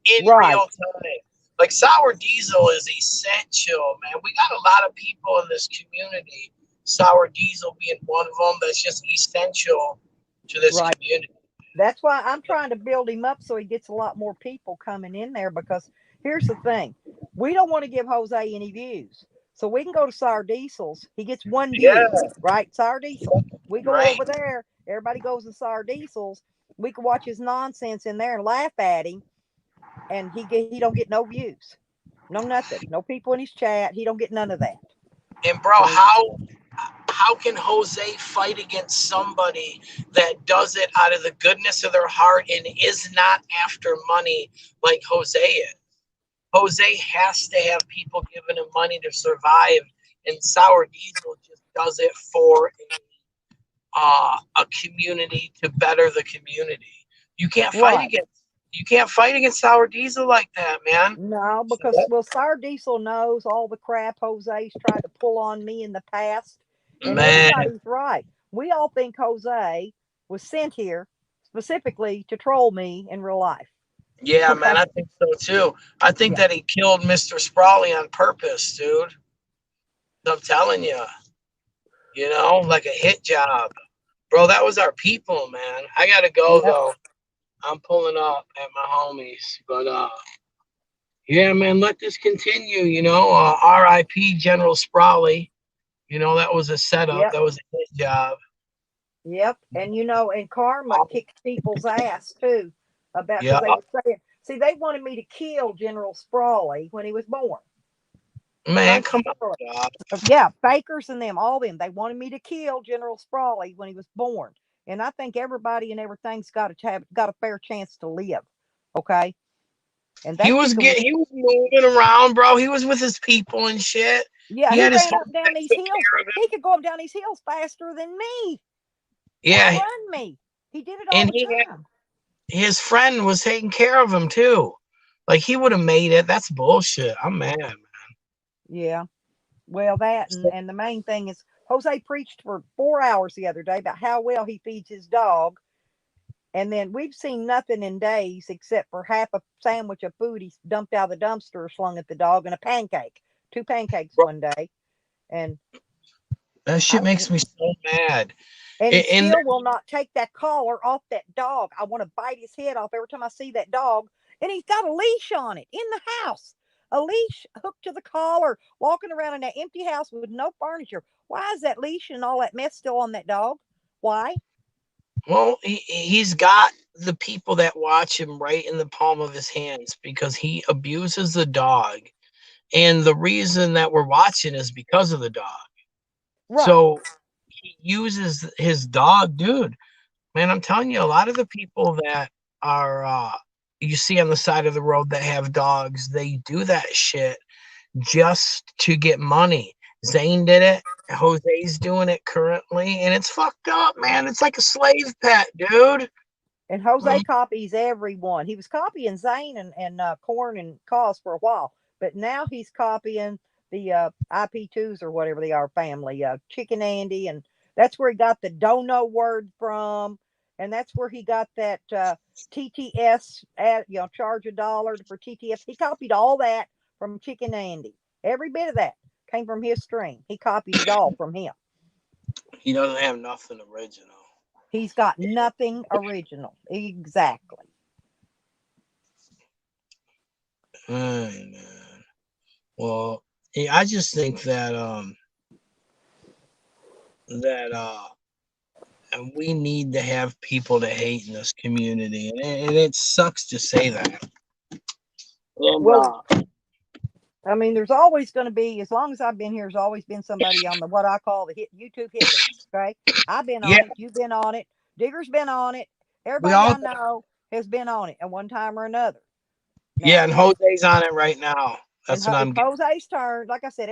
in Right. real time. Like Sour Diesel is essential, man. We got a lot of people in this community, Sour Diesel being one of them, that's just essential to this Right. community. That's why I'm trying to build him up so he gets a lot more people coming in there. Because here's the thing, we don't want to give Jose any views. So we can go to Sour Diesel's. He gets one Yeah, view, right? Sour Diesel. We go right. over there. Everybody goes to Sour Diesel's. We can watch his nonsense in there and laugh at him, and he don't get no views, no nothing, no people in his chat. He don't get none of that. And bro, So how can Jose fight against somebody that does it out of the goodness of their heart and is not after money like Jose is? Jose has to have people giving him money to survive, and Sour Diesel just does it for a community to better the community. You can't fight right. against you can't fight against Sour Diesel like that, man. No, So because well, Sour Diesel knows all the crap Jose's tried to pull on me in the past, and man, everybody's right. We all think Jose was sent here specifically to troll me in real life. yeah, man, Okay, I think so too. I think yeah, that he killed Mr. Sprawley on purpose, dude. I'm telling you, like a hit job. Bro, that was our people, man. I gotta go yep, though. I'm pulling up at my homies. But yeah, man, let this continue, R.I.P. General Sprawley. That was a setup. yep, That was a hit job. yep. And and karma kicks people's ass too about because Yeah, they were saying, see, they wanted me to kill General Sprawley when he was born. man, Frank come Sprawley. on, dog. Yeah, Fakers and them, all them. They wanted me to kill General Sprawley when he was born, and I think everybody and everything's got a fair chance to live. Okay, and He they was think of he was moving around, bro. He was with his people and shit. yeah, He he had his ran home up and down that these took hills. care of He him. could go up down these hills faster than me, Yeah, outrun me. He did it all and the time. his friend was taking care of him too. Like he would have made it. That's bullshit. I'm mad, man. Yeah, well, that and the main thing is Jose preached for 4 hours the other day about how well he feeds his dog, And then we've seen nothing in days except for half a sandwich of food he dumped out of the dumpster, slung at the dog, and a pancake. 2 pancakes one day. And That I shit don't, makes me so mad. and he And still will not take that collar off that dog. I want to bite his head off every time I see that dog. And he's got a leash on it in the house. A leash hooked to the collar, walking around in that empty house with no furniture. Why is that leash and all that mess still on that dog? Why? well, he's got the people that watch him right in the palm of his hands because he abuses the dog. And the reason that we're watching is because of the dog. Right. So he uses his dog, dude. Man, I'm telling you, a lot of the people that are you see on the side of the road that have dogs, they do that shit just to get money. Zane did it. Jose's doing it currently, and it's fucked up, man. It's like a slave pet, dude. And Jose copies everyone. He was copying Zane and Corn and Cos for a while, but now he's copying the IP2s or whatever they are family, Chicken Andy, and that's where he got the dono word from, and that's where he got that TTS at charge $1 for TTS. He copied all that from Chicken Andy. Every bit of that came from his stream. He copied it all from him. He doesn't have nothing original. He's got nothing original. Exactly. Man. Well, yeah, I just think that and we need to have people to hate in this community, and it sucks to say that. And Well, I mean, there's always going to be, as long as I've been here, there's always been somebody on the what I call the YouTube hit list. Okay, I've been yeah, on it. You've been on it. Digger's been on it. we Everybody all I know has been on it at one time or another. yeah, Now, and Jose's on it right now. and That's what it's I'm getting. Jose's turn. Like I said,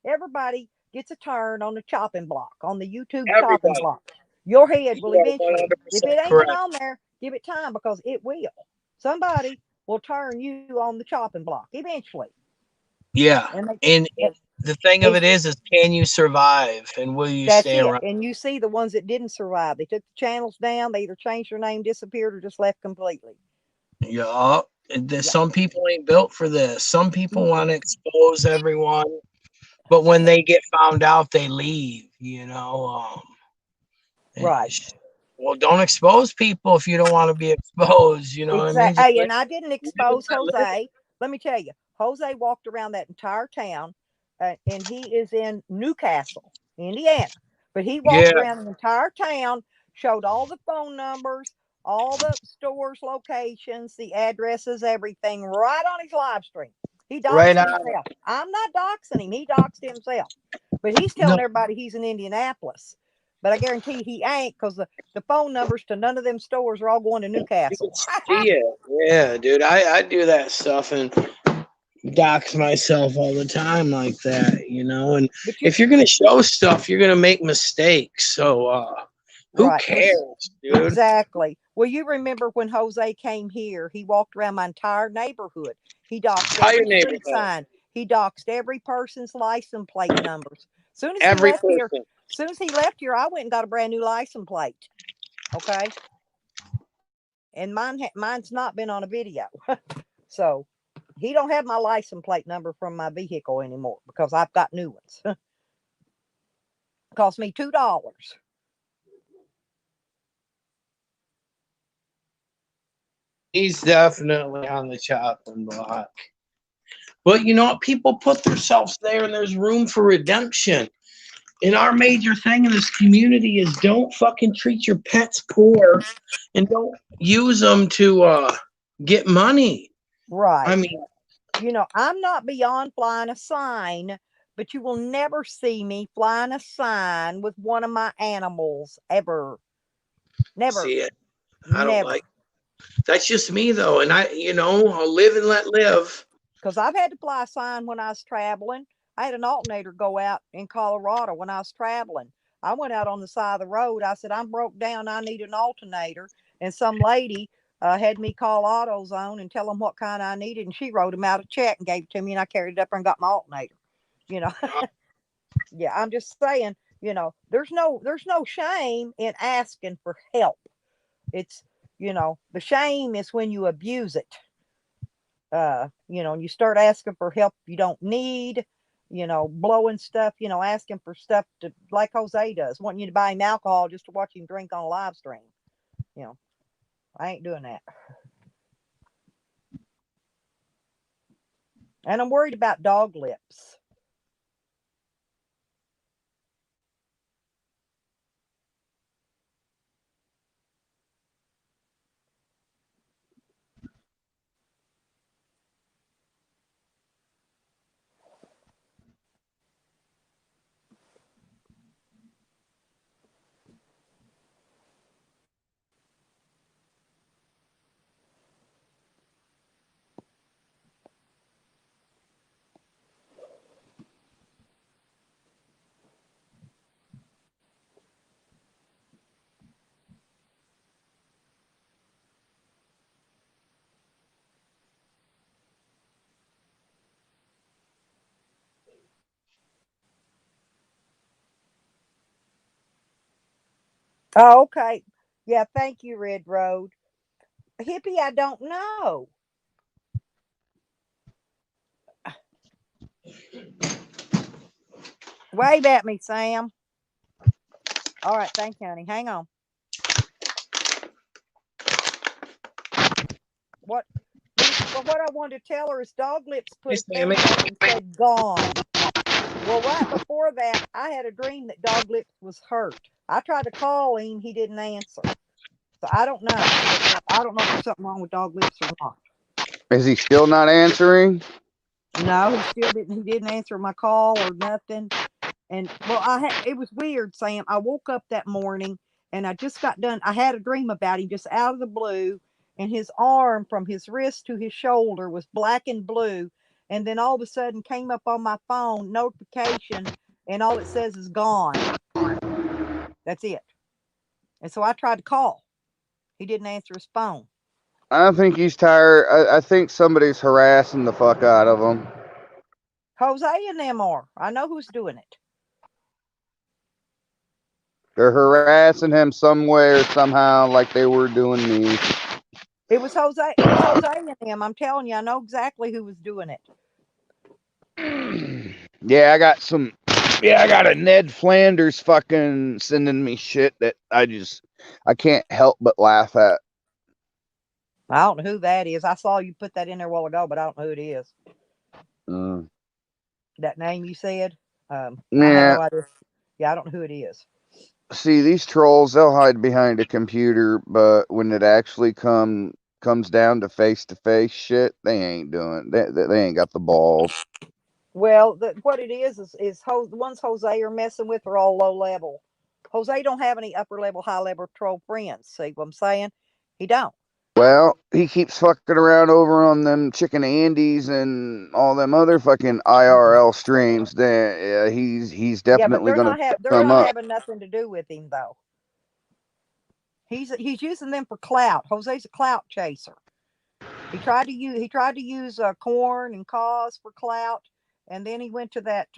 everybody gets a turn on the chopping block, on the YouTube chopping Everybody, block. Your head will you are eventually, if 100% it ain't been correct. on there, give it time because it will. Somebody will turn you on the chopping block eventually. Yeah, And and the thing of they, it is can you survive, and will you that's stay it. around? And you see the ones that didn't survive. They took the channels down. They either changed their name, disappeared, or just left completely. Yeah, Yeah. some people ain't built for this. Some people No. want to expose everyone, but when Yeah. they get found out, they leave. Right. Well, don't expose people if you don't want to be exposed. You know what I mean? Exactly. Just Hey, and I didn't live and expose let live. Jose. Let me tell you, Jose walked around that entire town, and he is in Newcastle, Indiana. But he Yeah, walked around the entire town, showed all the phone numbers, all the stores' locations, the addresses, everything right on his live stream. He right doxed on. himself. I'm not doxing him. He doxed himself. But he's No, telling everybody he's in Indianapolis. But I guarantee he ain't because the phone numbers to none of them stores are all going to you can Newcastle. see it. Yeah, dude, I do that stuff and dox myself all the time like that, And But you if you're gonna show stuff, you're gonna make mistakes. So who right. Well, cares, dude? exactly. Well, you remember when Jose came here, he walked around my entire neighborhood. He doxed Entire every street neighborhood, sign. He doxed every person's license plate numbers. Soon as he every left here, person. soon as he left here, I went and got a brand new license plate. Okay. And mine's not been on a video. So he don't have my license plate number from my vehicle anymore because I've got new ones. Cost me $2. He's definitely on the chopping block. But you know what? People put themselves there, and there's room for redemption. And our major thing in this community is don't fucking treat your pets poor, and don't use them to get money. Right. I mean, I'm not beyond flying a sign, but you will never see me flying a sign with one of my animals ever. Never. see it. I don't Never. like. That's just me though, and I'll live and let live. Because I've had to fly a sign when I was traveling. I had an alternator go out in Colorado when I was traveling. I went out on the side of the road. I said, I'm broke down. I need an alternator. And some lady had me call AutoZone and tell them what kind I needed. And she wrote them out a check and gave it to me. And I carried it up there and got my alternator. You know, yeah, I'm just saying, there's no shame in asking for help. It's The shame is when you abuse it. And you start asking for help you don't need, blowing stuff, asking for stuff to, like Jose does, wanting you to buy him alcohol just to watch him drink on a live stream. I ain't doing that. And I'm worried about dog lips. Oh, okay. Yeah, thank you, Red Road. Hippie, I don't know. Wave at me, Sam. All right, thank you, honey. Hang on. What what I wanted to tell her is Dog Lips put a thing up and said gone. Well, right before that, I had a dream that Dog Lips was hurt. I tried to call him, he didn't answer. So I don't know. I don't know if there's something wrong with Dog Lips or not. Is he still not answering? No, he still didn't. He didn't answer my call or nothing. And well, it was weird, Sam. I woke up that morning and I just got done. I had a dream about him just out of the blue, and his arm from his wrist to his shoulder was black and blue. And then all of a sudden came up on my phone notification, and all it says is gone. That's it. And so I tried to call. He didn't answer his phone. I think he's tired. I think somebody's harassing the fuck out of him. Jose and them are. I know who's doing it. They're harassing him some way or somehow, like they were doing me. It was Jose. It was Jose and them. I'm telling you, I know exactly who was doing it. Yeah, I got some. Yeah, I got a Ned Flanders fucking sending me shit that I can't help but laugh at. I don't know who that is. I saw you put that in there a while ago, but I don't know who it is. That name you said? I have no idea. Yeah, I don't know who it is. See, these trolls, they'll hide behind a computer, but when it actually comes down to face shit, they ain't doing. They ain't got the balls. Well, what it is the ones Jose are messing with are all low level. Jose don't have any upper level, high level troll friends. See what I'm saying? He don't. Well, he keeps fucking around over on them Chicken Andes and all them other fucking IRL streams. Then he's definitely they're gonna not come up. having nothing to do with him though. He's using them for clout. Jose's a clout chaser. He tried to use corn and cause for clout, and then he went to that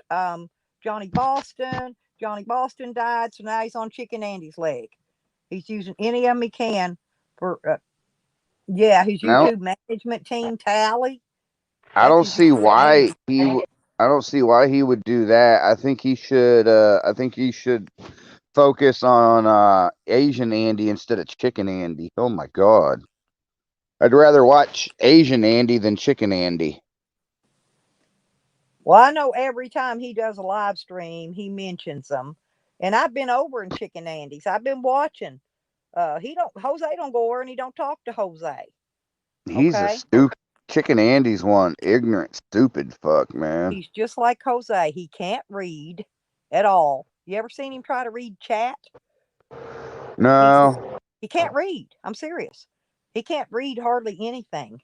Johnny Boston. Johnny Boston died, so now he's on Chicken Andy's leg. He's using any of them he can for his YouTube management team tally. I don't see why he would do that. I think he should focus on Asian Andy instead of Chicken Andy. Oh my god. I'd rather watch Asian Andy than Chicken Andy. Well, I know every time he does a live stream, he mentions them. And I've been over in Chicken Andy's. I've been watching. Jose don't go over and he don't talk to Jose. He's a stupid Chicken Andy's one ignorant, stupid fuck, man. He's just like Jose. He can't read at all. You ever seen him try to read chat? No. He can't read. I'm serious. He can't read hardly anything.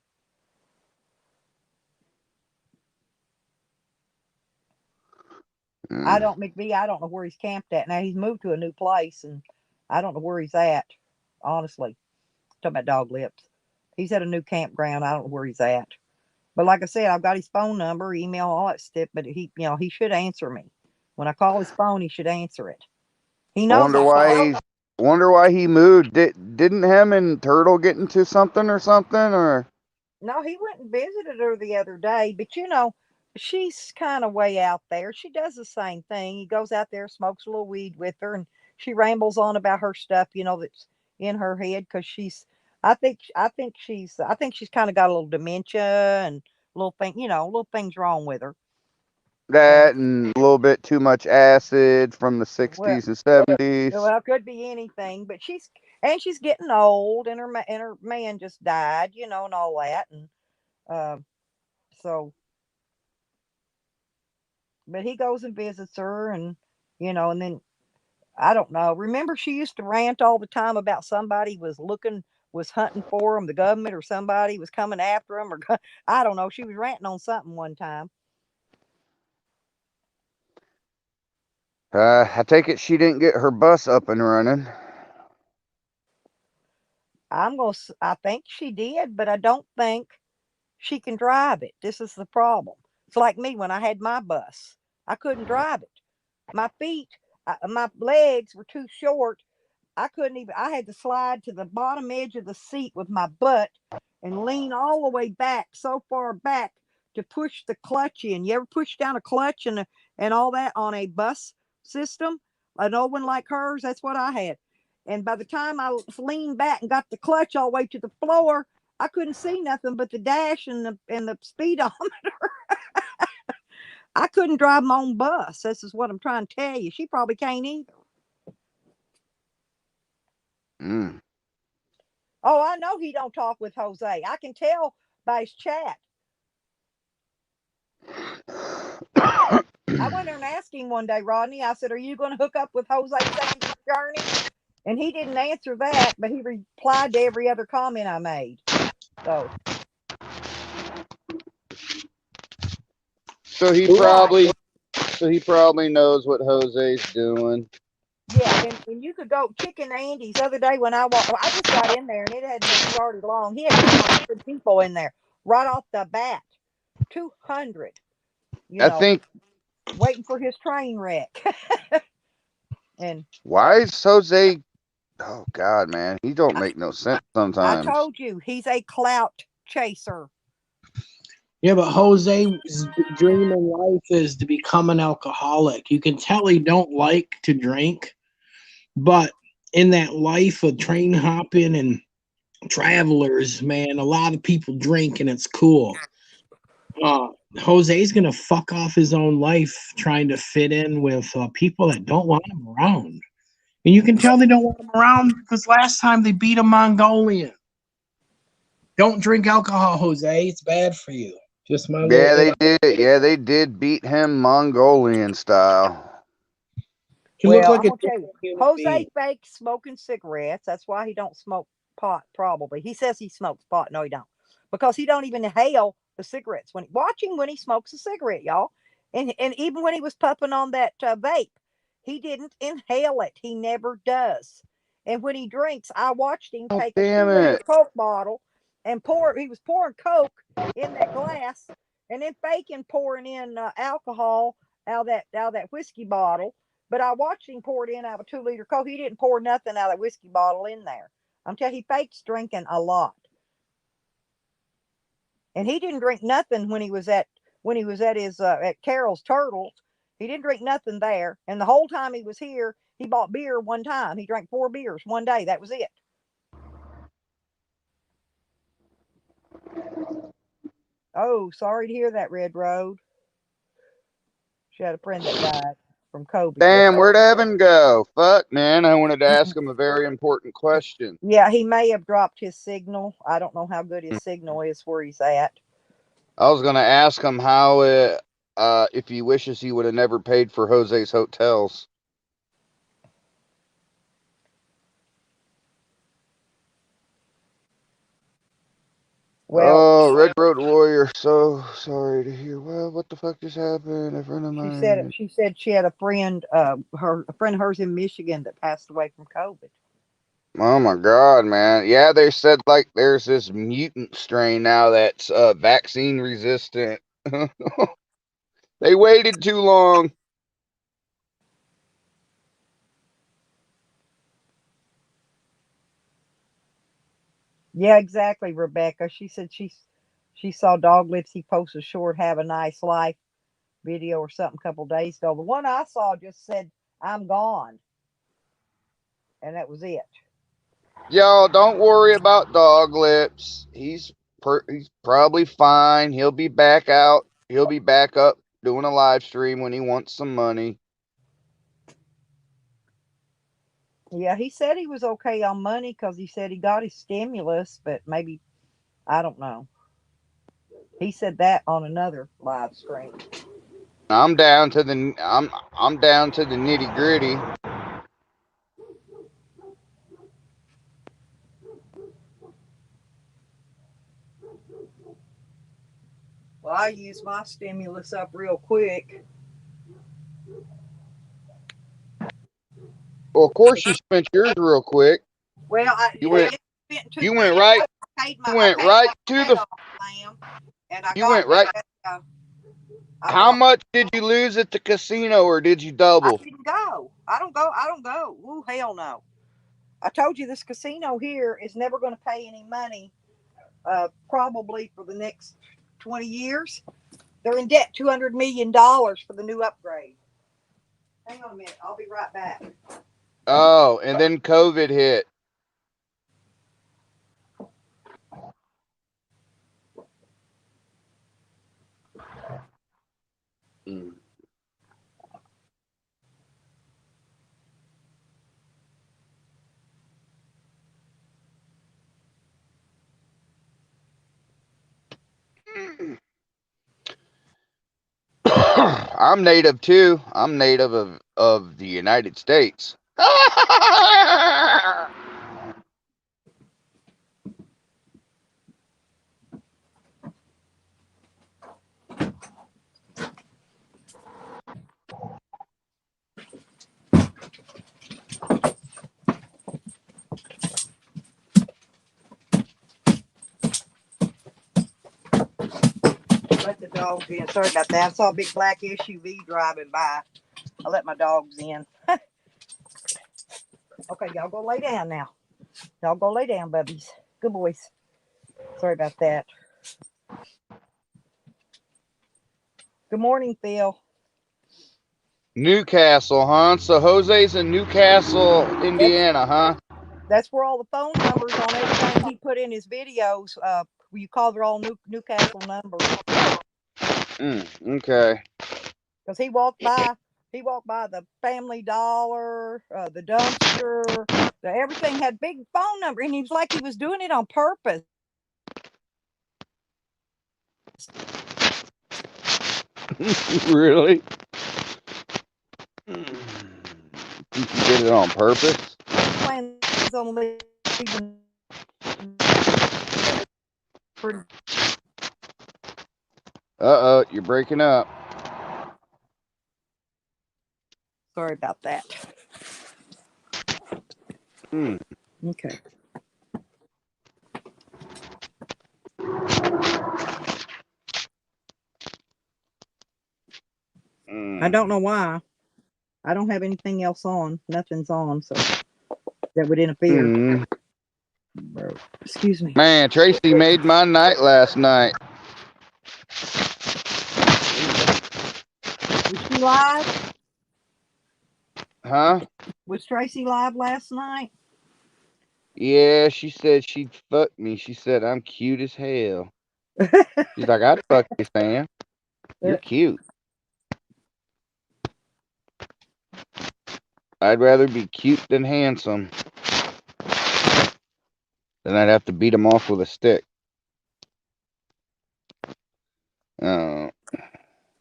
I don't know where he's camped at. Now he's moved to a new place and I don't know where he's at. Honestly. Talking about Dog Lips. He's at a new campground. I don't know where he's at. But like I said, I've got his phone number, email, all that stuff, but he should answer me. When I call his phone, he should answer it. He knows. Wonder why he moved. Didn't him and Turtle get into something or something? Or No, he went and visited her the other day, but she's kind of way out there. She does the same thing. He goes out there, smokes a little weed with her, and she rambles on about her stuff, that's in her head because I think she's kind of got a little dementia and little things wrong with her. And that, and a little bit too much acid from the well, 60s and 70s. well, it could be anything, but she's getting old, and her man just died, and all that, and uh, so but he goes and visits her, and then I don't know. Remember, she used to rant all the time about somebody was hunting for him, the government or somebody was coming after him, or I don't know. She was ranting on something one time. I take it she didn't get her bus up and running. I think she did, but I don't think she can drive it. This is the problem. It's like me when I had my bus. I couldn't drive it. My feet, my legs were too short. I couldn't even, I had to slide to the bottom edge of the seat with my butt and lean all the way back, so far back to push the clutch in. You ever push down a clutch and all that on a bus system? An old one like hers? That's what I had. And by the time I leaned back and got the clutch all the way to the floor, I couldn't see nothing but the dash and the speedometer. I couldn't drive my own bus. This is what I'm trying to tell you. She probably can't either. Mm. Oh, I know he don't talk with Jose. I can tell by his chat. I went there and asked him one day, Rodney. I said, "Are you going to hook up with Jose Sanders' journey?" And he didn't answer that, but he replied to every other comment I made. So, So he right. probably so he probably knows what Jose's doing. Yeah, and you could go Chicken Andy's the other day when I just got in there and it hadn't been started long. He had 200 people in there right off the bat. 200, you I know, think waiting for his train wreck. And why is Jose? Oh God, man, he don't make no sense I sometimes. told you, he's a clout chaser. Yeah, but Jose's dream in life is to become an alcoholic. You can tell he don't like to drink, but in that life of train hopping and travelers, man, a lot of people drink and it's cool. Uh, Jose's gonna fuck off his own life trying to fit in with people that don't want him around, and you can tell they don't want him around because last time they beat a Mongolian. Don't drink alcohol, Jose. It's bad for you. Just my little Yeah, they info. did. Yeah, they did beat him Mongolian style. You look Well, like I'm a gonna tell you, different human being. Jose fakes smoking cigarettes. That's why he don't smoke pot. Probably he says he smokes pot. No, he don't, because he don't even inhale the cigarettes. When he smokes a cigarette, y'all, and even when he was puffing on that vape, he didn't inhale it. He never does. And when he drinks, I watched him Oh take a damn 2 liter it! Coke bottle and pour. He was pouring Coke in that glass, and then faking pouring in alcohol out of that whiskey bottle, but I watched him pour it in out of a 2 liter Coke. He didn't pour nothing out of the whiskey bottle in there. I'm telling you, he fakes drinking a lot. And he didn't drink nothing when he was at his at Carol's Turtles. He didn't drink nothing there. And the whole time he was here, he bought beer one time. He drank 4 beers one day. That was it. Oh, sorry to hear that, Red Road. She had a friend that died from COVID Damn, yesterday. where'd Evan go? Fuck, man, I wanted to ask him a very important question. Yeah, he may have dropped his signal. I don't know how good his signal is where he's at. I was gonna ask him how if he wishes he would have never paid for Jose's hotels. Well, Oh, Red Road Warrior, so sorry to hear. Well, what the fuck just happened? A friend of she said mine. she said she had a friend of hers in Michigan that passed away from COVID. Oh my god, man. Yeah, they said like there's this mutant strain now that's vaccine resistant. They waited too long. Yeah, exactly, Rebecca. She said she saw Dog Lips. He posted a short "Have a Nice Life" video or something a couple days ago. The one I saw just said "I'm gone," and that was it. Y'all don't worry about Dog Lips. He's probably fine. He'll be back out. He'll be back up doing a live stream when he wants some money. Yeah, he said he was okay on money because he said he got his stimulus, but maybe I don't know. He said that on another live stream. I'm down to the nitty gritty. Well, I used my stimulus up real quick. Well, of course you spent yours real quick. Well, You I went didn't spend too you much. went right you I went paid right my to rent the off, ma'am, and I you got went right. uh, I How bought. much did you lose at the casino, or did you I double? didn't go. I don't go. I don't go. Ooh, hell no. I told you this casino here is never going to pay any money. Probably for the next 20 years. They're in debt $200 million for the new upgrade. Hang on a minute. I'll be right back. Oh, and then COVID hit. Mm. I'm native too. I'm native of the United States. Let the dogs in. Sorry about that. I saw a big black SUV driving by. I let my dogs in. Okay, y'all go lay down now. Y'all go lay down, bubbies. Good boys. Sorry about that. Good morning, Phil. Newcastle, huh? So Jose's in Newcastle, That's Indiana, huh? that's where all the phone numbers on everything he put in his videos. You call they're all Newcastle numbers Okay. because he walked by. He walked by the Family Dollar, the dumpster. Everything had big phone number, and he was like he was doing it on purpose. Really? Think you did it on purpose? Plans on leaving pretty. Uh-oh, you're breaking up. Sorry about that. Hmm. Okay. I don't know why. I don't have anything else on. Nothing's on, so that would interfere. Mm. Excuse me. Man, Tracy made my night last night. Was she live? Huh? Was Tracy live last night? Yeah, she said she'd fuck me. She said I'm cute as hell. She's like, I'd fuck you, Sam. You're cute. I'd rather be cute than handsome. Then I'd have to beat him off with a stick. Oh.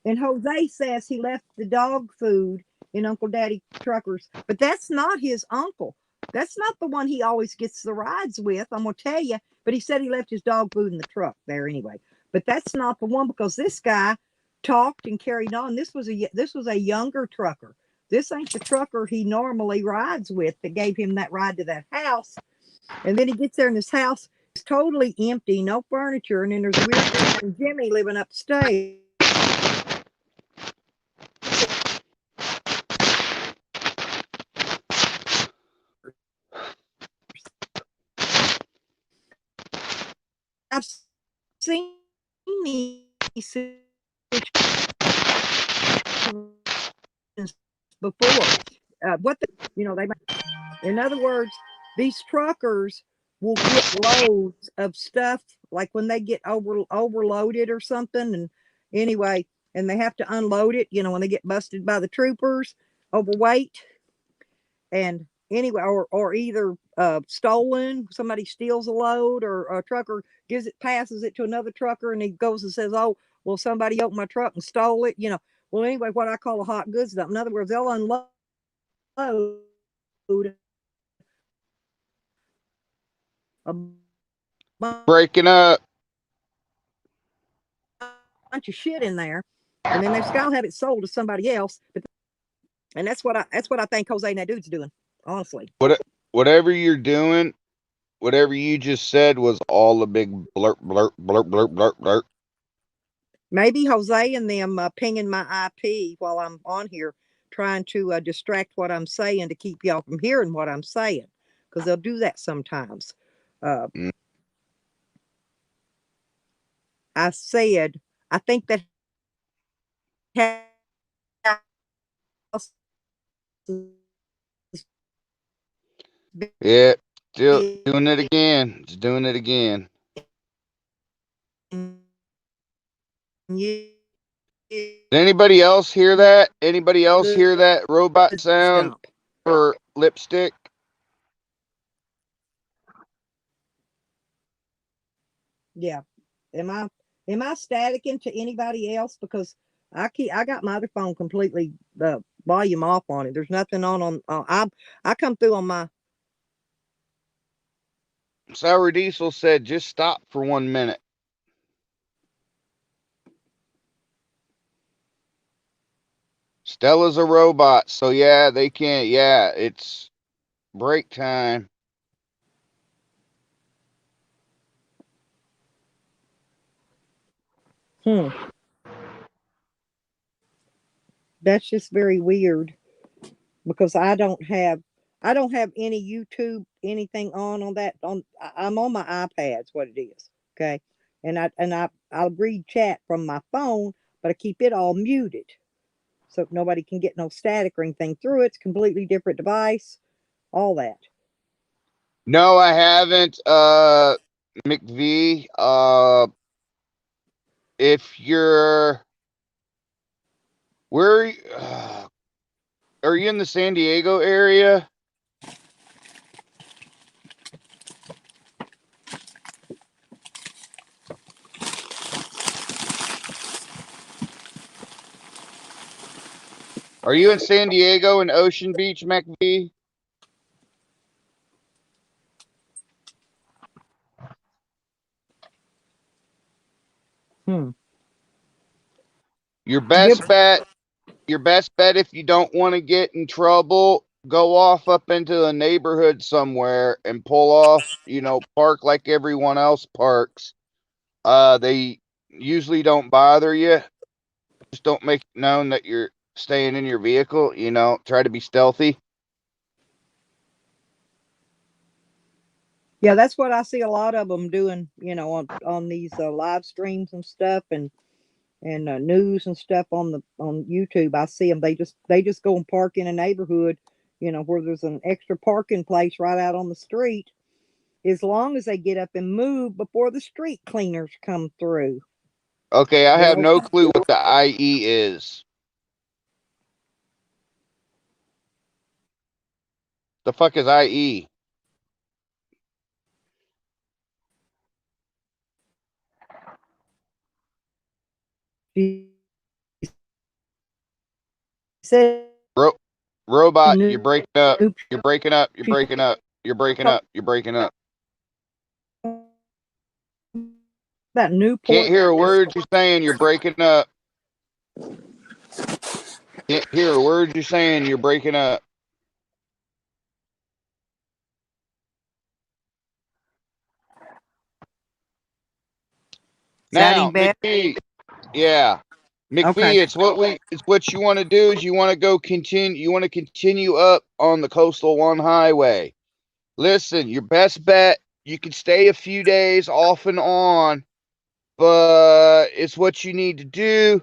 And Jose says he left the dog food in Uncle Daddy Trucker's, but that's not his uncle. That's not the one he always gets the rides with. I'm gonna tell you. But he said he left his dog food in the truck there anyway. But that's not the one because this guy talked and carried on. This was a younger trucker. This ain't the trucker he normally rides with that gave him that ride to that house. And then he gets there and this house is totally empty, no furniture, and then there's a weird guy named Jimmy living upstairs. seen these situations before. What the, they in other words, these truckers will get loads of stuff like when they get overloaded or something, and anyway, and they have to unload it. When they get busted by the troopers, overweight, and anyway, or either stolen. Somebody steals a load, or a trucker passes it to another trucker, and he goes and says, "Oh, well, somebody opened my truck and stole it." Well, anyway, what I call a hot goods dump. In other words, they'll unload a Breaking up. bunch of shit in there, and then they've got to have it sold to somebody else. And that's what I think Jose and that dude's doing. Honestly, Whatever you're doing, whatever you just said was all a big blurt, blurt, blurt, blurt, blurt, blurt. maybe Jose and them pinging my IP while I'm on here, trying to distract what I'm saying to keep y'all from hearing what I'm saying, because they'll do that sometimes. Uh, Mm. I said, I think that house Yeah, still doing it again. It's doing it again. Did Anybody else hear that? Anybody else hear that robot sound dump. for lipstick? Yeah. Am I staticking to anybody else? Because I got my other phone completely the volume off on it. There's nothing I come through on my. Sour Diesel said, just stop for 1 minute. Stella's a robot, so yeah, they can't. Yeah, it's break time. That's just very weird, because I don't have any YouTube anything on that I'm on my iPad's what it is. Okay. I'll read chat from my phone, but I keep it all muted so nobody can get no static or anything through it. It's a completely different device, all that. No, I haven't. McV. If you're where are you in the San Diego area? Are you in San Diego and Ocean Beach, McV? Hmm. Your Give best bet, if you don't want to get in trouble, go off up into a neighborhood somewhere and pull off, park like everyone else parks. They usually don't bother you. Just don't make it known that you're staying in your vehicle, try to be stealthy. Yeah, that's what I see a lot of them doing, on these live streams and stuff, and news and stuff on YouTube. I see them. They just go and park in a neighborhood, where there's an extra parking place right out on the street. As long as they get up and move before the street cleaners come through. Okay, I have They'll no clue what the IE is. The fuck is IE? She said Robot, new, you're breaking up. new You're breaking up. You're she's breaking up. You're breaking up. You're breaking up. about Can't Newport. hear a word you're saying. You're breaking up. Can't hear a word you're saying. You're breaking up. Is that any Now, better? McPhee. Yeah. Okay. McPhee, it's what you want to do is you want to continue up on the Coastal One Highway. Listen, your best bet You can stay a few days off and on, but it's what you need to do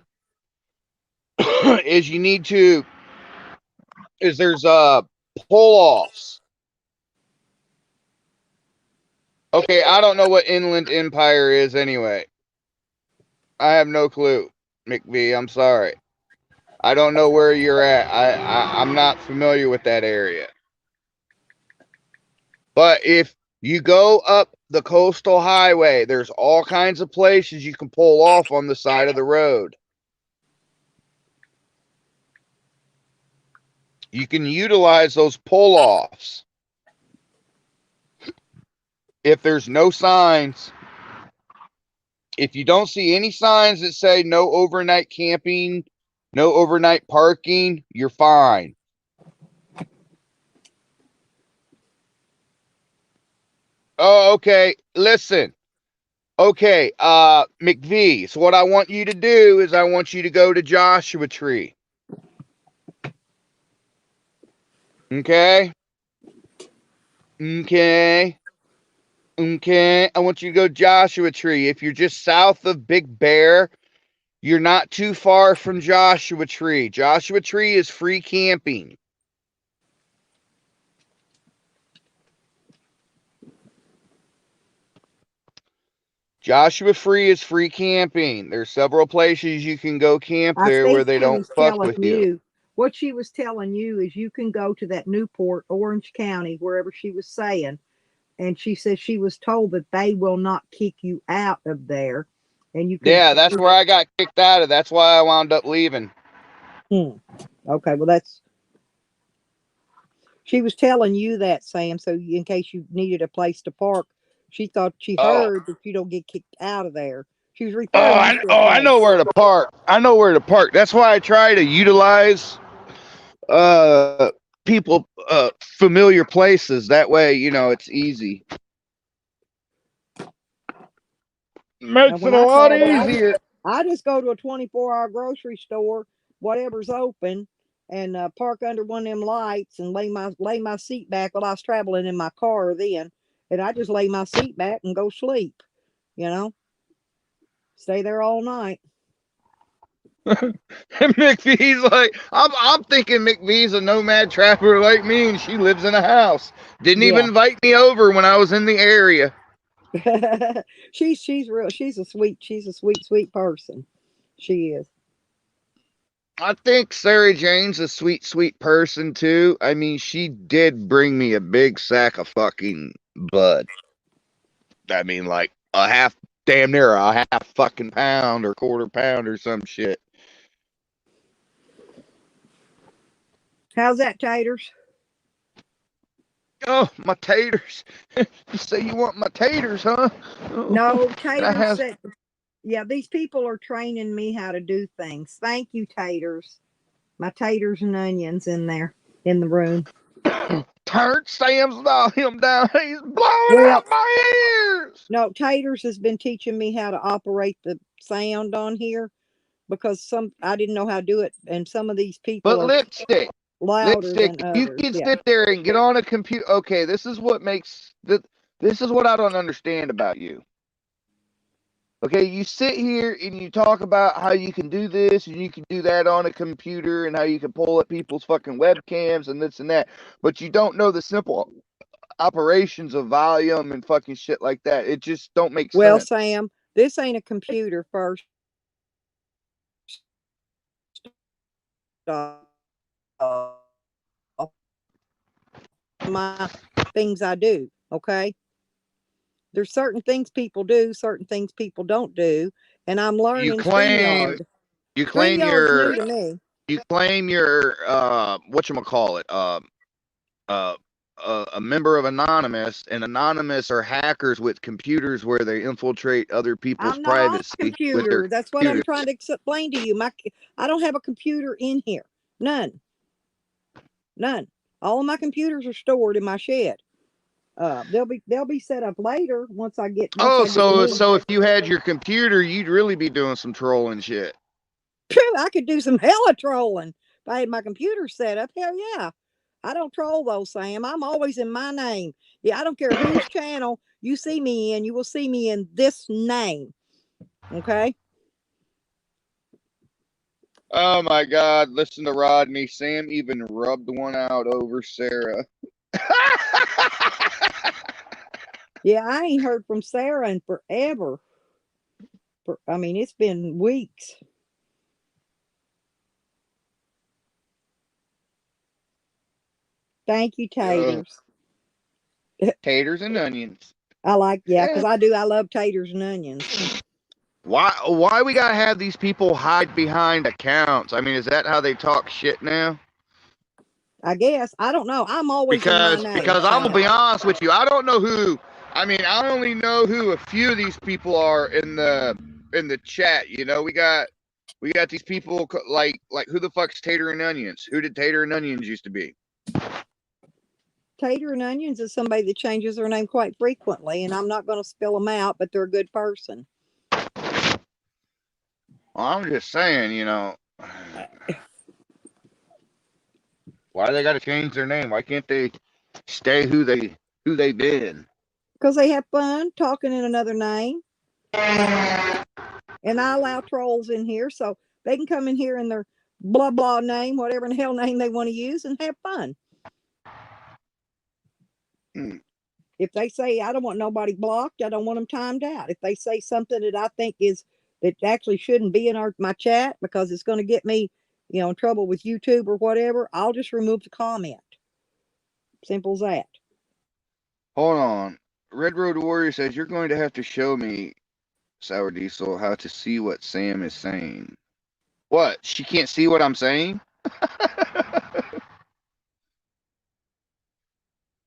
is there's pull-offs. Okay, I don't know what Inland Empire is anyway. I have no clue, McV. I'm sorry. I don't know where you're at. I'm not familiar with that area. But if you go up the coastal highway, there's all kinds of places you can pull off on the side of the road. You can utilize those pull-offs. If there's no signs, if you don't see any signs that say no overnight camping, no overnight parking, you're fine. Oh, okay. Listen. Okay, McV. So what I want you to do is I want you to go to Joshua Tree. Okay? Okay. Okay. I want you to go Joshua Tree. If you're just south of Big Bear, you're not too far from Joshua Tree. Joshua Tree is free camping. Joshua Tree is free camping. There's several places you can go camp I there where think they she don't was fuck telling with you. you what she was telling you is you can go to that Newport, Orange County, wherever she was saying, and she says she was told that they will not kick you out of there, and you can. Yeah, that's where I got kicked out of. That's why I wound up leaving. Hmm. Okay, well that's. She was telling you that, Sam, so in case you needed a place to park, she thought she Oh. heard that you don't get kicked out of there. She was referring you to a I know place. where to park. I know where to park. That's why I try to utilize people familiar places. That way, it's easy. And Makes when it a I lot travel, easier. I just go to a 24-hour grocery store, whatever's open, and park under one of them lights and lay my seat back. While I was traveling in my car then, and I just lay my seat back and go sleep. You know, stay there all night. And McVee's like, I'm thinking McVee's a nomad traveler like me, and she lives in a house. Didn't even Yeah, invite me over when I was in the area. she's real. She's a sweet person. She is. I think Sarah Jane's a sweet, sweet person too. I mean, she did bring me a big sack of fucking bud. I mean, like damn near a half fucking pound or quarter pound or some shit. How's that, taters? Oh, my taters. You say you want my taters, huh? Oh, No, can I taters have said. Yeah, these people are training me how to do things. Thank you, taters. My taters and onions in there in the room. turn Sam's volume down? He's blowing Well, out my ears. no, taters has been teaching me how to operate the sound on here because some I didn't know how to do it, and some of these people But are louder lipstick, than you others. can Yeah. sit there and get on a computer. Okay, this is what makes that. This is what I don't understand about you. Okay, you sit here and you talk about how you can do this and you can do that on a computer and how you can pull up people's fucking webcams and this and that, but you don't know the simple operations of volume and fucking shit like that. It just don't make Well, sense. Sam, this ain't a computer. First off, my things I do. Okay, there's certain things people do, certain things people don't do, and I'm You learning claim StreamYard. you claim StreamYard's new your to me. whatchamacallit, uh a member of Anonymous, and Anonymous are hackers with computers where they infiltrate other people's I'm not on a privacy with their computer. That's what I'm trying computers. to explain to you. I don't have a computer in here. None. None. All of my computers are stored in my shed. They'll be set up later once Oh, I get the new. so if you had your computer, you'd really be doing some trolling shit. Phew, I could do some hella trolling if I had my computer set up. Hell yeah. I don't troll those, Sam. I'm always in my name. Yeah, I don't care whose channel you see me in. You will see me in this name. Okay. Oh my God! Listen to Rodney. Sam even rubbed one out over Sarah. Yeah, I ain't heard from Sarah in forever. I mean, it's been weeks. Thank you, Ugh. taters. Taters and onions. I like, yeah, Yeah. because I do. I love taters and onions. Why we gotta have these people hide behind accounts? I mean, is that how they talk shit now? I guess. I don't know. I'm always in my Because name, I'm gonna Sam. be honest with you, I don't know who. I mean, I only know who a few of these people are in the chat. You know, we got these people like who the fuck's Tater and Onions? Who did Tater and Onions used to be? Tater and onions is somebody that changes their name quite frequently, and I'm not going to spill them out, but they're a good person. Well, I'm just saying, you know, why they got to change their name? Why can't they stay who they've been? Because they have fun talking in another name. And I allow trolls in here, so they can come in here in their blah blah name, whatever in the hell name they want to use, and have fun. If they say I don't want nobody blocked, I don't want them timed out. If they say something that I think is that actually shouldn't be in my chat because it's going to get me, in trouble with YouTube or whatever, I'll just remove the comment. Simple as that. Hold on. Red Road Warrior says you're going to have to show me, Sour Diesel, how to see what Sam is saying. What? She can't see what I'm saying?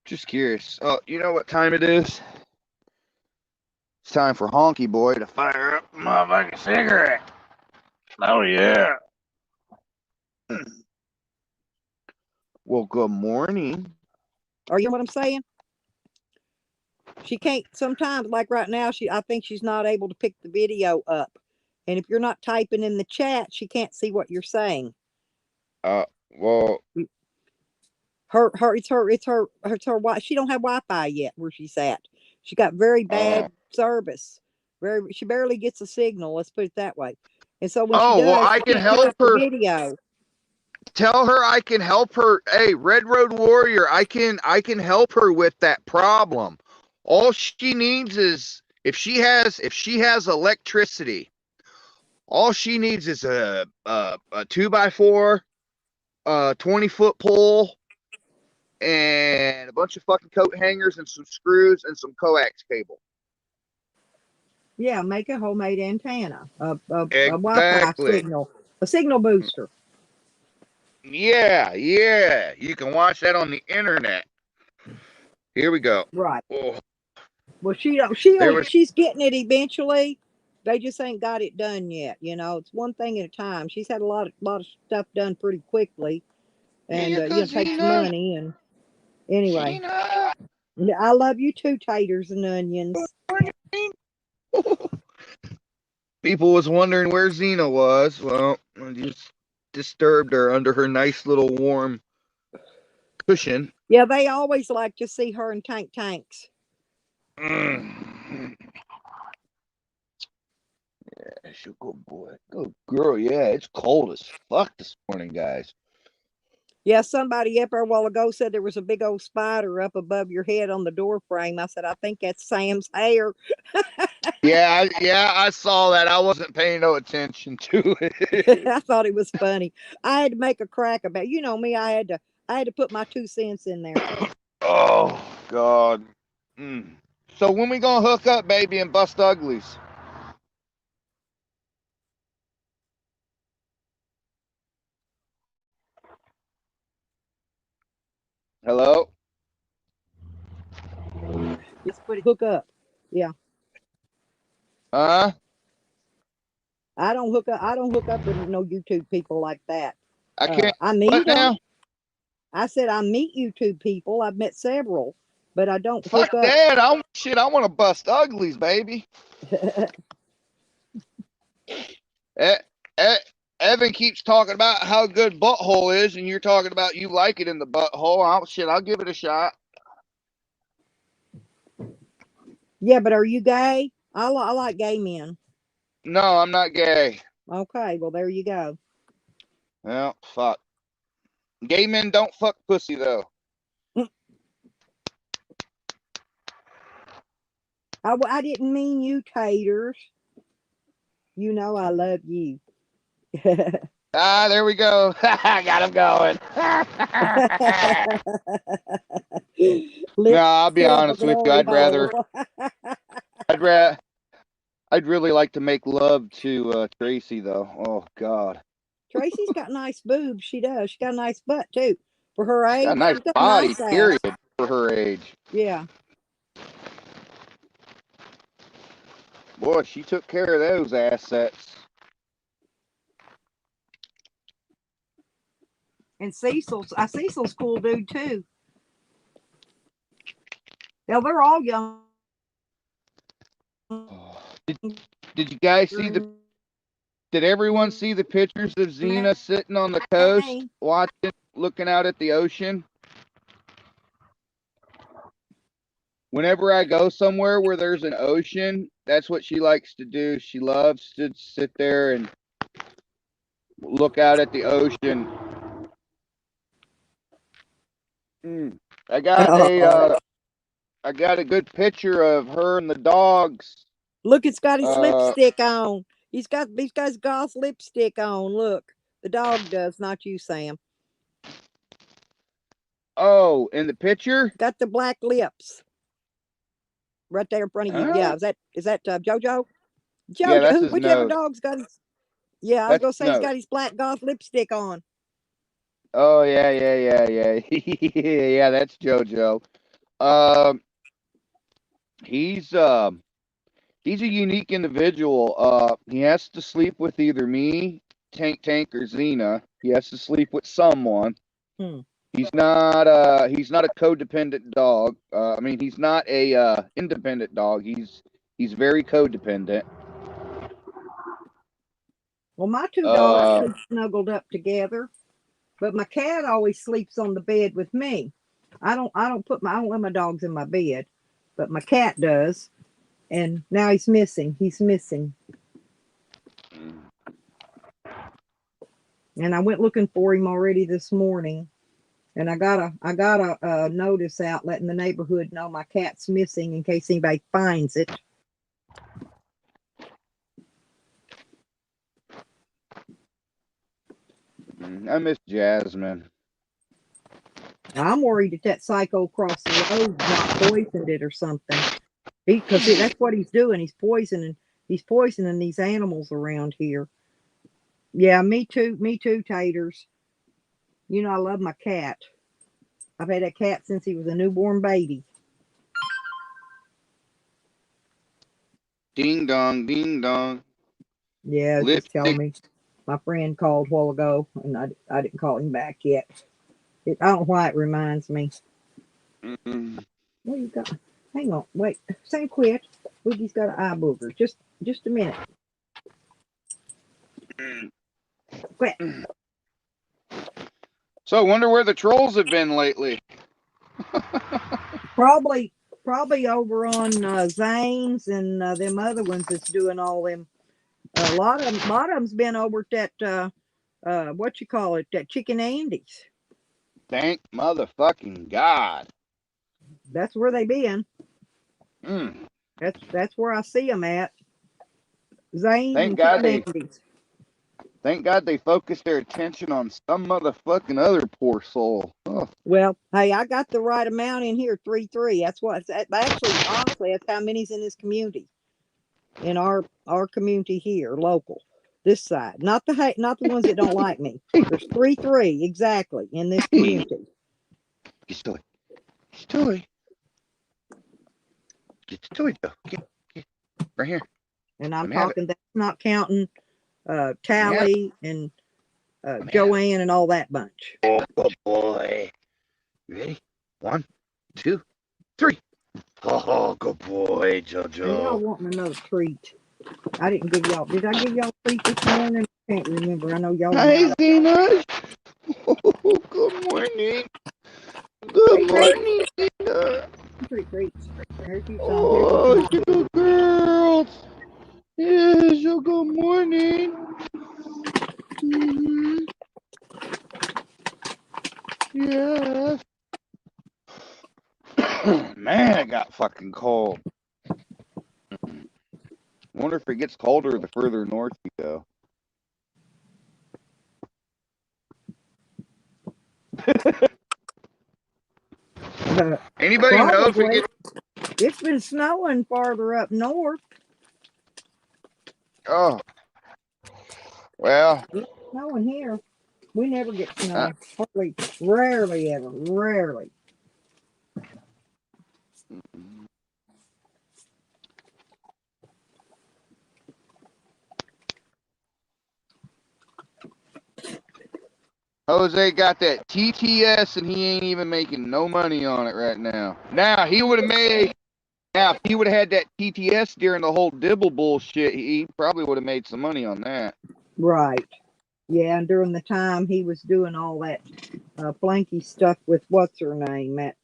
Just curious. Oh, you know what time it is? It's time for Honky Boy to fire up a motherfucking cigarette. Oh, yeah. Well, good morning. Are you know what I'm saying? She can't sometimes, like right now, I think she's not able to pick the video up. And if you're not typing in the chat, she can't see what you're saying. Well, it's her. She don't have Wi-Fi yet where she's at. She got very bad service. She barely gets a signal. Let's put it that way. And so when she well, does, I she can can't pick help up the her. video. Tell her I can help her. Hey, Red Road Warrior, I can help her with that problem. All she needs is if she has electricity, all she needs is a 2x4, 20-foot pole, and a bunch of fucking coat hangers and some screws and some coax cable. Yeah, make a homemade antenna, a Wi-Fi Exactly. signal, a signal booster. Yeah. You can watch that on the internet. Here we go. Right. Oh. Well, she's getting it eventually. They just ain't got it done yet. It's one thing at a time. She's had a lot of stuff done pretty quickly, and takes money. And anyway, I love you too, taters and onions. People was wondering where Xena was. Well, I just disturbed her under her nice little warm cushion. Yeah, they always like to see her in tanks. Yeah, she's a good boy. Good girl. Yeah, it's cold as fuck this morning, guys. Yeah, somebody up there a while ago said there was a big old spider up above your head on the door frame. I said, I think that's Sam's hair. Yeah, I saw that. I wasn't paying no attention to it. I thought it was funny. I had to make a crack about, me. I had to put my 2 cents in there. Oh God. So when we gonna hook up, baby, and bust uglies? Hello? Just hook up. Yeah. Huh? I don't hook up with no YouTube people like that. I can't. I What meet them. now? I said I meet YouTube people. I've met several, but I don't Fuck hook up. that. I want to bust uglies, baby. Hey, Evan keeps talking about how good butthole is, and you're talking about you like it in the butthole. I'll give it a shot. Yeah, but are you gay? I like gay men. No, I'm not gay. Okay, well there you go. Well, fuck. Gay men don't fuck pussy though. I didn't mean you, taters. You know I love you. Ah, there we go. I got him going. No, I'll be Lipstick of honest with you. glory hole. I'd I'd really like to make love to Tracy though. Oh God, Tracy's got nice boobs. She does. She got a nice butt too. For her she's got a age, nice she's got a body. nice ass. Period. For her age, Yeah. boy, she took care of those assets. And Cecil's cool dude too. Now they're all young. Did you guys see the? Did everyone see the pictures of Xena sitting on the coast, watching, looking out at the ocean? Whenever I go somewhere where there's an ocean, that's what she likes to do. She loves to sit there and look out at the ocean. I got a good picture of her and the dogs. Look, it's got his lipstick on. He's got goth lipstick on. Look, the dog does, not you, Sam. Oh, in the picture? Got the black lips. Right there in front of you. Huh? Yeah, is that JoJo? Yeah, that's his Whichever nose. dog's got his. Yeah, I was gonna say he's got his black goth lipstick on. Oh yeah. Yeah, that's JoJo. He's a unique individual. He has to sleep with either me, Tank, or Xena. He has to sleep with someone. He's not a codependent dog. I mean, he's not a independent dog. He's very codependent. Well, my two dogs sleep snuggled up together, but my cat always sleeps on the bed with me. I don't let my dogs in my bed, but my cat does. And now he's missing. And I went looking for him already this morning. And I got a notice out letting the neighborhood know my cat's missing in case anybody finds it. I miss Jasmine. I'm worried that psycho across the road not poisoned it or something. Because that's what he's doing. He's poisoning these animals around here. Yeah, me too, taters. You know I love my cat. I've had that cat since he was a newborn baby. Ding dong, ding dong. Yeah, just tell me. My friend called a while ago, and I didn't call him back yet. I don't know why it reminds me. What you got? Hang on, wait. Sam, quit. Wiggie's got an eye booger. Just a minute. Quit. So I wonder where the trolls have been lately. Probably over on Zane's and them other ones that's doing all them. A lot of them's been over at that what you call it, that Chicken Andy's. Thank motherfucking God. That's where they been. That's where I see them at. Zane's and Chicken Andy's. Thank God they focused their attention on some motherfucking other poor soul. Oh. Well, hey, I got the right amount in here, 3-3. That's what. Actually, honestly, that's how many's in this community. In our community here, local, this side, not the ones that don't like me. There's 3-3 exactly in this community. Get the toy. Get the toy, Joe. Get right here. And I'm talking. That's not counting Tally and Joanne and all that bunch. Oh, good boy. You ready? 1, 2, 3. Oh, good boy, JoJo. And y'all wanting another treat? I didn't give y'all. Did I give y'all a treat this morning? can't remember. I know y'all Hi, know. Zena. Good morning. Good morning, Zena. Treat treats. Here's you some. Here's you Oh, some. you good girls. Yes, you good morning. Mm-hmm. Yes. Man, it got fucking cold. Wonder if it gets colder the further north you go. Anybody know if it Probably. gets? It's been snowing farther up north. Oh, well. It's snowing here. We never get Uh, snow. Hardly, rarely ever. Rarely. Jose got that TTS and he ain't even making no money on it right now. Now he would have made. Now if he would have had that TTS during the whole Dibble bullshit, he probably would have made some money on that. Right. Yeah, and during the time he was doing all that flanky stuff with what's her name at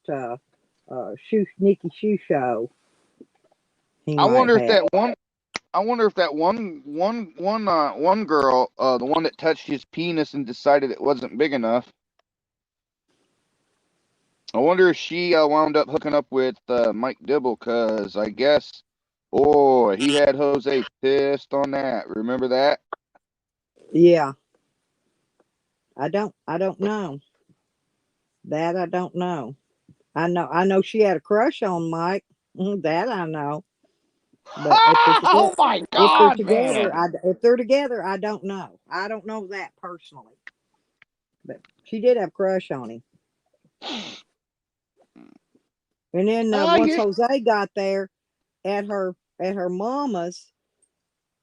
Nikki Shoe Show, he I might wonder if have. that one. I wonder if that one girl, the one that touched his penis and decided it wasn't big enough. I wonder if she wound up hooking up with Mike Dibble, cause I guess, oh, he had Jose pissed on that. Remember that? Yeah, I don't know that. I don't know. I know she had a crush on Mike. That I know. But if they're Oh together, my God, man! if they're together, I don't know. I don't know that personally. But she did have a crush on him. And then once Yeah. Jose got there at her mama's,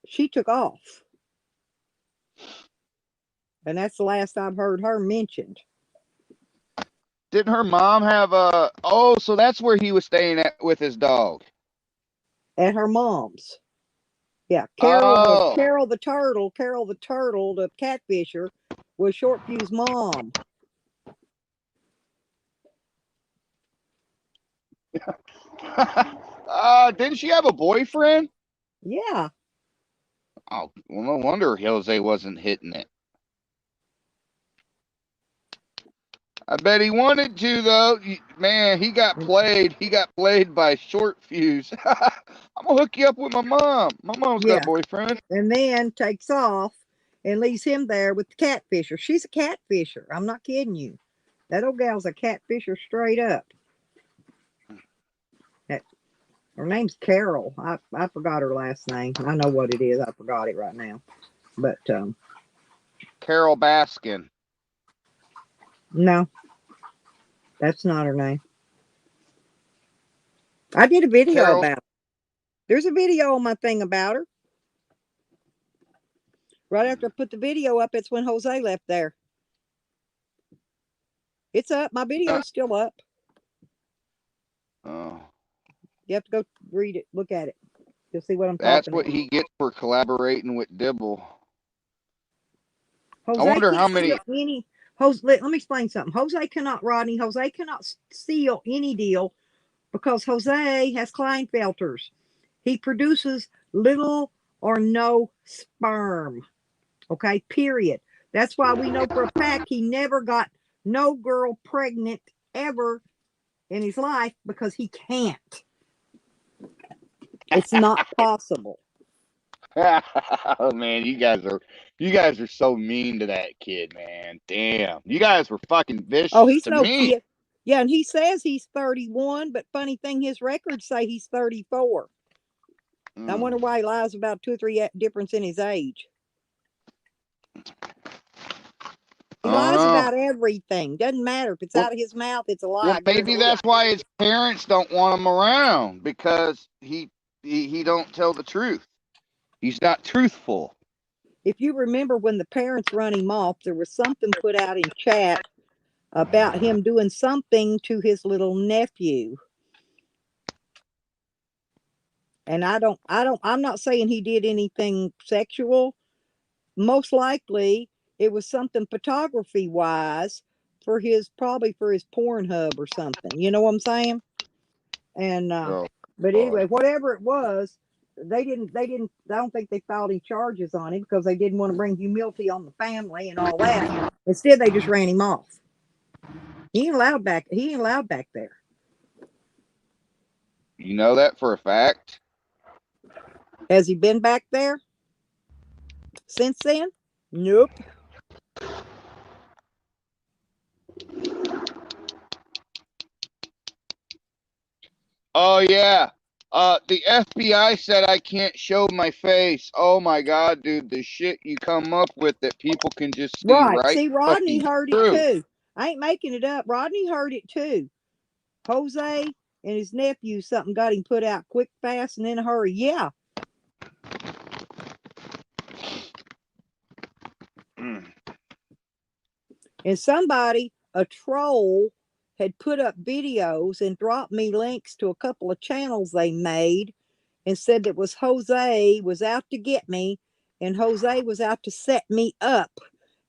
she took off, and that's the last I've heard her mentioned. Didn't her mom have a? Oh, so that's where he was staying at with his dog. At her mom's, yeah. Oh. Carol the turtle, the catfisher, was Shortview's mom. Didn't she have a boyfriend? Yeah, Oh, well, no wonder Jose wasn't hitting it. I bet he wanted to, though. Man, he got played. He got played by Short Fuse. I'm gonna hook you up with my mom. My mom's got a yeah. boyfriend. And then takes off and leaves him there with the catfisher. She's a catfisher. I'm not kidding you. That old gal's a catfisher straight up. That, her name's Carol. I forgot her last name. I know what it is. I forgot it right now. But Carol Baskin. no, that's not her name. I did a video Carol. about her. There's a video on my thing about her. Right after I put the video up, it's when Jose left there. It's up. My Uh, video's still up. oh, You have to go read it, look at it. You'll see what I'm that's talking what about. he gets for collaborating with Dibble. I Jose wonder how can't many. steal any. Jose, let me explain something. Jose cannot, Rodney. Jose cannot steal any deal because Jose has Kleinfelters. He produces little or no sperm. Okay, period. That's why we know for a fact he never got no girl pregnant ever in his life because he can't. It's not possible. Oh man, you guys are so mean to that kid, man. Damn, you guys were fucking Oh, vicious he's to no me. kid. Yeah, and he says he's 31, but funny thing, his records say he's 34. I Mm. wonder why he lies about 2 or 3 difference in his age. He lies Oh, about everything. Doesn't matter if it's well, out of his mouth. It's a lie. well, I maybe guarantee it. that's why his parents don't want him around because he don't tell the truth. He's not truthful. If you remember when the parents run him off, there was something put out in chat about him doing something to his little nephew. And I'm not saying he did anything sexual, most likely it was something photography wise for his, probably for his Pornhub or something. You know what I'm saying? And Oh, but God. anyway, whatever it was, they didn't I don't think they filed any charges on him because they didn't want to bring humility on the family and all that. Instead, they just ran him off. He ain't allowed back there. You know that for a fact? Has he been back there since then? Nope. Oh yeah. The FBI said I can't show my face. Oh my God, dude, the shit you come up with that people can just see Right. right See, Rodney fucking heard it through. too. I ain't making it up. Rodney heard it too. Jose and his nephew, something got him put out quick, fast, and in a hurry. Yeah. Mm. And somebody, a troll, had put up videos and dropped me links to a couple of channels they made and said that was Jose was out to get me and Jose was out to set me up.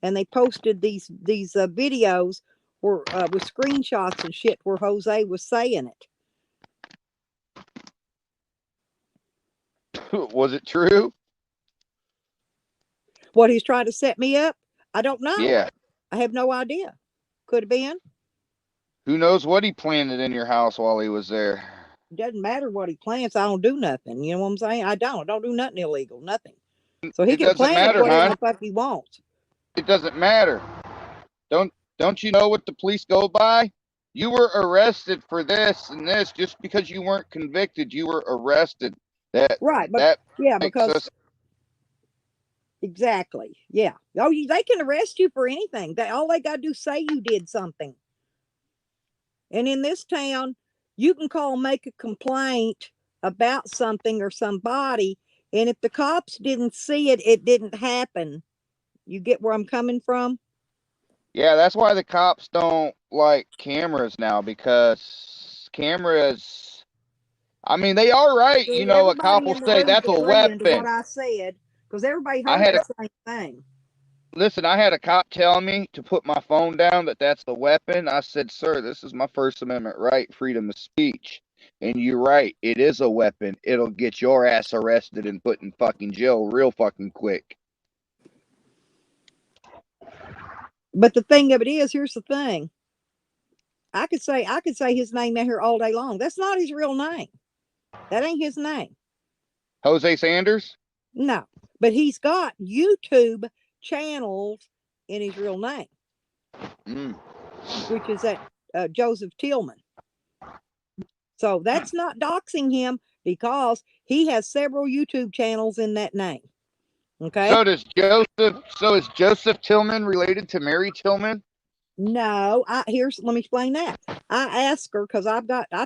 And they posted these videos where, with screenshots and shit where Jose was saying it. Was it true? What, he's trying to set me up? I don't know. Yeah. I have no idea. Could have been. Who knows what he planted in your house while he was there? It doesn't matter what he plants. I don't do nothing. You know what I'm saying? I don't do nothing illegal. Nothing. So he It can have doesn't planted matter, whatever hon. the fuck he wants. It doesn't matter. Don't you know what the police go by? You were arrested for this and this just because you weren't convicted. You were arrested. That Right. But that yeah, makes because us. exactly. Yeah. Oh, they can arrest you for anything. All they got to do is say you did something. And in this town, you can call, make a complaint about something or somebody. And if the cops didn't see it, it didn't happen. You get where I'm coming from? Yeah, that's why the cops don't like cameras now because cameras. I mean, they are right. You See, know, a cop everybody will in the say room's that's a agreeing to what weapon. I said because everybody I heard had the a same thing. listen. I had a cop tell me to put my phone down. That's the weapon. I said, "Sir, this is my First Amendment right, freedom of speech." And you're right. It is a weapon. It'll get your ass arrested and put in fucking jail real fucking quick. But the thing of it is, here's the thing. I could say his name out here all day long. That's not his real name. That ain't his name. Jose Sanders. No. But he's got YouTube channels in his real name, Mm. which is that Joseph Tillman. So that's not doxing him because he has several YouTube channels in that name. Okay. So does Joseph. So is Joseph Tillman related to Mary Tillman? No, let me explain that. I asked her because I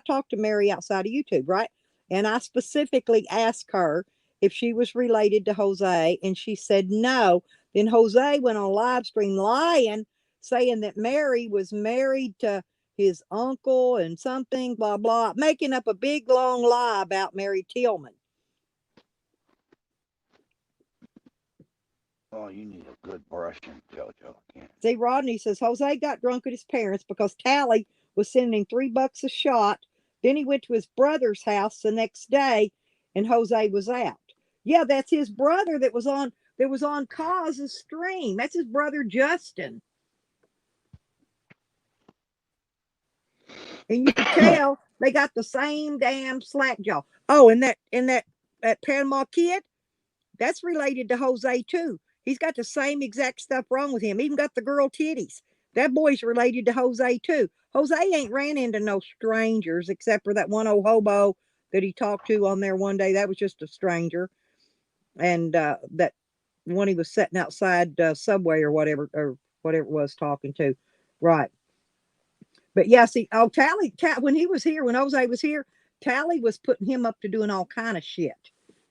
talked to Mary outside of YouTube, right? And I specifically asked her if she was related to Jose, and she said no. Then Jose went on a live stream lying, saying that Mary was married to his uncle and something, blah, blah, making up a big long lie about Mary Tillman. Oh, you need a good brushing, JoJo. See, Rodney says Jose got drunk at his parents because Tally was sending him $3 a shot. Then he went to his brother's house the next day, and Jose was out. Yeah, that's his brother that was on Cause's stream. That's his brother Justin, and you could tell they got the same damn slack jaw. Oh, and that Panama kid, that's related to Jose too. He's got the same exact stuff wrong with him. Even got the girl titties. That boy's related to Jose too. Jose ain't ran into no strangers except for that one old hobo that he talked to on there one day. That was just a stranger. And that one he was sitting outside Subway or whatever it was talking to. Right. But yeah, see, Tally, when he was here, when Jose was here, Tally was putting him up to doing all kind of shit,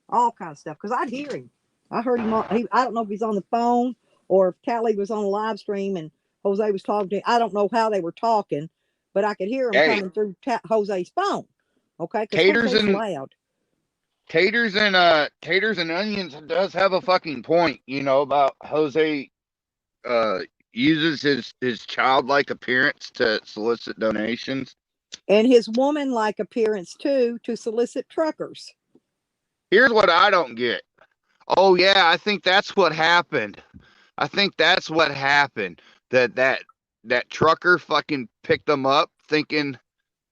all kind of stuff. Because I'd hear him. I heard him. I don't know if he's on the phone or if Tally was on a live stream and Jose was talking to him. I don't know how they were talking, but I could hear him Hey, coming through Jose's phone. Okay, because taters Jose's and loud. Taters and onions does have a fucking point, about Jose uh uses his childlike appearance to solicit donations. And his woman-like appearance too to solicit truckers. Here's what I don't get. Oh yeah, I think that's what happened. I think that's what happened. That trucker fucking picked him up thinking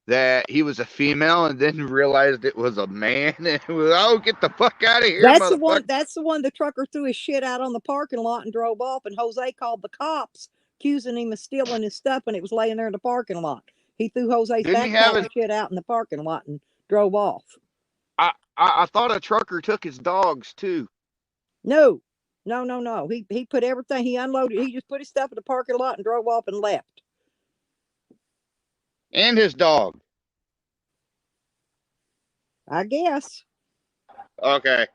that he was a female and then realized it was a man and it was, oh, get the fuck out of here, That's the motherfucker. one. That's the one. The trucker threw his shit out on the parking lot and drove off. And Jose called the cops, accusing him of stealing his stuff, and it was laying there in the parking lot. He threw Jose's Didn't he have backpack his and shit out in the parking lot and drove off. I thought a trucker took his dogs too. No, no, no, no. He put everything. He unloaded. He just put his stuff in the parking lot and drove off and left. And his dog. I guess. Okay.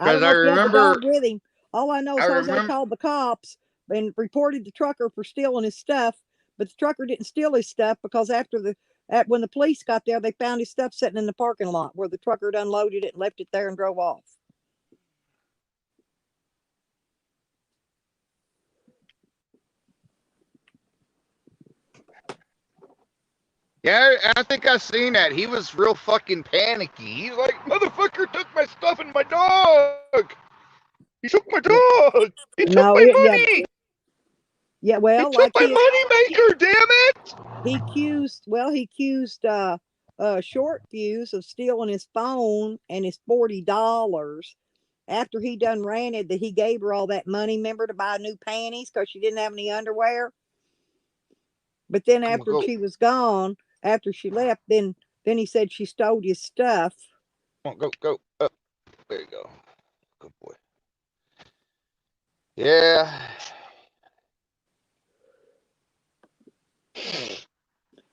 I don't Because know I if he had the remember dog with him. All I know is Jose called the cops and reported the trucker for stealing his stuff. But the trucker didn't steal his stuff because when the police got there, they found his stuff sitting in the parking lot where the trucker had unloaded it and left it there and drove off. Yeah, I think I seen that. He was real fucking panicky. He's like, motherfucker took my stuff and my dog. He took my dog. He took No, my yeah, money. yeah. He Well, took like my money maker, damn it. he accused Short Fuse of stealing his phone and his $40 after he done ranted that he gave her all that money, remember, to buy new panties because she didn't have any underwear. But then Come on, after go. she was gone, after she left, then he said she stole his stuff. Come on, go. Up. There you go. Good boy. Yeah.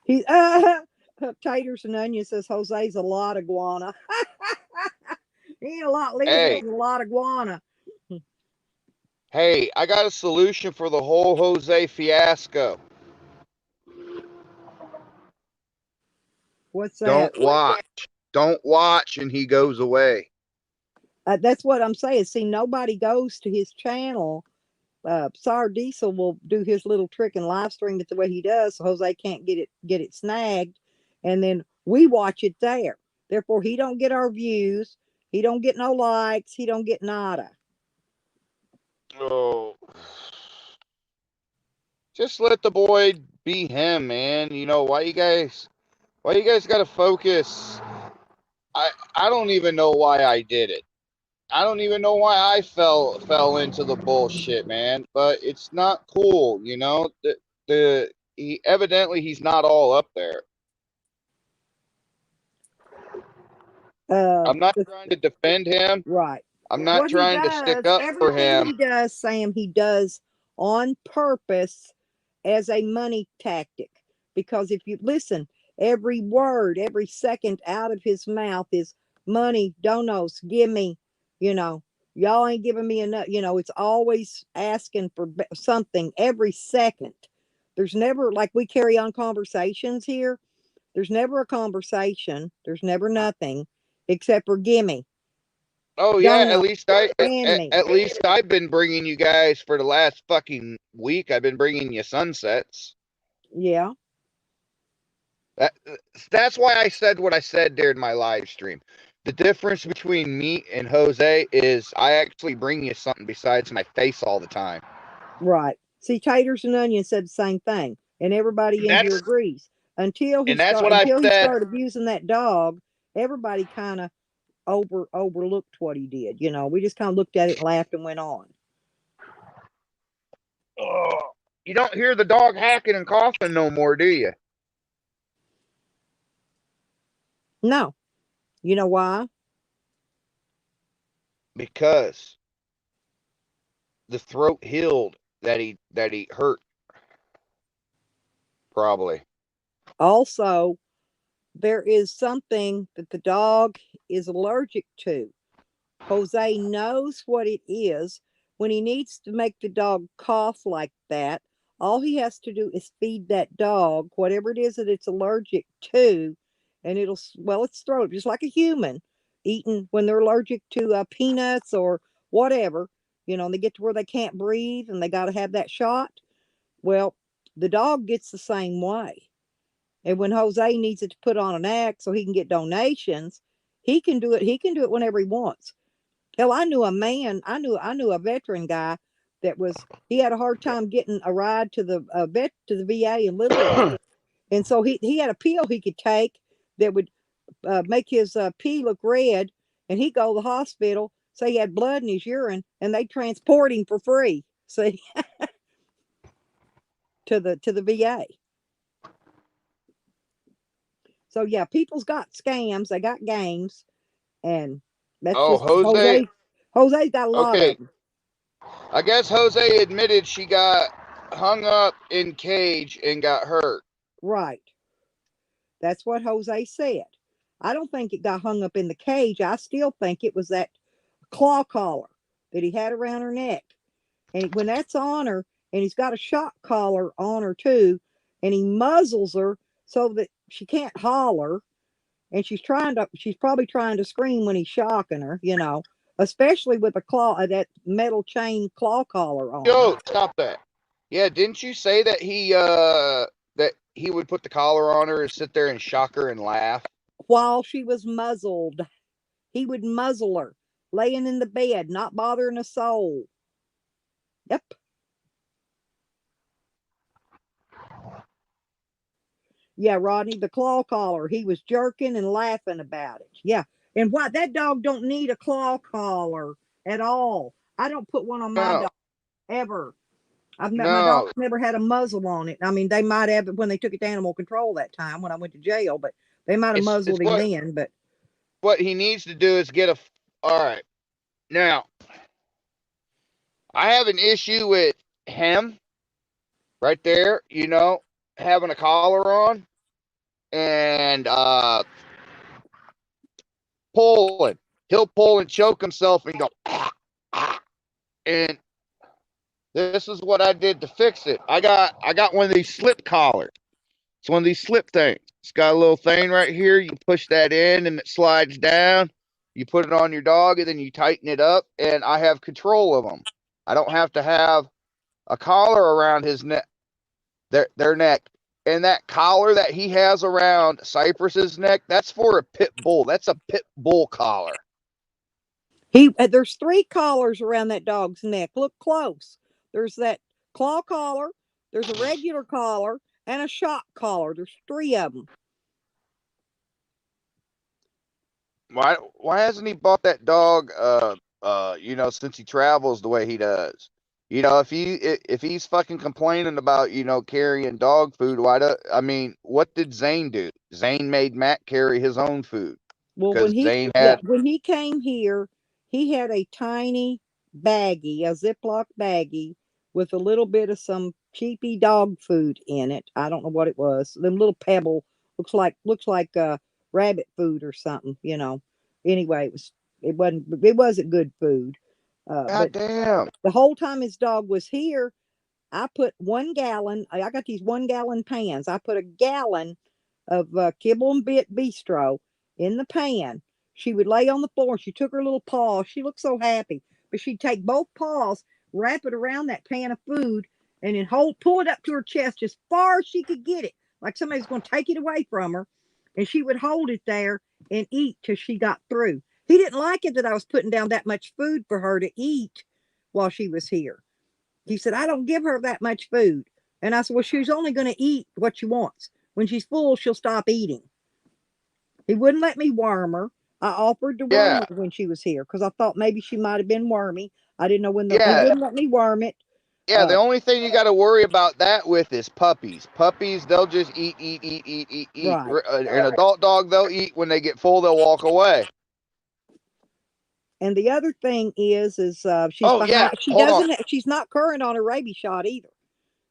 He Taters and Onions says Jose's a lot of guana. He ain't a lot lizard, Hey, and a lot of guana. hey, I got a solution for the whole Jose fiasco. What's that? Don't watch. Don't watch and he goes away. That's what I'm saying. See, nobody goes to his channel. Sour Diesel will do his little trick and live stream it the way he does, so Jose can't get it snagged, and then we watch it there. Therefore, he don't get our views. He don't get no likes. He don't get nada. Oh. Just let the boy be him, man. Why you guys got to focus? I don't even know why I did it. I don't even know why I fell into the bullshit, man. But it's not cool, he's not all up there. I'm not trying to defend him. Right. I'm not What he trying to stick does, up for everything him. he does, Sam, he does on purpose as a money tactic. Because if you listen, every word, every second out of his mouth is money, donos, give me, you know, y'all ain't giving me enough. It's always asking for something every second. There's never, like, we carry on conversations here. There's never a conversation. There's never nothing except for gimme, Oh yeah, dono, and me. at least I've been bringing you guys for the last fucking week. I've been bringing you sunsets. Yeah. That that's why I said what I said during my live stream. The difference between me and Jose is I actually bring you something besides my face all the time. Right. See, Taters and Onions said the same thing, and everybody in here That's agrees. Until he and that's start what I've until he said. started abusing that dog, everybody kind of overlooked what he did. We just kind of looked at it, laughed, and went on. Oh, you don't hear the dog hacking and coughing no more, do you? No, you know why? Because the throat healed that he hurt. Probably. Also, there is something that the dog is allergic to. Jose knows what it is. When he needs to make the dog cough like that, all he has to do is feed that dog whatever it is that it's allergic to, and it'll swell its throat just like a human. eating when they're allergic to peanuts or whatever. And they get to where they can't breathe and they got to have that shot. Well, the dog gets the same way. And when Jose needs it to put on an act so he can get donations, he can do it. He can do it whenever he wants. Hell, I knew a man. I knew a veteran guy that was. He had a hard time getting a ride to the VA in Little Rock, and so he had a pill he could take that would make his pee look red, and he'd go to the hospital, say he had blood in his urine, and they transport him for free. See, to the VA. So yeah, people's got scams, they got games, and that's Oh, just Jose. Jose. Jose's got a lot of Okay, them. I guess Jose admitted she got hung up in cage and got hurt. Right. That's what Jose said. I don't think it got hung up in the cage. I still think it was that claw collar that he had around her neck. And when that's on her, and he's got a shock collar on her too, and he muzzles her so that she can't holler, and she's probably trying to scream when he's shocking her, especially with a claw, that metal chain claw collar on her. Yo, stop that. Yeah, didn't you say that he would put the collar on her and sit there and shock her and laugh? While she was muzzled, he would muzzle her, laying in the bed, not bothering a soul. Yep. Yeah, Rodney, the claw collar. He was jerking and laughing about it. Yeah. And what that dog don't need a claw collar at all. I don't put one on my No, dog ever. My no. dog's never had a muzzle on it. I mean, they might have it when they took it to animal control that time when I went to jail, but they might have It's muzzled him then. But what he needs to do is get a. All right, now I have an issue with him right there. Having a collar on and pulling. He'll pull and choke himself and go and this is what I did to fix it. I got one of these slip collars. It's one of these slip things. It's got a little thing right here. You push that in and it slides down. You put it on your dog and then you tighten it up. And I have control of them. I don't have to have a collar around his neck, their neck. And that collar that he has around Cypress's neck, that's for a pit bull. That's a pit bull collar. there's three collars around that dog's neck. Look close. There's that claw collar, there's a regular collar, and a shock collar. There's three of them. Why hasn't he bought that dog since he travels the way he does? If he's fucking complaining about, carrying dog food, what did Zane do? Zane made Matt carry his own food Well, because Zane had when he came here, he had a tiny baggie, a Ziploc baggie with a little bit of some cheapy dog food in it. I don't know what it was. Them little pebble looks like rabbit food or something. Anyway, it wasn't good food. God But damn. the whole time his dog was here, I put 1 gallon. I got these 1 gallon pans. I put a gallon of kibble and bit bistro in the pan. She would lay on the floor. She took her little paw. She looked so happy, but she'd take both paws, wrap it around that pan of food, and then pull it up to her chest as far as she could get it, like somebody's going to take it away from her. And she would hold it there and eat till she got through. He didn't like it that I was putting down that much food for her to eat while she was here. He said, I don't give her that much food. And I said, well, she's only going to eat what she wants. When she's full, she'll stop eating. He wouldn't let me worm her. I offered to worm Yeah, her when she was here because I thought maybe she might have been wormy. I didn't know he yeah, wouldn't let me worm it. yeah. The Uh, only thing you got to worry about that with is puppies. Puppies, they'll just eat, eat, eat, eat, eat, eat. right. An adult dog, they'll eat. When they get full, they'll walk away. And the other thing is she's Oh yeah, behind. She hold on. doesn't. She's not current on her rabies shot either.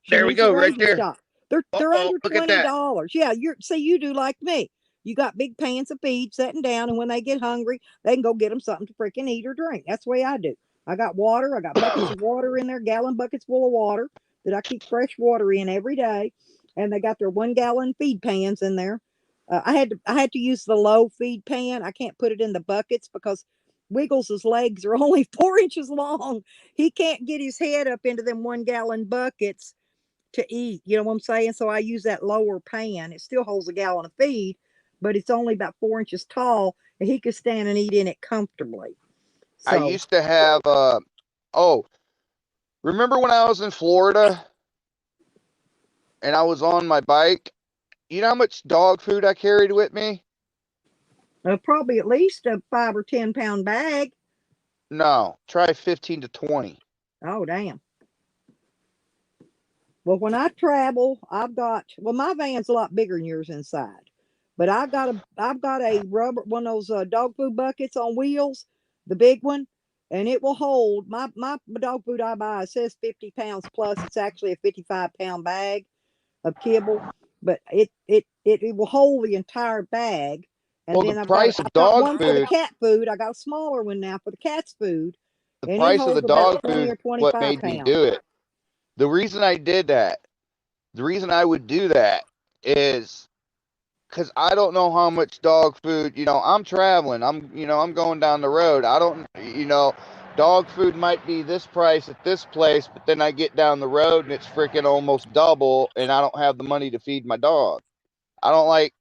She There we needs a go, right rabies there. shot. They're Oh, under look at that. $20. Yeah, you do like me. You got big pans of feed sitting down, and when they get hungry, they can go get them something to freaking eat or drink. That's the way I do. I got water. I got buckets of water in there, gallon buckets full of water that I keep fresh water in every day. And they got their 1 gallon feed pans in there. I had to use the low feed pan. I can't put it in the buckets because Wiggles's legs are only 4 inches long. He can't get his head up into them 1 gallon buckets to eat. You know what I'm saying? So I use that lower pan. It still holds a gallon of feed, but it's only about 4 inches tall, and he could stand and eat in it comfortably. I So used to have oh, remember when I was in Florida and I was on my bike? You know how much dog food I carried with me? probably at least a 5 or 10 pound bag. No, try 15 to 20. Oh damn. Well, when I travel, my van's a lot bigger than yours inside, but I've got a rubber one of those dog food buckets on wheels, the big one, and it will hold my dog food I buy. It says 50 pounds plus. It's actually a 55 pound bag of kibble, but it will hold the entire bag. And Well, then the I've got price of I've got dog one for the food, cat food. I got a smaller one now for the cat's food, the and it price of the holds about dog 20 food, or what 25 made me pounds. do it. The reason I did that, the reason I would do that is because I don't know how much dog food, I'm traveling. I'm going down the road. I don't, dog food might be this price at this place, but then I get down the road and it's freaking almost double and I don't have the money to feed my dog. I don't like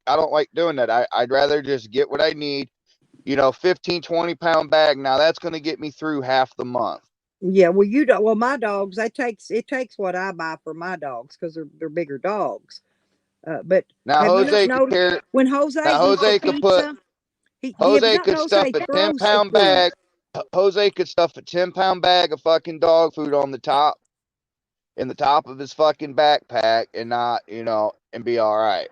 doing that. I'd rather just get what I need, 15, 20 pound bag. Now that's going to get me through half the month. Yeah, well, you don't. Well, my dogs, it takes what I buy for my dogs because they're bigger dogs. But Now have you not Jose could noticed carry, when Jose now eats a Jose could put, pizza? Have you Jose not could noticed stuff how he a 10 throws the pound food? bag. Jose could stuff a 10 pound bag of fucking dog food on the top, in the top of his fucking backpack and not, and be all right.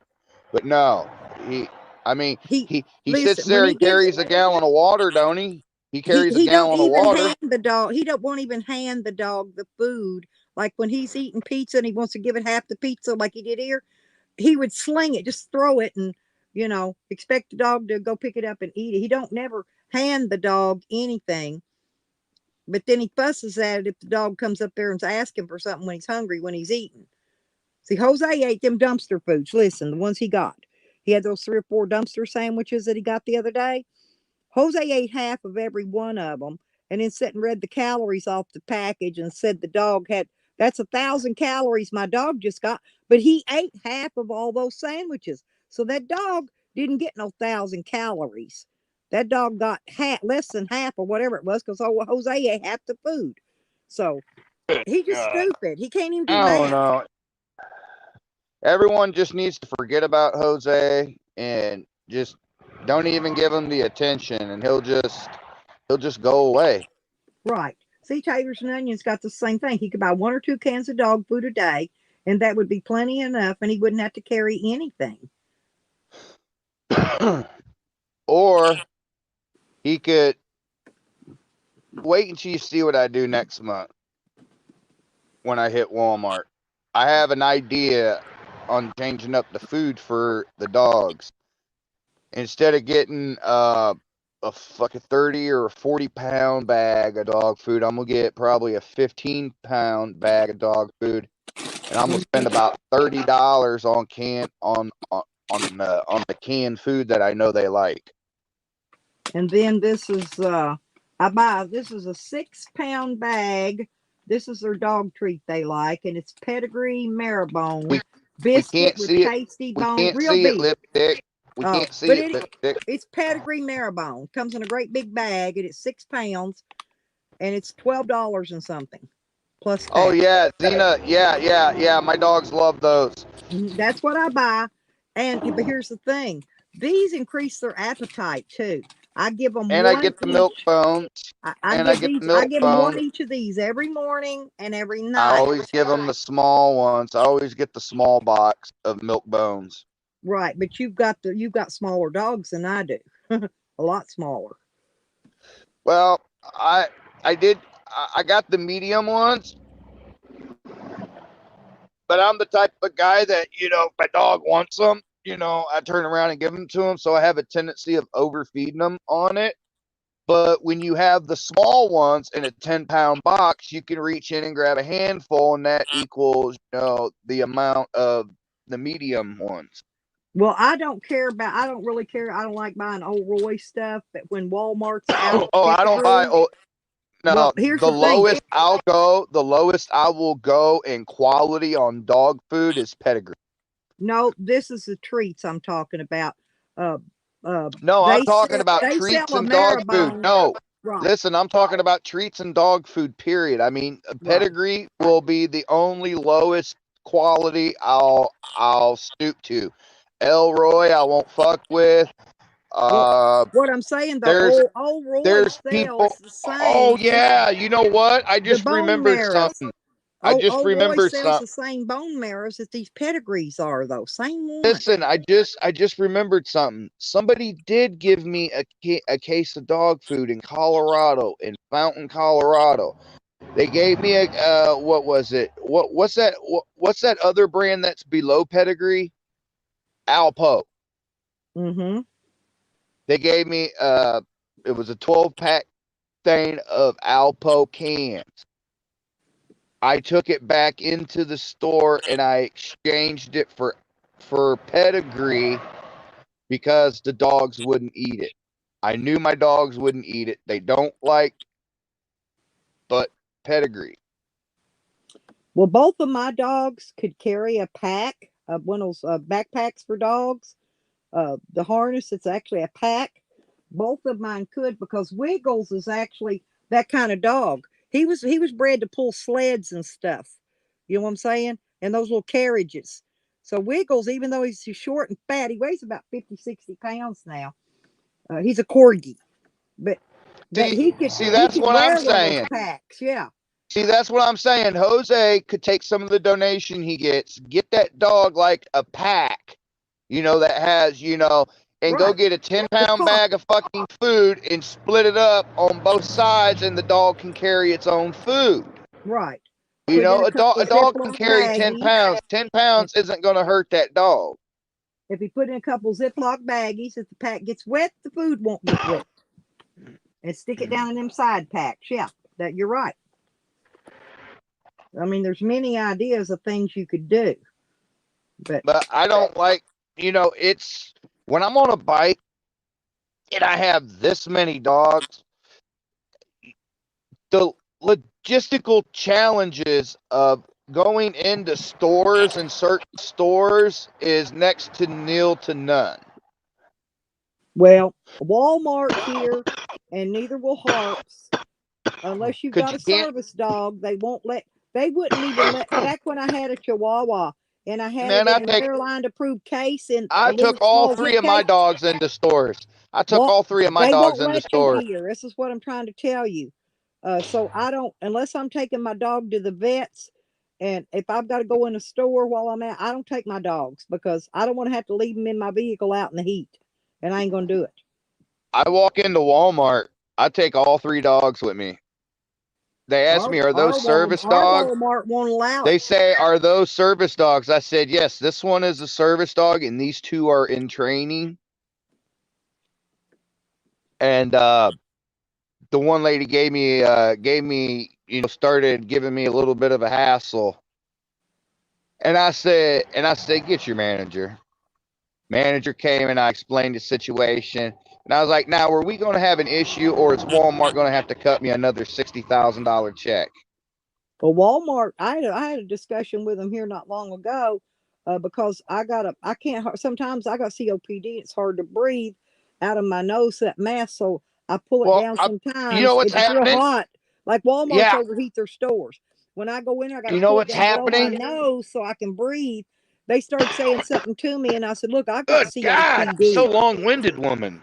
But no, he, I mean, He he sits listen when there he and gives carries a gallon of water, don't he? He he carries a he don't gallon of even water. hand the dog. He don't won't even hand the dog the food. Like when he's eating pizza and he wants to give it half the pizza, like he did here, he would sling it, just throw it, and expect the dog to go pick it up and eat it. He don't never hand the dog anything. But then he fusses at it if the dog comes up there and's asking for something when he's hungry, when he's eating. See, Jose ate them dumpster foods. Listen, the ones he got. He had those 3 or 4 dumpster sandwiches that he got the other day. Jose ate half of every one of them and then sat and read the calories off the package and said the dog had, that's 1,000 calories my dog just got. But he ate half of all those sandwiches. So that dog didn't get no 1,000 calories. That dog got less than half or whatever it was because Jose ate half the food. So he just God, stupid. He can't even do I don't math. know. Everyone just needs to forget about Jose and just don't even give him the attention, and he'll just go away. Right. See, Taters and Onions got the same thing. He could buy 1 or 2 cans of dog food a day, and that would be plenty enough, and he wouldn't have to carry anything. Or he could wait until you see what I do next month when I hit Walmart. I have an idea on changing up the food for the dogs. Instead of getting a fucking 30 or a 40 pound bag of dog food, I'm gonna get probably a 15 pound bag of dog food, and I'm gonna spend about $30 on the canned food that I know they like. And then this is a 6 pound bag. This is their dog treat they like, and it's pedigree marrowbone We we biscuit can't with see it. tasty We bone, can't real see it, beef. lipstick. We Oh, can't see but it, lipstick. it's pedigree marrowbone. Comes in a great big bag, and it's 6 pounds, and it's $12 and something plus Oh tax. yeah, Zena. Yeah, yeah, yeah. My dogs love those. That's what I buy. But here's the thing: these increase their appetite too. I give them And I one get the milk each. bones. I And I give get the these. I milk give them one bones. each of these every morning and every I night. always give them the small ones. I always get the small box of milk bones. Right, but you've got smaller dogs than I do. A lot smaller. Well, I did. I got the medium ones, but I'm the type of guy that if my dog wants them, I turn around and give them to him. So I have a tendency of overfeeding them on it. But when you have the small ones in a 10-pound box, you can reach in and grab a handful, and that equals the amount of the medium ones. Well, I don't care about. I don't really care. I don't like buying old Roy stuff. But when Walmart's out of Oh, I don't buy. pedigree, Oh, no. well, here's The the thing. lowest I'll go. The lowest I will go in quality on dog food is pedigree. No, this is the treats I'm talking about. Uh, No, I'm talking about they sell treats a and dog food. Marabone. No, Right, listen, I'm talking about treats and dog food. Period. I mean, right. pedigree will be the only lowest quality I'll stoop to. Elroy, I won't fuck with. Well, Uh, what I'm saying though, there's old Roy there's people. sells the Oh same. Yeah, you know what? I The just bone remembered marrows. something. I just Old Roy remembered sells something. the same bone marrows that these pedigrees are, though. Same one. Listen, I just remembered something. Somebody did give me a case of dog food in Colorado, in Fountain, Colorado. They gave me a what was it? What's that other brand that's below pedigree? Alpo. Mm-hmm. They gave me it was a 12-pack thing of Alpo cans. I took it back into the store and I exchanged it for pedigree because the dogs wouldn't eat it. I knew my dogs wouldn't eat it. They don't like but pedigree. Well, both of my dogs could carry a pack of one of those backpacks for dogs. The harness, it's actually a pack. Both of mine could because Wiggles is actually that kind of dog. He was bred to pull sleds and stuff. You know what I'm saying? And those little carriages. So Wiggles, even though he's short and fat, he weighs about 50, 60 pounds now. He's a corgi, but See, he could see, he that's could what I'm wear one of those saying. packs. Yeah, See, that's what I'm saying. Jose could take some of the donation he gets, get that dog like a pack, that has, and go right. get a The 10-pound cart. bag of fucking food and split it up on both sides, and the dog can carry its own food. Right. Put in a A couple dog can Ziploc carry 10 baggies. pounds. 10 And pounds isn't going to hurt that dog. if you put in a couple Ziploc baggies, if the pack gets wet, the food won't get wet. And stick it down in them side packs. Yeah, that you're right. I mean, there's many ideas of things you could do. But But I don't like, it's when I'm on a bike and I have this many dogs, the logistical challenges of going into stores and certain stores is next to nil to none. well, Walmart's here, and neither will Harps unless you've Cause got you a can't, service dog. They won't let. They wouldn't even let. Back when I had a Chihuahua and I had it man, in an airline approved case in a I little took all small zip three of my case. dogs into stores. I took Well, all three of my they dogs won't into let you stores. here. This is what I'm trying to tell you. So I don't, unless I'm taking my dog to the vets, and if I've got to go in a store while I'm at, I don't take my dogs because I don't want to have to leave them in my vehicle out in the heat, and I ain't gonna do it. I walk into Walmart. I take all three dogs with me. They ask me, "Are those service Our dogs?" Walmart won't allow They it. say, "Are those service dogs?" I said, "Yes, this one is a service dog, and these two are in training." And the one lady started giving me a little bit of a hassle. And I said, "Get your manager." Manager came and I explained the situation. And I was like, "Now, are we going to have an issue, or is Walmart going to have to cut me another $60,000 check?" Well, Walmart, I had a discussion with them here not long ago because I can't, sometimes I got COPD. It's hard to breathe out of my nose, that mask. So I pull it Well, down you know sometimes what's if it's real happening? hot. Like Walmart's Yeah, overheat their stores. When I go in there, I got to you know pull it what's down below my happening? nose so I can breathe. They started saying something to me, and I said, "Look, I've got Good God, I'm so COPD. long-winded, woman.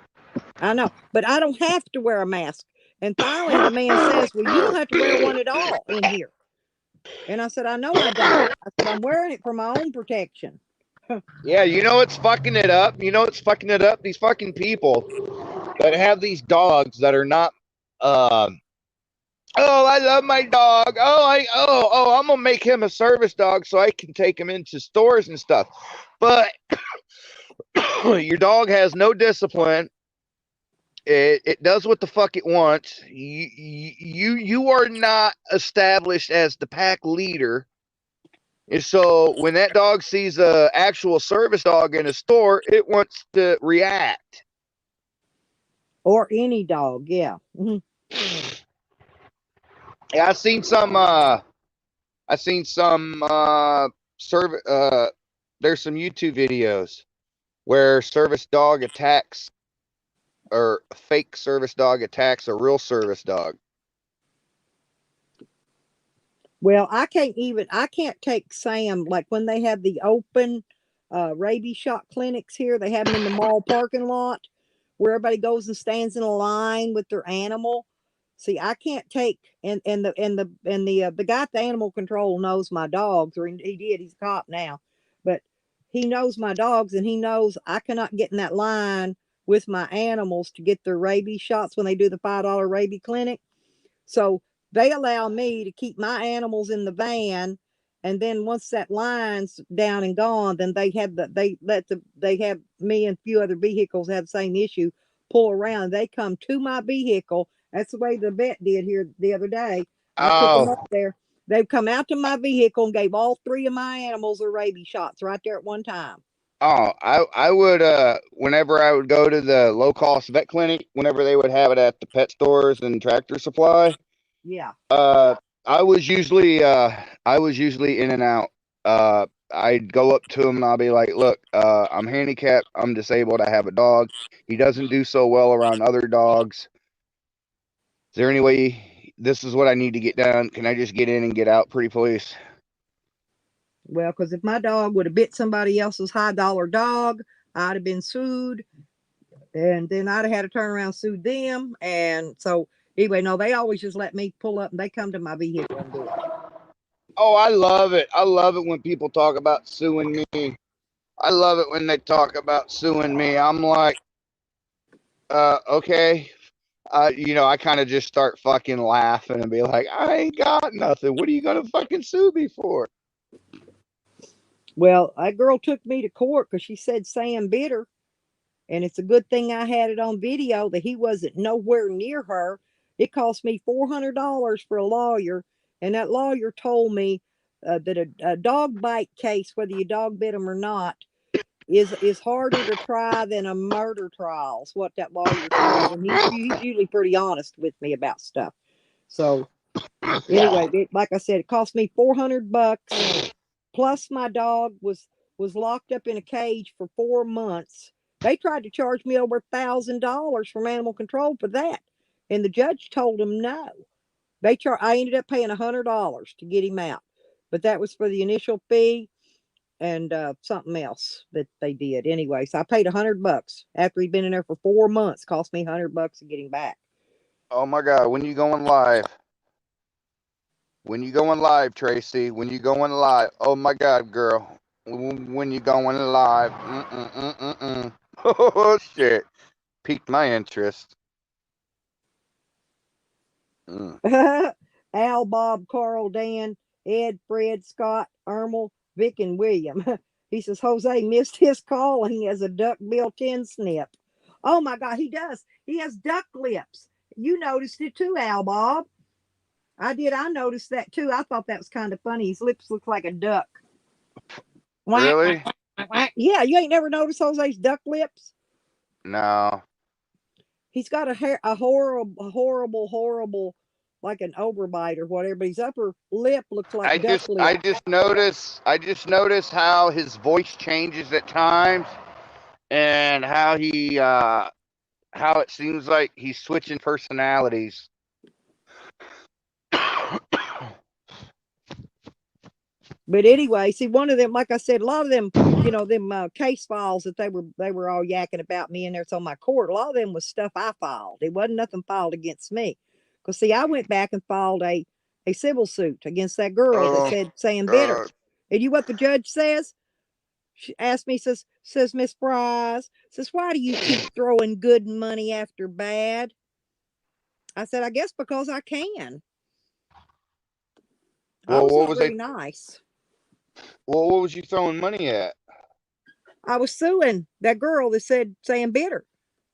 I know, but I don't have to wear a mask." And finally, the man says, "Well, you don't have to wear one at all in here." And I said, "I know I don't." I said, "I'm wearing it for my own protection." Yeah, you know what's fucking it up? You know what's fucking it up? These fucking people that have these dogs that are not. Um, oh, I love my dog. I'm gonna make him a service dog so I can take him into stores and stuff. But your dog has no discipline. It does what the fuck it wants. You are not established as the pack leader. And so when that dog sees a actual service dog in a store, it wants to react. Or any dog, yeah. Yeah, I seen some service there's some YouTube videos where service dog attacks or a fake service dog attacks a real service dog. Well, I can't take Sam, like when they have the open rabies shot clinics here, they have them in the mall parking lot where everybody goes and stands in a line with their animal. See, I can't take the guy at the animal control knows my dogs, or he did. He's a cop now, but he knows my dogs, and he knows I cannot get in that line with my animals to get their rabies shots when they do the $5 rabies clinic. So they allow me to keep my animals in the van, and then once that line's down and gone, then they have me and a few other vehicles have the same issue, pull around. They come to my vehicle. That's the way the vet did here the other day. I took them Oh, up there. They've come out to my vehicle and gave all three of my animals their rabies shots right there at one time. oh, I would whenever I would go to the low cost vet clinic, whenever they would have it at the pet stores and Tractor Supply, Yeah. uh I was usually in and out. I'd go up to him and I'll be like, "Look, I'm handicapped. I'm disabled. I have a dog. He doesn't do so well around other dogs. Is there any way this is what I need to get done? Can I just get in and get out, pretty please?" Well, because if my dog would have bit somebody else's high-dollar dog, I'd have been sued, and then I'd have had to turn around and sue them. And so anyway, no, they always just let me pull up and they come to my vehicle and do it. Oh, I love it. I love it when people talk about suing me. I love it when they talk about suing me. I'm like, okay. I kind of just start fucking laughing and be like, I ain't got nothing. What are you gonna fucking sue me for? Well, that girl took me to court because she said Sam bit her, and it's a good thing I had it on video that he wasn't nowhere near her. It cost me $400 for a lawyer, and that lawyer told me that a dog bite case, whether your dog bit him or not, is harder to try than a murder trial. Is what that lawyer said, and he's usually pretty honest with me about stuff. So anyway, like I said, it cost me $400. Plus, my dog was locked up in a cage for 4 months. They tried to charge me over $1,000 from animal control for that, and the judge told them no. I ended up paying $100 to get him out, but that was for the initial fee and something else that they did anyway. So I paid $100 after he'd been in there for 4 months. Cost me $100 to get him back. Oh my god, when you going live? When you going live, Tracy? When you going live? Oh my god, girl. When you going live? Oh shit. Piqued my interest. Mm. Al, Bob, Carl, Dan, Ed, Fred, Scott, Ermel, Vic, and William. He says Jose missed his calling as a duck-bill tin snip. Oh my God, he does. He has duck lips. You noticed it too, Al Bob. I did. I noticed that too. I thought that was kind of funny. His lips look like a duck. Really? Yeah, you ain't never noticed Jose's duck lips? No. He's got a horrible, like an overbite or whatever. But his upper lip looks like duck lip. I just notice how his voice changes at times and how it seems like he's switching personalities. But anyway, see, one of them, like I said, a lot of them, them case files that they were all yakking about me in there on my court. A lot of them was stuff I filed. It wasn't nothing filed against me, because see, I went back and filed a civil suit against that girl that Oh said Sam bitter. god. And you what the judge says? She asked me, says Miss Fries, says, why do you keep throwing good money after bad? I said, I guess because I can. I Well, was what not was I very nice. well, what was you throwing money at? I was suing that girl that said Sam bitter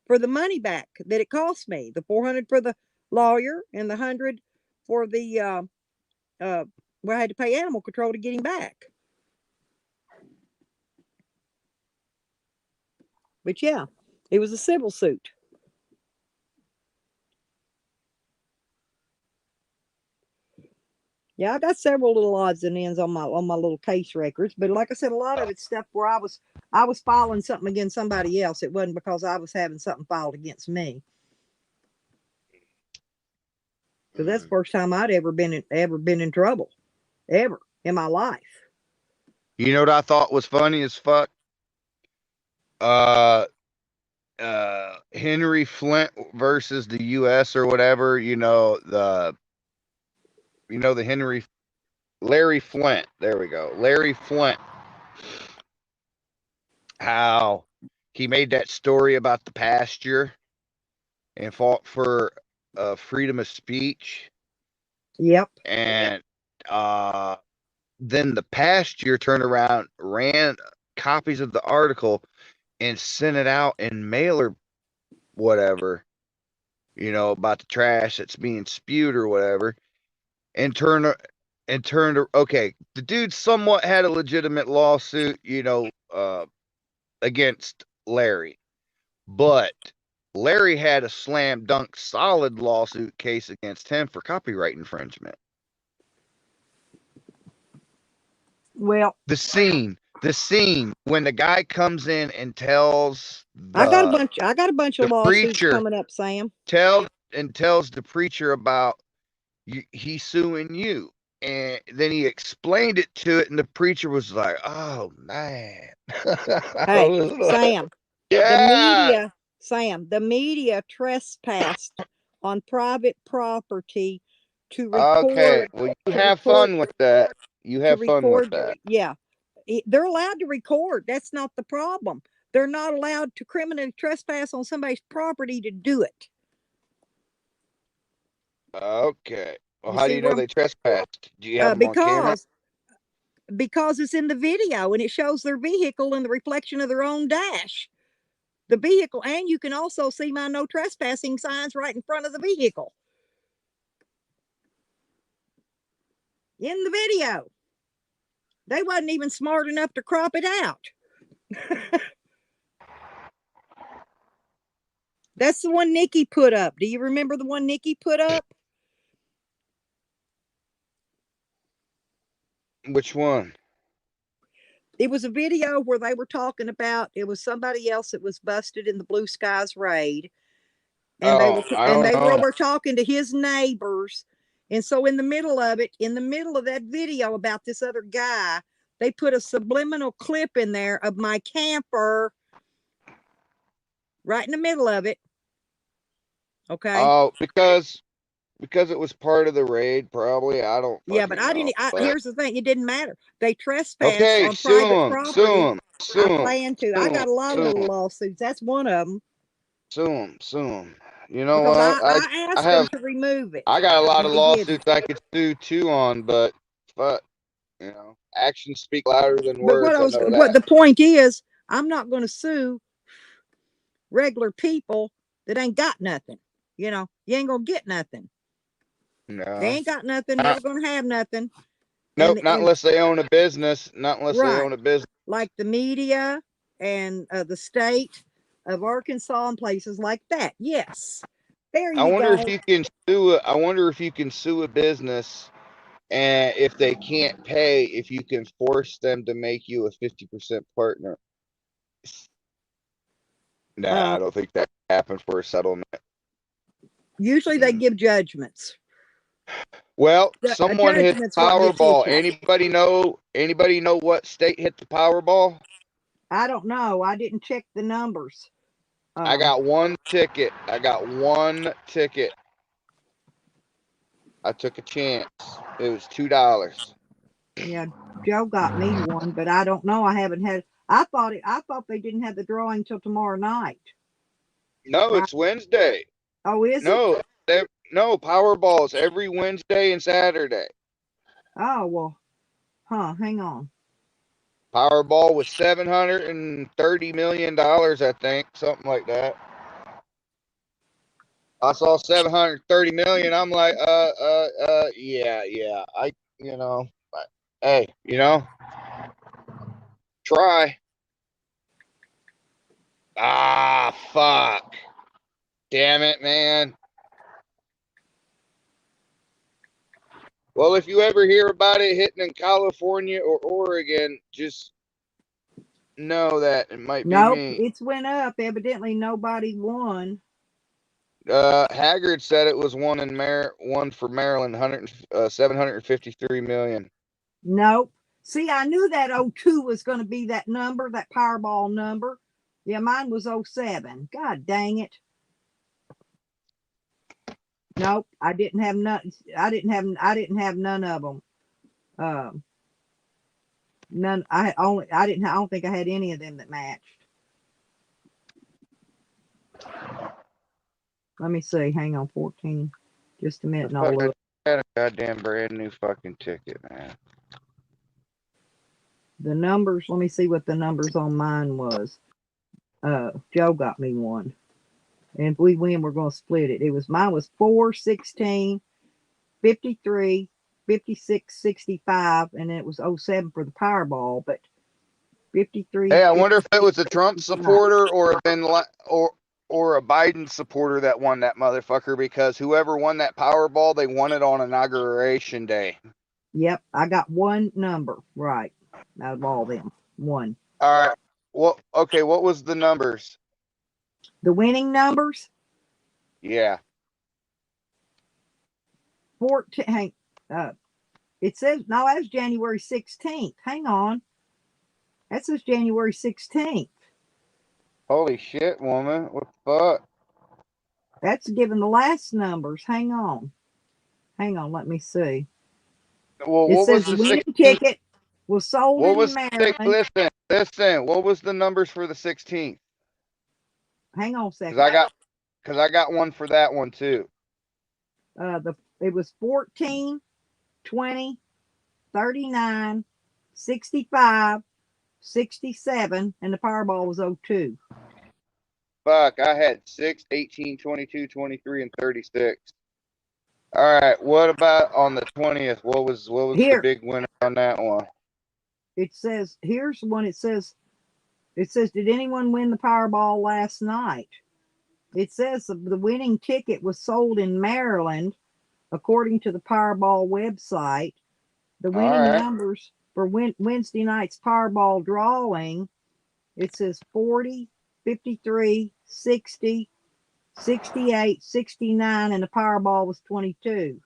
for the money back that it cost me, the 400 for the lawyer and the 100 for the well, I had to pay animal control to get him back. But yeah, it was a civil suit. Yeah, I got several little odds and ends on my little case records, but like I said, a lot of it's stuff where I was filing something against somebody else. It wasn't because I was having something filed against me. Because that's the first time I'd ever been in trouble, ever in my life. You know what I thought was funny as fuck? Uh, Henry Flint versus the U.S. or whatever. The Larry Flint. There we go. Larry Flint. How he made that story about the pasture and fought for freedom of speech, Yep. and then the pasture turned around, ran copies of the article, and sent it out in mail or whatever, about the trash that's being spewed or whatever, and turned. Okay, the dude somewhat had a legitimate lawsuit, against Larry, but Larry had a slam dunk solid lawsuit case against him for copyright infringement. Well, The scene when the guy comes in and tells I got a the bunch. I got a bunch of the lawsuits preacher coming up, Sam. tells the preacher about he's suing you, and then he explained it to it, and the preacher was like, "Oh man." I Hey, was like, Sam. The yeah. media, Sam. The media trespassed on private property to Okay, record. well, you To have record. fun with that. You To have fun with record. that. Yeah, they're allowed to record. That's not the problem. They're not allowed to criminally trespass on somebody's property to do it. Okay. Well, You how do see you know where they trespassed? Do you have I'm them on camera? because it's in the video and it shows their vehicle and the reflection of their own dash. The vehicle, and you can also see my no trespassing signs right in front of the vehicle in the video. They wasn't even smart enough to crop it out. That's the one Nikki put up. Do you remember the one Nikki put up? Which one? It was a video where they were talking about it was somebody else that was busted in the Blue Skies raid, and they Oh, were I and don't they were know. over talking to his neighbors. And so in the middle of it, in the middle of that video about this other guy, they put a subliminal clip in there of my camper right in the middle of it. Okay. Oh, because it was part of the raid, probably. I don't Yeah, but fucking I know. didn't. But Here's the thing: it didn't matter. They trespassed okay, on sue private them, sue property. them, sue I them, plan to. I sue them, got a lot of sue little them, lawsuits. That's one of them sue them, sue them. You know because what? I I asked them have to remove it, I got a lot and of they didn't. lawsuits I could sue too on, but actions speak louder than But words. I know what that. the point is, I'm not going to sue regular people that ain't got nothing. You ain't gonna get nothing. They No, ain't got nothing. not, Never gonna have nothing. nope, And not and unless they own a business. Not unless they right, own a business. like the media and the state of Arkansas and places like that. Yes, there I you wonder if go. you can sue. I wonder if you can sue a business, and if they can't pay, if you can force them to make you a 50% partner. Nah, Uh, I don't think that happened for a settlement. Usually they Mm. give judgments. Well, someone hit Judgments the what gets Powerball. issued. Anybody know? Anybody know what state hit the Powerball? I don't know. I didn't check the numbers. I Um, got one ticket. I got one ticket. I took a chance. It was $2. yeah, Joe got me one, but I don't know. I haven't had. I thought they didn't have the drawing till tomorrow night. No, Right? it's Wednesday. Oh, is it? No, no Powerballs every Wednesday and Saturday. Oh well, huh? Hang on. Powerball was $730 million, I think, something like that. I saw 730 million. I'm like, yeah. Hey, try. Ah, fuck. Damn it, man. Well, if you ever hear about it hitting in California or Oregon, just know that it might be Nope, me. it's went up. Evidently, nobody won. Haggard said it was one for Maryland, 753 million. Nope. See, I knew that 02 was going to be that number, that Powerball number. Yeah, mine was 07. God dang it. Nope, I didn't have none. I didn't have none of them. None. I don't think I had any of them that matched. Let me see. Hang on, 14. Just a minute, and I'll look. I got a goddamn brand new fucking ticket, man. The numbers. Let me see what the numbers on mine was. Joe got me one, and if we win, we're going to split it. Mine was 4, 16, 53, 56, 65, and it was 07 for the Powerball, but 53. Hey, I wonder if it was a 56, Trump 65. supporter or a Biden supporter that won that motherfucker, because whoever won that Powerball, they won it on Inauguration Day. Yep, I got one number right out of all them. One. All right. Well, okay, what was the numbers? The winning numbers? Yeah. 14. It says, no, that's January 16th. Hang on. That says January 16th. Holy shit, woman. What the fuck? That's given the last numbers. Hang on. Let me see. Well, It what was says the the winning 16th? ticket was sold What in was Maryland. listen. What was the numbers for the 16th? Hang on a Because second. I got one for that one too. It was 14, 20, 39, 65, 67, and the Powerball was 02. Fuck, I had 6, 18, 22, 23, and 36. All right, what about on the 20th? What was the Here, big winner on that one? it says, here's one. It says, did anyone win the Powerball last night? It says the winning ticket was sold in Maryland, according to the Powerball website. The winning numbers for Wednesday night's Powerball drawing, it says 40, 53, 60, 68, 69, and the Powerball was 22.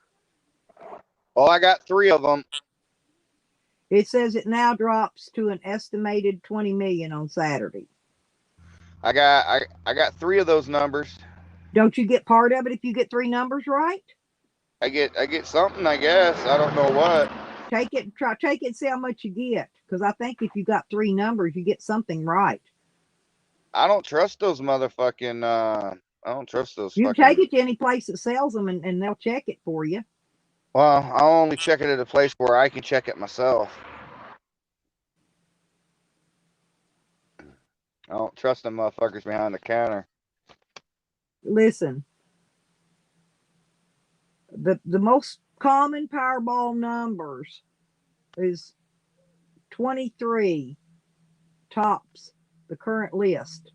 Well, I got 3 of them. It says it now drops to an estimated 20 million on Saturday. I got 3 of those numbers. Don't you get part of it if you get 3 numbers right? I get something, I guess. I don't know what. Take it and see how much you get. Because I think if you got 3 numbers, you get something right. I don't trust those motherfucking I don't trust those You fucking. can take it to any place that sells them, and they'll check it for you. Well, I'll only check it at a place where I can check it myself. I don't trust them motherfuckers behind the counter. Listen, the most common Powerball numbers is 23 tops the current list,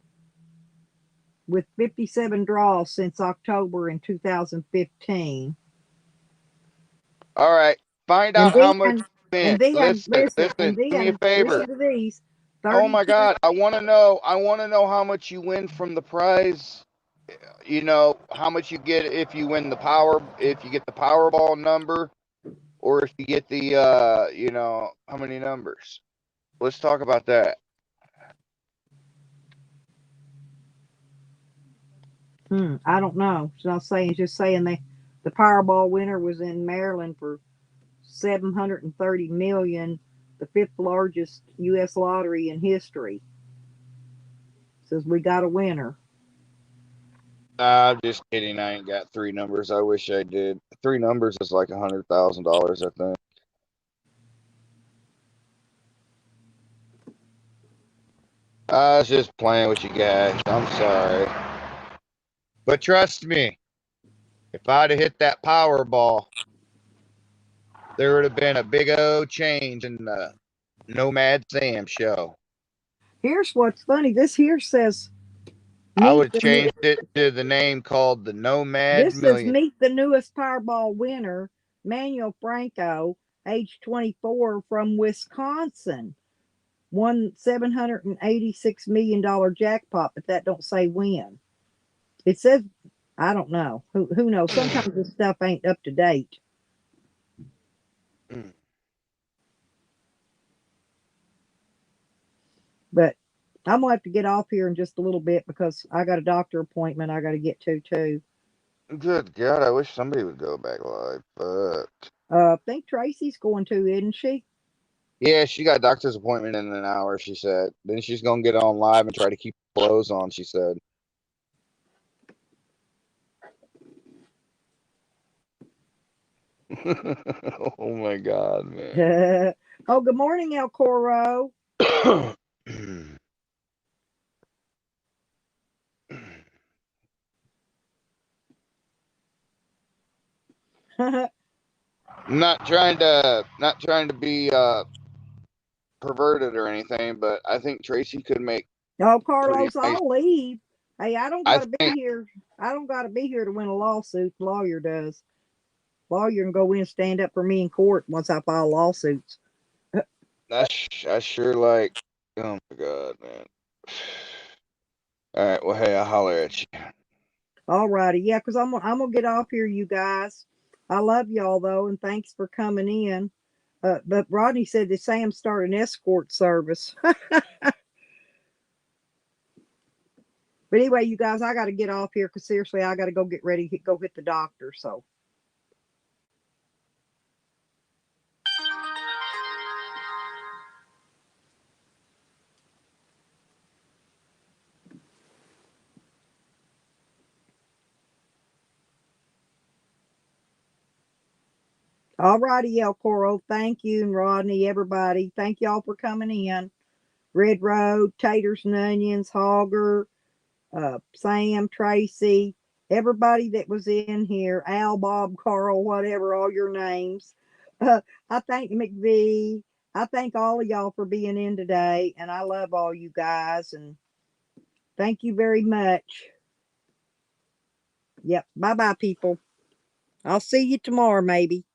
with 57 draws since October in 2015. All right, find out how much. And then, Listen. Do me a favor. listen to these. Oh my God, I want to know how much you win from the prize. You know how much you get if you win if you get the Powerball number, or if you get the how many numbers. Let's talk about that. I don't know. It's not saying. It's just saying the Powerball winner was in Maryland for 730 million, the 5th largest U.S. lottery in history. It says we got a winner. I'm just kidding. I ain't got 3 numbers. I wish I did. 3 numbers is like $100,000, I think. I was just playing with you guys. I'm sorry. But trust me, if I'd have hit that Powerball, there would have been a big old change in the Nomad Sam show. Here's what's funny. This here says I Meet would the change it to the name called the Nomad This says Million. meet the newest Powerball winner, Manuel Franco, age 24, from Wisconsin. Won $786 million jackpot, but that don't say when. It says I don't know. Who knows? Sometimes this stuff ain't up to date. Mm. But I'm gonna have to get off here in just a little bit because I got a doctor appointment I got to get to too. Good God, I wish somebody would go back live. But I think Tracy's going to, isn't she? yeah, she got a doctor's appointment in an hour, she said. Then she's gonna get on live and try to keep clothes on, she said. Oh my God, man. Oh, good morning, El Coro. not trying to be perverted or anything, but I think Tracy could make Oh, pretty Carlos, nice. I'll leave. Hey, I don't I gotta be think here. I don't gotta be here to win a lawsuit. The lawyer does. Lawyer can go in and stand up for me in court once I file lawsuits. that's sure like, oh my God, man. All right, well, hey, I'll holler at you. All righty, yeah, because I'm gonna get off here, you guys. I love y'all though, and thanks for coming in. But Rodney said that Sam started an escort service. But anyway, you guys, I got to get off here because seriously, I got to go get ready, go hit the doctor. So, all righty, El Coro. Thank you, and Rodney, everybody. Thank y'all for coming in. Red Road, Taters and Onions, Hogger, Sam, Tracy, everybody that was in here, Al, Bob, Carl, whatever, all your names. I thank McVee. I thank all of y'all for being in today, and I love all you guys, and thank you very much. Yep. Bye bye, people. I'll see you tomorrow, maybe.